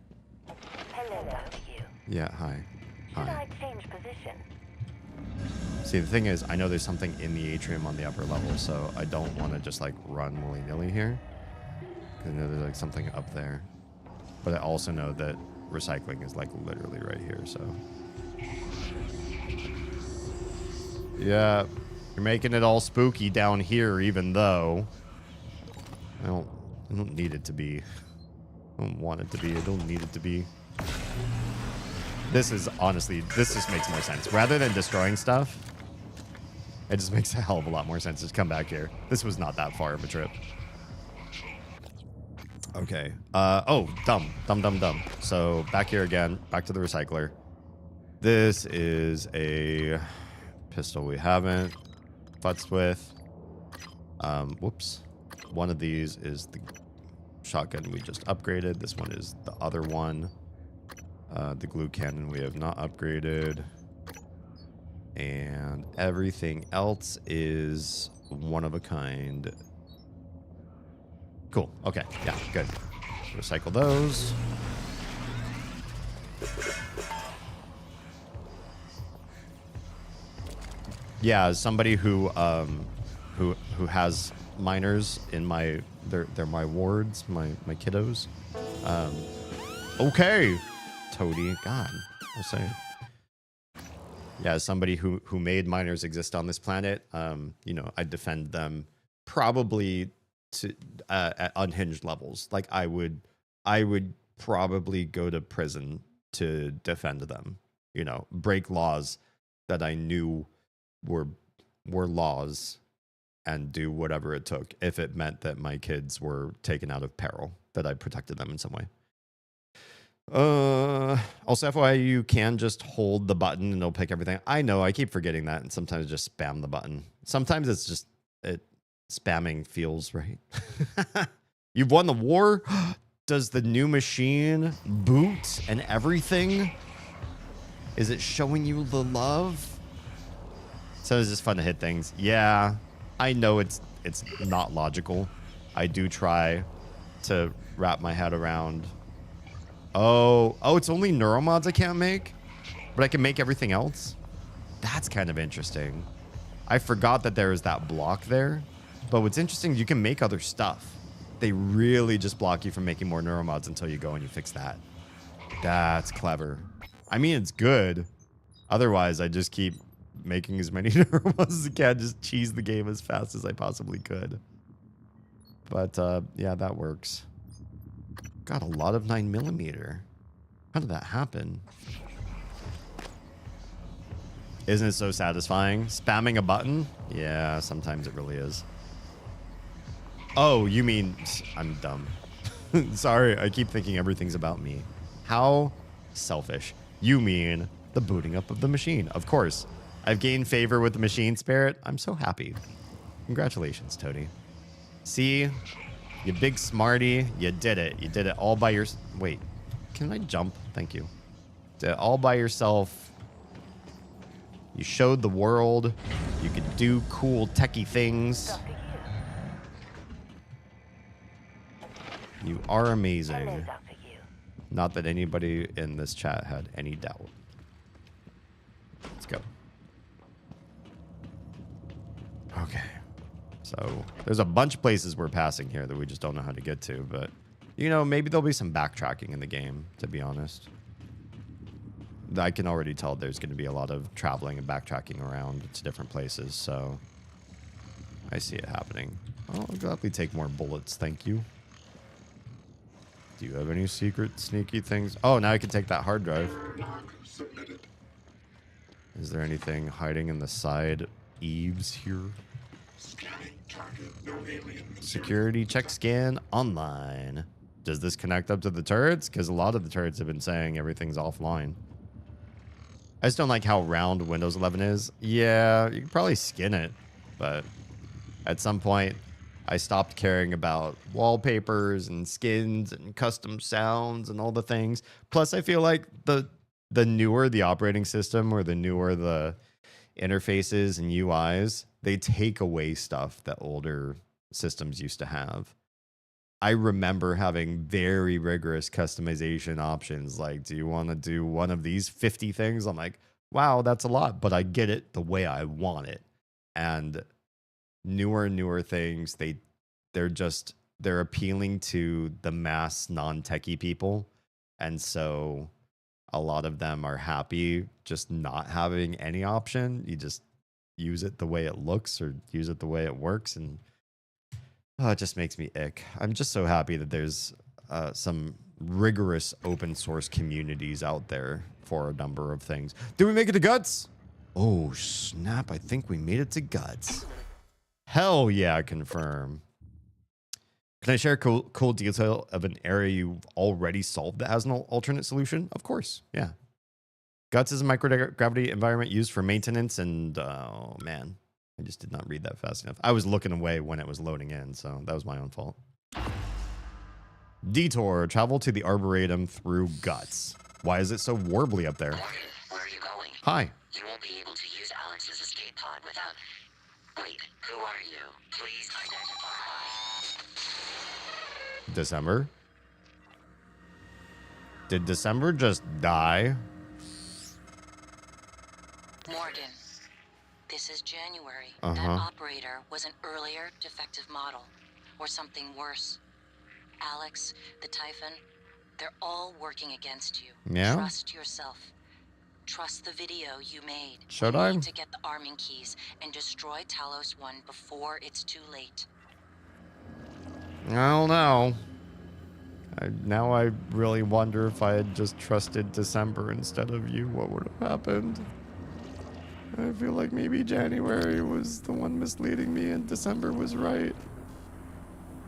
Hello, Dr. Yu. Yeah, hi. Should Hi. I change position? See, the thing is, I know there's something in the atrium on the upper level, so I don't want to just, like, run willy-nilly here. Because I know there's, like, something up there. But I also know that recycling is, like, literally right here, so... Yeah, you're making it all spooky down here, even though... I don't need it to be. I don't want it to be. I don't need it to be. This is, honestly, this just makes more sense. Rather than destroying stuff, it just makes a hell of a lot more sense to come back here. This was not that far of a trip. Okay. Oh, dumb. So, back here again. Back to the recycler. This is a pistol we haven't futzed with. Whoops. One of these is the shotgun we just upgraded. This one is the other one. The glue cannon we have not upgraded. And everything else is one of a kind. Cool. Okay. Yeah, good. Recycle those. Yeah, as somebody who has minors in my they're my wards, my kiddos. Okay. Toady. God. I'll say. Yeah, as somebody who made minors exist on this planet, you know, I defend them probably to at unhinged levels. Like I would probably go to prison to defend them. You know, break laws that I knew were laws, and do whatever it took if it meant that my kids were taken out of peril, that I protected them in some way. Also, FYI, you can just hold the button and it'll pick everything. I know, I keep forgetting that, and sometimes just spam the button. Sometimes it's just spamming feels right. You've won the war. Does the new machine boot and everything? Is it showing you the love? So it's just fun to hit things. Yeah, I know it's not logical. I do try to wrap my head around. Oh, it's only neuromods I can't make, but I can make everything else. That's kind of interesting. I forgot that there is that block there, but what's interesting is you can make other stuff. They really just block you from making more neuromods until you go and you fix that. That's clever. I mean, it's good. Otherwise, I just keep making as many neuromods as I can, just cheese the game as fast as I possibly could. But yeah, that works. Got a lot of 9mm. How did that happen? Isn't it so satisfying? Spamming a button? Yeah, sometimes it really is. Oh, you mean... I'm dumb. Sorry, I keep thinking everything's about me. How selfish. You mean the booting up of the machine. Of course. I've gained favor with the machine spirit. I'm so happy. Congratulations, Toady. See? You big smarty. You did it. You did it all by your... Wait. Can I jump? Thank you. Did it all by yourself. You showed the world. You could do cool techie things. You are amazing. Not that anybody in this chat had any doubt. Let's go. Okay. So there's a bunch of places we're passing here that we just don't know how to get to, but you know, maybe there'll be some backtracking in the game, to be honest. I can already tell there's going to be a lot of traveling and backtracking around to different places, so I see it happening. I'll gladly take more bullets, thank you. Do you have any secret sneaky things? Oh, now I can take that hard drive. Is there anything hiding in the side eaves here? Security check scan online. Does this connect up to the turrets? Because a lot of the turrets have been saying everything's offline. I just don't like how round Windows 11 is. Yeah, you can probably skin it, but at some point I stopped caring about wallpapers and skins and custom sounds and all the things. Plus, I feel like the newer the operating system or the newer the interfaces and UIs, they take away stuff that older systems used to have. I remember having very rigorous customization options. Like, do you want to do one of these 50 things? I'm like, wow, that's a lot, but I get it the way I want it. And newer things, they're appealing to the mass non-techie people. And so a lot of them are happy just not having any option. You just use it the way it looks or use it the way it works. And it just makes me ick. I'm just so happy that there's some rigorous open source communities out there for a number of things. Did we make it to Guts? Oh, snap. I think we made it to Guts. Hell yeah, confirm. Can I share a cool detail of an area you've already solved that has an alternate solution? Of course, yeah. Guts is a microgravity environment used for maintenance and, oh man, I just did not read that fast enough. I was looking away when it was loading in, so that was my own fault. Detour, travel to the Arboretum through Guts. Why is it so warbly up there? Where are you going? Hi. You won't be able to use Alex's escape pod without... Wait, who are you? Please identify. December? Did December just die? Morgan, this is January. Uh-huh. That operator was an earlier defective model. Or something worse. Alex, the Typhon, they're all working against you. Yeah? Trust yourself. Trust the video you made. Should We I? need to get the arming keys and destroy Talos 1 before it's too late. I don't know. Now I really wonder if I had just trusted December instead of you, what would have happened? I feel like maybe January was the one misleading me and December was right.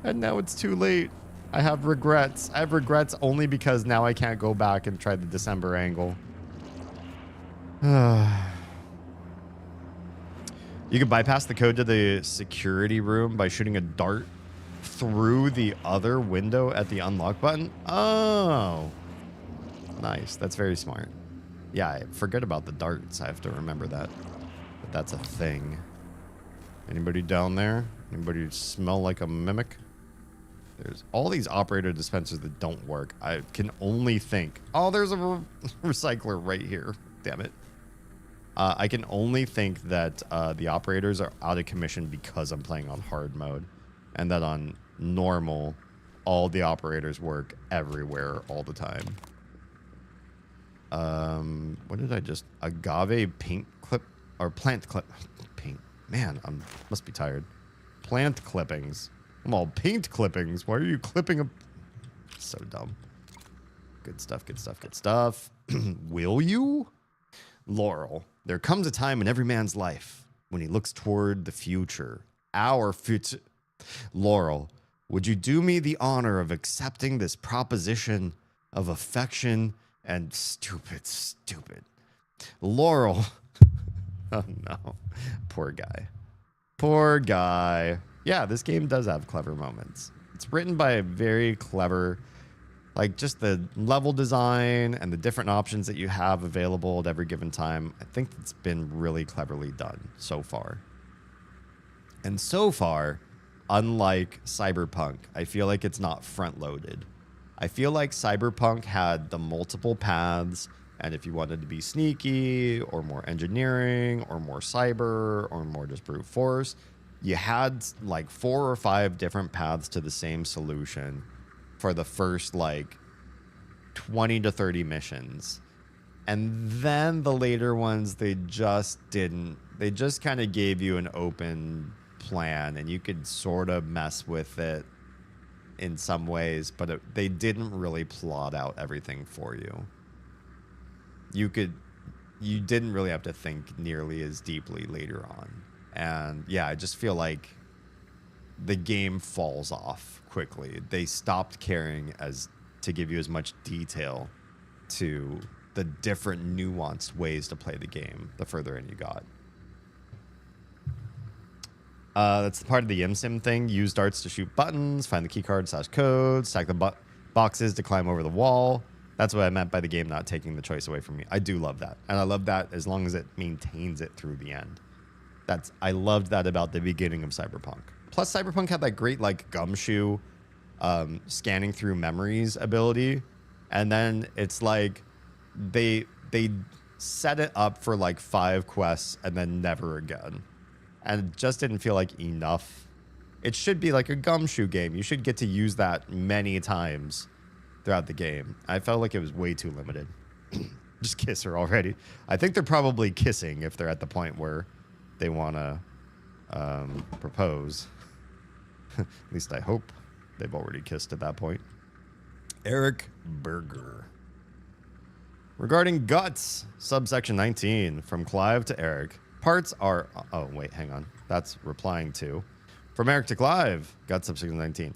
And now it's too late. I have regrets. I have regrets only because now I can't go back and try the December angle. You can bypass the code to the security room by shooting a dart through the other window at the unlock button. Oh, nice. That's very smart. Yeah, I forget about the darts. I have to remember that. But that's a thing. Anybody down there? Anybody smell like a mimic? There's all these operator dispensers that don't work. I can only think. Oh, there's a recycler right here. Damn it. I can only think that the operators are out of commission because I'm playing on hard mode. And that on normal, all the operators work everywhere all the time. What did I just... Agave paint clip... Or plant clip... Paint. Man, I must be tired. Plant clippings. I'm all paint clippings. Why are you clipping a... So dumb. Good stuff, good stuff, good stuff. Will you? Laurel. There comes a time in every man's life when he looks toward the future. Our future. Laurel, would you do me the honor of accepting this proposition of affection and stupid. Laurel. Oh no. Poor guy. Poor guy. Yeah, this game does have clever moments. It's written by a very clever, like just the level design and the different options that you have available at every given time. I think it's been really cleverly done so far. And so far, unlike Cyberpunk, I feel like it's not front-loaded. I feel like Cyberpunk had the multiple paths, and if you wanted to be sneaky, or more engineering, or more cyber, or more just brute force, you had like 4 or 5 different paths to the same solution for the first like 20 to 30 missions. And then the later ones, they just didn't. They just kind of gave you an open plan, and you could sort of mess with it in some ways, but they didn't really plot out everything for you. You didn't really have to think nearly as deeply later on. And yeah, I just feel like the game falls off quickly. They stopped caring as to give you as much detail to the different nuanced ways to play the game the further in you got. That's part of the ImSim thing. Use darts to shoot buttons, find the keycard / code, stack the boxes to climb over the wall. That's what I meant by the game not taking the choice away from me. I do love that. And I love that as long as it maintains it through the end. I loved that about the beginning of Cyberpunk. Plus, Cyberpunk had that great, like, gumshoe scanning through memories ability. And then it's like they set it up for, like, 5 quests and then never again. And it just didn't feel like enough. It should be like a gumshoe game. You should get to use that many times throughout the game. I felt like it was way too limited. Just kiss her already. I think they're probably kissing if they're at the point where they want to propose. At least I hope they've already kissed at that point. Eric Berger. Regarding guts, subsection 19, from Clive to Eric. Parts are... Oh, wait, hang on. That's replying to. From Eric to Clive, guts, subsection 19.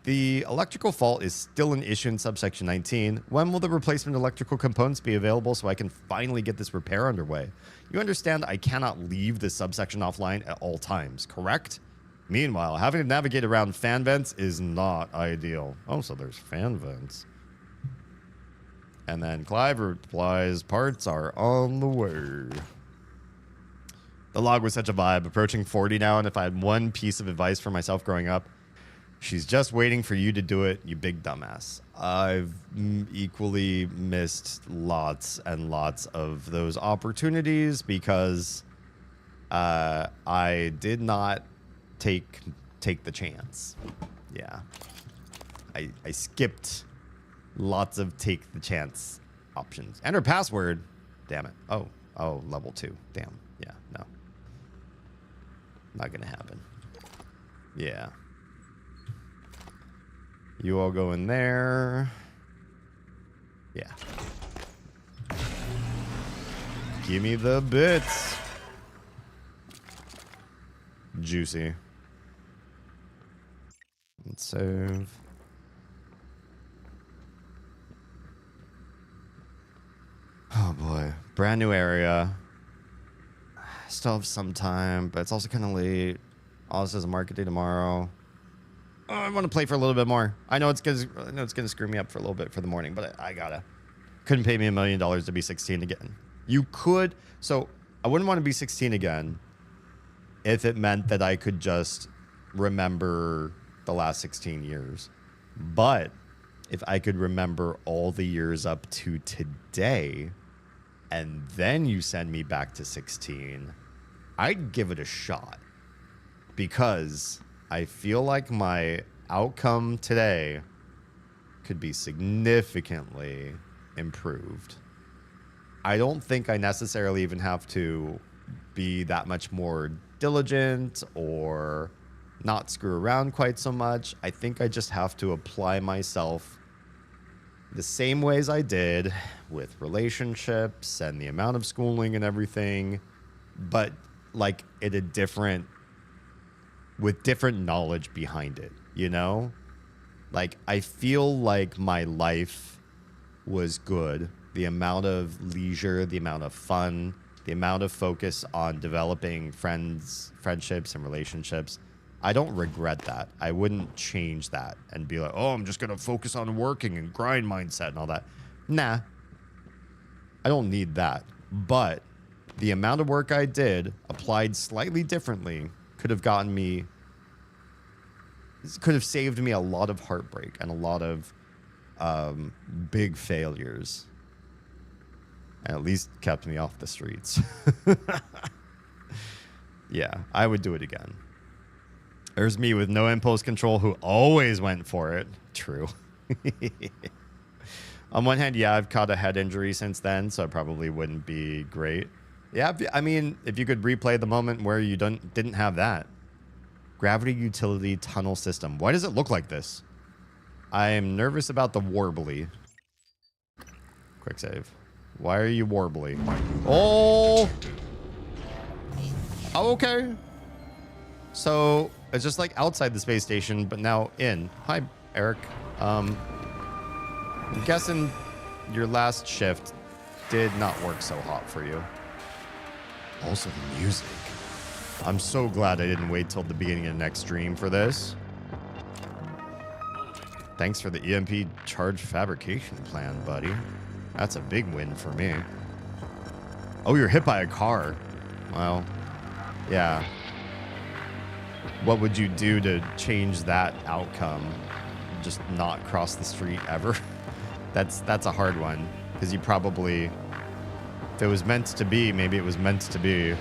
The electrical fault is still an issue in subsection 19. When will the replacement electrical components be available so I can finally get this repair underway? You understand I cannot leave this subsection offline at all times, correct? Meanwhile, having to navigate around fan vents is not ideal. Oh, so there's fan vents. And then Clive replies, parts are on the way. The log was such a vibe, approaching 40 now, and if I had one piece of advice for myself growing up, she's just waiting for you to do it, you big dumbass. I've equally missed lots and lots of those opportunities because I did not take the chance. Yeah. I skipped lots of take the chance options. Enter password. Damn it. Oh, level 2. Damn. Yeah, no. Not gonna happen. Yeah. You all go in there. Yeah. Give me the bits. Juicy. Let's save. Oh boy. Brand new area. Still have some time, but it's also kind of late. All this is a market day tomorrow. Oh, I want to play for a little bit more. I know it's gonna screw me up for a little bit for the morning, but I gotta. Couldn't pay me $1 million to be 16 again. You could. So I wouldn't want to be 16 again if it meant that I could just remember the last 16 years. But if I could remember all the years up to today, and then you send me back to 16, I'd give it a shot. Because I feel like my outcome today could be significantly improved. I don't think I necessarily even have to be that much more diligent or not screw around quite so much. I think I just have to apply myself the same ways I did with relationships and the amount of schooling and everything, but like at a different, with different knowledge behind it, you know? Like, I feel like my life was good. The amount of leisure, the amount of fun, the amount of focus on developing friendships and relationships. I don't regret that. I wouldn't change that and be like, oh, I'm just going to focus on working and grind mindset and all that. Nah, I don't need that. But the amount of work I did, applied slightly differently, could have gotten me, could have saved me a lot of heartbreak and a lot of big failures. And at least kept me off the streets. Yeah, I would do it again. There's me with no impulse control who always went for it. True. On one hand, yeah, I've caught a head injury since then, so it probably wouldn't be great. Yeah, I mean, if you could replay the moment where you didn't have that. Gravity utility tunnel system. Why does it look like this? I am nervous about the warbly. Quick save. Why are you warbly? Oh! Oh, okay. So, it's just like outside the space station, but now in. Hi, Eric. I'm guessing your last shift did not work so hot for you. Also, the music. I'm so glad I didn't wait till the beginning of the next stream for this. Thanks for the EMP charge fabrication plan, buddy. That's a big win for me. Oh, you're hit by a car. Well, yeah. What would you do to change that outcome? Just not cross the street ever? That's a hard one. Because you probably... If it was meant to be, maybe it was meant to be.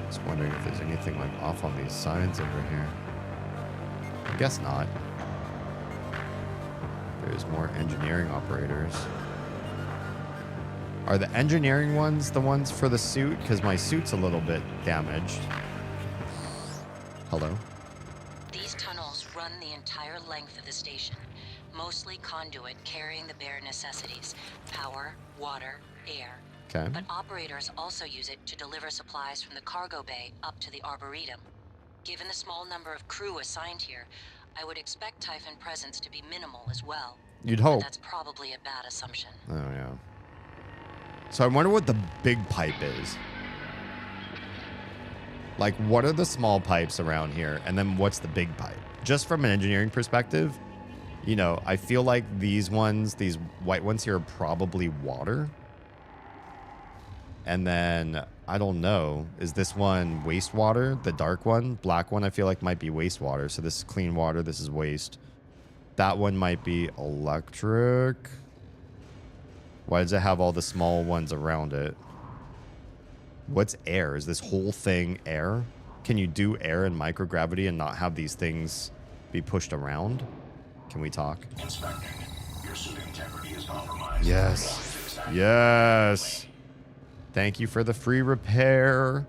Just wondering if there's anything like off on these signs over here. I guess not. There's more engineering operators. Are the engineering ones the ones for the suit? Because my suit's a little bit damaged. Hello? These tunnels run the entire length of the station. Mostly conduit carrying the bare necessities. Power, water, air. Okay. But operators also use it to deliver supplies from the cargo bay up to the Arboretum. Given the small number of crew assigned here, I would expect Typhon presence to be minimal as well. You'd hope. But that's probably a bad assumption. Oh, yeah. So I wonder what the big pipe is. Like, what are the small pipes around here? And then what's the big pipe? Just from an engineering perspective, you know, I feel like these ones, these white ones here are probably water. And then, I don't know, is this one wastewater? The dark one? Black one I feel like might be wastewater. So this is clean water, this is waste. That one might be electric. Why does it have all the small ones around it? What's air? Is this whole thing air? Can you do air in microgravity and not have these things be pushed around? Can we talk? Inspecting. Your suit integrity is compromised. Yes. Yes. Thank you for the free repair.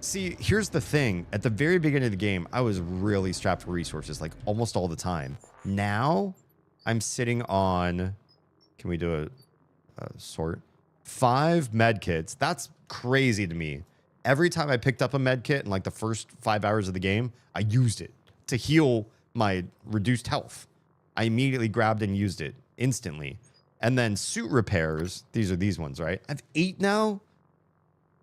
See, here's the thing. At the very beginning of the game, I was really strapped for resources, like almost all the time. Now, I'm sitting on... Can we do a sort? 5 medkits. That's crazy to me. Every time I picked up a medkit in like the first 5 hours of the game, I used it to heal my reduced health. I immediately grabbed and used it instantly. And then suit repairs. These are these ones, right? I have 8 now.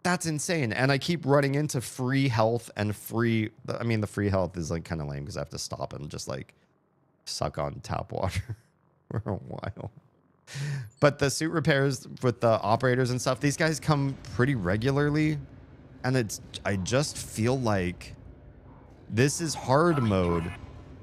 That's insane. And I keep running into free health and free... I mean, the free health is like kind of lame because I have to stop and just like suck on tap water for a while. But the suit repairs with the operators and stuff, these guys come pretty regularly. And I just feel like this is hard mode.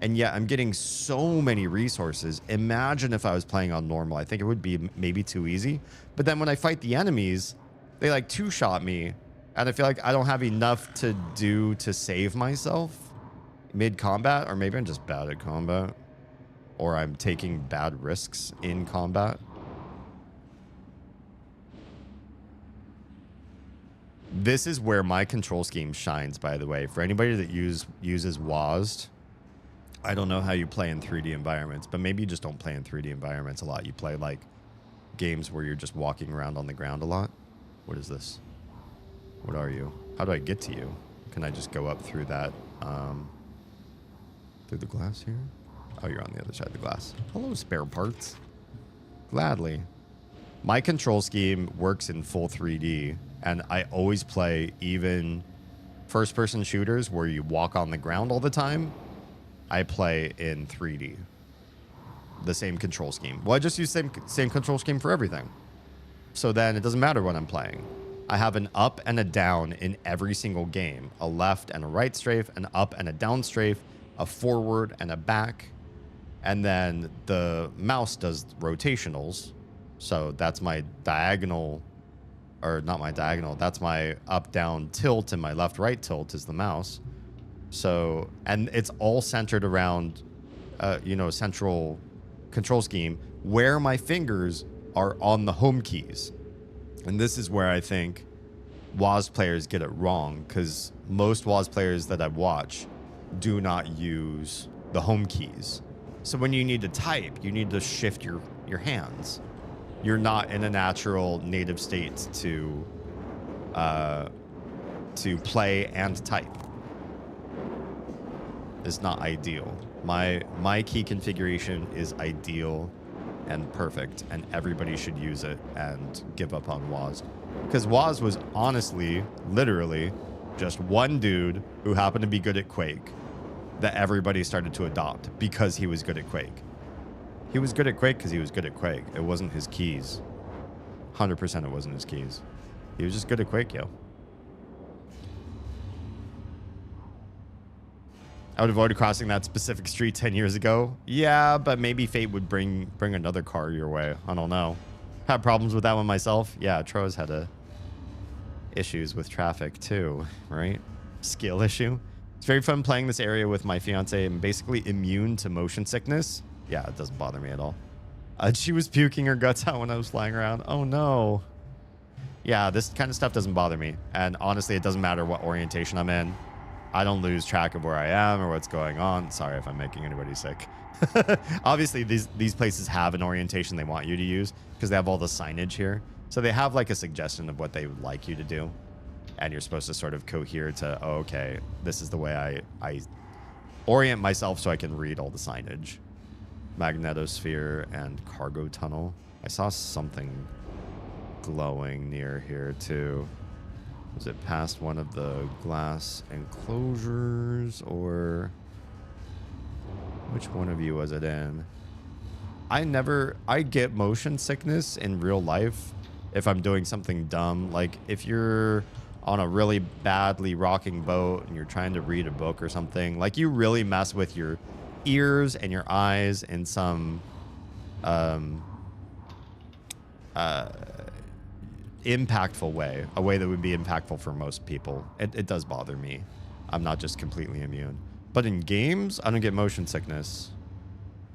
And yet I'm getting so many resources. Imagine if I was playing on normal. I think it would be maybe too easy. But then when I fight the enemies, they like 2-shot me. And I feel like I don't have enough to do to save myself mid-combat. Or maybe I'm just bad at combat. Or I'm taking bad risks in combat. This is where my control scheme shines, by the way. For anybody that uses WASD, I don't know how you play in 3D environments, but maybe you just don't play in 3D environments a lot. You play like games where you're just walking around on the ground a lot. What is this? What are you? How do I get to you? Can I just go up through that, through the glass here? Oh, you're on the other side of the glass. Hello, spare parts. Gladly. My control scheme works in full 3D, and I always play even first-person shooters where you walk on the ground all the time. I play in 3D. The same control scheme. Well, I just use same control scheme for everything. So then it doesn't matter what I'm playing. I have an up and a down in every single game. A left and a right strafe, an up and a down strafe, a forward and a back. And then the mouse does rotationals. So that's my diagonal, or not my diagonal, that's my up-down tilt, and my left-right tilt is the mouse. So, and it's all centered around, you know, central control scheme where my fingers are on the home keys. And this is where I think WASD players get it wrong, because most WASD players that I watch do not use the home keys. So when you need to type, you need to shift your hands. You're not in a natural native state to play and type. It's not ideal. My key configuration is ideal and perfect, and everybody should use it and give up on WASD. Because WASD was honestly, literally, just one dude who happened to be good at Quake that everybody started to adopt because he was good at Quake. He was good at Quake because he was good at Quake. It wasn't his keys. 100% it wasn't his keys. He was just good at Quake, yo. I would avoid crossing that specific street 10 years ago. Yeah, but maybe fate would bring another car your way. I don't know. Had problems with that one myself. Yeah, Tro's had issues with traffic too, right? Skill issue. It's very fun playing this area with my fiance. I'm basically immune to motion sickness. Yeah, it doesn't bother me at all. She was puking her guts out when I was flying around. Oh no. Yeah, this kind of stuff doesn't bother me. And honestly, it doesn't matter what orientation I'm in. I don't lose track of where I am or what's going on. Sorry if I'm making anybody sick. Obviously, these places have an orientation they want you to use because they have all the signage here. So they have like a suggestion of what they would like you to do. and you're supposed to sort of cohere to, oh, okay, this is the way I orient myself so I can read all the signage. Magnetosphere and cargo tunnel. I saw something glowing near here too. Was it past one of the glass enclosures, or which one of you was it in? I get motion sickness in real life if I'm doing something dumb. Like if you're on a really badly rocking boat and you're trying to read a book or something, like you really mess with your ears and your eyes in some impactful way, a way that would be impactful for most people. It does bother me. I'm not just completely immune. But in games, I don't get motion sickness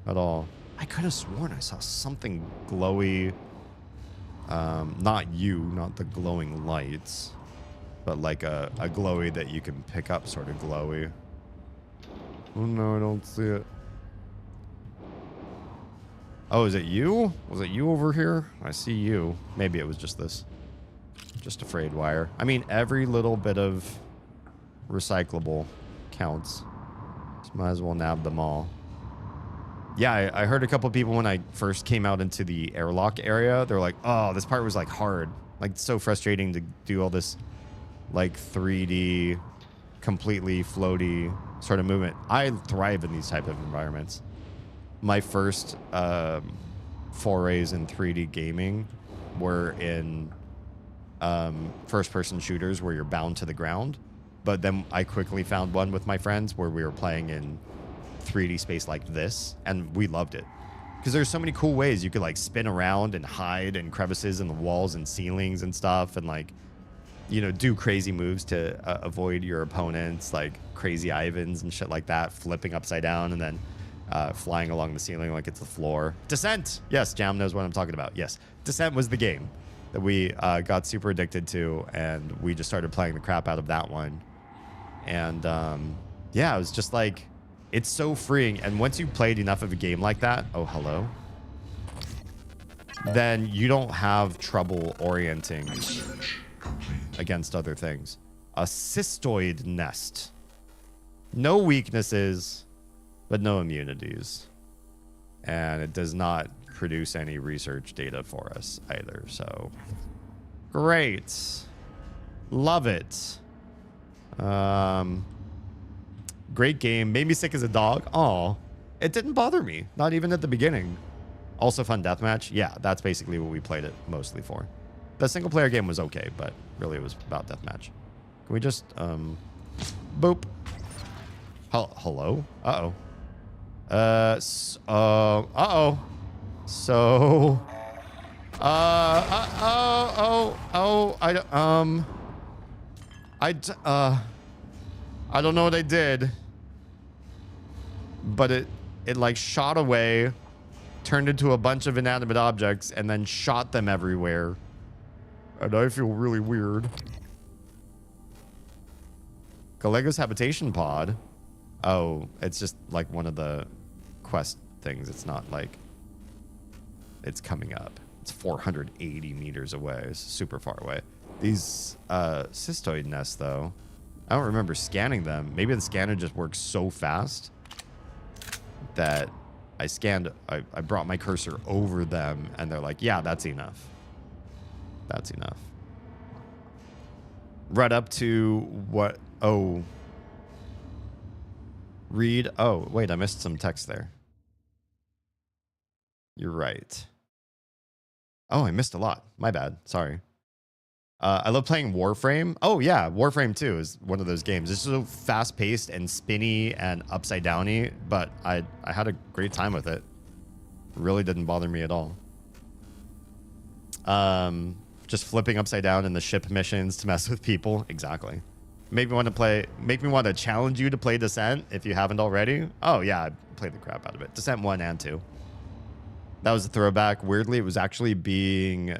at all. I could have sworn I saw something glowy. Not the glowing lights, but like a glowy that you can pick up, sort of glowy. Oh no, I don't see it. Oh, is it you? Was it you over here? I see you. Maybe it was just this. Just a frayed wire. I mean, every little bit of recyclable counts. Just might as well nab them all. Yeah, I heard a couple people when I first came out into the airlock area. They're like, oh, this part was like hard. Like, it's so frustrating to do all this like 3D, completely floaty sort of movement. I thrive in these type of environments. My first forays in 3D gaming were in first-person shooters where you're bound to the ground. But then I quickly found one with my friends where we were playing in 3D space like this, and we loved it. Because there's so many cool ways you could like spin around and hide in crevices in the walls and ceilings and stuff, and like, you know, do crazy moves to avoid your opponents, like crazy Ivans and shit like that, flipping upside down and then flying along the ceiling like it's the floor. Descent! Yes, Jam knows what I'm talking about. Yes, Descent was the game that we got super addicted to, and we just started playing the crap out of that one. And yeah, it was just like, it's so freeing. And once you played enough of a game like that, oh, hello, then you don't have trouble orienting against other things. A cystoid nest. No weaknesses, but no immunities. And it does not produce any research data for us either. So, great. Love it. Great game. Made me sick as a dog. Aw. It didn't bother me. Not even at the beginning. Also fun deathmatch. Yeah, that's basically what we played it mostly for. The single player game was okay, but really it was about deathmatch. Can we just, boop. Hello? Uh-oh. Uh-oh. So, I don't know what I did, but it like shot away, turned into a bunch of inanimate objects, and then shot them everywhere. And I feel really weird. Galego's habitation pod. Oh, it's just like one of the quest things. It's not like it's coming up. It's 480 meters away. It's super far away. These cystoid nests, though, I don't remember scanning them. Maybe the scanner just works so fast that I brought my cursor over them, and they're like, yeah, that's enough. That's enough. Right up to what? Oh. Read. Oh, wait, I missed some text there. You're right. Oh, I missed a lot. My bad. Sorry. I love playing Warframe. Oh, yeah. Warframe 2 is one of those games. It's so fast-paced and spinny and upside-downy, but I had a great time with it. Really didn't bother me at all. Just flipping upside down in the ship missions to mess with people. Exactly. Make me want to challenge you to play Descent if you haven't already. Oh, yeah. I played the crap out of it. Descent 1 and 2. That was a throwback. Weirdly, it was actually being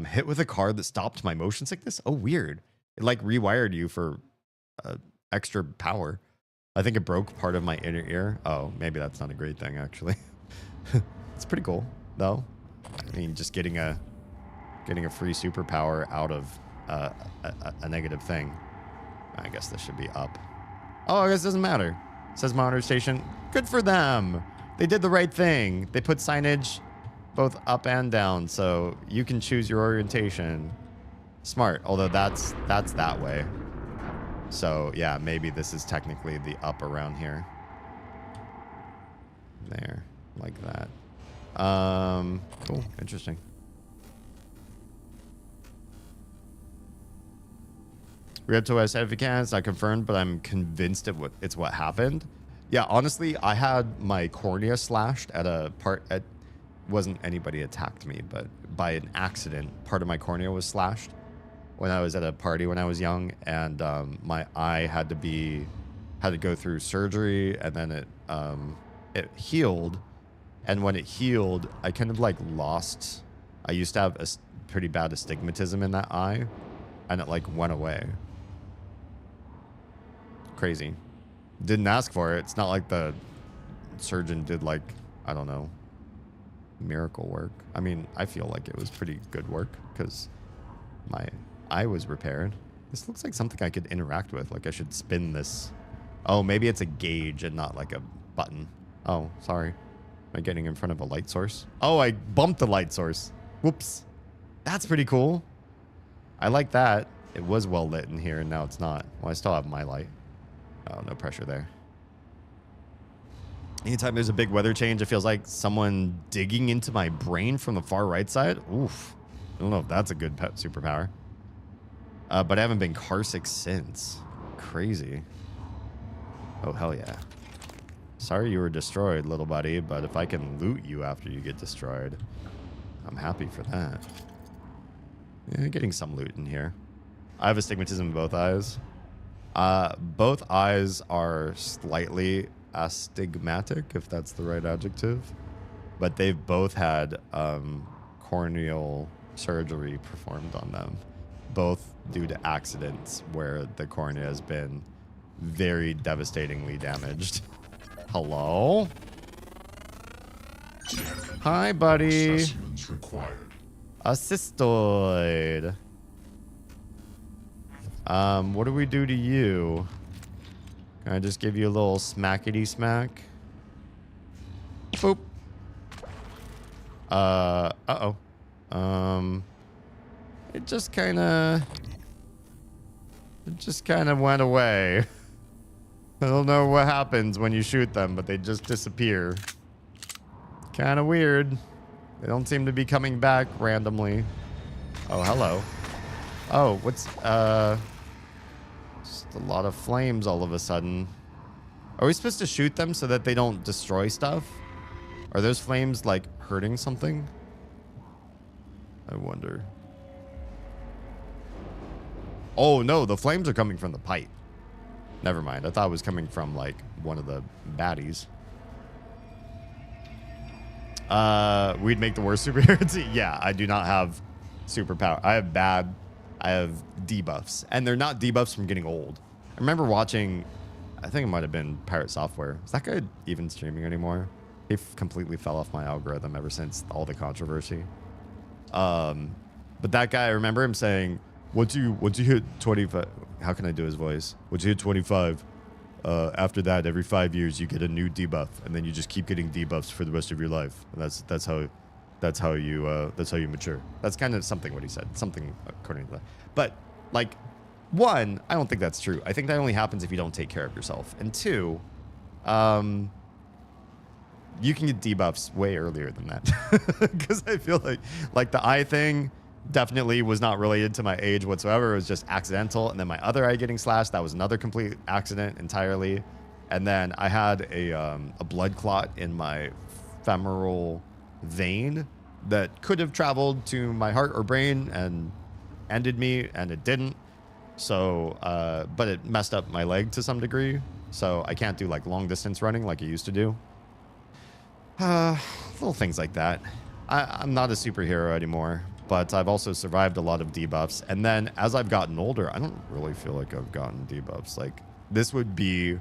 hit with a car that stopped my motion sickness. Oh, weird. It like rewired you for extra power. I think it broke part of my inner ear. Oh, maybe that's not a great thing, actually. It's pretty cool, though. I mean, just getting a free superpower out of a negative thing. I guess this should be up. Oh, I guess it doesn't matter. It says monitor station. Good for them. They did the right thing. They put signage both up and down, so you can choose your orientation. Smart, although that's that way. So yeah, maybe this is technically the up around here. There, like that. Cool, interesting. Rib to West, if you can, it's not confirmed, but I'm convinced it's what happened. Yeah, honestly, I had my cornea slashed at a part at, wasn't anybody attacked me, but by an accident, part of my cornea was slashed when I was at a party when I was young, and my eye had to go through surgery, and then it healed, and when it healed, I kind of like lost. I used to have a pretty bad astigmatism in that eye, and it like went away. Crazy. Didn't ask for it. It's not like the surgeon did like, I don't know, miracle work. I mean, I feel like it was pretty good work because my eye was repaired. This looks like something I could interact with. Like I should spin this. Oh, maybe it's a gauge and not like a button. Oh, sorry. Am I getting in front of a light source? Oh, I bumped the light source. Whoops. That's pretty cool. I like that. It was well lit in here and now it's not. Well, I still have my light. Oh, no pressure there. Anytime there's a big weather change, it feels like someone digging into my brain from the far right side. Oof. I don't know if that's a good superpower. But I haven't been carsick since. Crazy. Oh, hell yeah. Sorry you were destroyed, little buddy, but if I can loot you after you get destroyed, I'm happy for that. Yeah, getting some loot in here. I have astigmatism in both eyes. Both eyes are slightly astigmatic, if that's the right adjective, but they've both had corneal surgery performed on them, both due to accidents where the cornea has been very devastatingly damaged. Hello? Hi, buddy. Assessments required. Assistoid. What do we do to you? Can I just give you a little smackety smack? Boop. Uh-oh. It just kind of went away. I don't know what happens when you shoot them, but they just disappear. Kind of weird. They don't seem to be coming back randomly. Oh, hello. Oh, what's, just a lot of flames all of a sudden. Are we supposed to shoot them so that they don't destroy stuff? Are those flames, like, hurting something? I wonder. Oh, no, the flames are coming from the pipe. Never mind. I thought it was coming from, like, one of the baddies. We'd make the worst superheroes. Yeah, I do not have superpower. I have debuffs. And they're not debuffs from getting old. I remember watching, I think it might have been Pirate Software. Is that guy even streaming anymore? He completely fell off my algorithm ever since all the controversy. But that guy, I remember him saying, once you hit 25, how can I do his voice? Once you hit 25, after that, every 5 years you get a new debuff, and then you just keep getting debuffs for the rest of your life. And that's how you mature. That's kind of something what he said, something according to that. But like, one, I don't think that's true. I think that only happens if you don't take care of yourself. And two, you can get debuffs way earlier than that. Because I feel like the eye thing definitely was not related to my age whatsoever. It was just accidental. And then my other eye getting slashed, that was another complete accident entirely. And then I had a blood clot in my femoral vein that could have traveled to my heart or brain and ended me, and it didn't. So, but it messed up my leg to some degree. So I can't do like long distance running like I used to do. Little things like that. I'm not a superhero anymore, but I've also survived a lot of debuffs. And then as I've gotten older, I don't really feel like I've gotten debuffs. Like this would be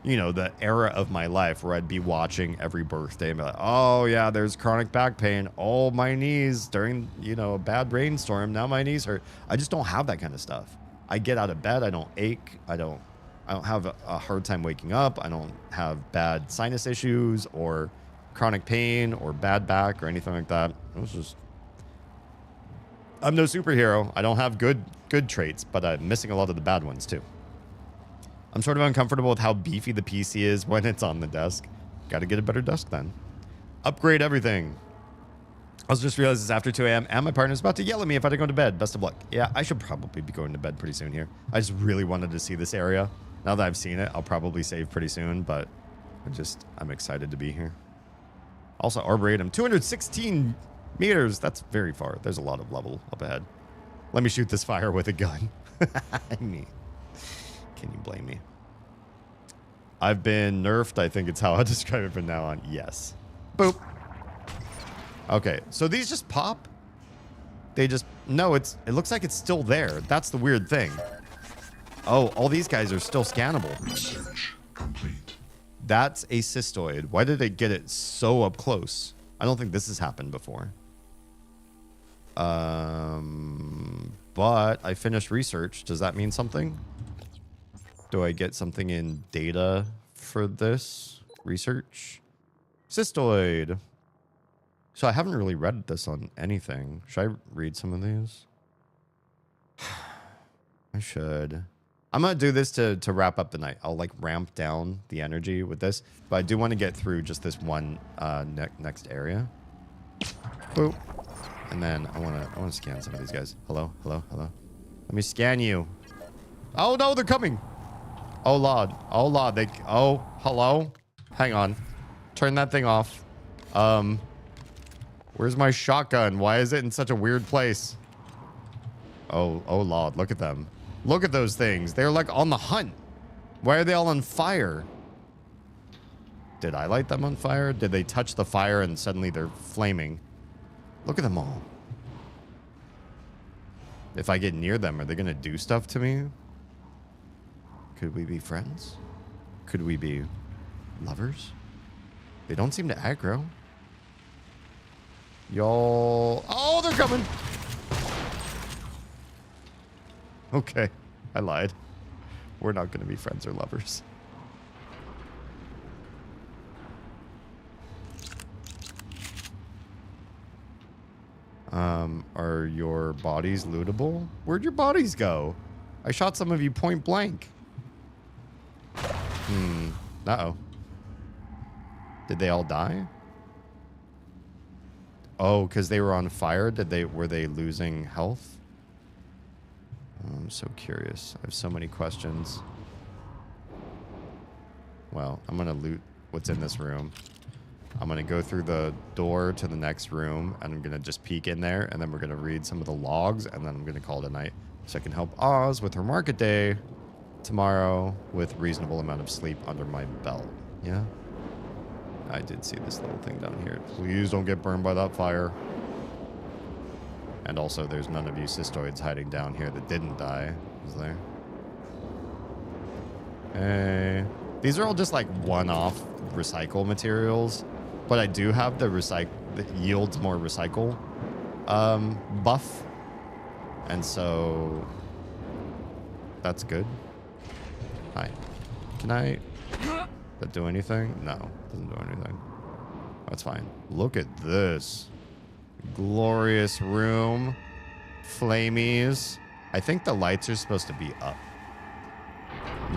you know, the era of my life where I'd be watching every birthday and be like, oh yeah, there's chronic back pain. Oh, my knees during, you know, a bad rainstorm. Now my knees hurt. I just don't have that kind of stuff. I get out of bed. I don't ache. I don't have a hard time waking up. I don't have bad sinus issues or chronic pain or bad back or anything like that. It was just, I'm no superhero. I don't have good traits, but I'm missing a lot of the bad ones too. I'm sort of uncomfortable with how beefy the PC is when it's on the desk. Got to get a better desk then. Upgrade everything. I was just realized it's after 2 a.m. and my partner's about to yell at me if I don't go to bed. Best of luck. Yeah, I should probably be going to bed pretty soon here. I just really wanted to see this area. Now that I've seen it, I'll probably save pretty soon, but I'm excited to be here. Also, Arboretum, 216 meters. That's very far. There's a lot of level up ahead. Let me shoot this fire with a gun. Me. Can you blame me? I've been nerfed. I think it's how I describe it from now on. Yes. Boop. Okay, so these just pop? They just... No, it looks like it's still there. That's the weird thing. Oh, all these guys are still scannable. Research complete. That's a cystoid. Why did they get it so up close? I don't think this has happened before. But I finished research. Does that mean something? Do I get something in data for this research? Cystoid. So I haven't really read this on anything. Should I read some of these? I should. I'm going to do this to wrap up the night. I'll like ramp down the energy with this. But I do want to get through just this one next area. Boop. And then I want to scan some of these guys. Hello, hello, hello. Let me scan you. Oh no, they're coming. Oh Lord. Oh Lord. Oh, hello. Hang on. Turn that thing off. Where's my shotgun? Why is it in such a weird place? Oh Lord. Look at them. Look at those things. They're like on the hunt. Why are they all on fire? Did I light them on fire? Did they touch the fire and suddenly they're flaming? Look at them all. If I get near them, are they going to do stuff to me? Could we be friends? Could we be lovers? They don't seem to aggro. Y'all... Oh, they're coming! Okay, I lied. We're not going to be friends or lovers. Are your bodies lootable? Where'd your bodies go? I shot some of you point blank. Uh-oh. Did they all die? Oh, because they were on fire? Were they losing health? I'm so curious. I have so many questions. Well, I'm going to loot what's in this room. I'm going to go through the door to the next room, and I'm going to just peek in there, and then we're going to read some of the logs, and then I'm going to call it a night. So I can help Oz with her market day tomorrow with reasonable amount of sleep under my belt. Yeah? I did see this little thing down here. Please don't get burned by that fire. And also, there's none of you cystoids hiding down here that didn't die. Is there? Hey. These are all just like one-off recycle materials. But I do have the that yields more recycle buff. And so that's good. Hi. Can I... that do anything? No, doesn't do anything. That's fine. Look at this. Glorious room. Flamies. I think the lights are supposed to be up.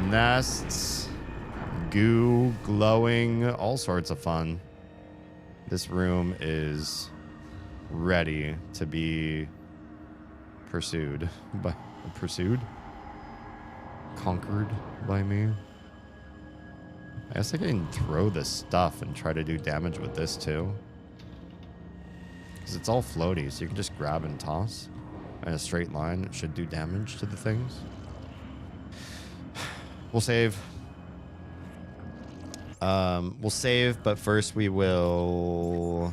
Nests. Goo. Glowing. All sorts of fun. This room is ready to be pursued. Conquered by me. I guess I can throw this stuff and try to do damage with this too. Because it's all floaty, so you can just grab and toss. In a straight line, it should do damage to the things. We'll save. We'll save, but first we will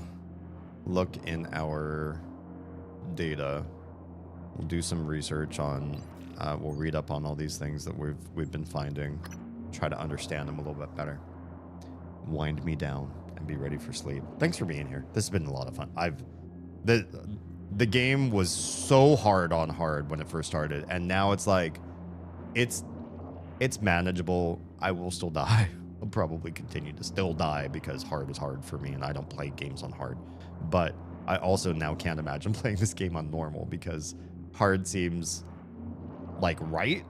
look in our data. We'll do some research on, we'll read up on all these things that we've been finding. try to understand them a little bit better. Wind me down and be ready for sleep. Thanks for being here. This has been a lot of fun. The game was so hard on hard when it first started, and now it's like it's manageable. I will still die. I'll probably continue to still die because hard is hard for me, and I don't play games on hard. But I also now can't imagine playing this game on normal because hard seems like right,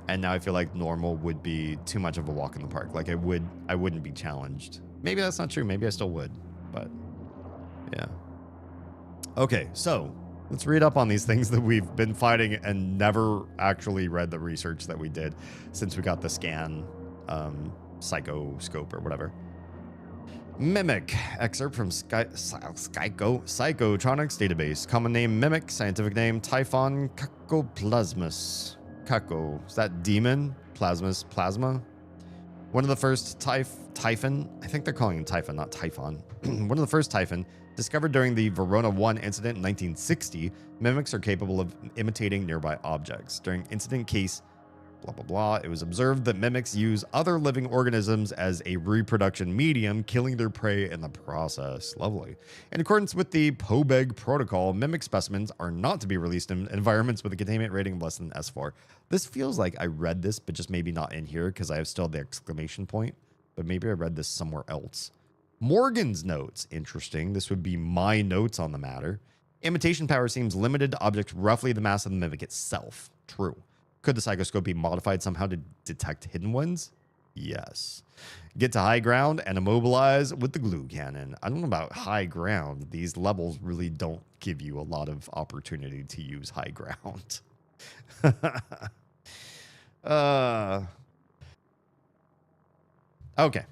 and now I feel like normal would be too much of a walk in the park. Like I wouldn't be challenged. Maybe that's not true. Maybe I still would, but yeah. Okay, so let's read up on these things that we've been fighting and never actually read the research that we did since we got the scan psychoscope or whatever. Mimic. Excerpt from Psychotronics database. Common name Mimic. Scientific name Typhon cacoplasmus. Caco. Is that demon? Plasmus. Plasma? One of the first Typhon. I think they're calling him Typhon, not Typhon. One of the first Typhon. Discovered during the Verona 1 incident in 1960, mimics are capable of imitating nearby objects. During incident case, blah, blah, blah, it was observed that mimics use other living organisms as a reproduction medium, killing their prey in the process. Lovely. In accordance with the POBEG protocol, mimic specimens are not to be released in environments with a containment rating of less than S4. This feels like I read this, but just maybe not in here because I have still the exclamation point, but maybe I read this somewhere else. Morgan's notes. Interesting. This would be my notes on the matter. Imitation power seems limited to objects roughly the mass of the mimic itself. True. Could the psychoscope be modified somehow to detect hidden ones? Yes. Get to high ground and immobilize with the glue cannon. I don't know about high ground. These levels really don't give you a lot of opportunity to use high ground. Okay.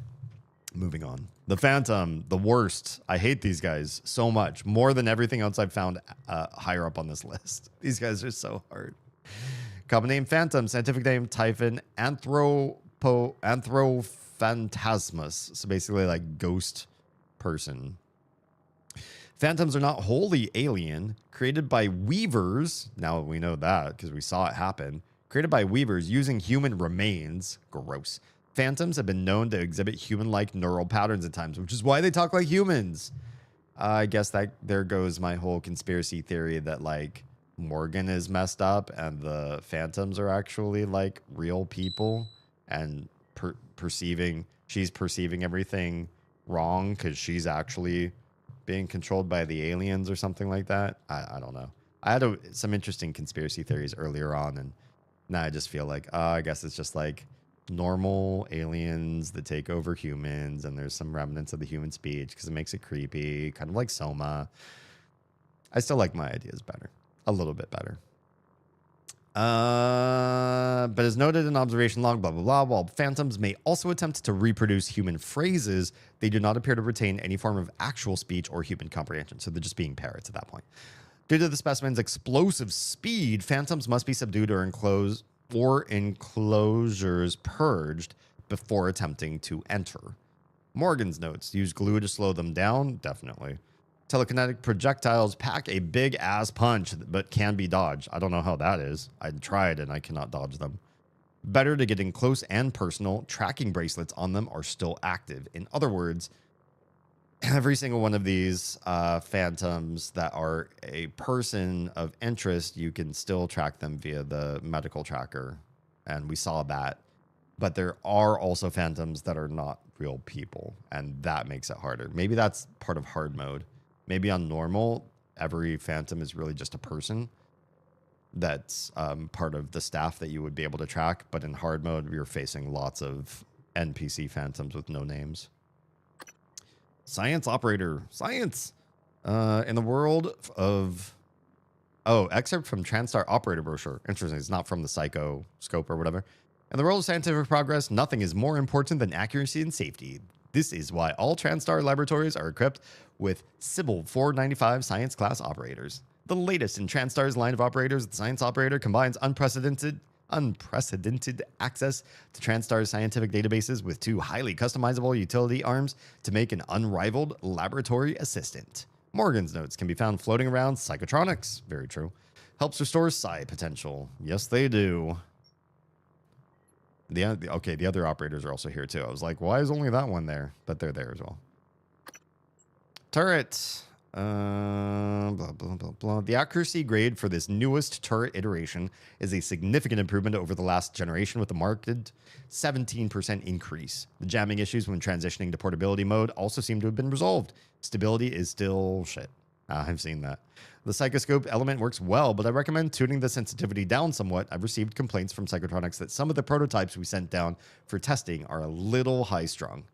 Moving on. The Phantom, the worst. I hate these guys so much. More than everything else I've found higher up on this list. These guys are so hard. Common name Phantom. Scientific name Typhon Anthrophantasmus. So basically like ghost person. Phantoms are not wholly alien. Created by weavers. Now we know that because we saw it happen. Created by weavers using human remains. Gross. Phantoms have been known to exhibit human-like neural patterns at times, which is why they talk like humans. I guess that there goes my whole conspiracy theory that like Morgan is messed up and the Phantoms are actually like real people and she's perceiving everything wrong because she's actually being controlled by the aliens or something like that. I don't know. I had some interesting conspiracy theories earlier on, and now I just feel like, I guess it's just like normal aliens that take over humans, and there's some remnants of the human speech because it makes it creepy, kind of like Soma. I still like my ideas better, a little bit better. But as noted in observation log, blah, blah, blah, while phantoms may also attempt to reproduce human phrases, they do not appear to retain any form of actual speech or human comprehension. So they're just being parrots at that point. Due to the specimen's explosive speed, phantoms must be subdued or enclosed or enclosures purged before attempting to enter. Morgan's notes. Use glue to slow them down? Definitely. Telekinetic projectiles pack a big-ass punch, but can be dodged. I don't know how that is. I tried, and I cannot dodge them. Better to get in close and personal. Tracking bracelets on them are still active. In other words, every single one of these phantoms that are a person of interest, you can still track them via the medical tracker. And we saw that. But there are also phantoms that are not real people, and that makes it harder. Maybe that's part of hard mode. Maybe on normal, every phantom is really just a person that's part of the staff that you would be able to track. But in hard mode, you're facing lots of NPC phantoms with no names. Science operator. Science. In the world of... Oh, excerpt from TranStar operator brochure. Interesting. It's not from the Psycho scope or whatever. In the world of scientific progress, nothing is more important than accuracy and safety. This is why all TranStar laboratories are equipped with Sybil 495 science class operators. The latest in TranStar's line of operators, the Science Operator combines unprecedented access to TranStar's scientific databases with two highly customizable utility arms to make an unrivaled laboratory assistant. Morgan's notes can be found floating around Psychotronics. Very true. Helps restore psi potential. Yes, they do. The other operators are also here too. I was like, why is only that one there? But they're there as well. Turret. Blah, blah, blah, blah. The accuracy grade for this newest turret iteration is a significant improvement over the last generation with a marked 17% increase. The jamming issues when transitioning to portability mode also seem to have been resolved. Stability is still shit. I've seen that. The psychoscope element works well, but I recommend tuning the sensitivity down somewhat. I've received complaints from Psychotronics that some of the prototypes we sent down for testing are a little high-strung.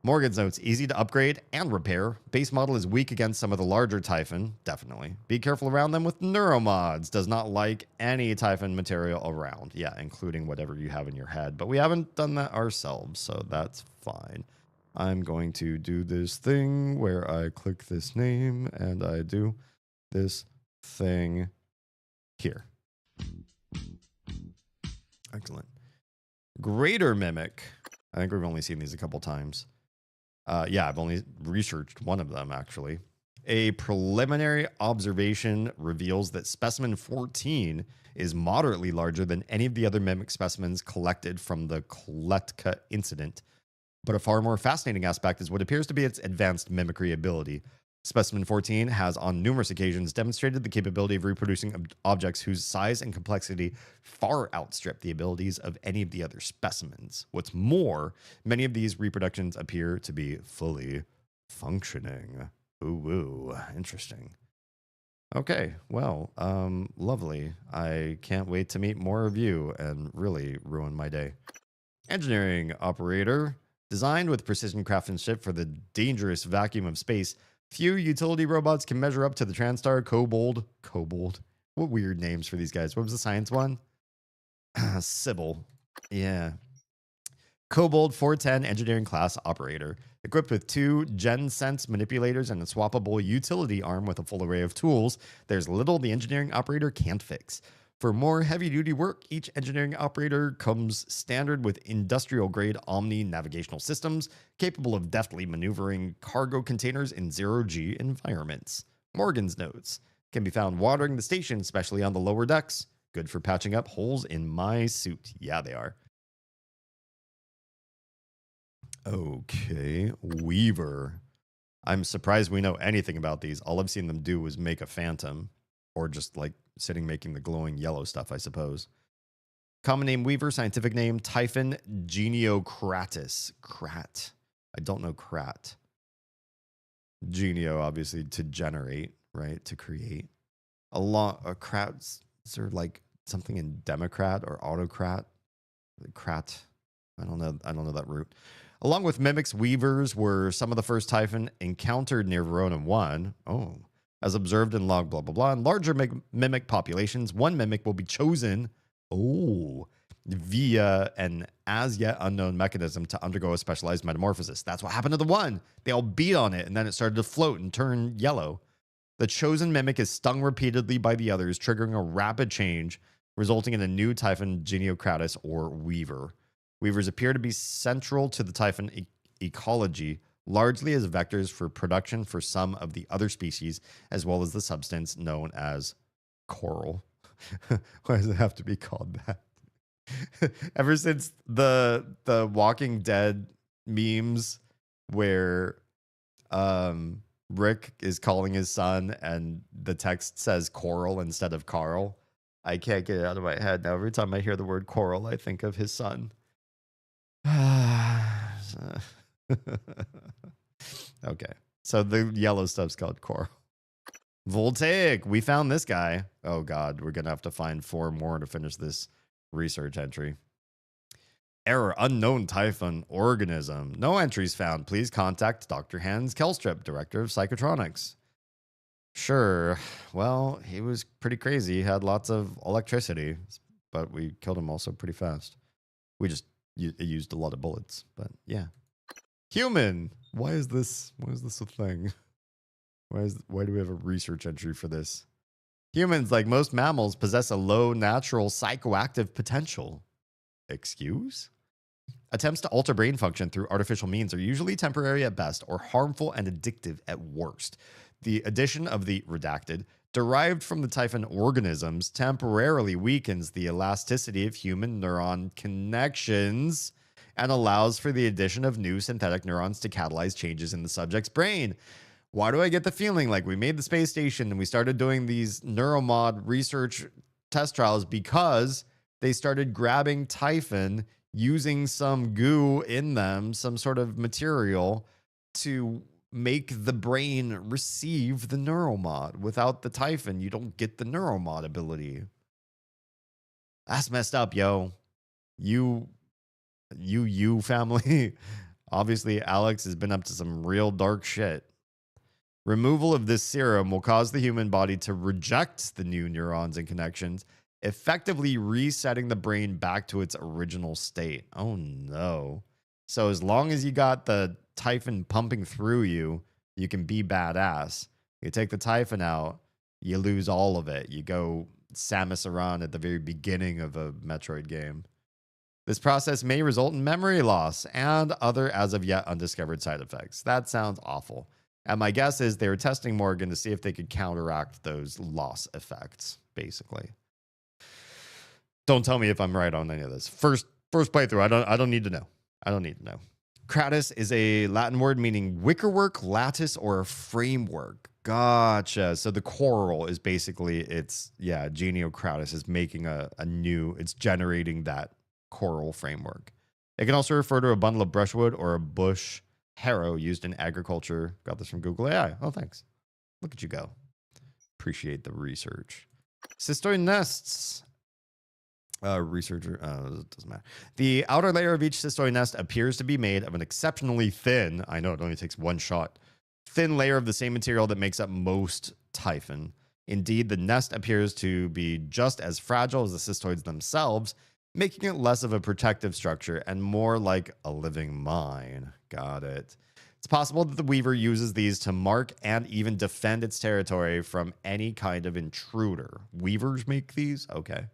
Morgan's notes, easy to upgrade and repair. Base model is weak against some of the larger Typhon, definitely. Be careful around them with neuromods. Does not like any Typhon material around. Yeah, including whatever you have in your head. But we haven't done that ourselves, so that's fine. I'm going to do this thing where I click this name and I do this thing here. Excellent. Greater Mimic. I think we've only seen these a couple times. Yeah, I've only researched one of them, actually. A preliminary observation reveals that specimen 14 is moderately larger than any of the other mimic specimens collected from the Kletka incident. But a far more fascinating aspect is what appears to be its advanced mimicry ability. Specimen 14 has on numerous occasions demonstrated the capability of reproducing objects whose size and complexity far outstrip the abilities of any of the other specimens. What's more, many of these reproductions appear to be fully functioning. Ooh, woo, interesting. Okay, well, lovely. I can't wait to meet more of you and really ruin my day. Engineering operator. Designed with precision craftsmanship for the dangerous vacuum of space, few utility robots can measure up to the Transtar Kobold. Kobold? What weird names for these guys. What was the science one? Sybil. Yeah. Kobold 410 engineering class operator. Equipped with 2 GenSense manipulators and a swappable utility arm with a full array of tools, there's little the engineering operator can't fix. For more heavy-duty work, each engineering operator comes standard with industrial-grade Omni navigational systems capable of deftly maneuvering cargo containers in zero-G environments. Morgan's notes can be found watering the station, especially on the lower decks. Good for patching up holes in my suit. Yeah, they are. Okay, Weaver. I'm surprised we know anything about these. All I've seen them do was make a phantom. Or just like sitting making the glowing yellow stuff, I suppose. Common name Weaver, scientific name Typhon geniocratus. Crat. I don't know crat. Genio, obviously, to generate, right? To create. A crats are like something in Democrat or autocrat. Crat. I don't know that root. Along with mimics, weavers were some of the first Typhon encountered near Verona 1. Oh. As observed in log blah, blah, blah. In larger mimic populations, one mimic will be chosen, via an as yet unknown mechanism to undergo a specialized metamorphosis. That's what happened to the one. They all beat on it, and then it started to float and turn yellow. The chosen mimic is stung repeatedly by the others, triggering a rapid change, resulting in a new Typhon geniocratus or weaver. Weavers appear to be central to the Typhon ecology, largely as vectors for production for some of the other species, as well as the substance known as coral. Why does it have to be called that? Ever since the Walking Dead memes where Rick is calling his son and the text says coral instead of Carl, I can't get it out of my head. Now every time I hear the word coral, I think of his son. Okay, so the yellow stuff's called coral. Voltaic, we found this guy. Oh god, we're gonna have to find 4 more to finish this research entry. Error, unknown Typhon organism. No entries found. Please contact Dr. Hans Kelstrip, Director of Psychotronics. Sure, well, he was pretty crazy. He had lots of electricity, but we killed him also pretty fast. We just used a lot of bullets, but yeah. Human. Why is this a thing? Why do we have a research entry for this? Humans, like most mammals, possess a low natural psychoactive potential. Excuse? Attempts to alter brain function through artificial means are usually temporary at best or harmful and addictive at worst. The addition of the redacted derived from the Typhon organisms temporarily weakens the elasticity of human neuron connections and allows for the addition of new synthetic neurons to catalyze changes in the subject's brain. Why do I get the feeling like we made the space station and we started doing these neuromod research test trials because they started grabbing Typhon, using some goo in them, some sort of material to make the brain receive the neuromod. Without the Typhon, you don't get the neuromod ability. That's messed up, yo. You family. Obviously, Alex has been up to some real dark shit. Removal of this serum will cause the human body to reject the new neurons and connections, effectively resetting the brain back to its original state. Oh no. So as long as you got the Typhon pumping through you, you can be badass. You take the Typhon out, you lose all of it. You go Samus Aran at the very beginning of a Metroid game. This process may result in memory loss and other as of yet undiscovered side effects. That sounds awful. And my guess is they were testing Morgan to see if they could counteract those loss effects, basically. Don't tell me if I'm right on any of this. First playthrough, I don't need to know. I don't need to know. Kratos is a Latin word meaning wickerwork, lattice, or a framework. Gotcha. So the coral is basically, Genio Kratos is making a new, it's generating that coral framework. It can also refer to a bundle of brushwood or a bush harrow used in agriculture. Got this from Google AI. Oh, thanks. Look at you go. Appreciate the research. Cystoid nests. Researcher, it doesn't matter. The outer layer of each cystoid nest appears to be made of an exceptionally thin, I know it only takes one shot, thin layer of the same material that makes up most Typhon. Indeed, the nest appears to be just as fragile as the cystoids themselves, making it less of a protective structure and more like a living mine. Got it. It's possible that the Weaver uses these to mark and even defend its territory from any kind of intruder. Weavers make these? Okay.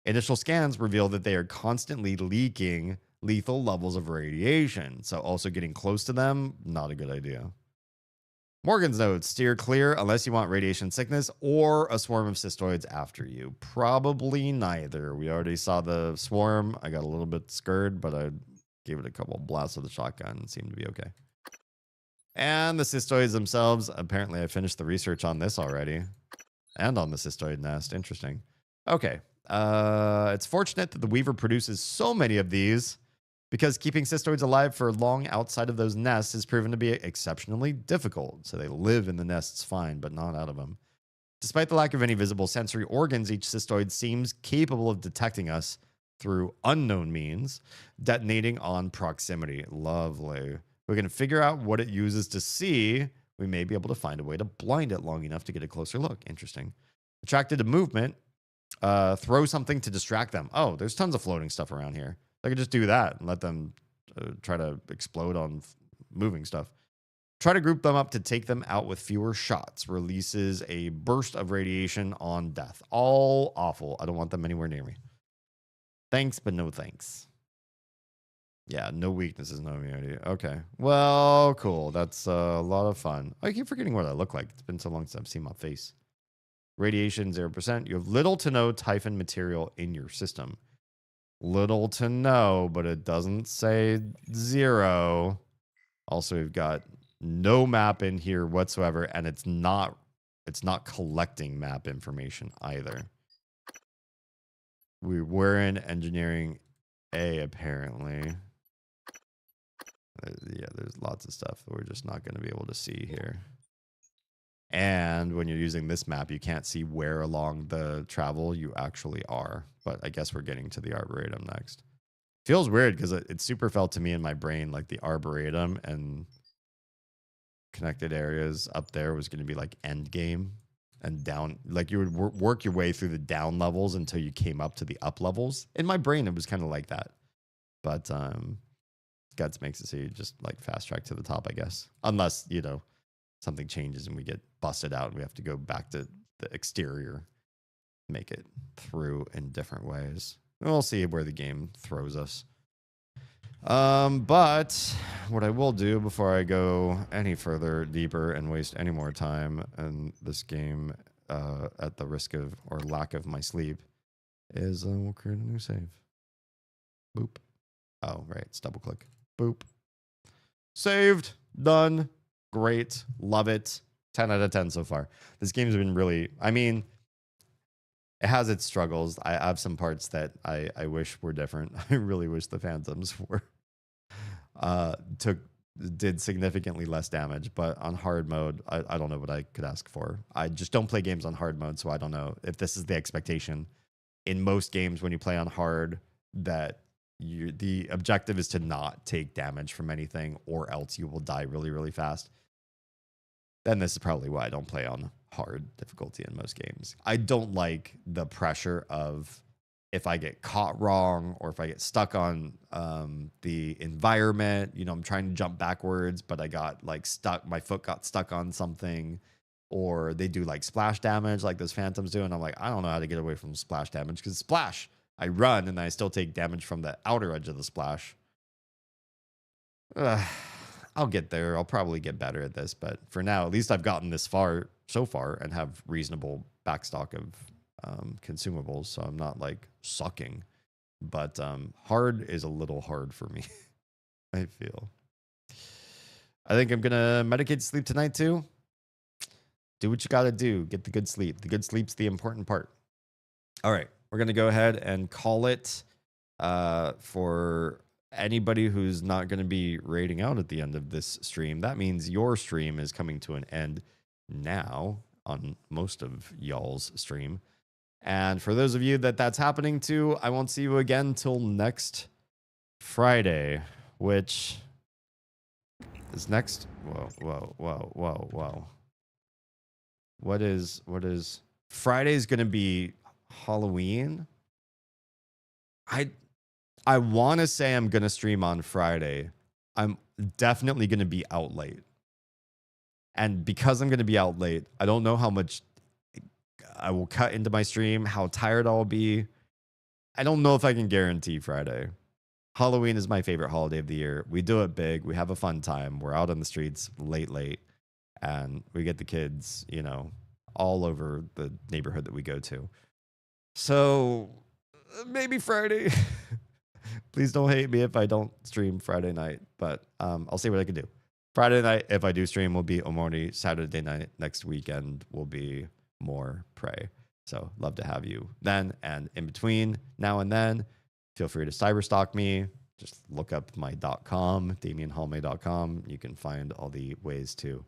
Initial scans reveal that they are constantly leaking lethal levels of radiation, so also getting close to them, not a good idea. Morgan's notes, steer clear unless you want radiation sickness or a swarm of cystoids after you. Probably neither. We already saw the swarm. I got a little bit scared, but I gave it a couple blasts with the shotgun and seemed to be okay. And the cystoids themselves, apparently I finished the research on this already. And on the cystoid nest. Interesting. Okay. It's fortunate that the Weaver produces so many of these because keeping cystoids alive for long outside of those nests has proven to be exceptionally difficult. So they live in the nests fine, but not out of them. Despite the lack of any visible sensory organs, each cystoid seems capable of detecting us through unknown means, detonating on proximity. Lovely. We can figure out what it uses to see. We may be able to find a way to blind it long enough to get a closer look. Interesting. Attracted to movement. Throw something to distract them. Oh, there's tons of floating stuff around here. I could just do that and let them try to explode on moving stuff. Try to group them up to take them out with fewer shots. Releases a burst of radiation on death. All awful. I don't want them anywhere near me. Thanks, but no thanks. Yeah, no weaknesses, no immunity. Okay. Well, cool. That's a lot of fun. I keep forgetting what I look like. It's been so long since I've seen my face. Radiation 0%. You have little to no Typhon material in your system. Little to no, but it doesn't say 0. Also, we've got no map in here whatsoever, and it's not collecting map information either. We're in engineering A, apparently. Yeah, there's lots of stuff that we're just not going to be able to see here. And when you're using this map, you can't see where along the travel you actually are. But I guess we're getting to the Arboretum next. Feels weird because it super felt to me in my brain like the Arboretum and connected areas up there was going to be like end game and down. Like you would work your way through the down levels until you came up to the up levels. In my brain, it was kind of like that. But Guts makes it so you just like fast track to the top, I guess. Unless, you know, something changes and we get busted out and we have to go back to the exterior, make it through in different ways. We'll see where the game throws us. But what I will do before I go any further deeper and waste any more time in this game at the risk of or lack of my sleep, is we'll create a new save. Boop. Oh, right. It's double click. Boop. Saved. Done. Great. Love it. 10 out of 10 so far. This game's been really, I mean, it has its struggles. I have some parts that I wish were different. I really wish the Phantoms were did significantly less damage, but on hard mode, I don't know what I could ask for. I just don't play games on hard mode, so I don't know if this is the expectation. In most games, when you play on hard, that the objective is to not take damage from anything, or else you will die really, really fast. Then this is probably why I don't play on hard difficulty in most games. I don't like the pressure of if I get caught wrong or if I get stuck on the environment. You know, I'm trying to jump backwards, but I got like stuck. My foot got stuck on something, or they do like splash damage like those Phantoms do. And I'm like, I don't know how to get away from splash damage because splash, I run and I still take damage from the outer edge of the splash. I'll get there. I'll probably get better at this, but for now, at least I've gotten this far so far and have reasonable backstock of consumables, so I'm not like sucking. But hard is a little hard for me. I feel. I think I'm gonna medicate sleep tonight too. Do what you gotta do. Get the good sleep. The good sleep's the important part. All right, we're gonna go ahead and call it for anybody who's not going to be raiding out at the end of this stream. That means your stream is coming to an end now on most of y'all's stream. And for those of you that's happening to, I won't see you again till next Friday, which is next. Whoa. What is Friday's going to be Halloween? I want to say I'm going to stream on Friday. I'm definitely going to be out late. And because I'm going to be out late, I don't know how much I will cut into my stream, how tired I'll be. I don't know if I can guarantee Friday. Halloween is my favorite holiday of the year. We do it big. We have a fun time. We're out on the streets late. And we get the kids, you know, all over the neighborhood that we go to. So maybe Friday. Please don't hate me if I don't stream Friday night, but I'll see what I can do. Friday night, if I do stream, will be Omori. Saturday night, next weekend, will be more Prey. So love to have you then. And in between now and then, feel free to cyberstalk me. Just look up my .com, DamienHallmay.com. You can find all the ways to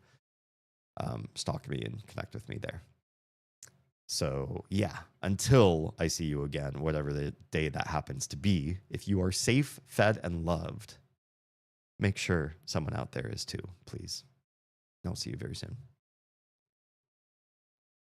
stalk me and connect with me there. So, yeah, until I see you again, whatever the day that happens to be, if you are safe, fed, and loved, make sure someone out there is too, please. And I'll see you very soon.